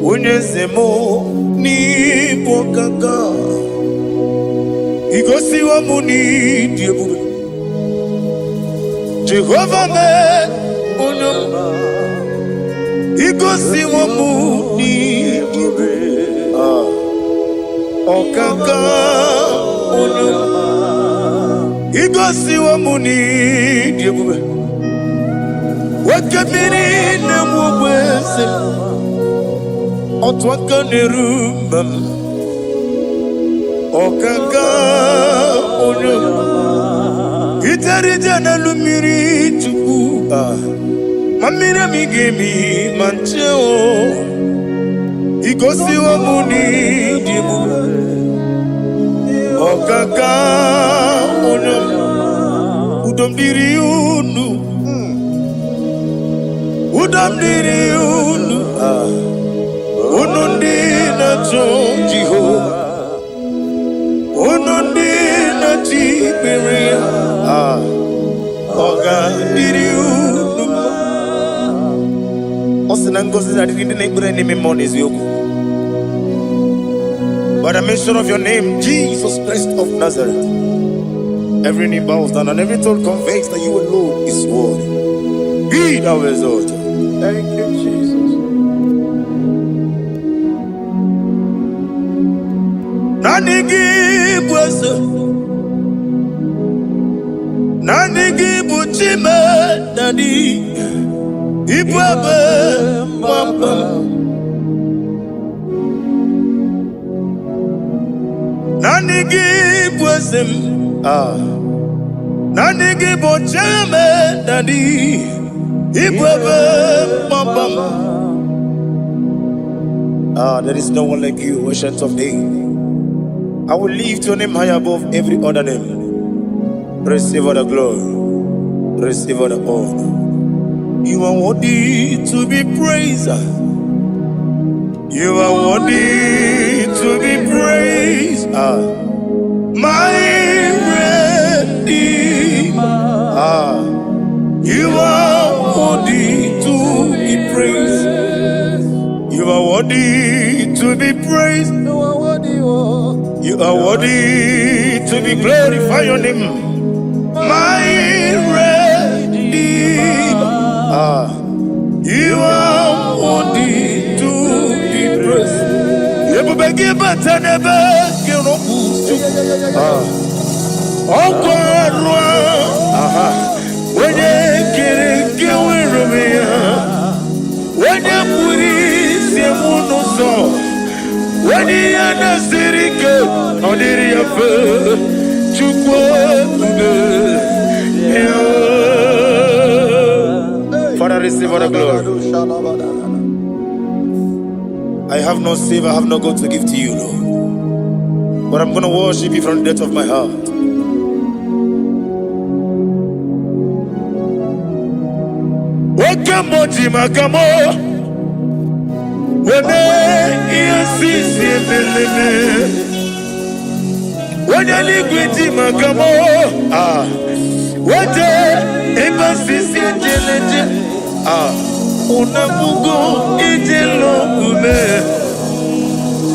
Unyezemo, nibo kaka. Igosi wa muni diebube. Jehovah me unyama. Igosi wa muni diebube. Okaka unyama. Igosi wa muni diebube. Wakabiri na mwese. Otwaka nerumam. Okaka unyama. Itarija na lumiri tuku. Mamira migemi mancheo. Igosi wa muni diebube. Okaka unyama. Udomdiri unu. Udomdiri unu. Unundi na Jehovah. Unundi na Tiberia. Oga diri unu. Osinangosi na diri na ibure ni memories yoku. By the mention of your name, Jesus Christ of Nazareth, every knee bows down and every tongue confesses that you alone is worthy. Be thou exalted. Thank you, Jesus. Nanigi bwese, nanigi buchime, nani ibwebe mwamba. Nanigi bwese, nanigi buchime, nani ibwebe mwamba. There is no one like you, ancient of days. I will lift your name high above every other name. Receive all the glory. Receive all the honor. You are worthy to be praised. You are worthy to be praised. My Redeemer. You are worthy to be praised. You are worthy to be praised. You are worthy to be glorified your name. My Redeemer. You are worthy to be praised. You will give us an ever. Oh God, when you get with me, when you put it, you will so. When you are not sitting on the river, Father, receive all the glory. I have no save, I have no God to give to you, Lord. but I'm going to worship you from the depth of my heart. Wakamo jimakamo, wene yasisi meleme, wene ligwiti makamo, wete ebasisi jeleje, unamugo ijelo kume,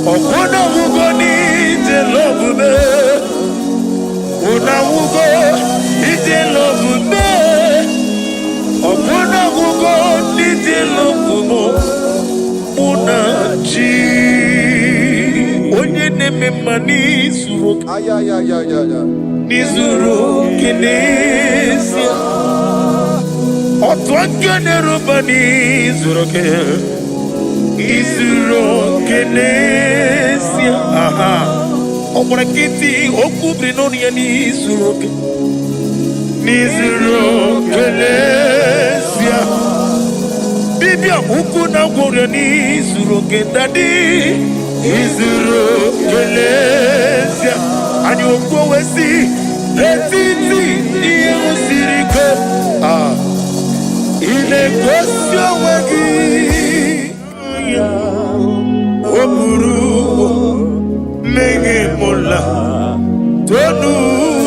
okuna mugo ni ijelo kume, unamugo ijelo kume. Okuna mugo ijelo kumo, unachi, onye neme mani zuru, nizuru kinesia. Otwangene rubani zuroke izuro kenesia omurakiti okubri noni ya nizuroke nizuro kenesia bibia ukuna gore nizuroke dadi izuro kenesia ani okowesi letiti iye usiriko ile kwesio wagi oburu menge mola tonu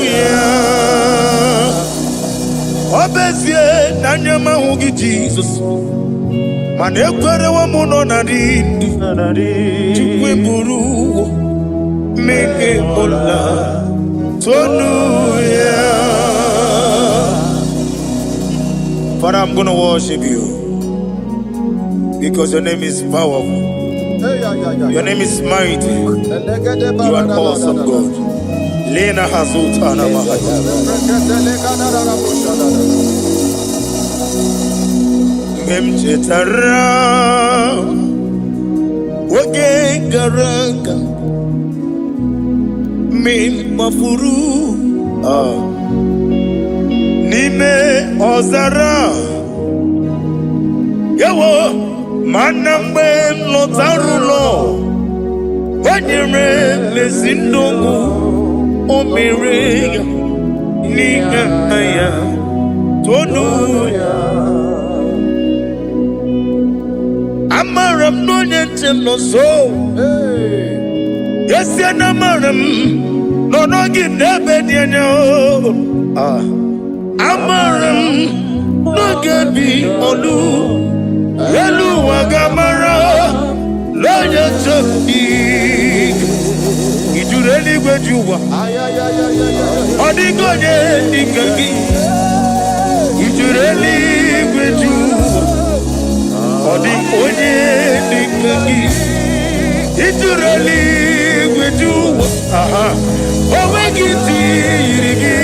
ya obezie nanyama hugi Jesus mana ekwere wa muno na rindu chukwe buru menge mola tonu ya. Father, I'm going to worship you because your name is powerful. Your name is mighty. You are awesome God. Lena Hazutana Mahaya. Memchetara Wage Garanga Min Mafuru Nime Ozara Yawo Manambe Lotarulo Wanyere Lesindongu Omere Nigaya Tonuya Amaram no Yentem no so Yes Yanamaram No no give never Amaram no gabi olu Elu wagamara Loya choki Ijureli wejuwa Odigonye nikagi Ijureli wejuwa Odigonye nikagi Ijureli wejuwa Owegiti irigi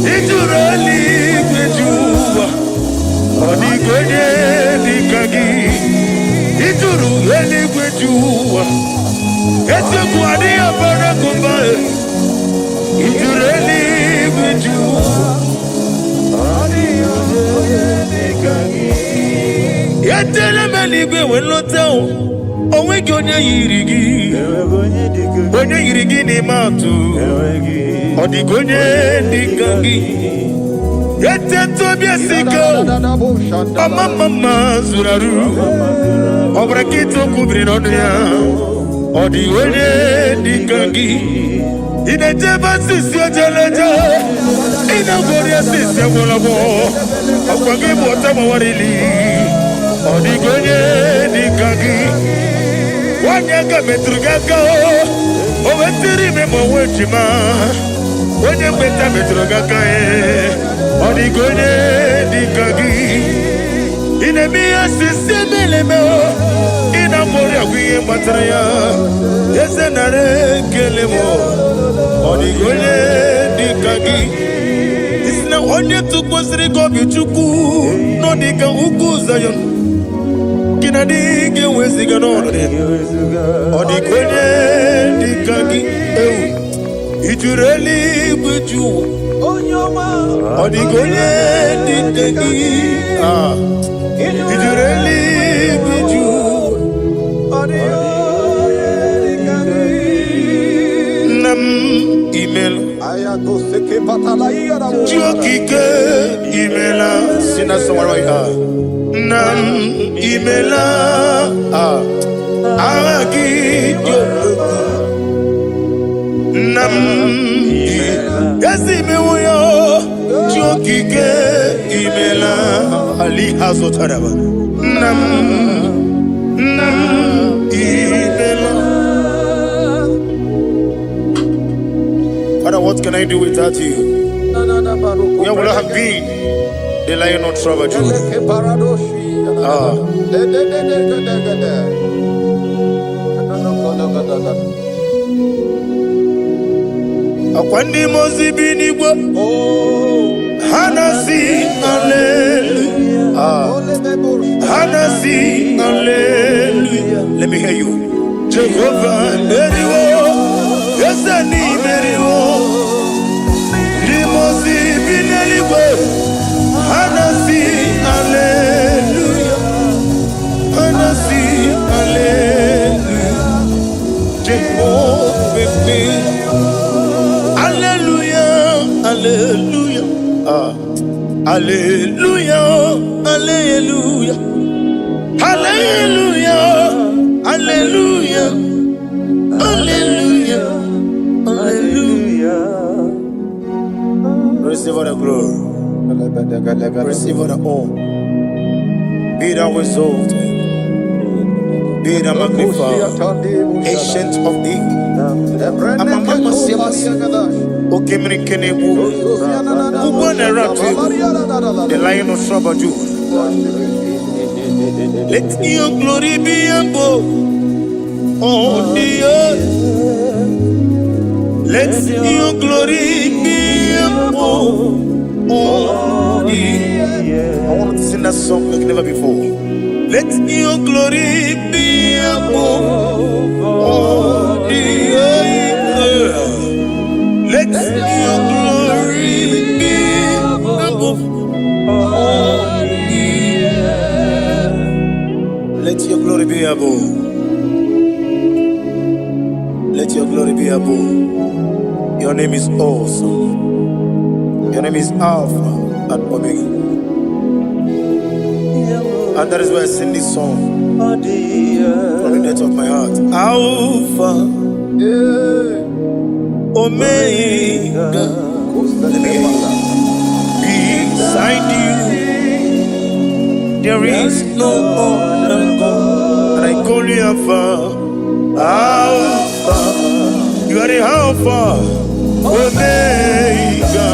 Ijureli wejuwa Odigonye nikagi Ijureli wejuwa Eteku adiya barakumba Ijureli wejuwa Odigonye nikagi Yetele meligwe wenloteo Owegi onye yirigi Onye yirigi ni matu Odigonye nikagi Yeteto biasiko Mama zuraru Obrakito kubri nonya Odigonye nikagi Inejeba sisi ojeleje Inagoria sisi wolawo Okwangi mwotama warili Odigonye nikagi Wanyaka metrugaka Owetiri memo wechima Onye mbeta metrugaka Odigonye nikagi Inemiya sisi melemo Inamori agwiye matraya Yese nare kelemo Odigonye nikagi Isina onye tukwasiri gobi chuku Nodika uku zayon Kinadike weziga nore Odigonye nikagi Ijureli wejuwa Odigonye nikagi Ijureli wejuwa Odigonye nikagi Chukike imela sina somewhere nam imela agi nam yesi mewoyo Chukike imela ali hazotaraba nam imela. Father, what can I do without you? Where would I have been? The lion of trouble, Akwandi mozibi Igbo, Hanasi, hallelujah. Hanasi, hallelujah. Let me hear you. Jehovah, Meriwo, yes, I need Meriwo. Limozibi Igbo, Hanasi, hallelujah. Hanasi, hallelujah. Jehovah, hallelujah, hallelujah, hallelujah, hallelujah, hallelujah, hallelujah, hallelujah, hallelujah. Receive all the glory, receive all the honor. Be thou exalted, be thou magnified, ancient of days. The lion of trouble. Let your glory be above all the earth. Let your glory be above all the earth. I want to sing that song like never before. Let your glory be above all the earth. Let your glory be above all the earth. Let your glory be above. Let your glory be above. Your name is awesome. Your name is Alpha and Omega. And that is why I sing this song from the depth of my heart. Alpha, Omega. Let me hear you. Beside you, there is no other God. And I call you Alpha. Alpha, you are the Alpha, Omega.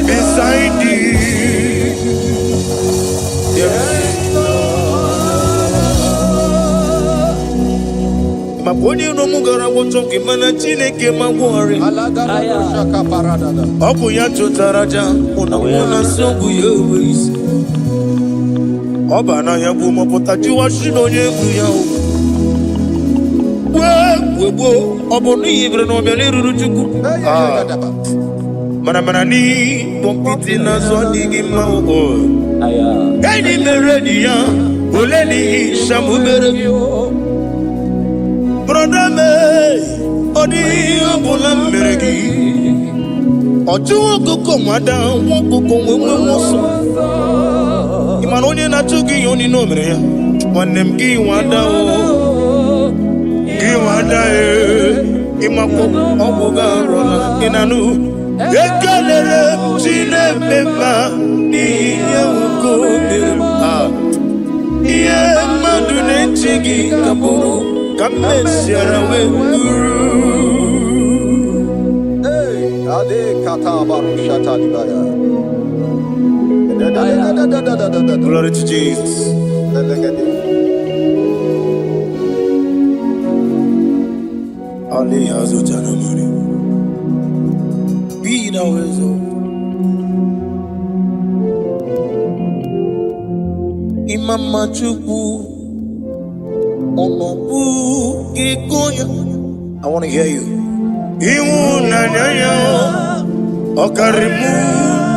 Beside you, Maponi no mugara wotoke mana Chineke magwore. Obu ya chotaraja una songu yewis. Oba na ya bu mopota jiwa shino yebu ya. Webo obo ni ibre no bele ruruchuku. Mana ni pompiti na so digi mawo. Eni meredia oleni shamu berebio. Brother me odi obula meregi. Oju koko mada won koko wenwe so. Imanonye na tugi yoni no mere ya. Wanem gi wada o. Gi wada imako obuga rola inanu. Ekelere chinemema niye uko iye madune chigi kaburu kamesiara wenguru. Ade kata baru shata dibaya. Glory to Jesus. Ali azutana mari. Be thou exalted. Imama Chukwu Onobu Gikoya. I want to hear you. Iwu nanyanya Okarimu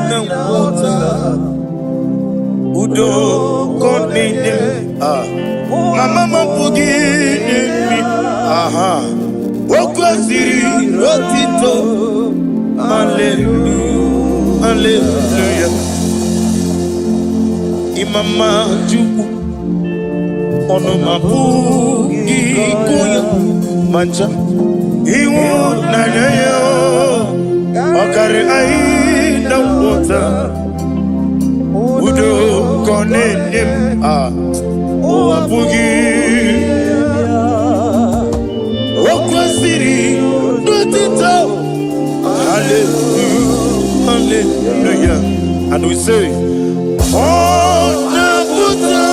Nangota Udo Konide. Mama Mampugi. Aha. Wokwasiri Hallelujah. Hallelujah. Imama Juku ono mabu ikuya mancha iwu nanyayo okare ai na wota udo konenim o abugi okwasiri dotito. Hallelujah. Hallelujah. And we say, oh, Nabuta,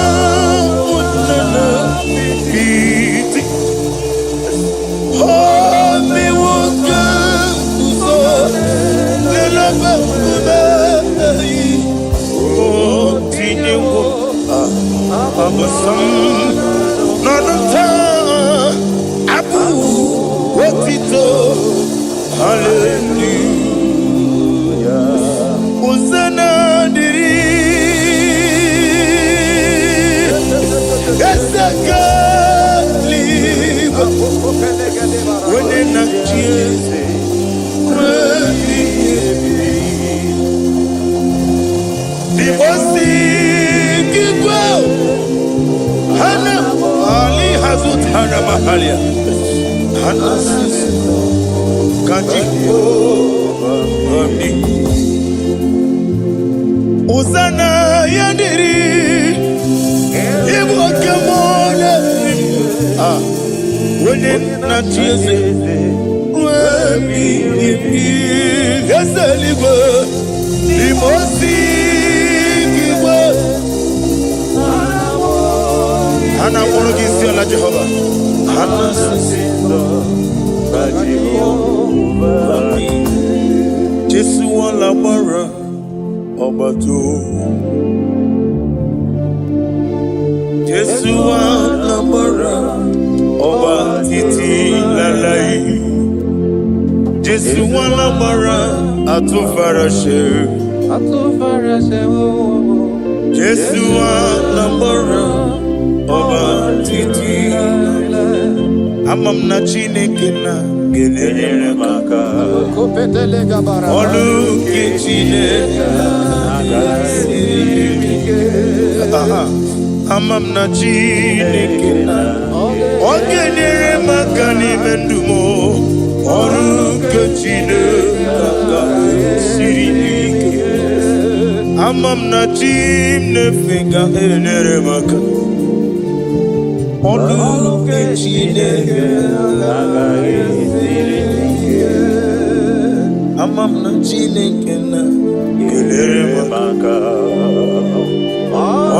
oh, me woka, so, oh, Tinewo, Abasam, Nanata, Abu, Wotito. Hallelujah. Hosanna diri. Esaka liba. Wene na chiese. Dibosi kikwa. Hana ali hazut hana mahalia. Hana sisi. Hosanna yandiri Ibo kemole Wene na chiese Wemi Eseligwe Limosi Kiwe Hana wono kisi ala Jehova Hana sisindo Jesu wala bara Obato Jesu wala bara Oba titi lalai Jesu wala bara Atufarashe Jesu wala bara Oba titi lalai Amam na Chineke na gelele maka Olu ke Chineke Amam na Chineke na ogelele maka ni mendumo Olu ke Chineke sirike Amam na Chineke gelele maka Olu ke Chineke Amam na Chineke na gelere maka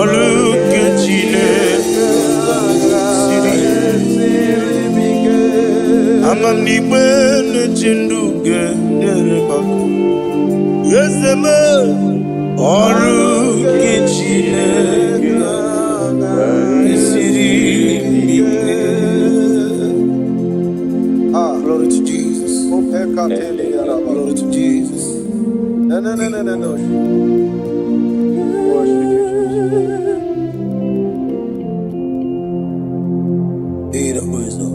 Olu ke Chineke Amam ni bene chindu gelere maka Yeseme Olu ke Chineke Glory to Jesus. Glory to Jesus. No. Worship you, Jesus. Be the wisdom.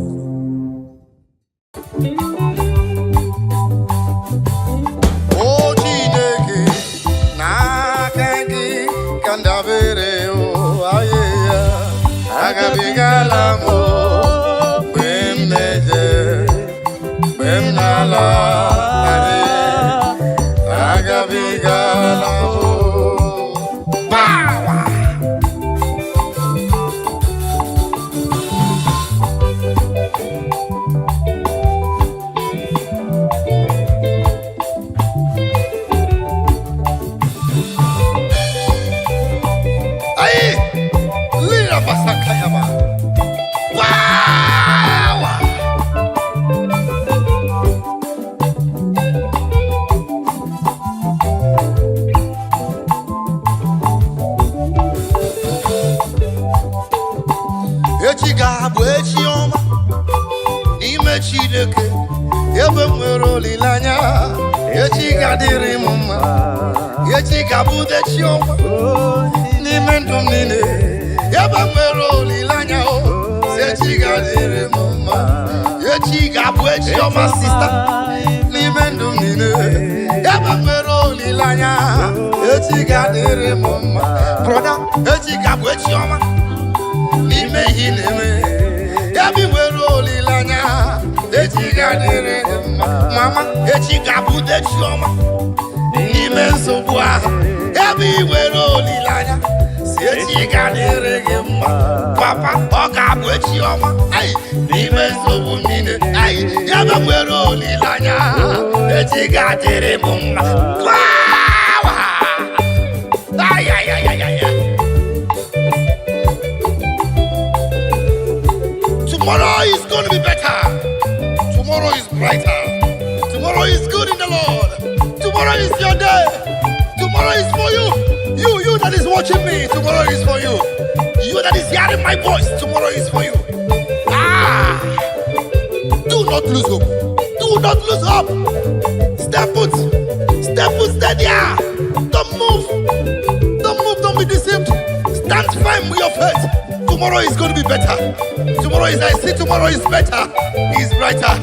Oh, Chineke, na kengi kandavere o ayeya agabigala mo bemneje bemnala are agabigala mo bawa. Echi ga-abụ echi ọma n'ime Chineke ebe m nwere olileanya. Echi ga-adịrị m mma, echi ga-abụ echi ọma n'ime ndụ m niile ebe m nwere olileanya. Echi ga-adịrị m mma, echi ga-abụ echi ọma sista n'ime echi ga-adịrị m mma. Brother, echi ga-abụ echi ọma n'ime ihe ị na-eme. Ebe i nwere olileanya, echi ga-adịrị gị mma. Mama, echi ga-abụ echi ọma n'ime nsogbu ahụ. Ebe i nwere olileanya, si echi ga-adịrị gị mma. Papa, ọ ga-abụ echi ọma n'ime nsogbu niile. Ebe nwere olileanya, echi ga-adịrị m mma. Tomorrow is going to be better. Tomorrow is brighter. Tomorrow is good in the Lord. Tomorrow is your day. Tomorrow is for you. You that is watching me, tomorrow is for you. You that is hearing my voice, tomorrow is for you. Do not lose hope. Do not lose hope. Step foot. Step foot, stay there. Don't move. Don't move, don't be deceived. Stand firm with your faith. Tomorrow is going to be better. Tomorrow is, I see tomorrow is better. Is brighter.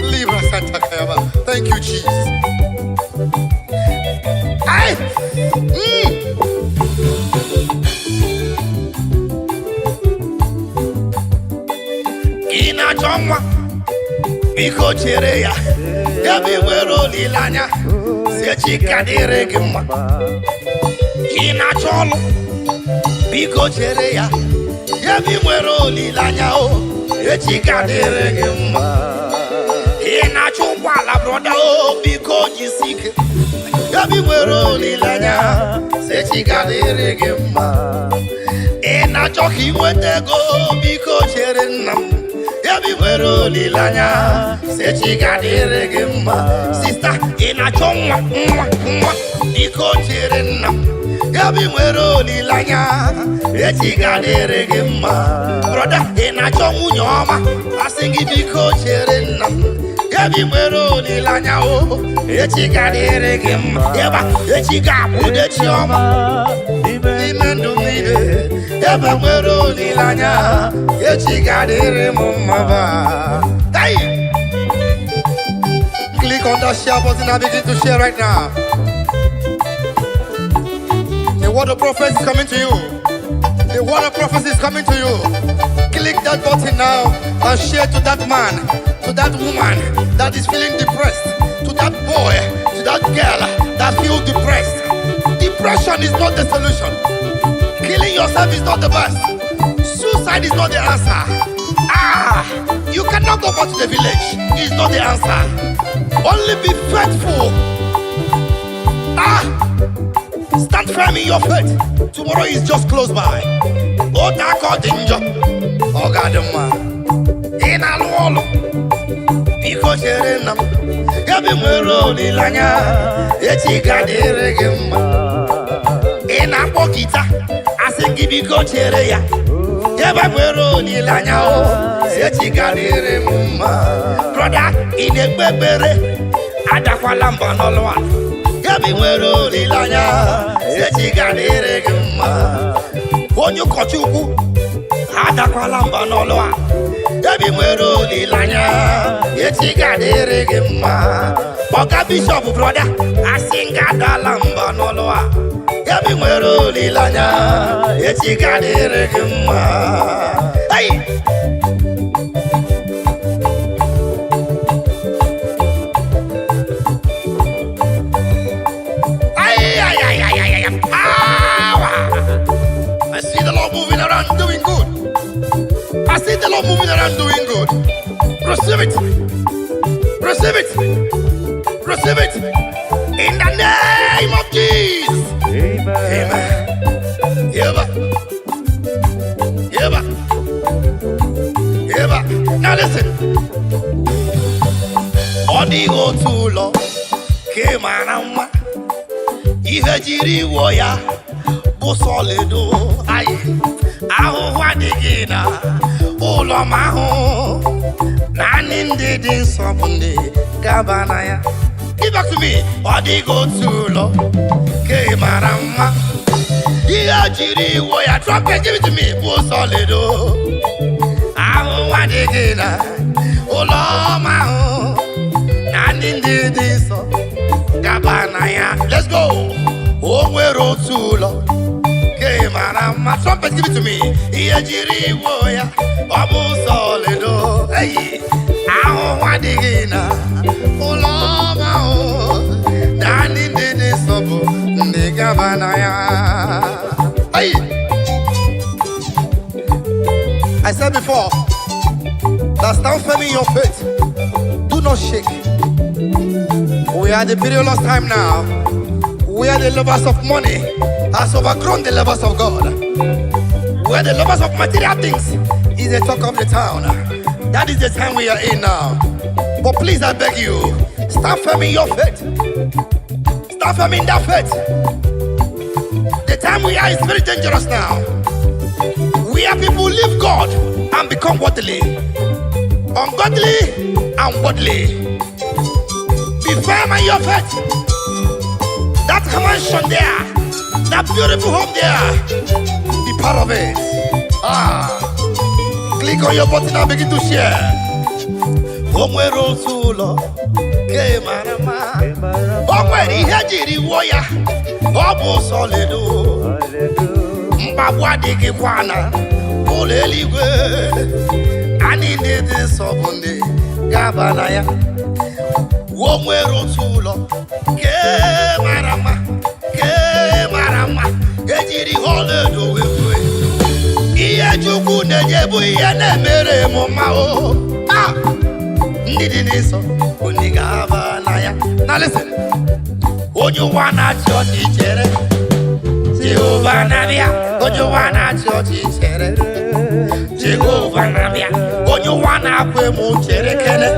Libra Santa Kayaba. Thank you, Jesus. Ina chomwa biko chere ya. Ebe nwere olileanya, si echi ga-adịrị gị mma. Ina chọlụ biko chere ya. Ebe nwere olileanya, echi ga-adịrị gị mma. Ina achọ ụgbọala brọda, biko jisi ike. Ebe nwere olileanya, si echi ga-adịrị gị mma. Ị na-achọ ka ị nweta ego, biko chere nna m. Ebe nwere olileanya, si echi ga-adịrị gị mma. Sista, ị na-achọ nwa, biko chere nna m. Ebe nwere olileanya, echi ga-adịrị gị mma. Brọda, ị na-achọ nwunye ọma, asị gị biko chere nna m. Ebe nwere olileanya, echi ga-adịrị gị mma. Eba, echi ga-abụ echi ọma n'ime ndụ niile. Ebe nwere olileanya, echi ga-adịrị m mma. Click on that share button and begin to share right now. The word of prophecy is coming to you. The word of prophecy is coming to you. Click that button now and share to that man, to that woman that is feeling depressed, to that boy, to that girl that feels depressed. Depression is not the solution. Killing yourself is not the best. Suicide is not the answer. You cannot go back to the village. It's not the answer. Only be faithful. Stand firm in your faith. Tomorrow is just close by. Danger. In a wall. Because you're in them. Ebe nwere olileanya, echi ga-adịrị gị mma. Ị na-akpọ gita, asị gị biko chere ya. Ebe nwere olileanya, echi ga-adịrị m mma. Brother, ị na-ekpe ekpere, adakwala mba n'ọlụ a. Ebe nwere olileanya, echi ga-adịrị gị mma. Onye ụkọchukwu, adakwala mba n'ọlụ a. Ebe nwere olileanya, echi ga-adịrị gị mma. Ọga bishọp brọda, asị nga adala mba n'ọlụ a. Ebe nwere olileanya, echi ga-adịrị gị mma. I see the Lord moving around doing good. I see the Lord moving around doing good. Receive it. Receive it. Receive it. In the name of Jesus. Amen. Yeba. Yeba. Yeba. Now listen. Odigo tulo kemanama. Ihe jiri wo ya bụ solido. Ahụhụ adịghị na ụlọ m ahụ. Naanị ndị dị nsọ bụ ndị gaba na ya. Give back to me. Ọ dịghị otu ụlọ ke mara mma. Ihe jiri wo ya trumpet, give it to me, bụ solido. Ahụhụ adịghị na ụlọ m ahụ. Naanị ndị dị nsọ gaba na ya. Let's go. Onwe nwere otu ụlọ nke mara mma. Trumpet, give it to me. Ihe jiri iwo ya ọ bụ ụzọ ọledo. Ahụhụ adịghị na ụlọ ọma ahụ. Naanị ndị dị nsọ bụ ndị gaba na ya. I said before, that stand firm in your faith. Do not shake. We are the perilous time now. Where the lovers of money has overgrown the lovers of God. Where the lovers of material things is the talk of the town. That is the time we are in now. But please, I beg you, stand firm in your faith. Stand firm in that faith. The time we are is very dangerous now. Where people leave God and become worldly, ungodly and worldly. Be firm in your faith. That mansion there, that beautiful home there, be part of it. Click on your button and begin to share. Omwere otu ụlọ ke mara mma. O nwere ihe jiri wuo ya, ọ bụ ụzọ ọledo. Mgbagbu adịghịkwa na ụlọ eluigwe. Anyị ndị dị nsọ bụ ndị ga-aba na ya. O nwere otu ụlọ ke mara mma, ke mara mma, ejiri ọlaedo wee wuo. Ihe Chukwu na-enye bụ ihe na-emere m mma o. Ndị dị nsọ bụ ndị ga-aba na ya. Now listen. Onye ụwa na-achị ọchịchịrị Jehova na-abịa. Onye ụwa na-achị ọchịchịrị Jehova na-abịa. Onye ụwa na-akwa emo chere kele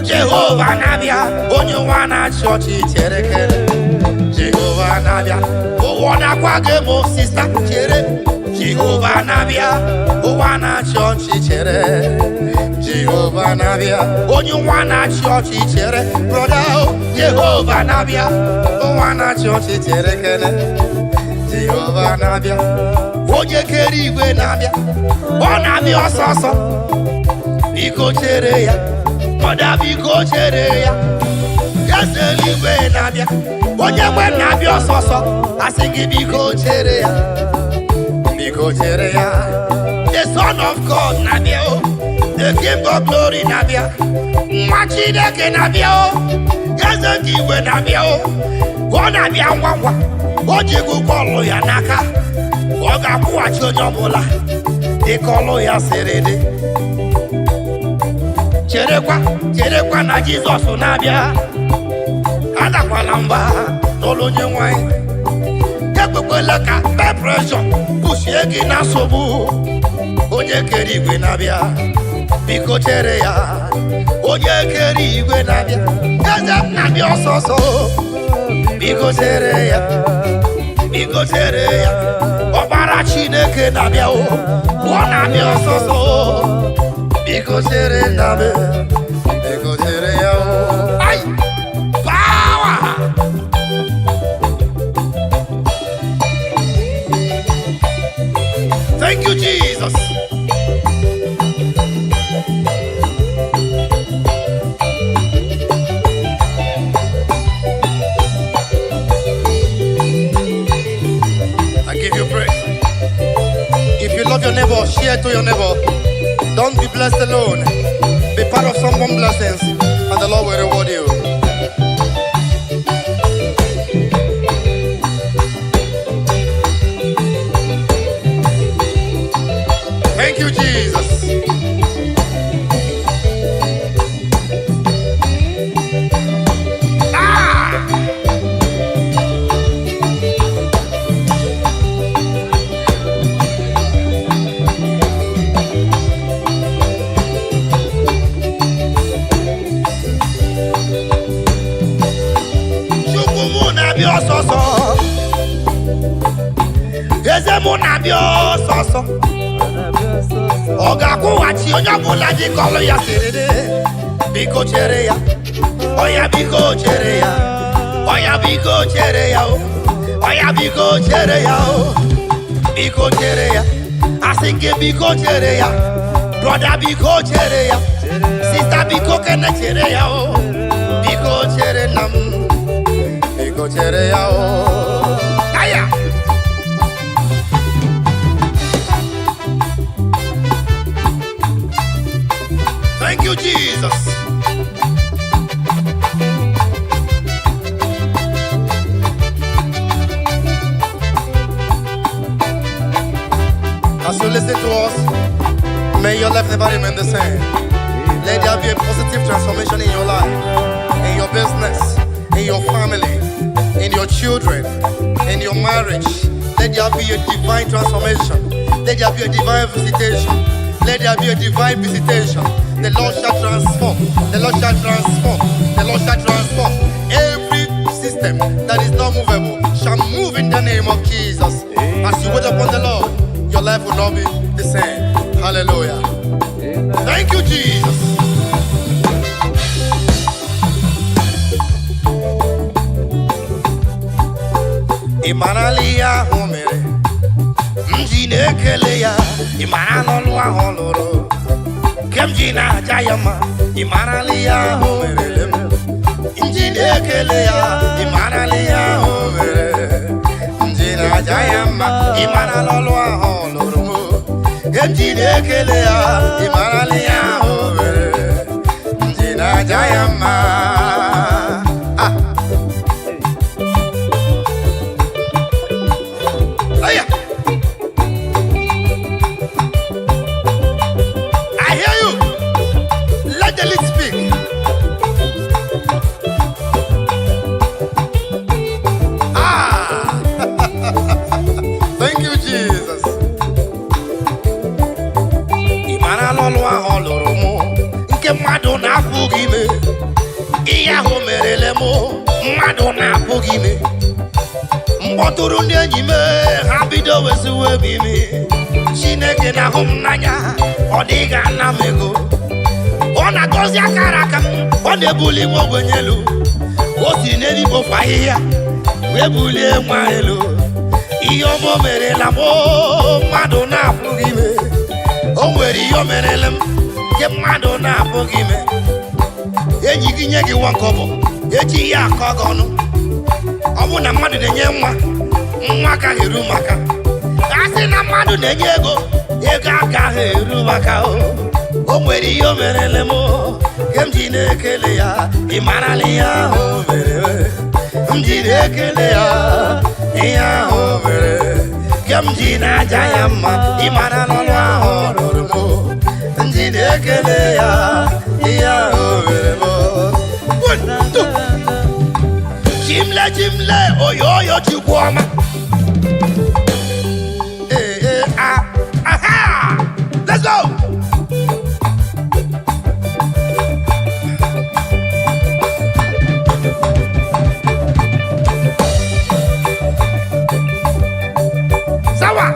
Jehova na-abịa. Onye ụwa na-achị ọchịchịrị kele Jehova na-abịa. Ụwa na-akwa gị emo sista chere Jehova na-abịa. Ụwa na-achị ọchịchịrị Jehova na-abịa. Onye ụwa na-achị ọchịchịrị brother Jehova na-abịa. Ụwa na-achị ọchịchịrị kele Jehova na-abịa. Onye kere igwe na-abịa. Ọ na-abịa ọsọ ọsọ. Biko chere ya. Mọda biko chere ya. Eze eluigwe na-abịa. Onye nwe na-abịa ọsọ ọsọ. Asị gị biko chere ya. Biko chere ya. The Son of God na-abịa o. The King of Glory na-abịa. Nwa Chineke na-abịa o. Eze ndị igwe na-abịa o. Ọ na-abịa ngwa ngwa. O ji ụgwọ ọlụ ya n'aka. Ọ ga-akwụghachi onye ọbụla dịka ọlụ ya siri dị. Cherekwa na Jizọs na-abịa. Adakwala mba n'ụlọ onye nwanyị. Ekwekwela ka peer pressure pushie gị na nsogbu. Onye kere igwe na-abịa. Biko chere ya. Onye kere igwe na-abịa. Eze m na-abịa ọsọ ọsọ. Biko chere ya. Biko chere ya. Ọbara Chineke na-abịa o. Ọ na-abịa ọsọ ọsọ. Biko chere na-abịa. Biko chere ya o. Ai! Power! Thank you, Jesus. I give you praise. If you love your neighbor, share to your neighbor. Don't be blessed alone. Be part of someone's blessings, and the Lord will reward you. Thank you, Jesus. Eze mụ na-abịa ọsọsọ. Ọ ga-akwụghachi onye ọbụla dịka ọlụ ya siri dị. Biko chere ya. Ọya biko chere ya. Ọya biko chere ya o. Ọya biko chere ya o. Biko chere ya. Asị gị biko chere ya. Brother biko chere ya. Sister biko kene chere ya o. Biko chere na m. Biko chere ya o. Aya. life never remain the same. Let there be a positive transformation in your life, in your business, in your family, in your children, in your marriage. Let there be a divine transformation. Let there be a divine visitation. Let there be a divine visitation. The Lord shall transform. The Lord shall transform. The Lord shall transform. Every system that is not movable shall move in the name of Jesus. As you wait upon the Lord, your life will not be the same. Hallelujah. Thank you, Jesus. Imanalia homere, mjine keleya, imana lwa holoro, kemjina jayama, imanalia homere, mjine keleya, imanalia homere, mjina jayama, imana lwa holoro, kemjine keleya, imanalia homere, mjina jayama. Mmadụ na-apụghị ime ihe ahụ merele mụ, mmadụ na-apụghị ime. Mkpọtụrụ ndị enyi m ha bido weziwe m ime. Chineke na-ahụ m n'anya, ọ dịghị ana m ego. Ọ na-agọzi akara aka m, ọ na-ebuli nwa ogbenye elu. O si n'eluigwe ahịhịa wee bulie nwa elu. Ihe ọma o merela mụ, mmadụ na-apụghị ime. O nwere ihe o merele m, mmadụ na-apụghị ime. Enyi gị nye gị nwa nkọbọ, eji ya akọ gị ọnụ. Ọ bụ na mmadụ na-enye nwa agaghị eru maka. A sị na mmadụ na-enye ego agaghị eru maka. O nwere ihe o merele m, ke m ji na-ekele ya. Ị marala ihe ahụ o mere, m ji na-ekele ya. Ihe ahụ o mere, ke m ji na-aja ya mma. Ị marala ọrụ ahụ ọ rụrụ m, ndị na-ekele ya. Ihe ahụ o mere m. Chimle chimle oyoyo Chukwu ọma. Aha! Let's go! Sawa!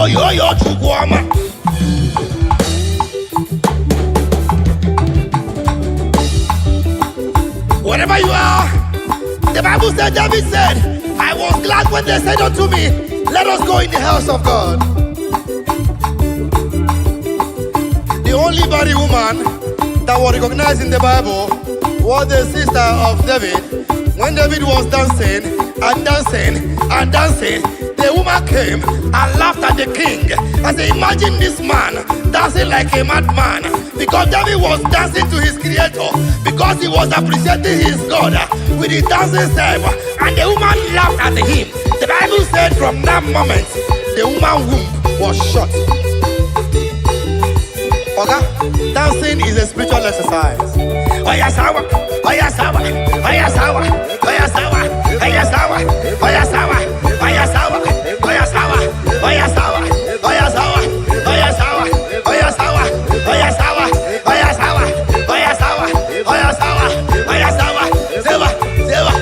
Oyoyo Chukwu ọma. Wherever you are, the Bible said, David said, I was glad when they said unto me, let us go in the house of God. The only barren woman that was recognized in the Bible was the sister of David. When David was dancing and dancing and dancing, the woman came and laughed at the king. I said, imagine this man dancing like a madman. Because David was dancing to his creator, because he was appreciating his God with his dancing step. And the woman laughed at him. The Bible said from that moment, the woman's womb was shut. Okay? Dancing is a spiritual exercise. Oyasawa, oyasawa, oyasawa, oyasawa, oyasawa, oyasawa, oyasawa, oyasawa, oyasawa, oyasawa, oyasawa, oyasawa, oyasawa, oyasawa, oyasawa, oyasawa, oyasawa, zeba, zeba,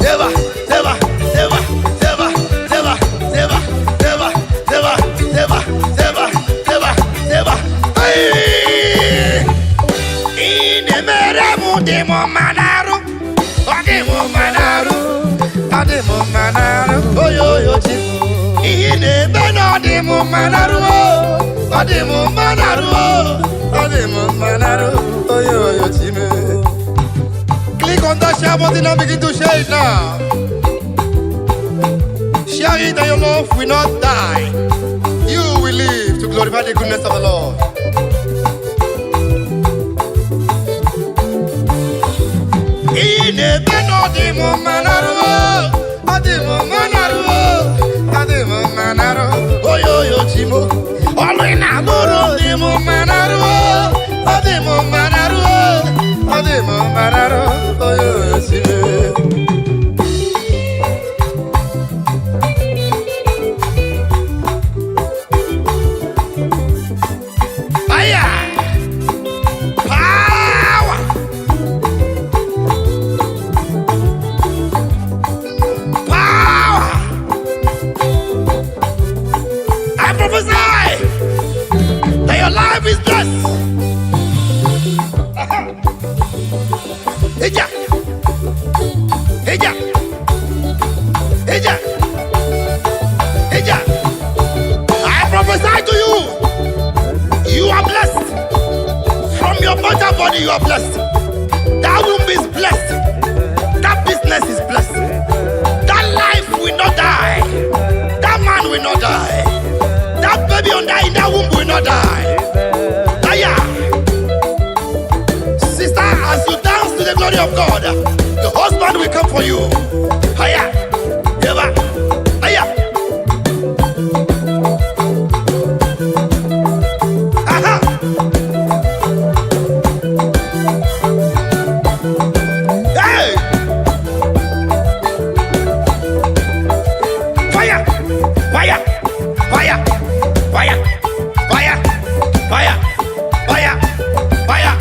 zeba, zeba, zeba, zeba, zeba, zeba, zeba, zeba, zeba, zeba, zeba, Emeremu demo manaru. Ademo manaru. Ademo manaru. Oyo yo chimo. Ine beno demo manaru. Ademo manaru. Ademo manaru. Oyo yo chimo. Click on that share button and begin to share it now. Share it and your love will not die. You will live to glorify the goodness of the Lord. Ine beno demo manaru. Ademo manaru. Ademo manaru. Oyo yo chimo. Olwina boro demo manaru. Ademo manaru. Ademo manaru. Oyo yo chimo. I prophesy to you. You are blessed. From your mother body, you are blessed. That womb is blessed. That business is blessed. That life will not die. That man will not die. That baby in that womb will not die. Aya. Sister, as you dance to the glory of God, the husband will come for you. Aya. Eva. Aya. Aha. Hey. Fire. Fire. Fire. Fire. Fire. Fire. Fire. Fire.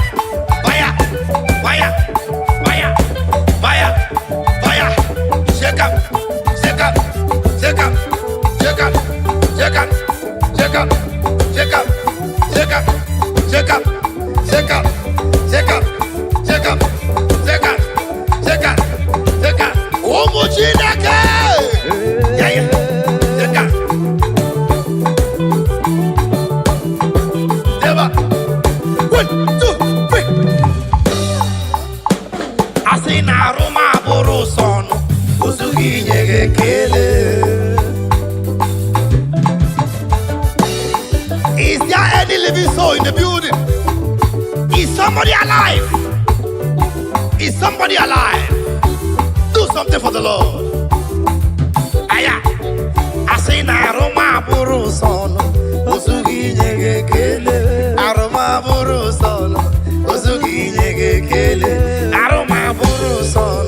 Fire. Fire. Fire. Fire. Fire. Shake up. Shake up. Shake up. Shake up. Shake up. Shake up. Shake up. Shake up. Shake up. Shake up. Shake up. Shake up. Shake up. Shake up. Shake up. Omuchineke. Yeah, yeah. Shake up. Eva. 1, 2, 3. Asina Roma Boroson. Usugi nyege kele. Is there any living soul in the building? Is somebody alive? Is somebody alive? Do something for the Lord. Aya. Asina Roma Boroson. Usugi nyege kele. Aroma Boroson. Usugi nyege kele. Aroma Boroson.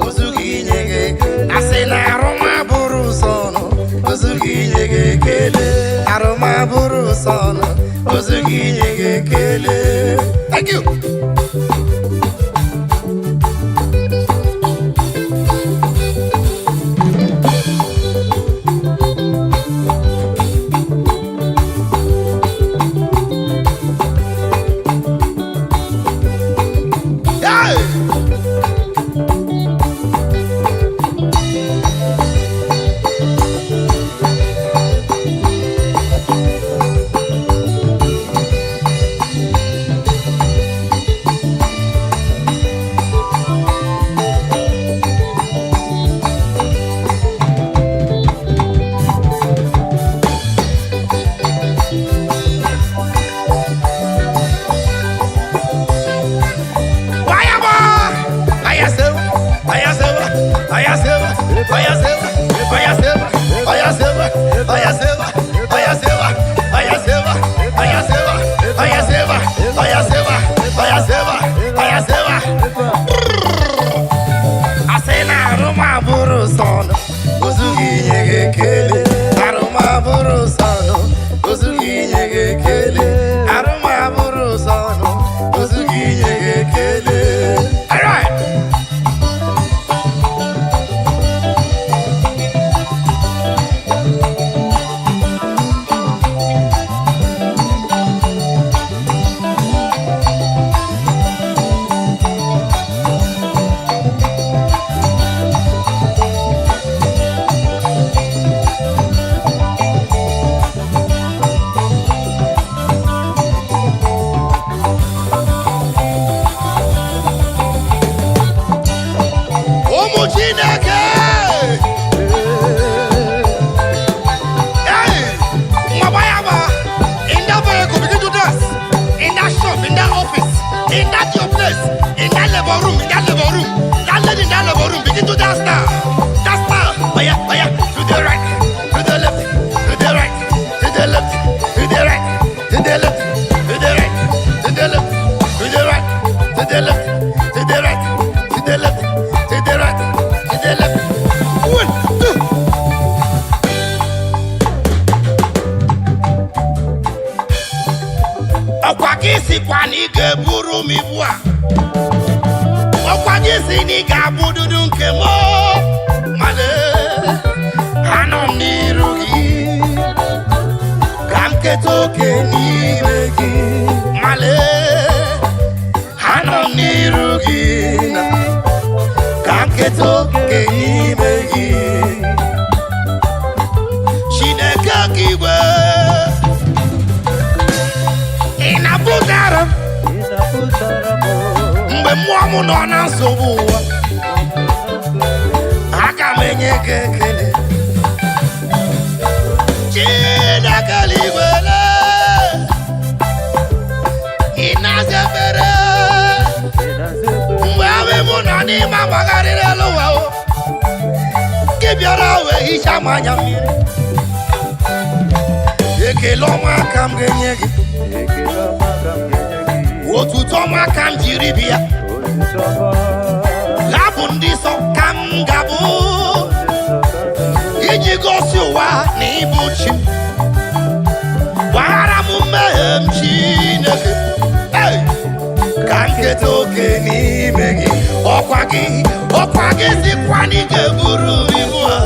Usugi nyege kele. Asina Aroma Boroson. Usugi nyege kele. Aroma Boroson. Usugi nyege kele. Thank you. Hey! Chineke. Hey, Mabayaba, in that vehicle, begin to dance. In that shop, in that office, in that your place, in that labor room, that lady in that labor room, begin to dance now. Dance now. Oh yeah, to the right, to the left, to the right, to the left, to the right, to the left, to the right, to the left, to the right, to the left, to the right, to the left, to the right, to the left. 1, 2. Okwagisi kwani geburu mibua. Okwagisi ni gabududu nkemo. Male anom nirugi. Kamketoke nimegi. Male anom nirugi. Kamketoke nimegi. Chineke kiwe. Inaputara mgbe mmụọ m nọ na nsogbu ụwa aka m enye gị ekele Chineke eluigwele ị na-aza ekpere mgbe ahụ m nọ n'ime agbagharịrị elu ụwa gị bịara wee hichaa m anya mmiri ekele ọma aka m ga-enye gị otuto ọma ka m jiri bịa lapụ ndị nsọ ka m ga-abụ iji gosi ụwa na ịbụ chi gbaghara m mmehie m Chineke ka m keta oke n'ime gị ọkwa gị sikwa na ị ga-eburu ibu ha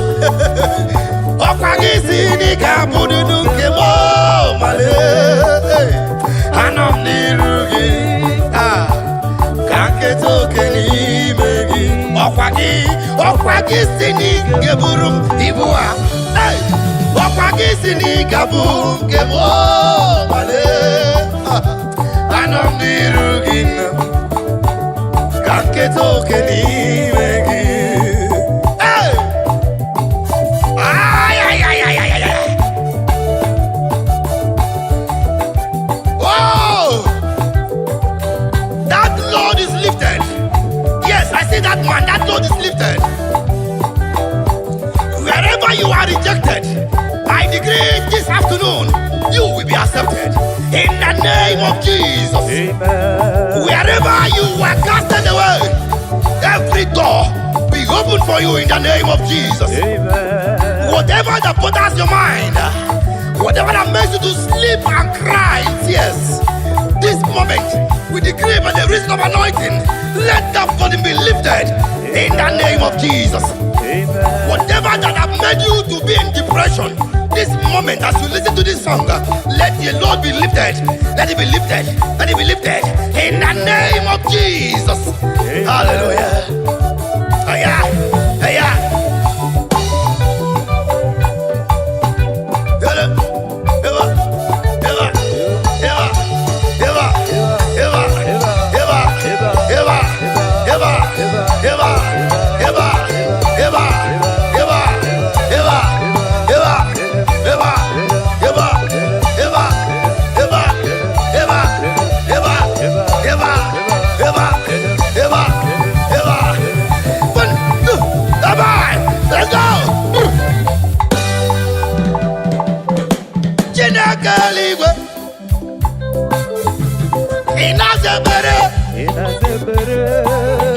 ọkwa gị si na ị ga-abụdụdụ nke m male anọ m n'iru gị ka nketa oke n'ime gị ọkwa gị si na ị ga-eburu m ibu ha ọkwa gị si na ị ga-abụ nke m male anọ m n'iru gị ka nketa oke n'ime gị that load is lifted. Wherever you are rejected, I decree this afternoon, you will be accepted. In the name of Jesus. Amen. Wherever you were casted away, every door be open for you in the name of Jesus. Amen. Whatever that bothers your mind, whatever that makes you to sleep and cry in tears, this moment, we decree by the reason of anointing, let that burden be lifted in the name of Jesus. Amen. Whatever that have made you to be in depression, this moment as you listen to this song, let the Lord be lifted. Let it be lifted. Let it be lifted in the name of Jesus. Amen. Hallelujah. Oh yeah. Oh yeah.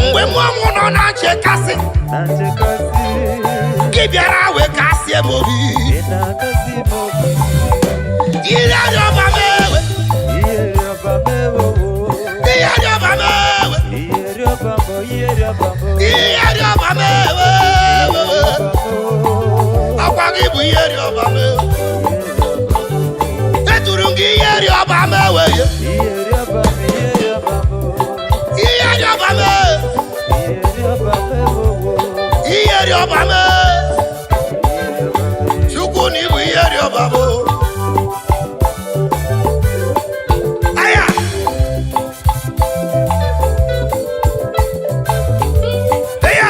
Mgbe mmụọ nọ na nchekasị gị bịara wee kasị m obi iri arịọba m ewe ọkwa gị bụ ihe arịọba m ewe eturu gị ihe arịọba m ewe Iyeri ọba me Chukwu ni ibu iyeri ọba mo Aya Aya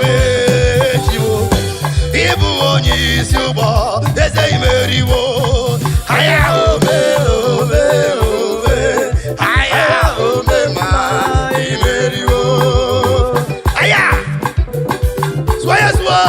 isi ụgbọ eze imeriwo aya ome ome ome aya ome ma imeriwo aya soya soa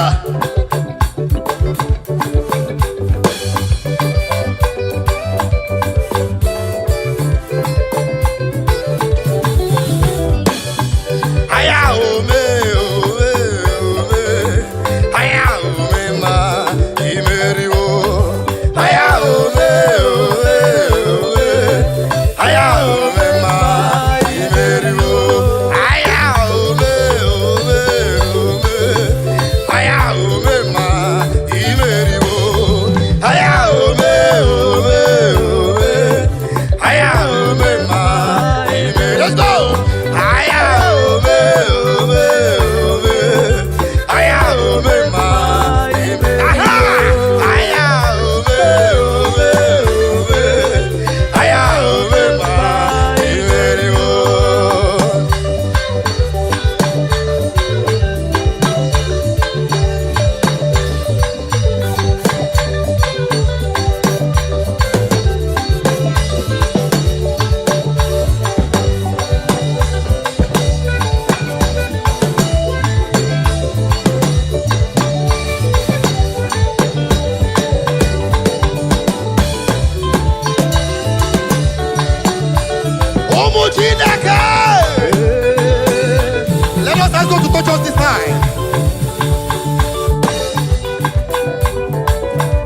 Let us ask God to touch us this time.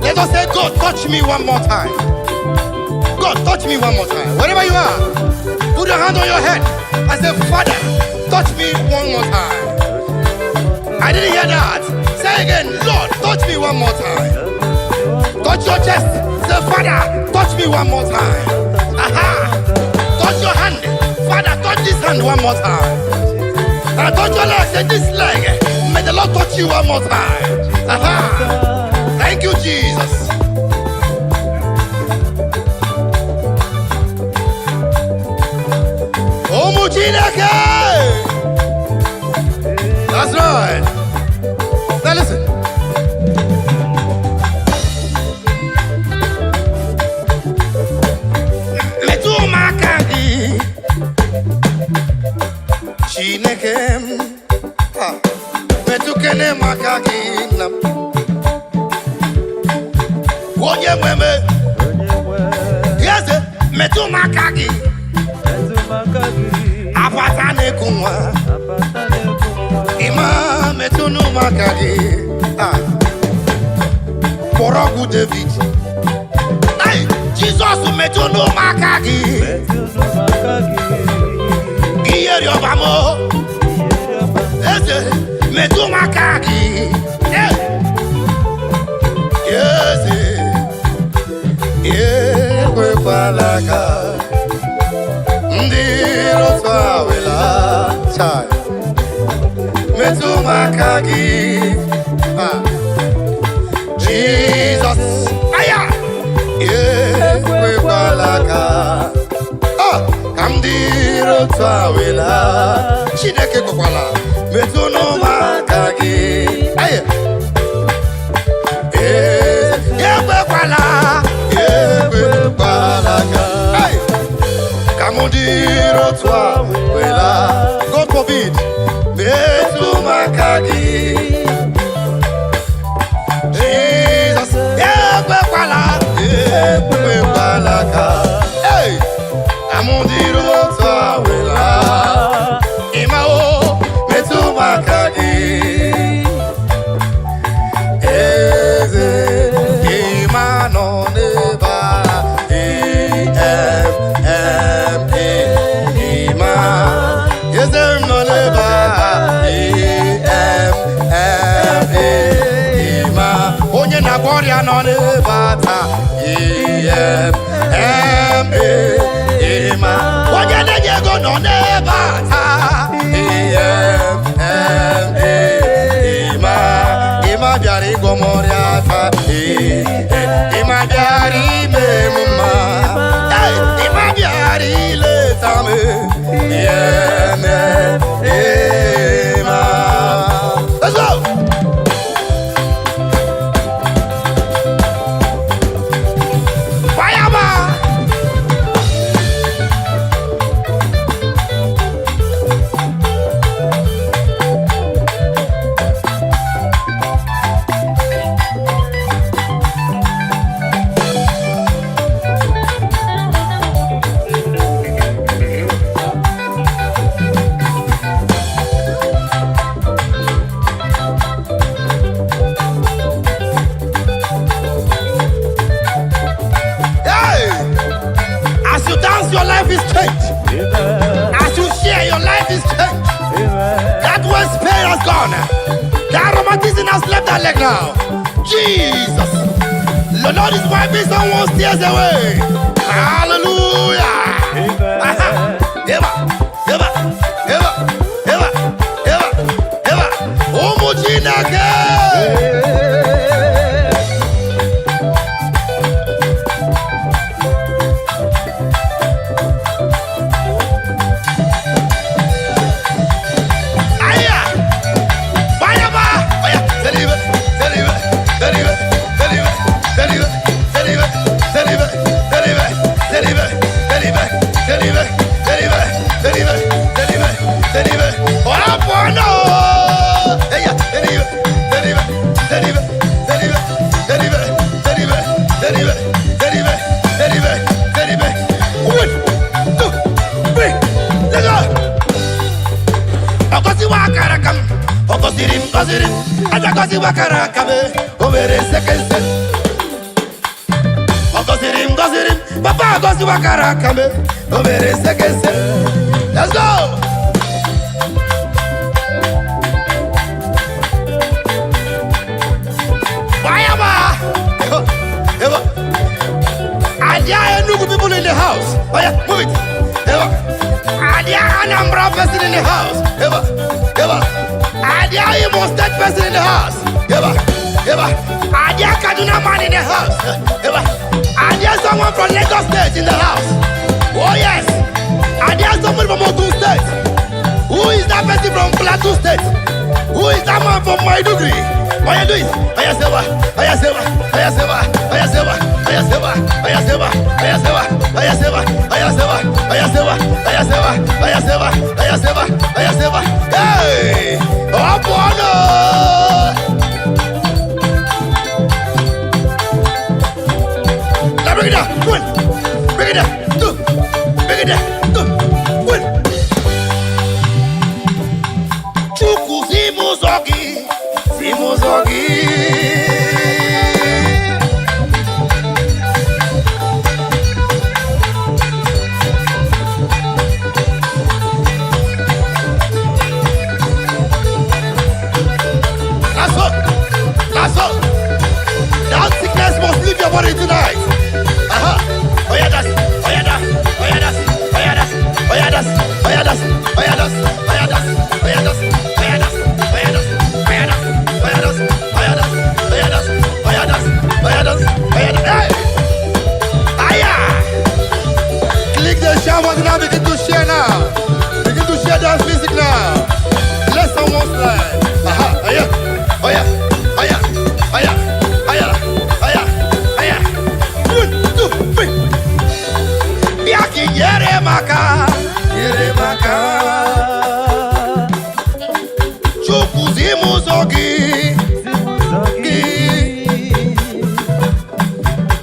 Let us say, God, touch me one more time. God, touch me one more time. Wherever you are, put your hand on your head and say, Father, touch me one more time. I didn't hear that. Say again, Lord, touch me one more time. Touch your chest. Say, Father, touch me one more time. Aha! Touch your hand. Father, touch this hand one more time. And touch your leg. Say, this leg. May the Lord touch you one more time. Aha! Thank you, Jesus. That's right. Now listen. Chinekem, metukene makagi nam. Wonye mweme, yes, metu makagi. Apatane kumwa, ima metunu makagi. Porogu David. Hey, Jesus metunu makagi. Iyeri obamo, eze metu makagi. Yes, yewe palaka. Ndiro twawela chai metu makagi Jesus aya yewe palaka kamdiro twawela Chineke kokwala metu no makagi aya yewe palaka Kamudiro twawela God forbid metu makagi Jesus yewe palaka hey Kamudiro twawela imao metu makagi eze imano neba Warrior non bata ema Oje na jego non bata ema biari gomoriata ema biari memma ema biari letame ema let's go gone. That romanticism has left that leg now. Jesus. The Lord is wiping someone's tears away. Hallelujah. Eva, Eva, Eva, Eva, Eva, Eva. Omujinake. Ajakosi wakarakabe, overe sekense. Ogosirim, gosirim, papa gosi wakarakabe, overe sekense. Let's go. Bayama, Eva. Adia Enugu people in the house. Oh yeah, move it. Eva. Adia Anambra person in the house. Eva, Eva. Adia Imo State person in the house. Eva, Eva. Adia Kaduna man in the house. Eva. Adia someone from Lagos State in the house. Oh yes. Adia someone from Ogun State. Who is that person from Plateau State? Who is that man from Maiduguri? What you doing? Ayaseva, Ayaseva, Ayaseva, Ayaseva, Ayaseva, Ayaseva, Ayaseva, Ayaseva, Ayaseva, Ayaseva, Ayaseva, Ayaseva, Ayaseva, Ayaseva. Hey! Oh, bono! Now bring it down. One. Bring it down. Two. Bring it down. Two. One. Chuku Simuzogi. Simuzogi. That sickness must leave your body tonight. Oh yeah, that's. Oh yeah, that's. Oh yeah, that's. Oh yeah, that's. Oh yeah, that's. Oh yeah, that's. Oh yeah, that's. Oh yeah, that's. Oh yeah, that's. Oh yeah, that's. Oh yeah, that's. Oh yeah, that's. Oh yeah, that's. Oh yeah, that's. Oh yeah, that's. Oh yeah, that's. Oh yeah, that's. Oh yeah, that's. Hey! Aya! Click the share button now. Begin to share now. Begin to share that music now. Let someone slide. Oh yeah. Oh yeah. Oh yeah. Oh yeah. Oh yeah. Oh yeah. Oh yeah. 1, 2, 3. Biaki yere maka. Yere maka. Chuku Simuzogi.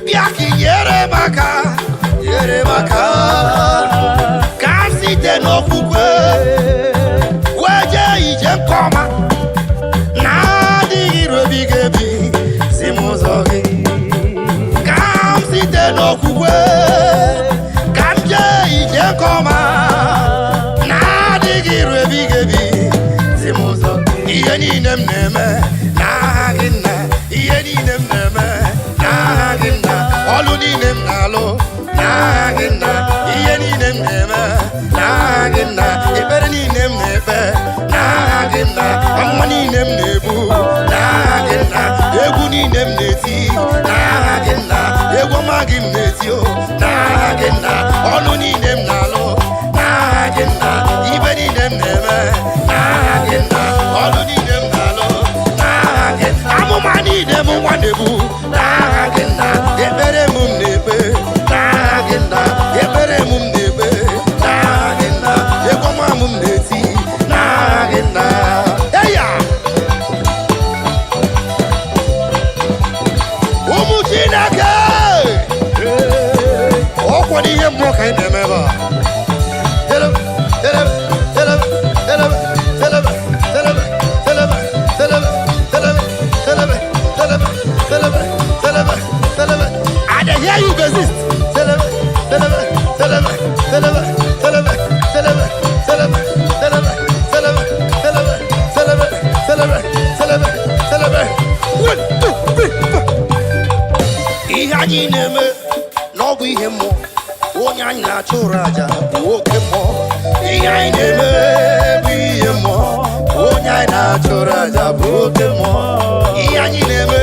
Biaki yere maka. Yere maka. Kansi te no fukwe. Weje ije koma. Bigebi, Simuzogi. Kam site no kukwe, kam je ije koma. Na digire bigebi, Simuzogi. Iye ni neme, na ginna. Iye ni neme, na ginna. Olu ni nalo, na ginna. Iye ni neme, na ginna. Ibere ni neme, na ginna. Amma ni nebu. Egu ni nemneti, na agenda. Egu magim netio, na agenda. Onu ni nemnalo, na agenda. Ibe ni nemneme, na agenda. Onu ni nemnalo, na agenda. Amuma ni nemu wanebu, na agenda. Ebere mum nebe, na agenda. Ebere mum nebe, na agenda. Egu mamum neti, na agenda. What do you have more kind of ever? anyị na-eme n'ọbụ ihe mmụọ onye anyị na-achụrụ aja bụ oke mmụọ ihe anyị na-eme bụ ihe mmụọ onye anyị na-achụrụ aja bụ oke mmụọ ihe anyị na-eme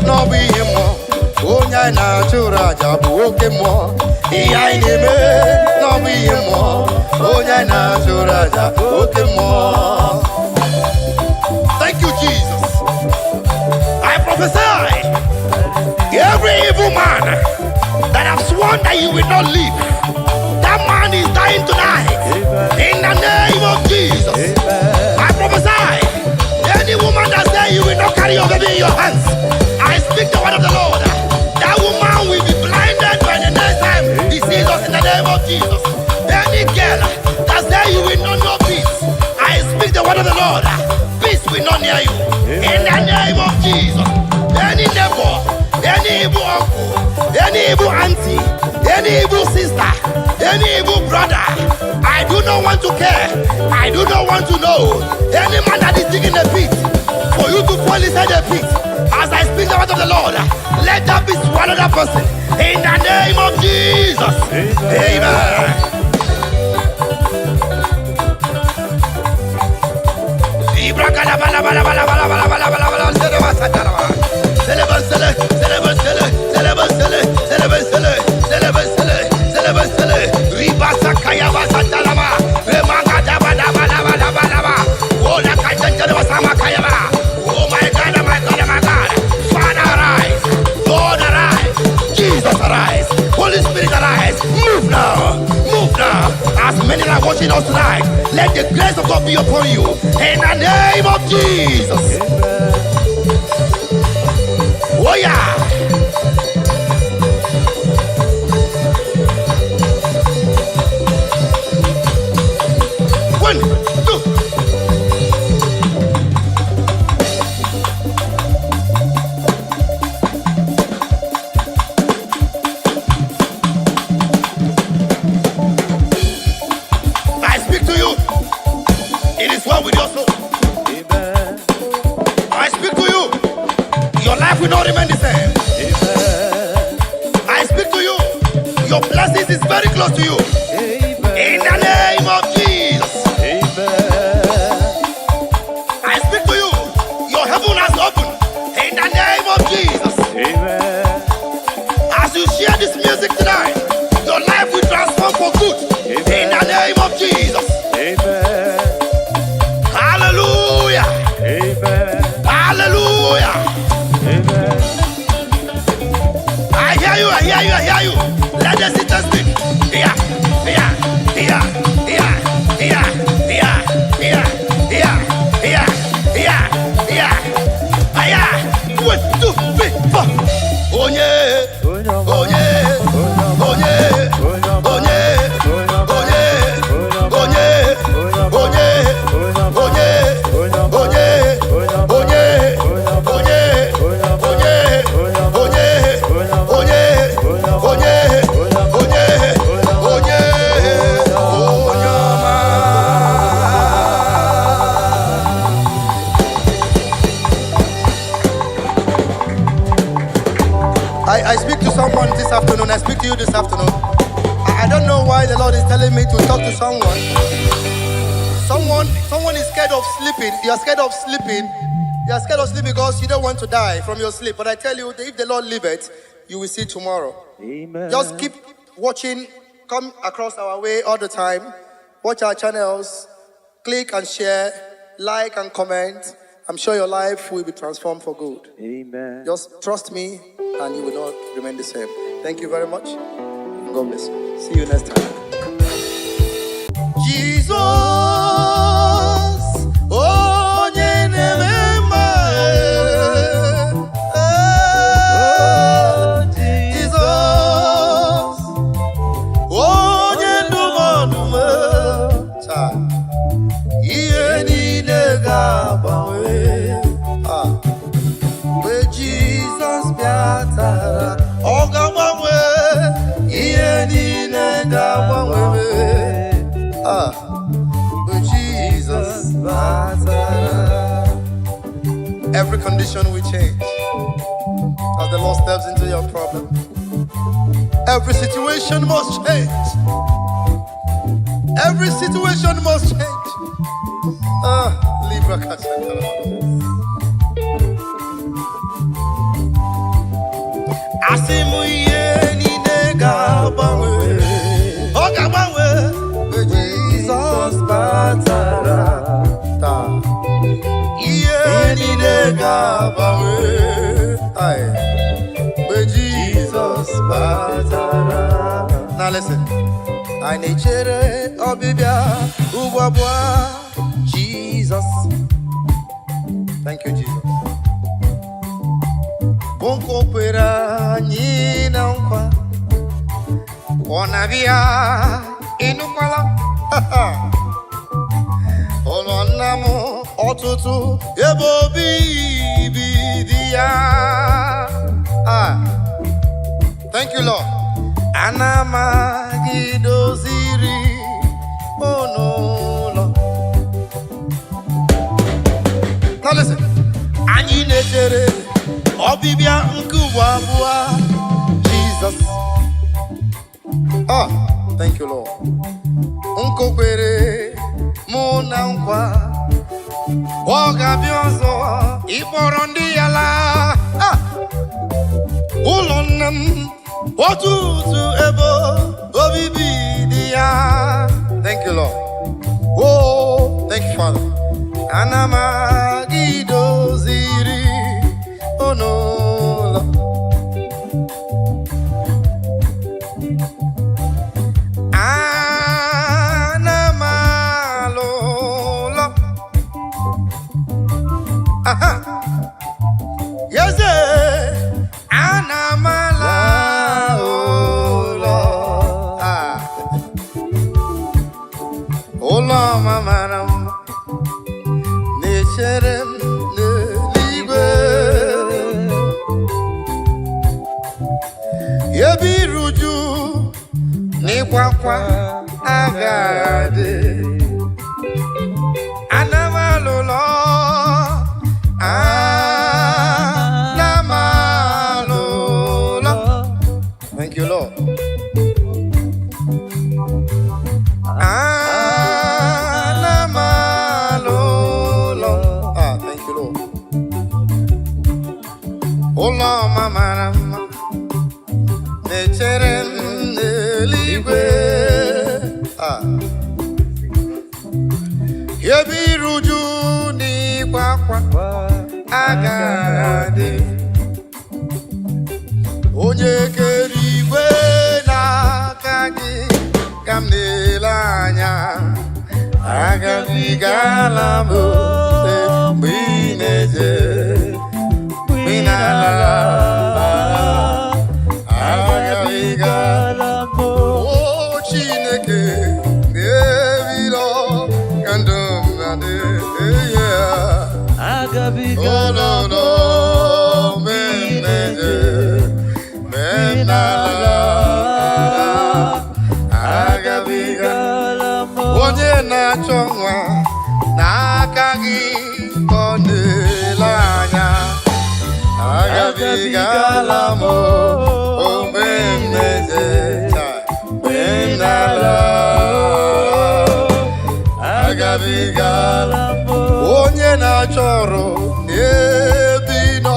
n'ọbụ ihe mmụọ onye anyị na-achụrụ aja bụ oke mmụọ ihe anyị na-eme n'ọbụ ihe mmụọ onye anyị na-achụrụ aja bụ oke mmụọ. Thank you, Jesus. I prophesy every evil man that have sworn that you will not live, that man is dying tonight. In the name of Jesus. I prophesy any woman that says you will not carry your baby in your hands, I speak the word of the Lord. That woman will be blinded by the next time he sees us in the name of Jesus. Any girl that says you will not know peace, I speak the word of the Lord. Peace will not near you. In the name of Jesus. Any neighbor, any evil uncle, any evil auntie, any evil sister, any evil brother, I do not want to care. I do not want to know. Any man that is digging a pit for you to fall inside the pit, as I speak the word of the Lord, let that be swallowed that person. In the name of Jesus. Amen. Oh my God, my God, my God. Father, arise. Lord, arise. Jesus, arise. Holy Spirit, arise. Move now. Move now. As many are watching us tonight, let the grace of God be upon you. In the name of Jesus. Oh yeah. One, two. I speak to you. It is well with your soul. Amen. I speak to you. Your life will not remain the same. Amen. I speak to you. Your blessings is very close to you. Amen. In the name of Jesus. Amen. I speak to you. Your heaven has opened. In the name of Jesus. Amen. As you share this music tonight, your life will transform for good. Amen. In the name of Jesus. Amen. Hallelujah. Amen. Hallelujah. Amen. I hear you, I hear you, I hear you. Let the sisters speak. Here, here, here, here, here, here, here, here, here, here, here, here. 1, 2, 3, 4. Oh yeah, oh yeah, oh yeah, oh yeah, oh yeah, oh yeah, oh yeah, oh I speak to someone this afternoon. I speak to you this afternoon. I don't know why the Lord is telling me to talk to someone. Someone is scared of sleeping. You are scared of sleeping. You are scared of sleeping because you don't want to die from your sleep. But I tell you, if the Lord leave it, you will see tomorrow. Amen. Just keep watching. Come across our way all the time. Watch our channels. Click and share. Like and comment. I'm sure your life will be transformed for good. Amen. Just trust me and you will not remain the same. Thank you very much. God bless you. See you next time. Jesus, oh, Jesus, where Jesus biatara, ogamwe, where Jesus biatara. Every condition will change as the Lord steps into your problem. Every situation must change. Every situation must change. Libra Asimu ye ni nega bawe. Oga bawe. Jesus batara ta. Ye ni nega bawe. Aye. Jesus batara. Now listen. I need chere obibia ubwabwa Jesus. Thank you, Jesus. Bonko pera nyina nkwa. Onavia inukwala. Olonamo otutu ebo bibidia. Thank you, Lord. Anama gidoziri onolo. Now listen. Anyi nechere obibia nkubwabwa Jesus. Thank you, Lord. Unkokwere muna nkwa. Ogabiozo iporo ndi yala. Ulonam otutu ebo obibidia. Thank you, Lord. Oh, thank you, Father. Anama gidoziri onola. Anama lola. Yes, Anama lola. Ola mamaram. Necherem neligwe. Yebiruju ni kwakwa agade. Anamalolo. Anamalolo. Thank you, Lord. Thank you, Lord. Ola mamarama necherem neligwe. Yebiruju ni kwakwa agade. Onye kerigwe n'aka gị ka m na-ele anya. Agabigala m mgbe ị na-eje mgbe ị na-ala. Agabigala m Chineke na-ebilo ka ndụ m na-adị ya. Agabigala m mgbe ị na-eje mgbe ị na-ala. Agabigala onye na-achọ nwa n'aka gị ka ọ na-ele anya. Agabigala m mgbe m na-eje mgbe m na-ala. Agabigala m onye na-achọ ọrụ n'ebe ị nọ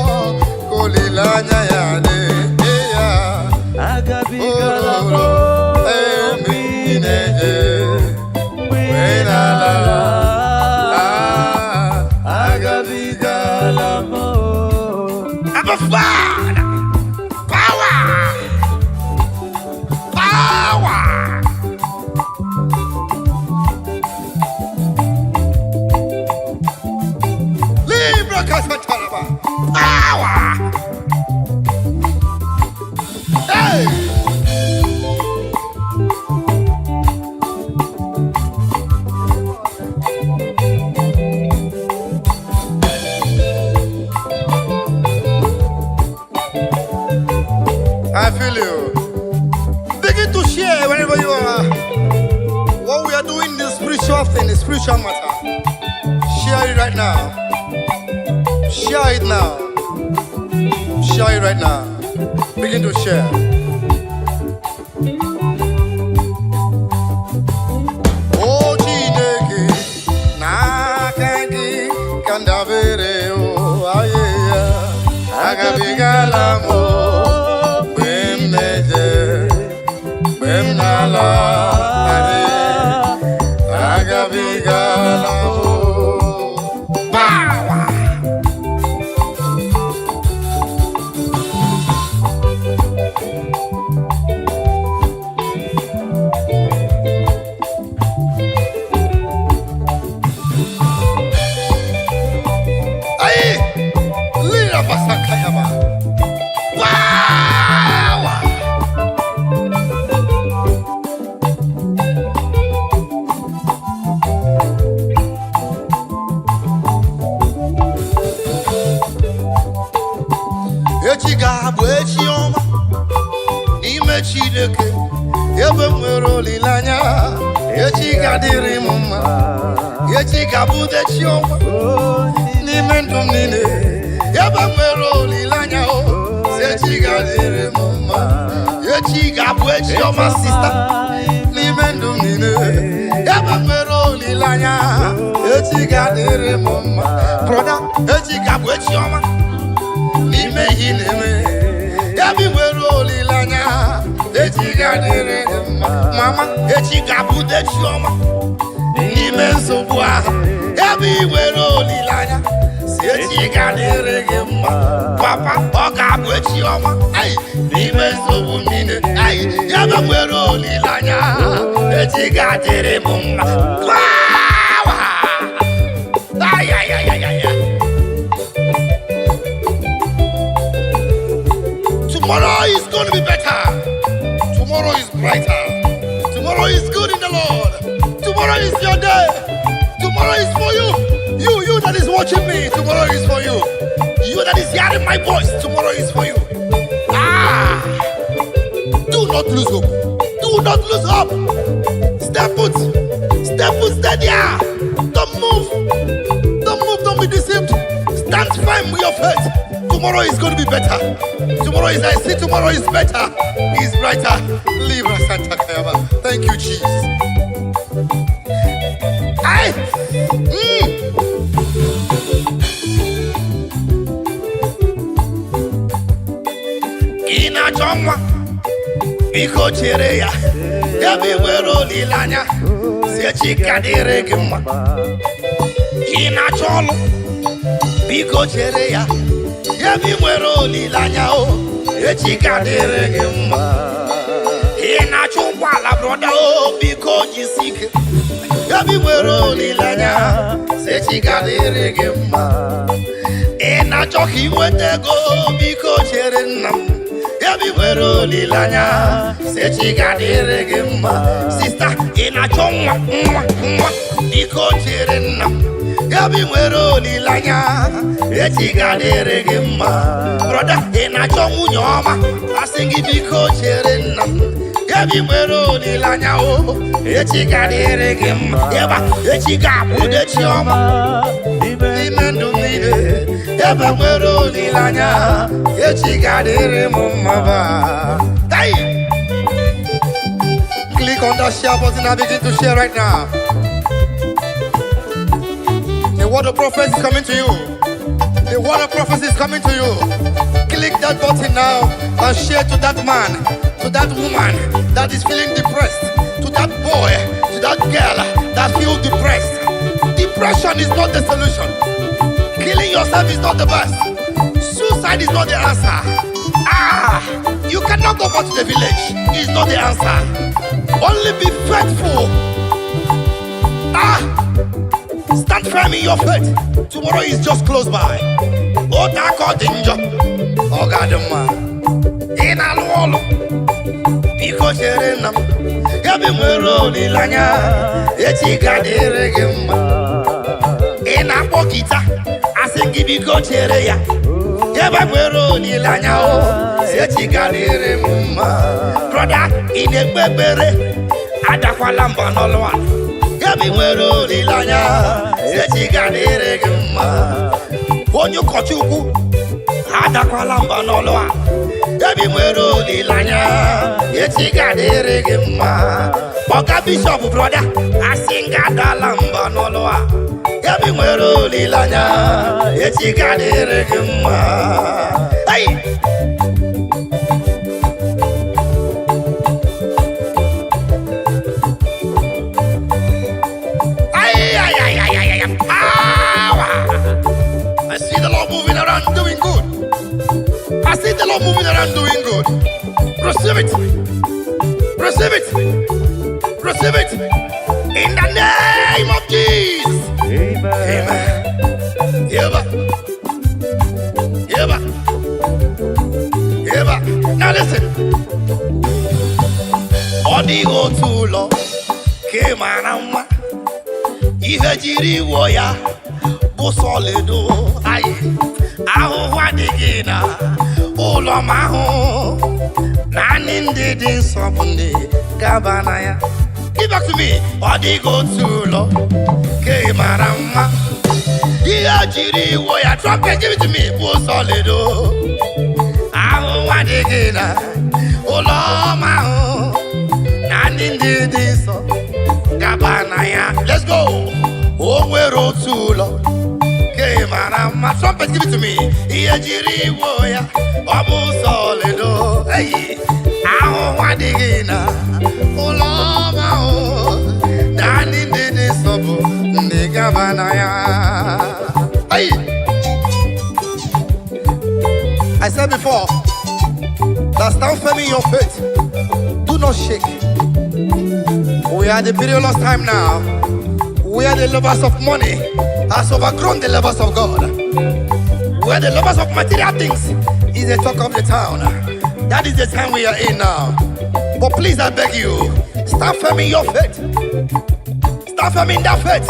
ka olileanya ya na-enye ya. Agabigala m mgbe ị na-eje Abba Father, power, power. Libra Casatalaba. Power. Hey! I feel you. Begin to share wherever you are. What we are doing is spiritual thing, the spiritual matter. Share it right now. Share it now. Share it right now. Begin to share. gabigala power. Chineke ebe nwere olileanya echi ga-adịrị m mma echi ga-abụde chiọma n'ime ndụ m niile ebe nwere olileanya echi ga-adịrị m mma echi ga-abụ echiọma sista n'ime ndụ m niile ebe nwere olileanya echi ga-adịrị m mma broda echi ga-abụ echiọma n'ime ihe na-eme ebe nwere olileanya echi ga-adịrị gị mma mama echi ga-abụde chiọma n'ime nsogbu ahụ ebe ị nwere olileanya si echi ga-adịrị gị mma papa ọ ga-abụ echiọma n'ime nsogbu niile ebe nwere olileanya echi ga-adịrị m mma tomorrow is going to be better. Tomorrow is brighter. Tomorrow is good in the Lord. Tomorrow is your day. Tomorrow is for you. You that is watching me. Tomorrow is for you. You that is hearing my voice. Tomorrow is for you. Do not lose hope. Do not lose hope. Step put. Step put. Stay there. Don't move. Don't move. Don't be deceived. Stand firm with your faith. Tomorrow is going to be better. Tomorrow is, I see tomorrow is better. Is brighter. Libra Santa Kayaba. Thank you, Jesus. Ina chomwa biko chere ya ebe nwere olileanya si echi ga-adịrị gị mma. Ina chọlụ biko chere ya ebe nwere olileanya echi ga-adịrị gị mma. Ị na-achọ ụgbọala broda biko jisi ike ebe nwere olileanya echi ga-adịrị gị mma. Ị na-achọ ka ị nweta ego biko chere nna m ebe nwere olileanya echi ga-adịrị gị mma. Sista ị na-achọ nwa biko chere nna m ebe nwere olileanya echi ga-adịrị gị mma. Broda ị na-achọ nwunye ọma asị gị biko chere nna m ebe nwere olileanya echi ga-adịrị gị mma. Ebe echi ga-abụde chiọma n'ime ndụ niile ebe nwere olileanya echi ga-adịrị m mma. Click on that share button and begin to share right now. The word of prophecy is coming to you. The word of prophecy is coming to you. Click that button now and share to that man, to that woman that is feeling depressed, to that boy, to that girl that feels depressed. Depression is not the solution. Killing yourself is not the best. Suicide is not the answer. You cannot go back to the village. It's not the answer. Only be faithful. Stand firm in your faith. Tomorrow is just close by. Otako danger. Ogadama. In alwolo. Biko chere nam. Yabi mwero olilanya. Echi gadere gemma. In apokita. Asengi biko chere ya. Yabi mwero olilanya. Echi gadere mumma. Brother, in a bebere. Adakwalamba nolwa. Yabi nwere olileanya echi ga-adịrị gị mma. Onye ụkọchukwu adakwala mba n'ọlụ a. Yabi nwere olileanya echi ga-adịrị gị mma. Ọga bishọp broda asị nga adala mba n'ọlụ a. Yabi nwere olileanya echi ga-adịrị gị mma. around doing good. I see the Lord moving around doing good. Receive it. Receive it. Receive it. In the name of Jesus. Amen. Yeba. Yeba. Yeba. Now listen. Odigo tulo kemanama ihe jiri wo ya bụ solido ayi ahụhụ adịghị na ụlọ ma ahụ naanị ndị dị nsọ bụ ndị gaba na ya. Give back to me. Odigo tulo kemanama ihe jiri wo ya trumpet give it to me bụ solido ahụhụ adịghị na ụlọ ma ahụ. Let's go. Oh, we're all too low. My trumpet, give it to me. Jiri woya, Abu Solido. Hey, I want to get oh, Danny did this of the Gabanaya. Hey, I said before, that stand firm in your faith. Do not shake. We are the perilous time now. We are the lovers of money, has overgrown the lovers of God. We are the lovers of material things. Is the talk of the town. That is the time we are in now. But please, I beg you, stand firm in your faith. Stand firm in that faith.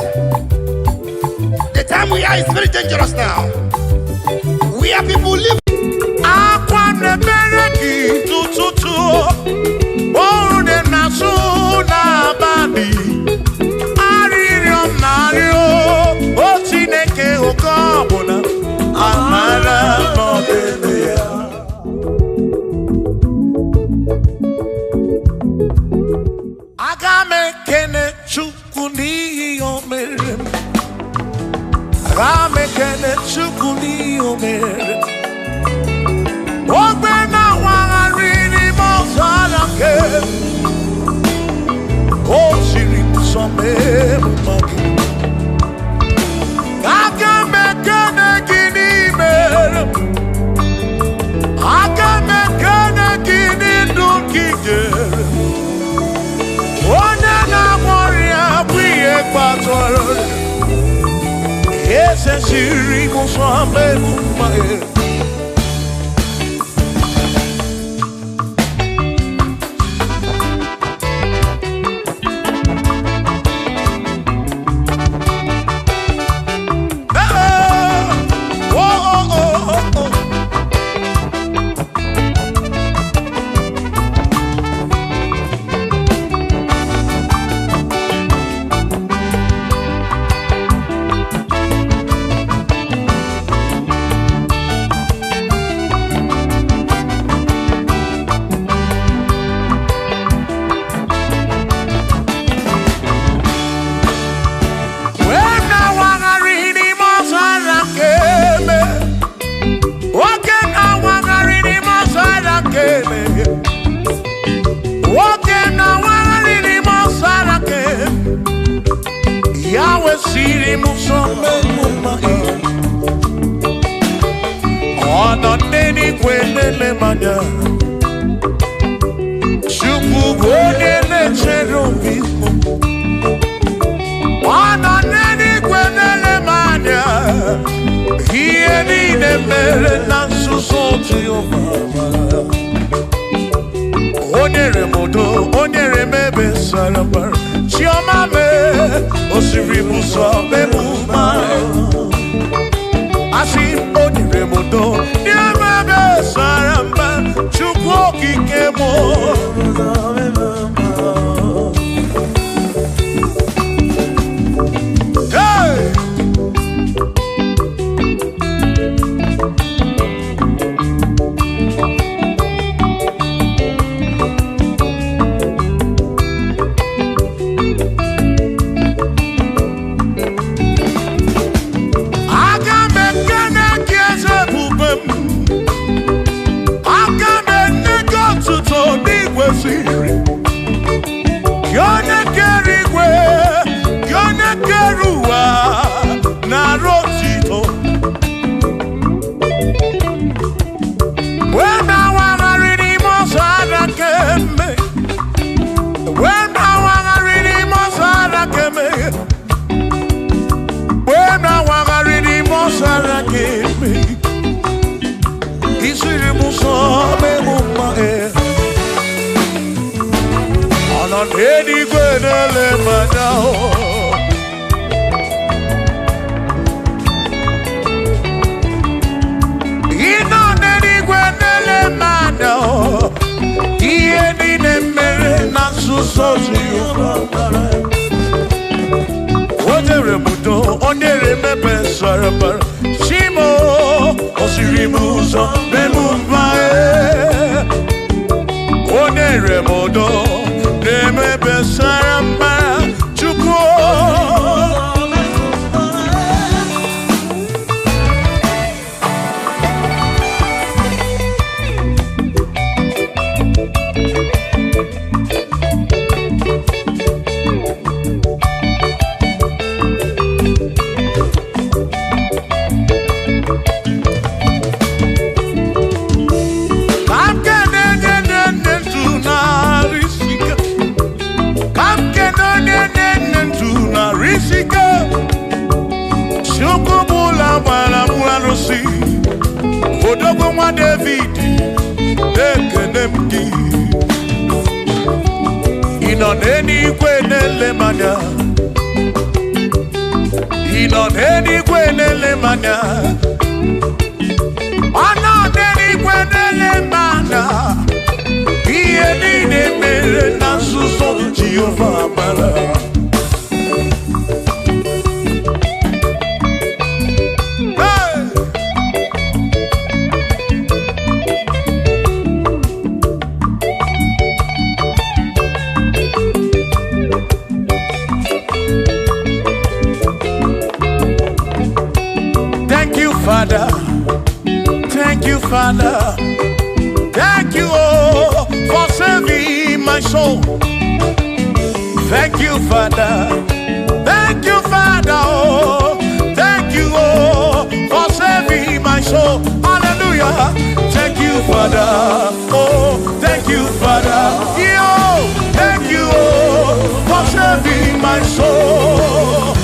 The time we are is very dangerous now. We are people living. rebuto, onere mepe sarapar. Shimo, osirimuso, memumbae. Onere modo, nemepe sarapar. Chukwo. Odogwa David, Ekenemdi. Inoneni kwenele manya. Inoneni kwenele manya. Anoneni kwenele manya. Iye ni mere na suso Jehovah mala. Father, thank you, Father, thank you, oh, for saving my soul. Thank you, Father, oh, thank you, oh, for saving my soul. Hallelujah. Thank you, Father, oh, thank you, Father, yo, thank you, oh, for saving my soul.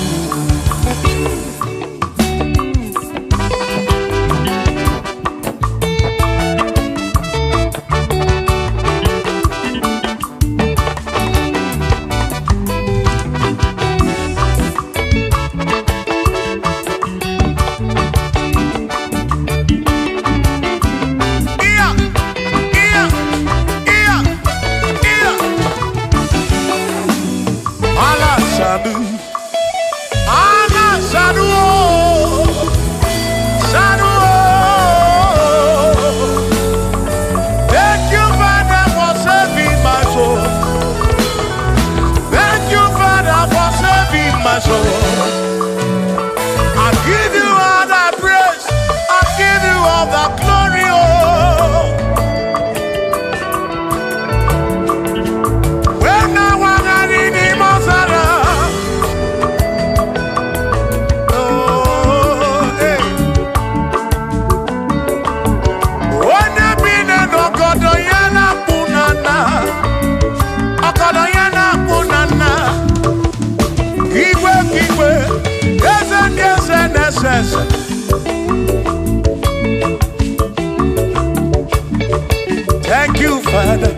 Thank you, Father.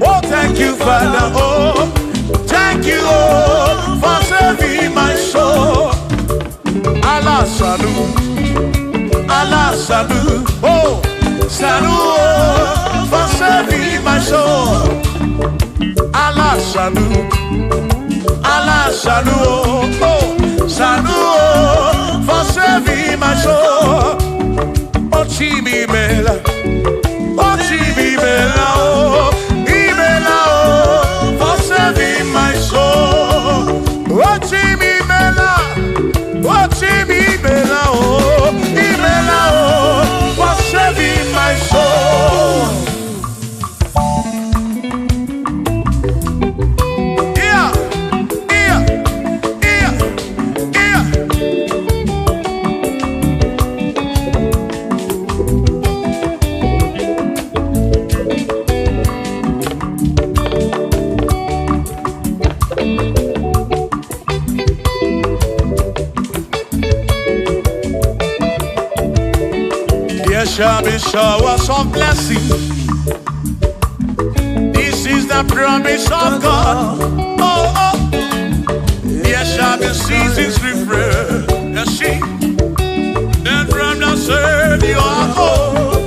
Oh, thank you, Father. Oh, thank you, oh, for saving my soul. Allah salut, oh, salut, oh, for saving my soul. Allah salut, oh, salut, oh, for saving my soul. Oh, Chimi Mela, oh, Chimi Mela, oh, Imela, oh, for saving my soul. Oh, Chimi Mela, oh, Chimi Mela, oh, Imela, oh, for saving my soul. There shall be showers of blessing. This is the promise of God. Oh, oh. There shall be seasons refreshing. Then from the Savior, oh,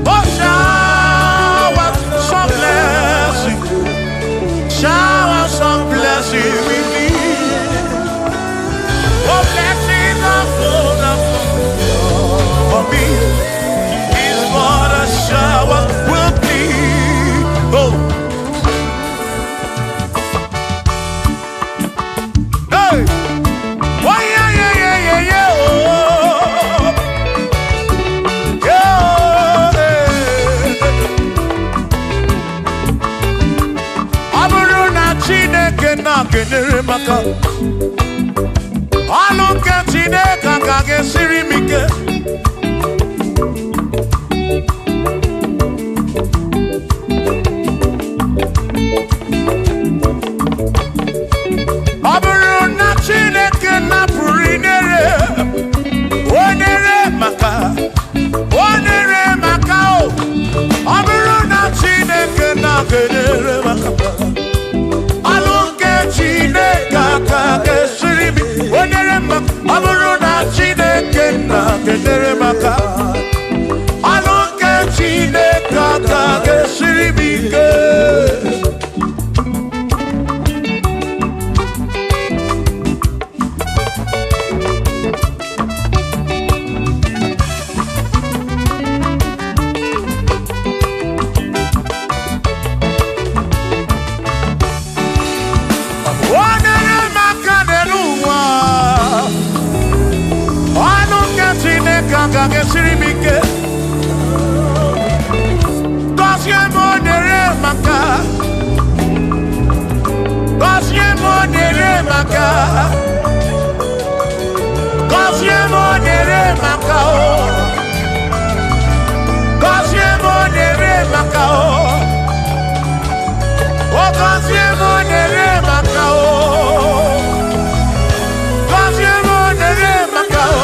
oh, showers of blessing. Showers of blessing we need. maka ọnụ nke Chineke ka ga-esiri m ike. Ọ bụrụ na Chineke napụrụ inere onere maka o. Ọ bụrụ na Chineke na-enere maka ọnụ nke Chineke ka ga-esiri m onere maka. Ọ bụrụ na Chineke na-enere maka ọnụ nke Chineke ka ga-esiri m ike. Siri m ike gọzie m onere maka gọzie m onere maka gọzie m onere maka o gọzie m onere maka o gọzie m onere maka o gọzie m onere maka o.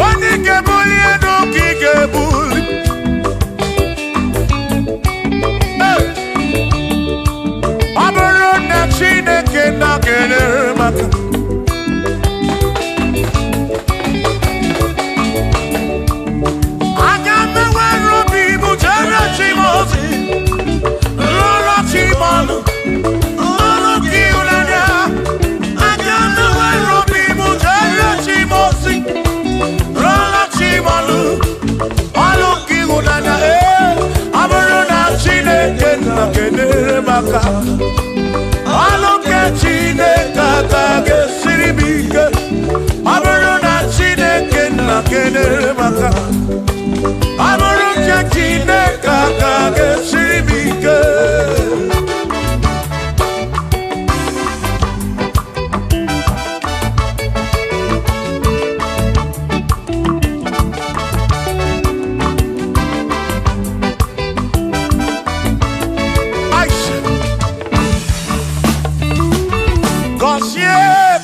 Onye ga-ebuli elu ka ị ga-ebuli. Ọ bụrụ na Chineke na-enere maka aga m enwere obi bụ jere chi m ozi lụrụ chi m ọnụ. Kenere maka ọnụ nke Chineke ka ga-esiri m ike. Ọ bụrụ na Chineke na-enere maka ọ bụrụ nke Chineke ka ga-esiri m ike.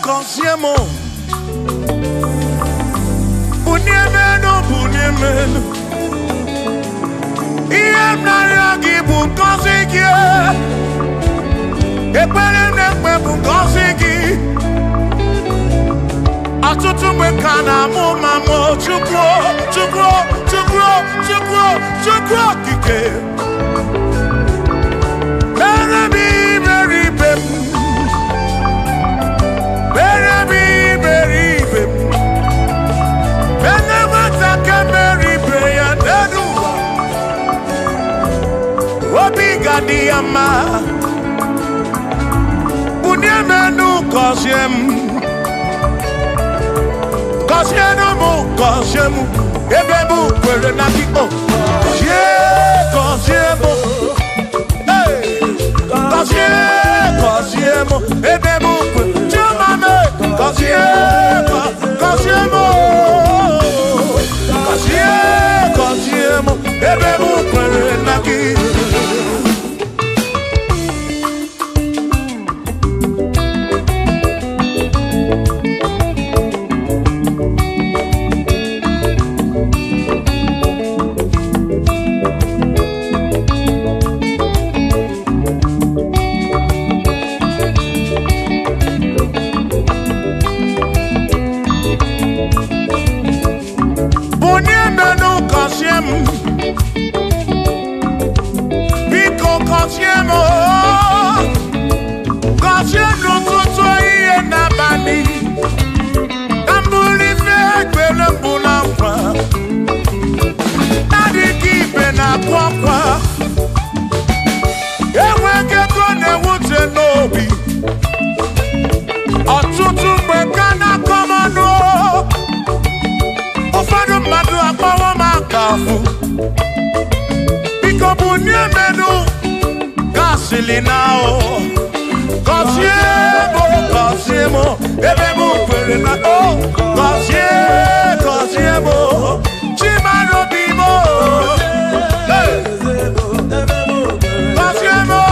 Consiamo Bunyemenu Iem naragi bu kosiki Ekpere nekpe bu kosiki Atutu mekana mu mamo chukwo kike Diama Bunyemenu Kosiemu Ebebu kwere na kiko Kosiemu Kosiemu Ebebu kwere Chumame Kosiemu Ebebu kwere na kiko. Ọtụtụ mgbe ka na-akọmanụ ụfọdụ mmadụ Silinao, Cosiemo, Ebemo, Perena, Cosiemo, Chimano Bimo, Cosiemo,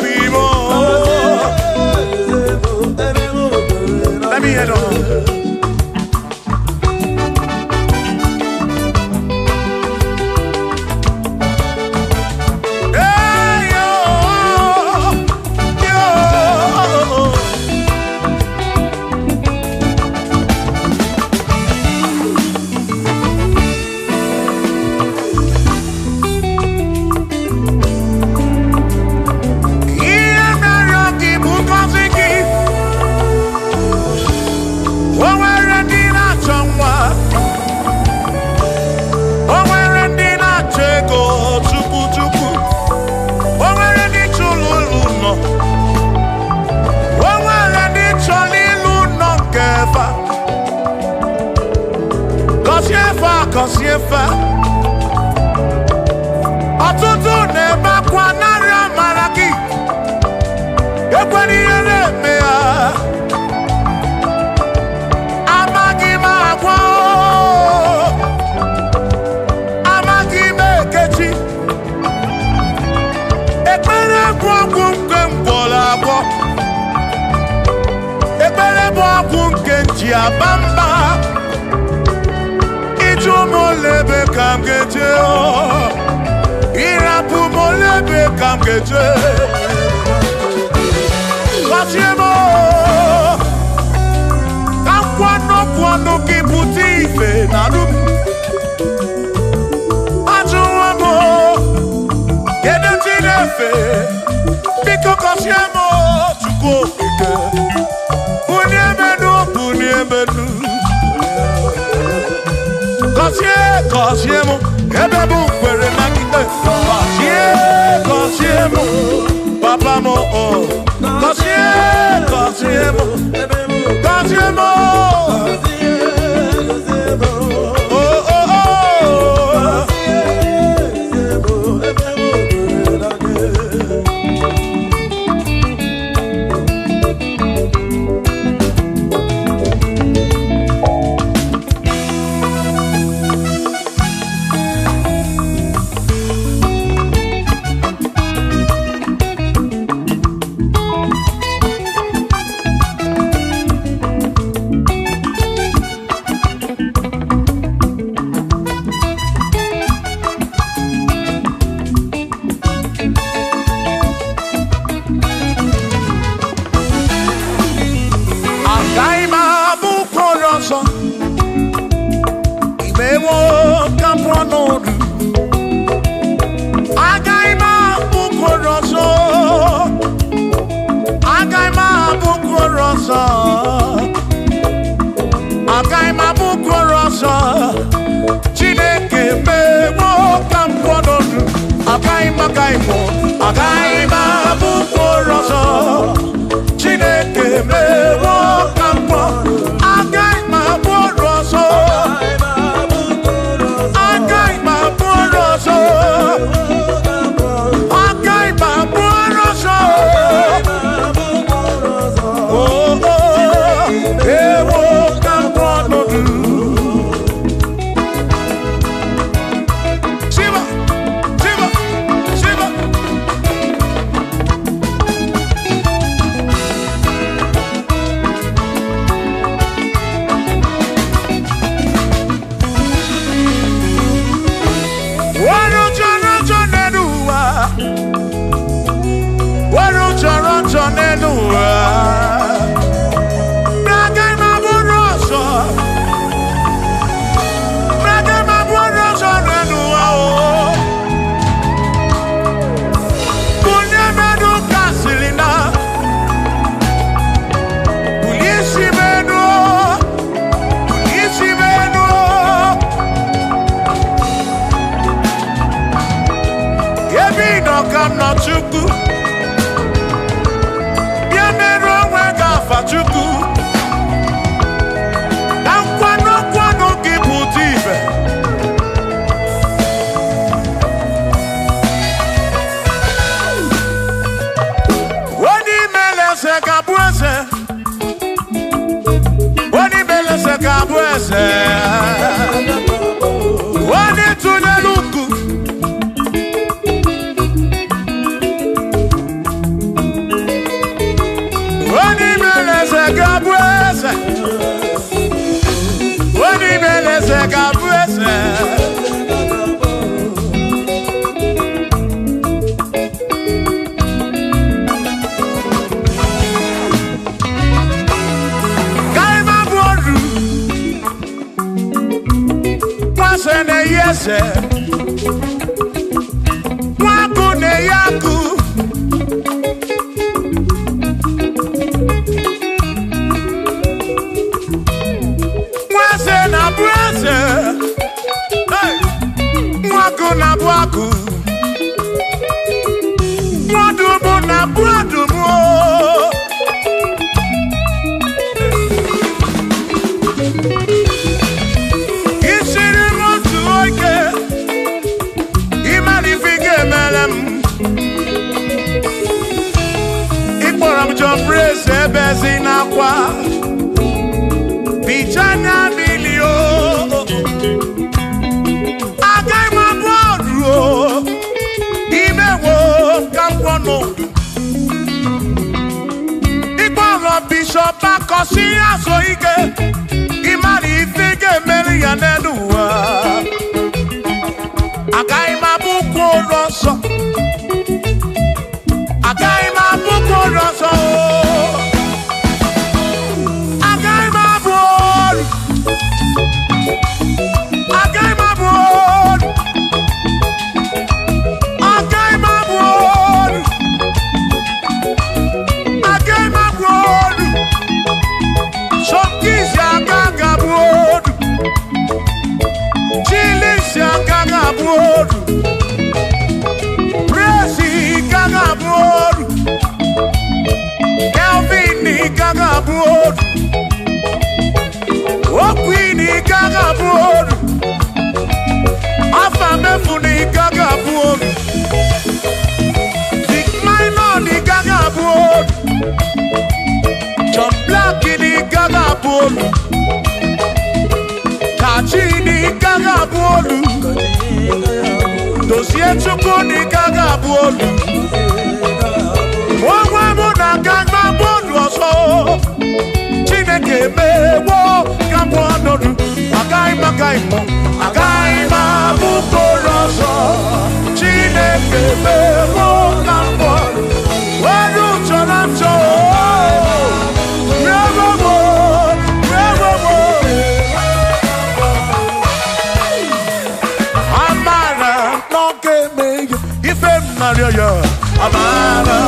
Bimo. Let me head on. Kosiefa Atutu neba kwa nara maraki Ekwani yele mea Amagi magwa Amagi mekechi Ekpere kwa kumke mbola kwa Ekpere kwa kumke njiabamba Molebe kam geje o Irapu molebe kam geje Kosiemo Kam kwano kiputi ife nanu Ajuwamo Gede tinefe Biko kosiemo Chuko ike Uniemenu Cosiemo, Ebebu, where am I? Cosiemo, Papa Mo, Cosiemo, eze onye tụnyere ukwu onye mere eze ga-abụ eze onye mere eze ga-abụ eze Yese Waku ne yaku Mwase na bwase Hey Waku na bwaku Mwadumu na bwadumu Praise Ebezina kwa Bichanya milio Agai mabodro Imewo kampono Ikwaro Bishop Akosi asoike Imari ifike meri yaneduwa Agai mabuko roso Agai mabuko roso Kachini gaga bolu Dosie chuku ni gaga bolu Mwa muna gaga bolu oso Chineke mewo gambo anodu Agai ma buko roso Chineke mewo gambo Waru chorancho Amara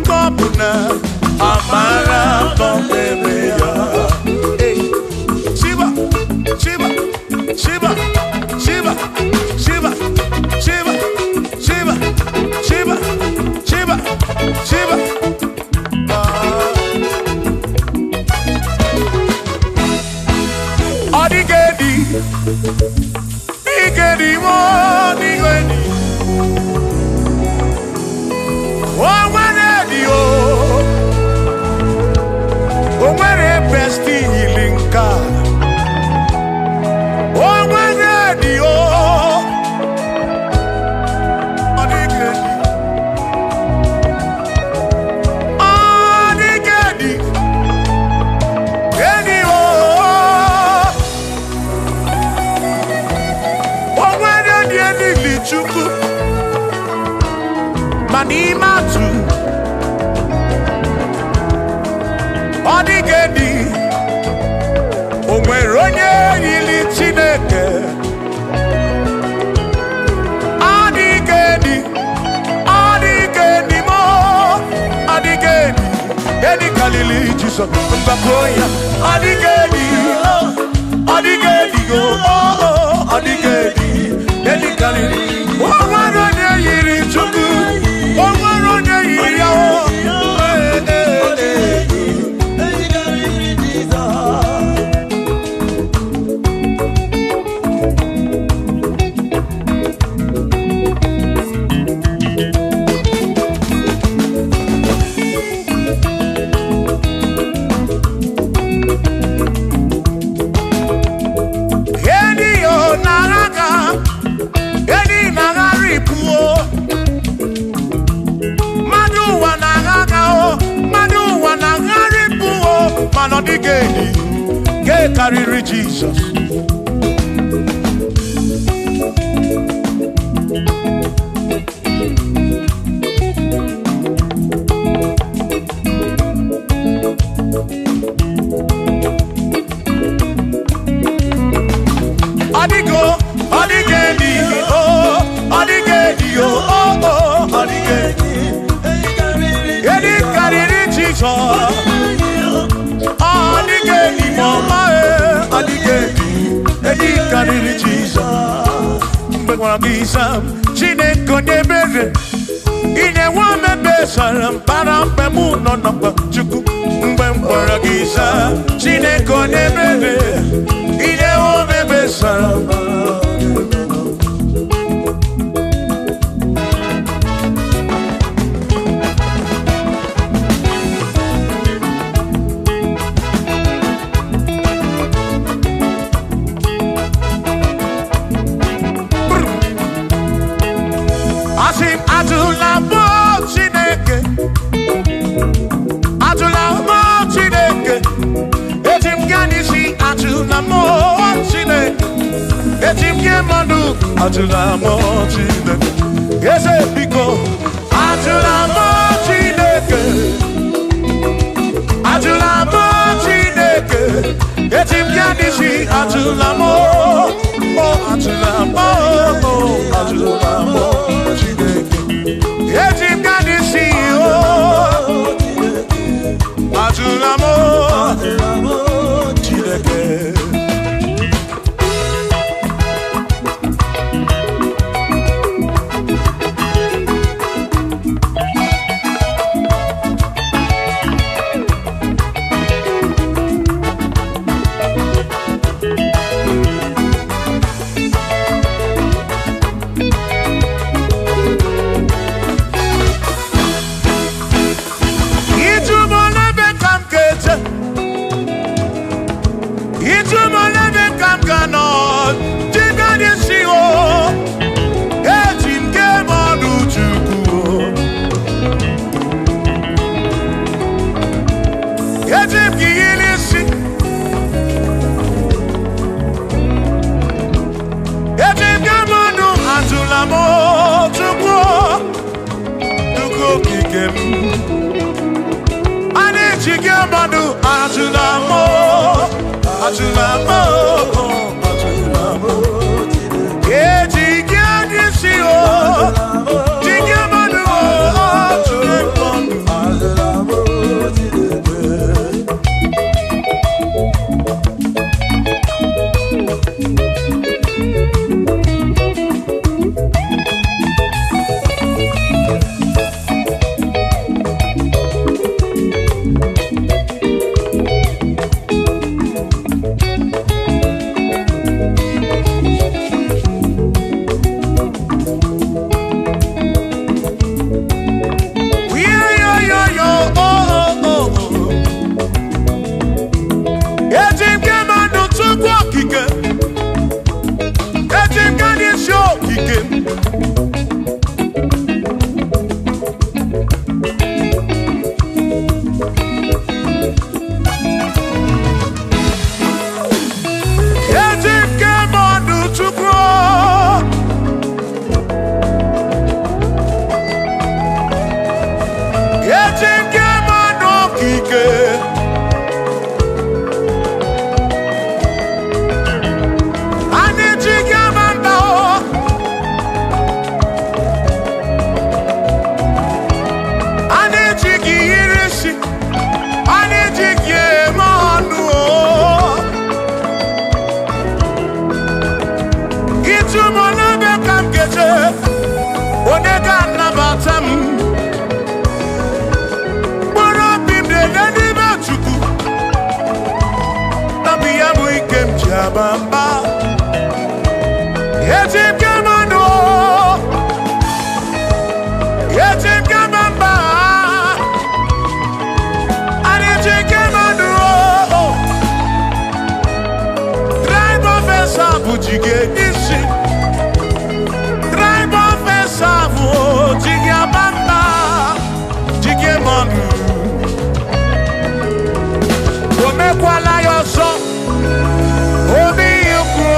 Kopuna, Amara Bombeya. Shiva, Shiva, Shiva, Shiva, Shiva, Shiva, Shiva, Shiva, Shiva, Shiva. Odigedi, Igedi, Odigedi. Oh, when a bestie healing car. Oh, when radio. On the Gedi. Oh, when the Gedi Chuku. Manima too. Odigedi Onweronye yili Chineke Odigedi Odigedi mo Odigedi Edi kalili Jesus Mbakoya Odigedi Odigedi go Odigedi Edi kalili Onweronye yili Chukwu Onweronye yili Yawo Carry Jesus. Odigo, Odigedi, oh, Odigedi, oh, Odigedi. Edi carry Jesus. Odigedi, mama, Odigedi, Edi carry Jesus. Mbekwana kisam, Chineke nyebere. Ine wame besaram, parampe muno napa chuku. Mbekwana kisam, Chineke nyebere. Ine wame besaram. Atula mo Chineke, ese biko. Atula mo Chineke, atula mo Chineke. Etim yanisi atula mo, oh atula mo, oh atula mo Chineke. Etim yanisi oh, atula mo Chineke. geje onye ga-anabata m mkpụrụ obi m na-ele n'ime Chukwu na bụ ya bụ ike m ji aba mba eji ike mmadụ eji ike mba anyị eji ike mmadụ tribe ofesa bụ jige isi tribe ofesa bụ jige abamba jige mmadụ o mekwala ya ọzọ obi ukwu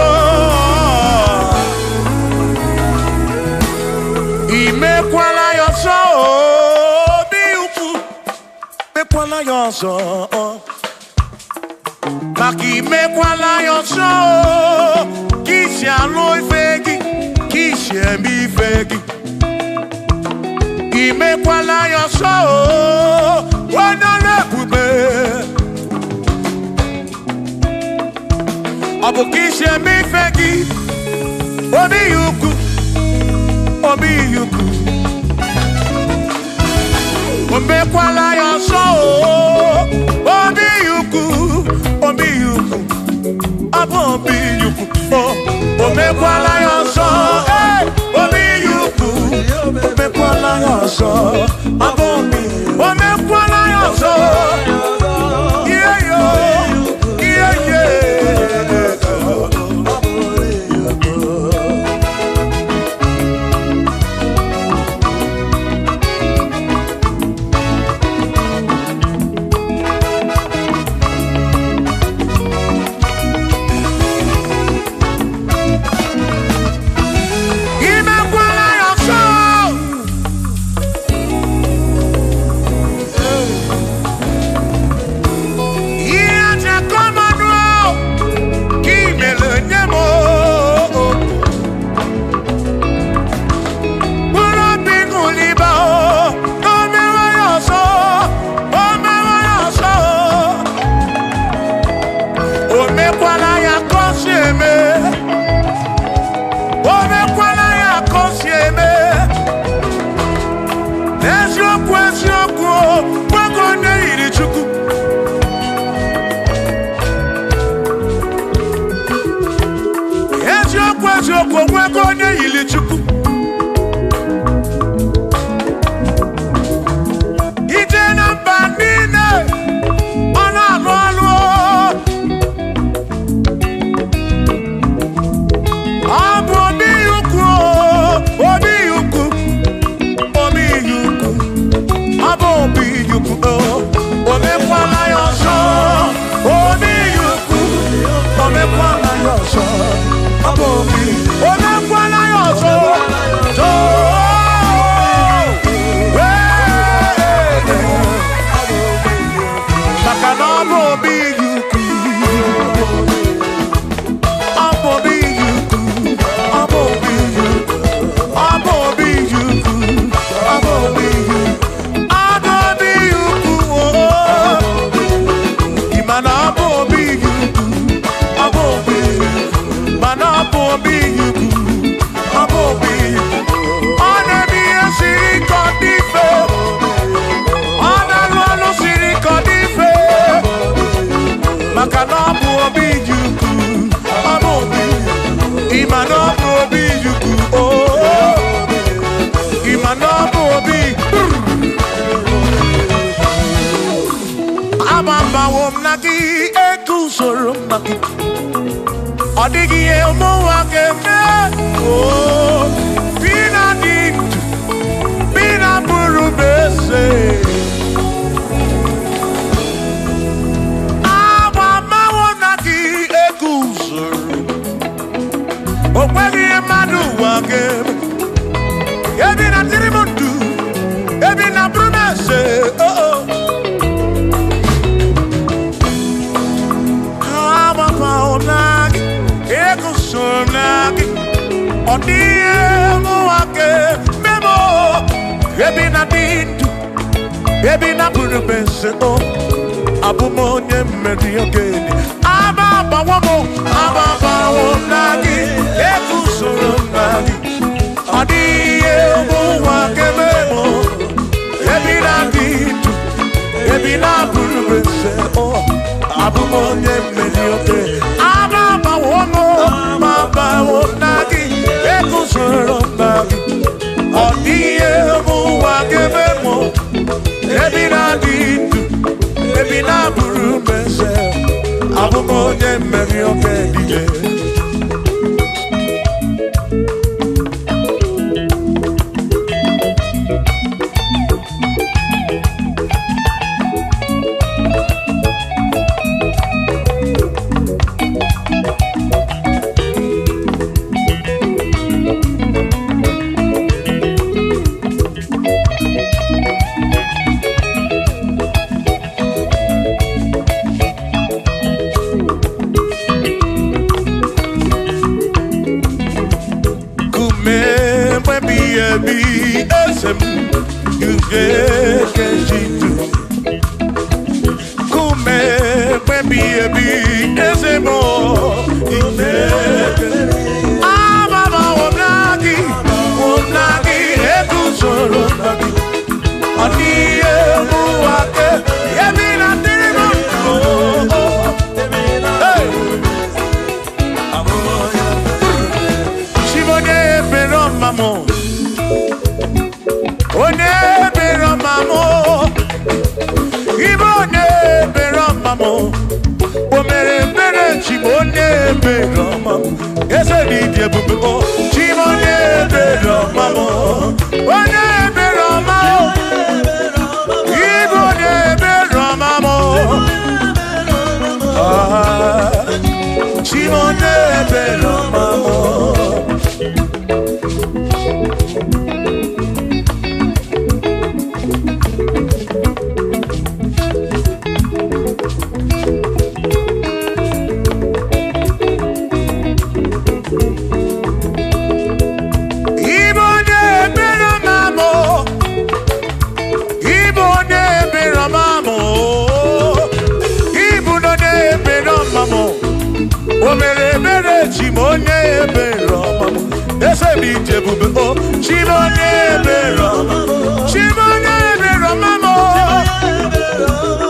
imekwala ya ọzọ obi ukwu mekwala ya ọzọ maka imekwala ya ọzọ ka isi alụ ife gị ka isi eme ife gị imekwala ya ọzọ onye na-ebube ọ bụ ka isi eme ife gị obi ya ukwu obi ya ukwu o mekwala ya ọzọ obi ya ukwu obi ya ukwu ọ bụ obi ya ukwu o mekwala ya ọzọ obi ya ukwu o mekwala ya ọzọ ọ bụ obi o mekwala ya ọzọ ihe yo ihe ye Odigi emo wakeme Pina dintu Pina burubese Awa mawonaki ekuzuru Okwegi emadu wakeme Ebi na tirimundu Ebi na brumese Awa mawonaki Ekusonaki Odie muake Memo Ebi na dintu Ebi na burubese Abumonye meri ogeni Ababa wamo Ababa wonagi Ekusonaki ebi esem yuge kejitu kume bebi ebi esemo yuge amama wonagi ekusoro nagi aniye muake ebi na dirimo Shimone pero mamo One pero mamo Ibone pero mamo Omere mere chimone pero mamo Ese video bubu chimone pero mamo One pero mamo Ibone pero mamo Chimone pero mamo Chimone pero mamo, ese biche bube oh. Chimone pero mamo, Chimone pero mamo,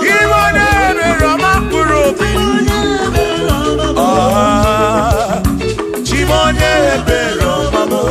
Chimone pero mamo, Chimone pero mamo.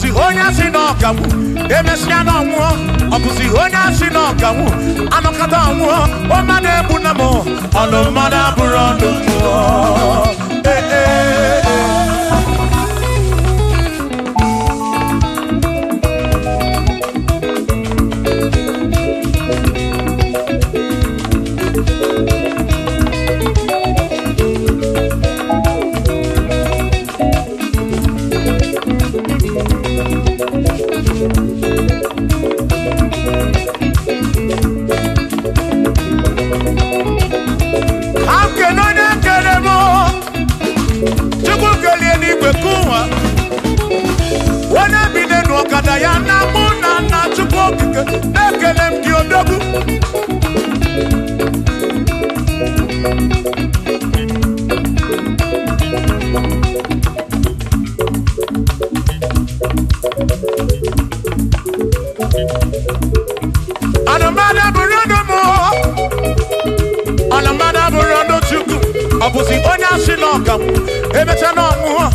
ọbụzi onye asị na ọganwu emesịa na ọnwụọ ọbụzi onye asị na ọganwu anọkọta ọnwụọ ọmmadụ egbu na m ọnụ mmadụ abụrụ ọnụ mmụọ ya na mụ na nna Chukwu okike na-ekele m gị odogwu anụmada bụrụ ọnụ mụ anụmada bụrụ ọnụ Chukwu ọ bụzi onye asị na ọganwu emecha na ọnwụọ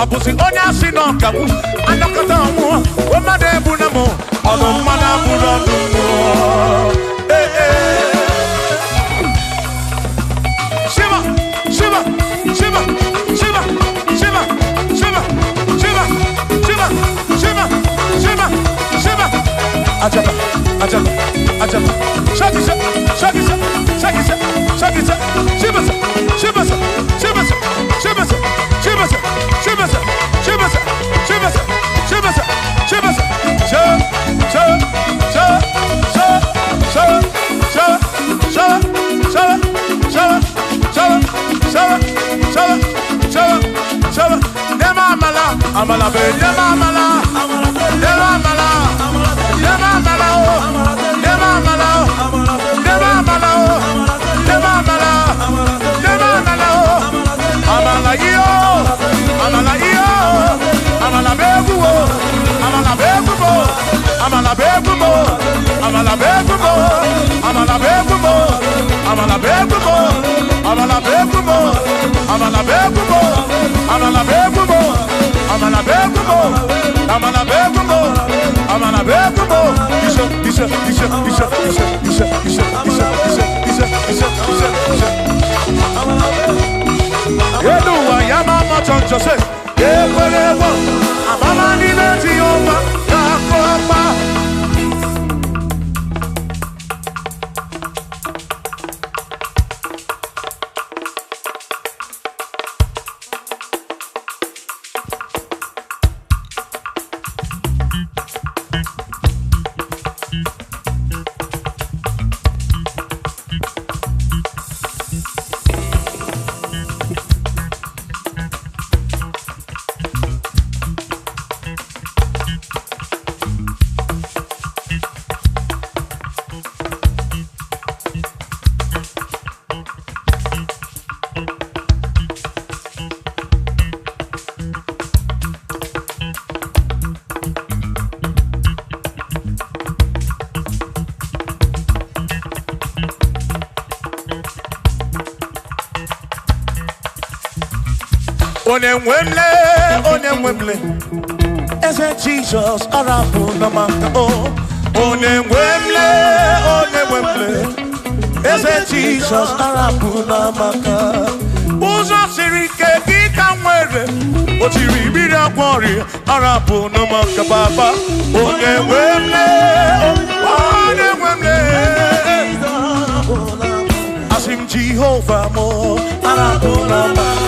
ọ bụzi onye asị na ọganwu anọkọta ọnwụọ mmadụ ebu na mụ ọnụ mmadụ abụrụ ọnụ mmụọ Shiva Shiva Shiva Shiva Shiva Shiva Shiva Shiva Shiva Shiva Shiva Ajaba Ajaba Ajaba Shakisa Shakisa Shakisa Shakisa Shiva Shiva Shiva Shiva Shiva Shiva Shiva Shiva Shiva Amala be nema amala nema amala nema amala nema amala nema amala nema amala nema amala amala yo amala yo amala beguo amala beguo amala beguo amala beguo amala beguo amala beguo amala beguo amala beguo amala beguo amala begumo amala begumo amala begumo isha yedu wa yama machoncho se yekwelewa amama ni leti yoma yakopa Onemwemle, ese Jesus arabu namaka oh. Onemwemle, ese Jesus arabu namaka. Uzo sirike kika mwere, otiri bira kwori arabu namaka baba. Onemwemle, asim Jehovah mo arabu namaka.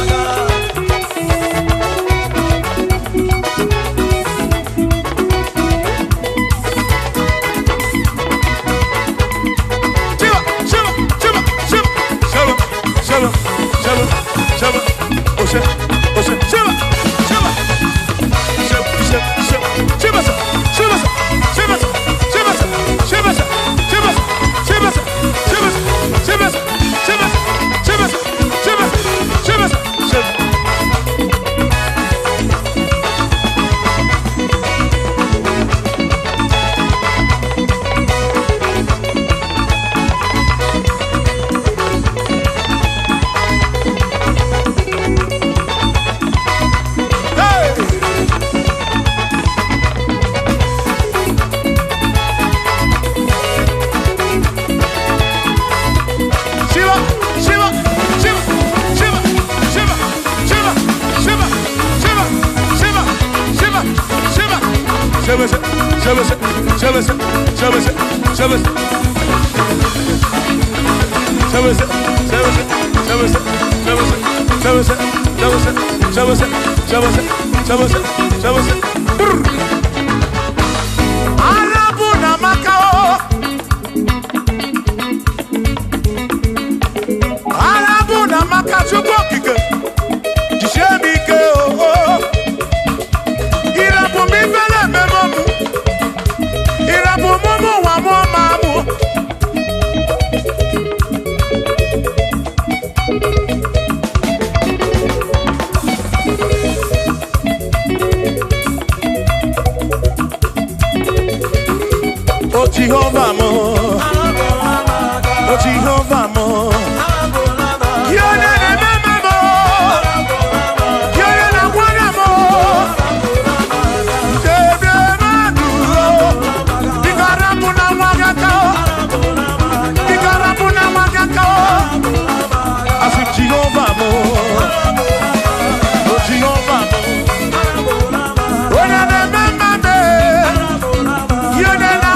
Jehovah mo, oh Jehovah mo, Yone ne mama mo, Yone na wana mo, Tebe maduro, Bigarabu na wagaka, Bigarabu na wagaka, Asu Jehovah mo, oh Jehovah mo, Yone ne mama me, Yone na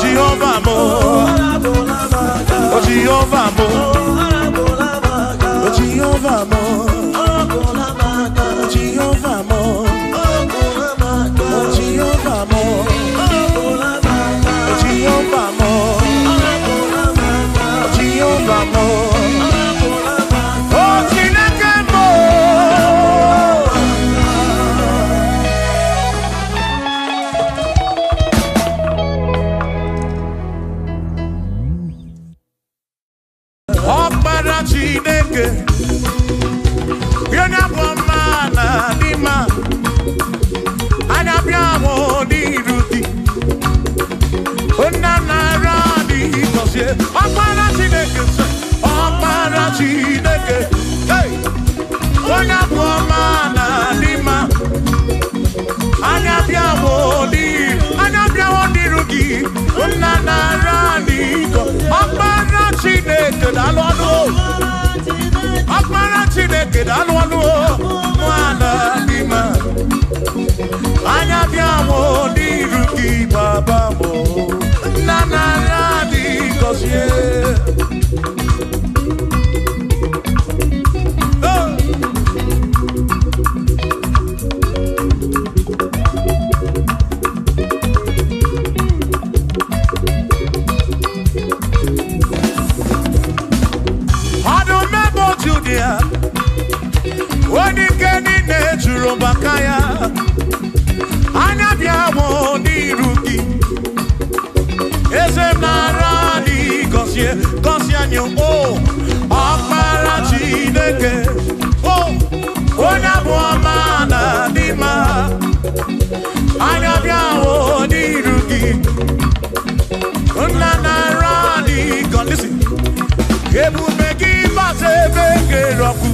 Jehovah mo, oh Jehovah mo, oh Jehovah mo, oh Jehovah mo, oh Jehovah mo, oh Jehovah mo, oh Jehovah mo, oh Chineke mo. Chineke, yona boma na dima, anya biamo di ruti, ona na radi kosie. Opara Chineke, hey, yona boma na dima, anya biamo di ruti, ona na radi kosie. Opara Chineke, dalonu. Akpara Chineke dalwanu mwana dima anya biawo diruki baba mo nana radi kosie Judea, when you get in the Jurobakaya, Anabia won't be rookie. Esem Naradi, Gosia, oh, Akmara Chineke, oh, Onabwamana Dima, Anabia won't be rookie. Unanaradi, God, listen. Ebu megi base bege roku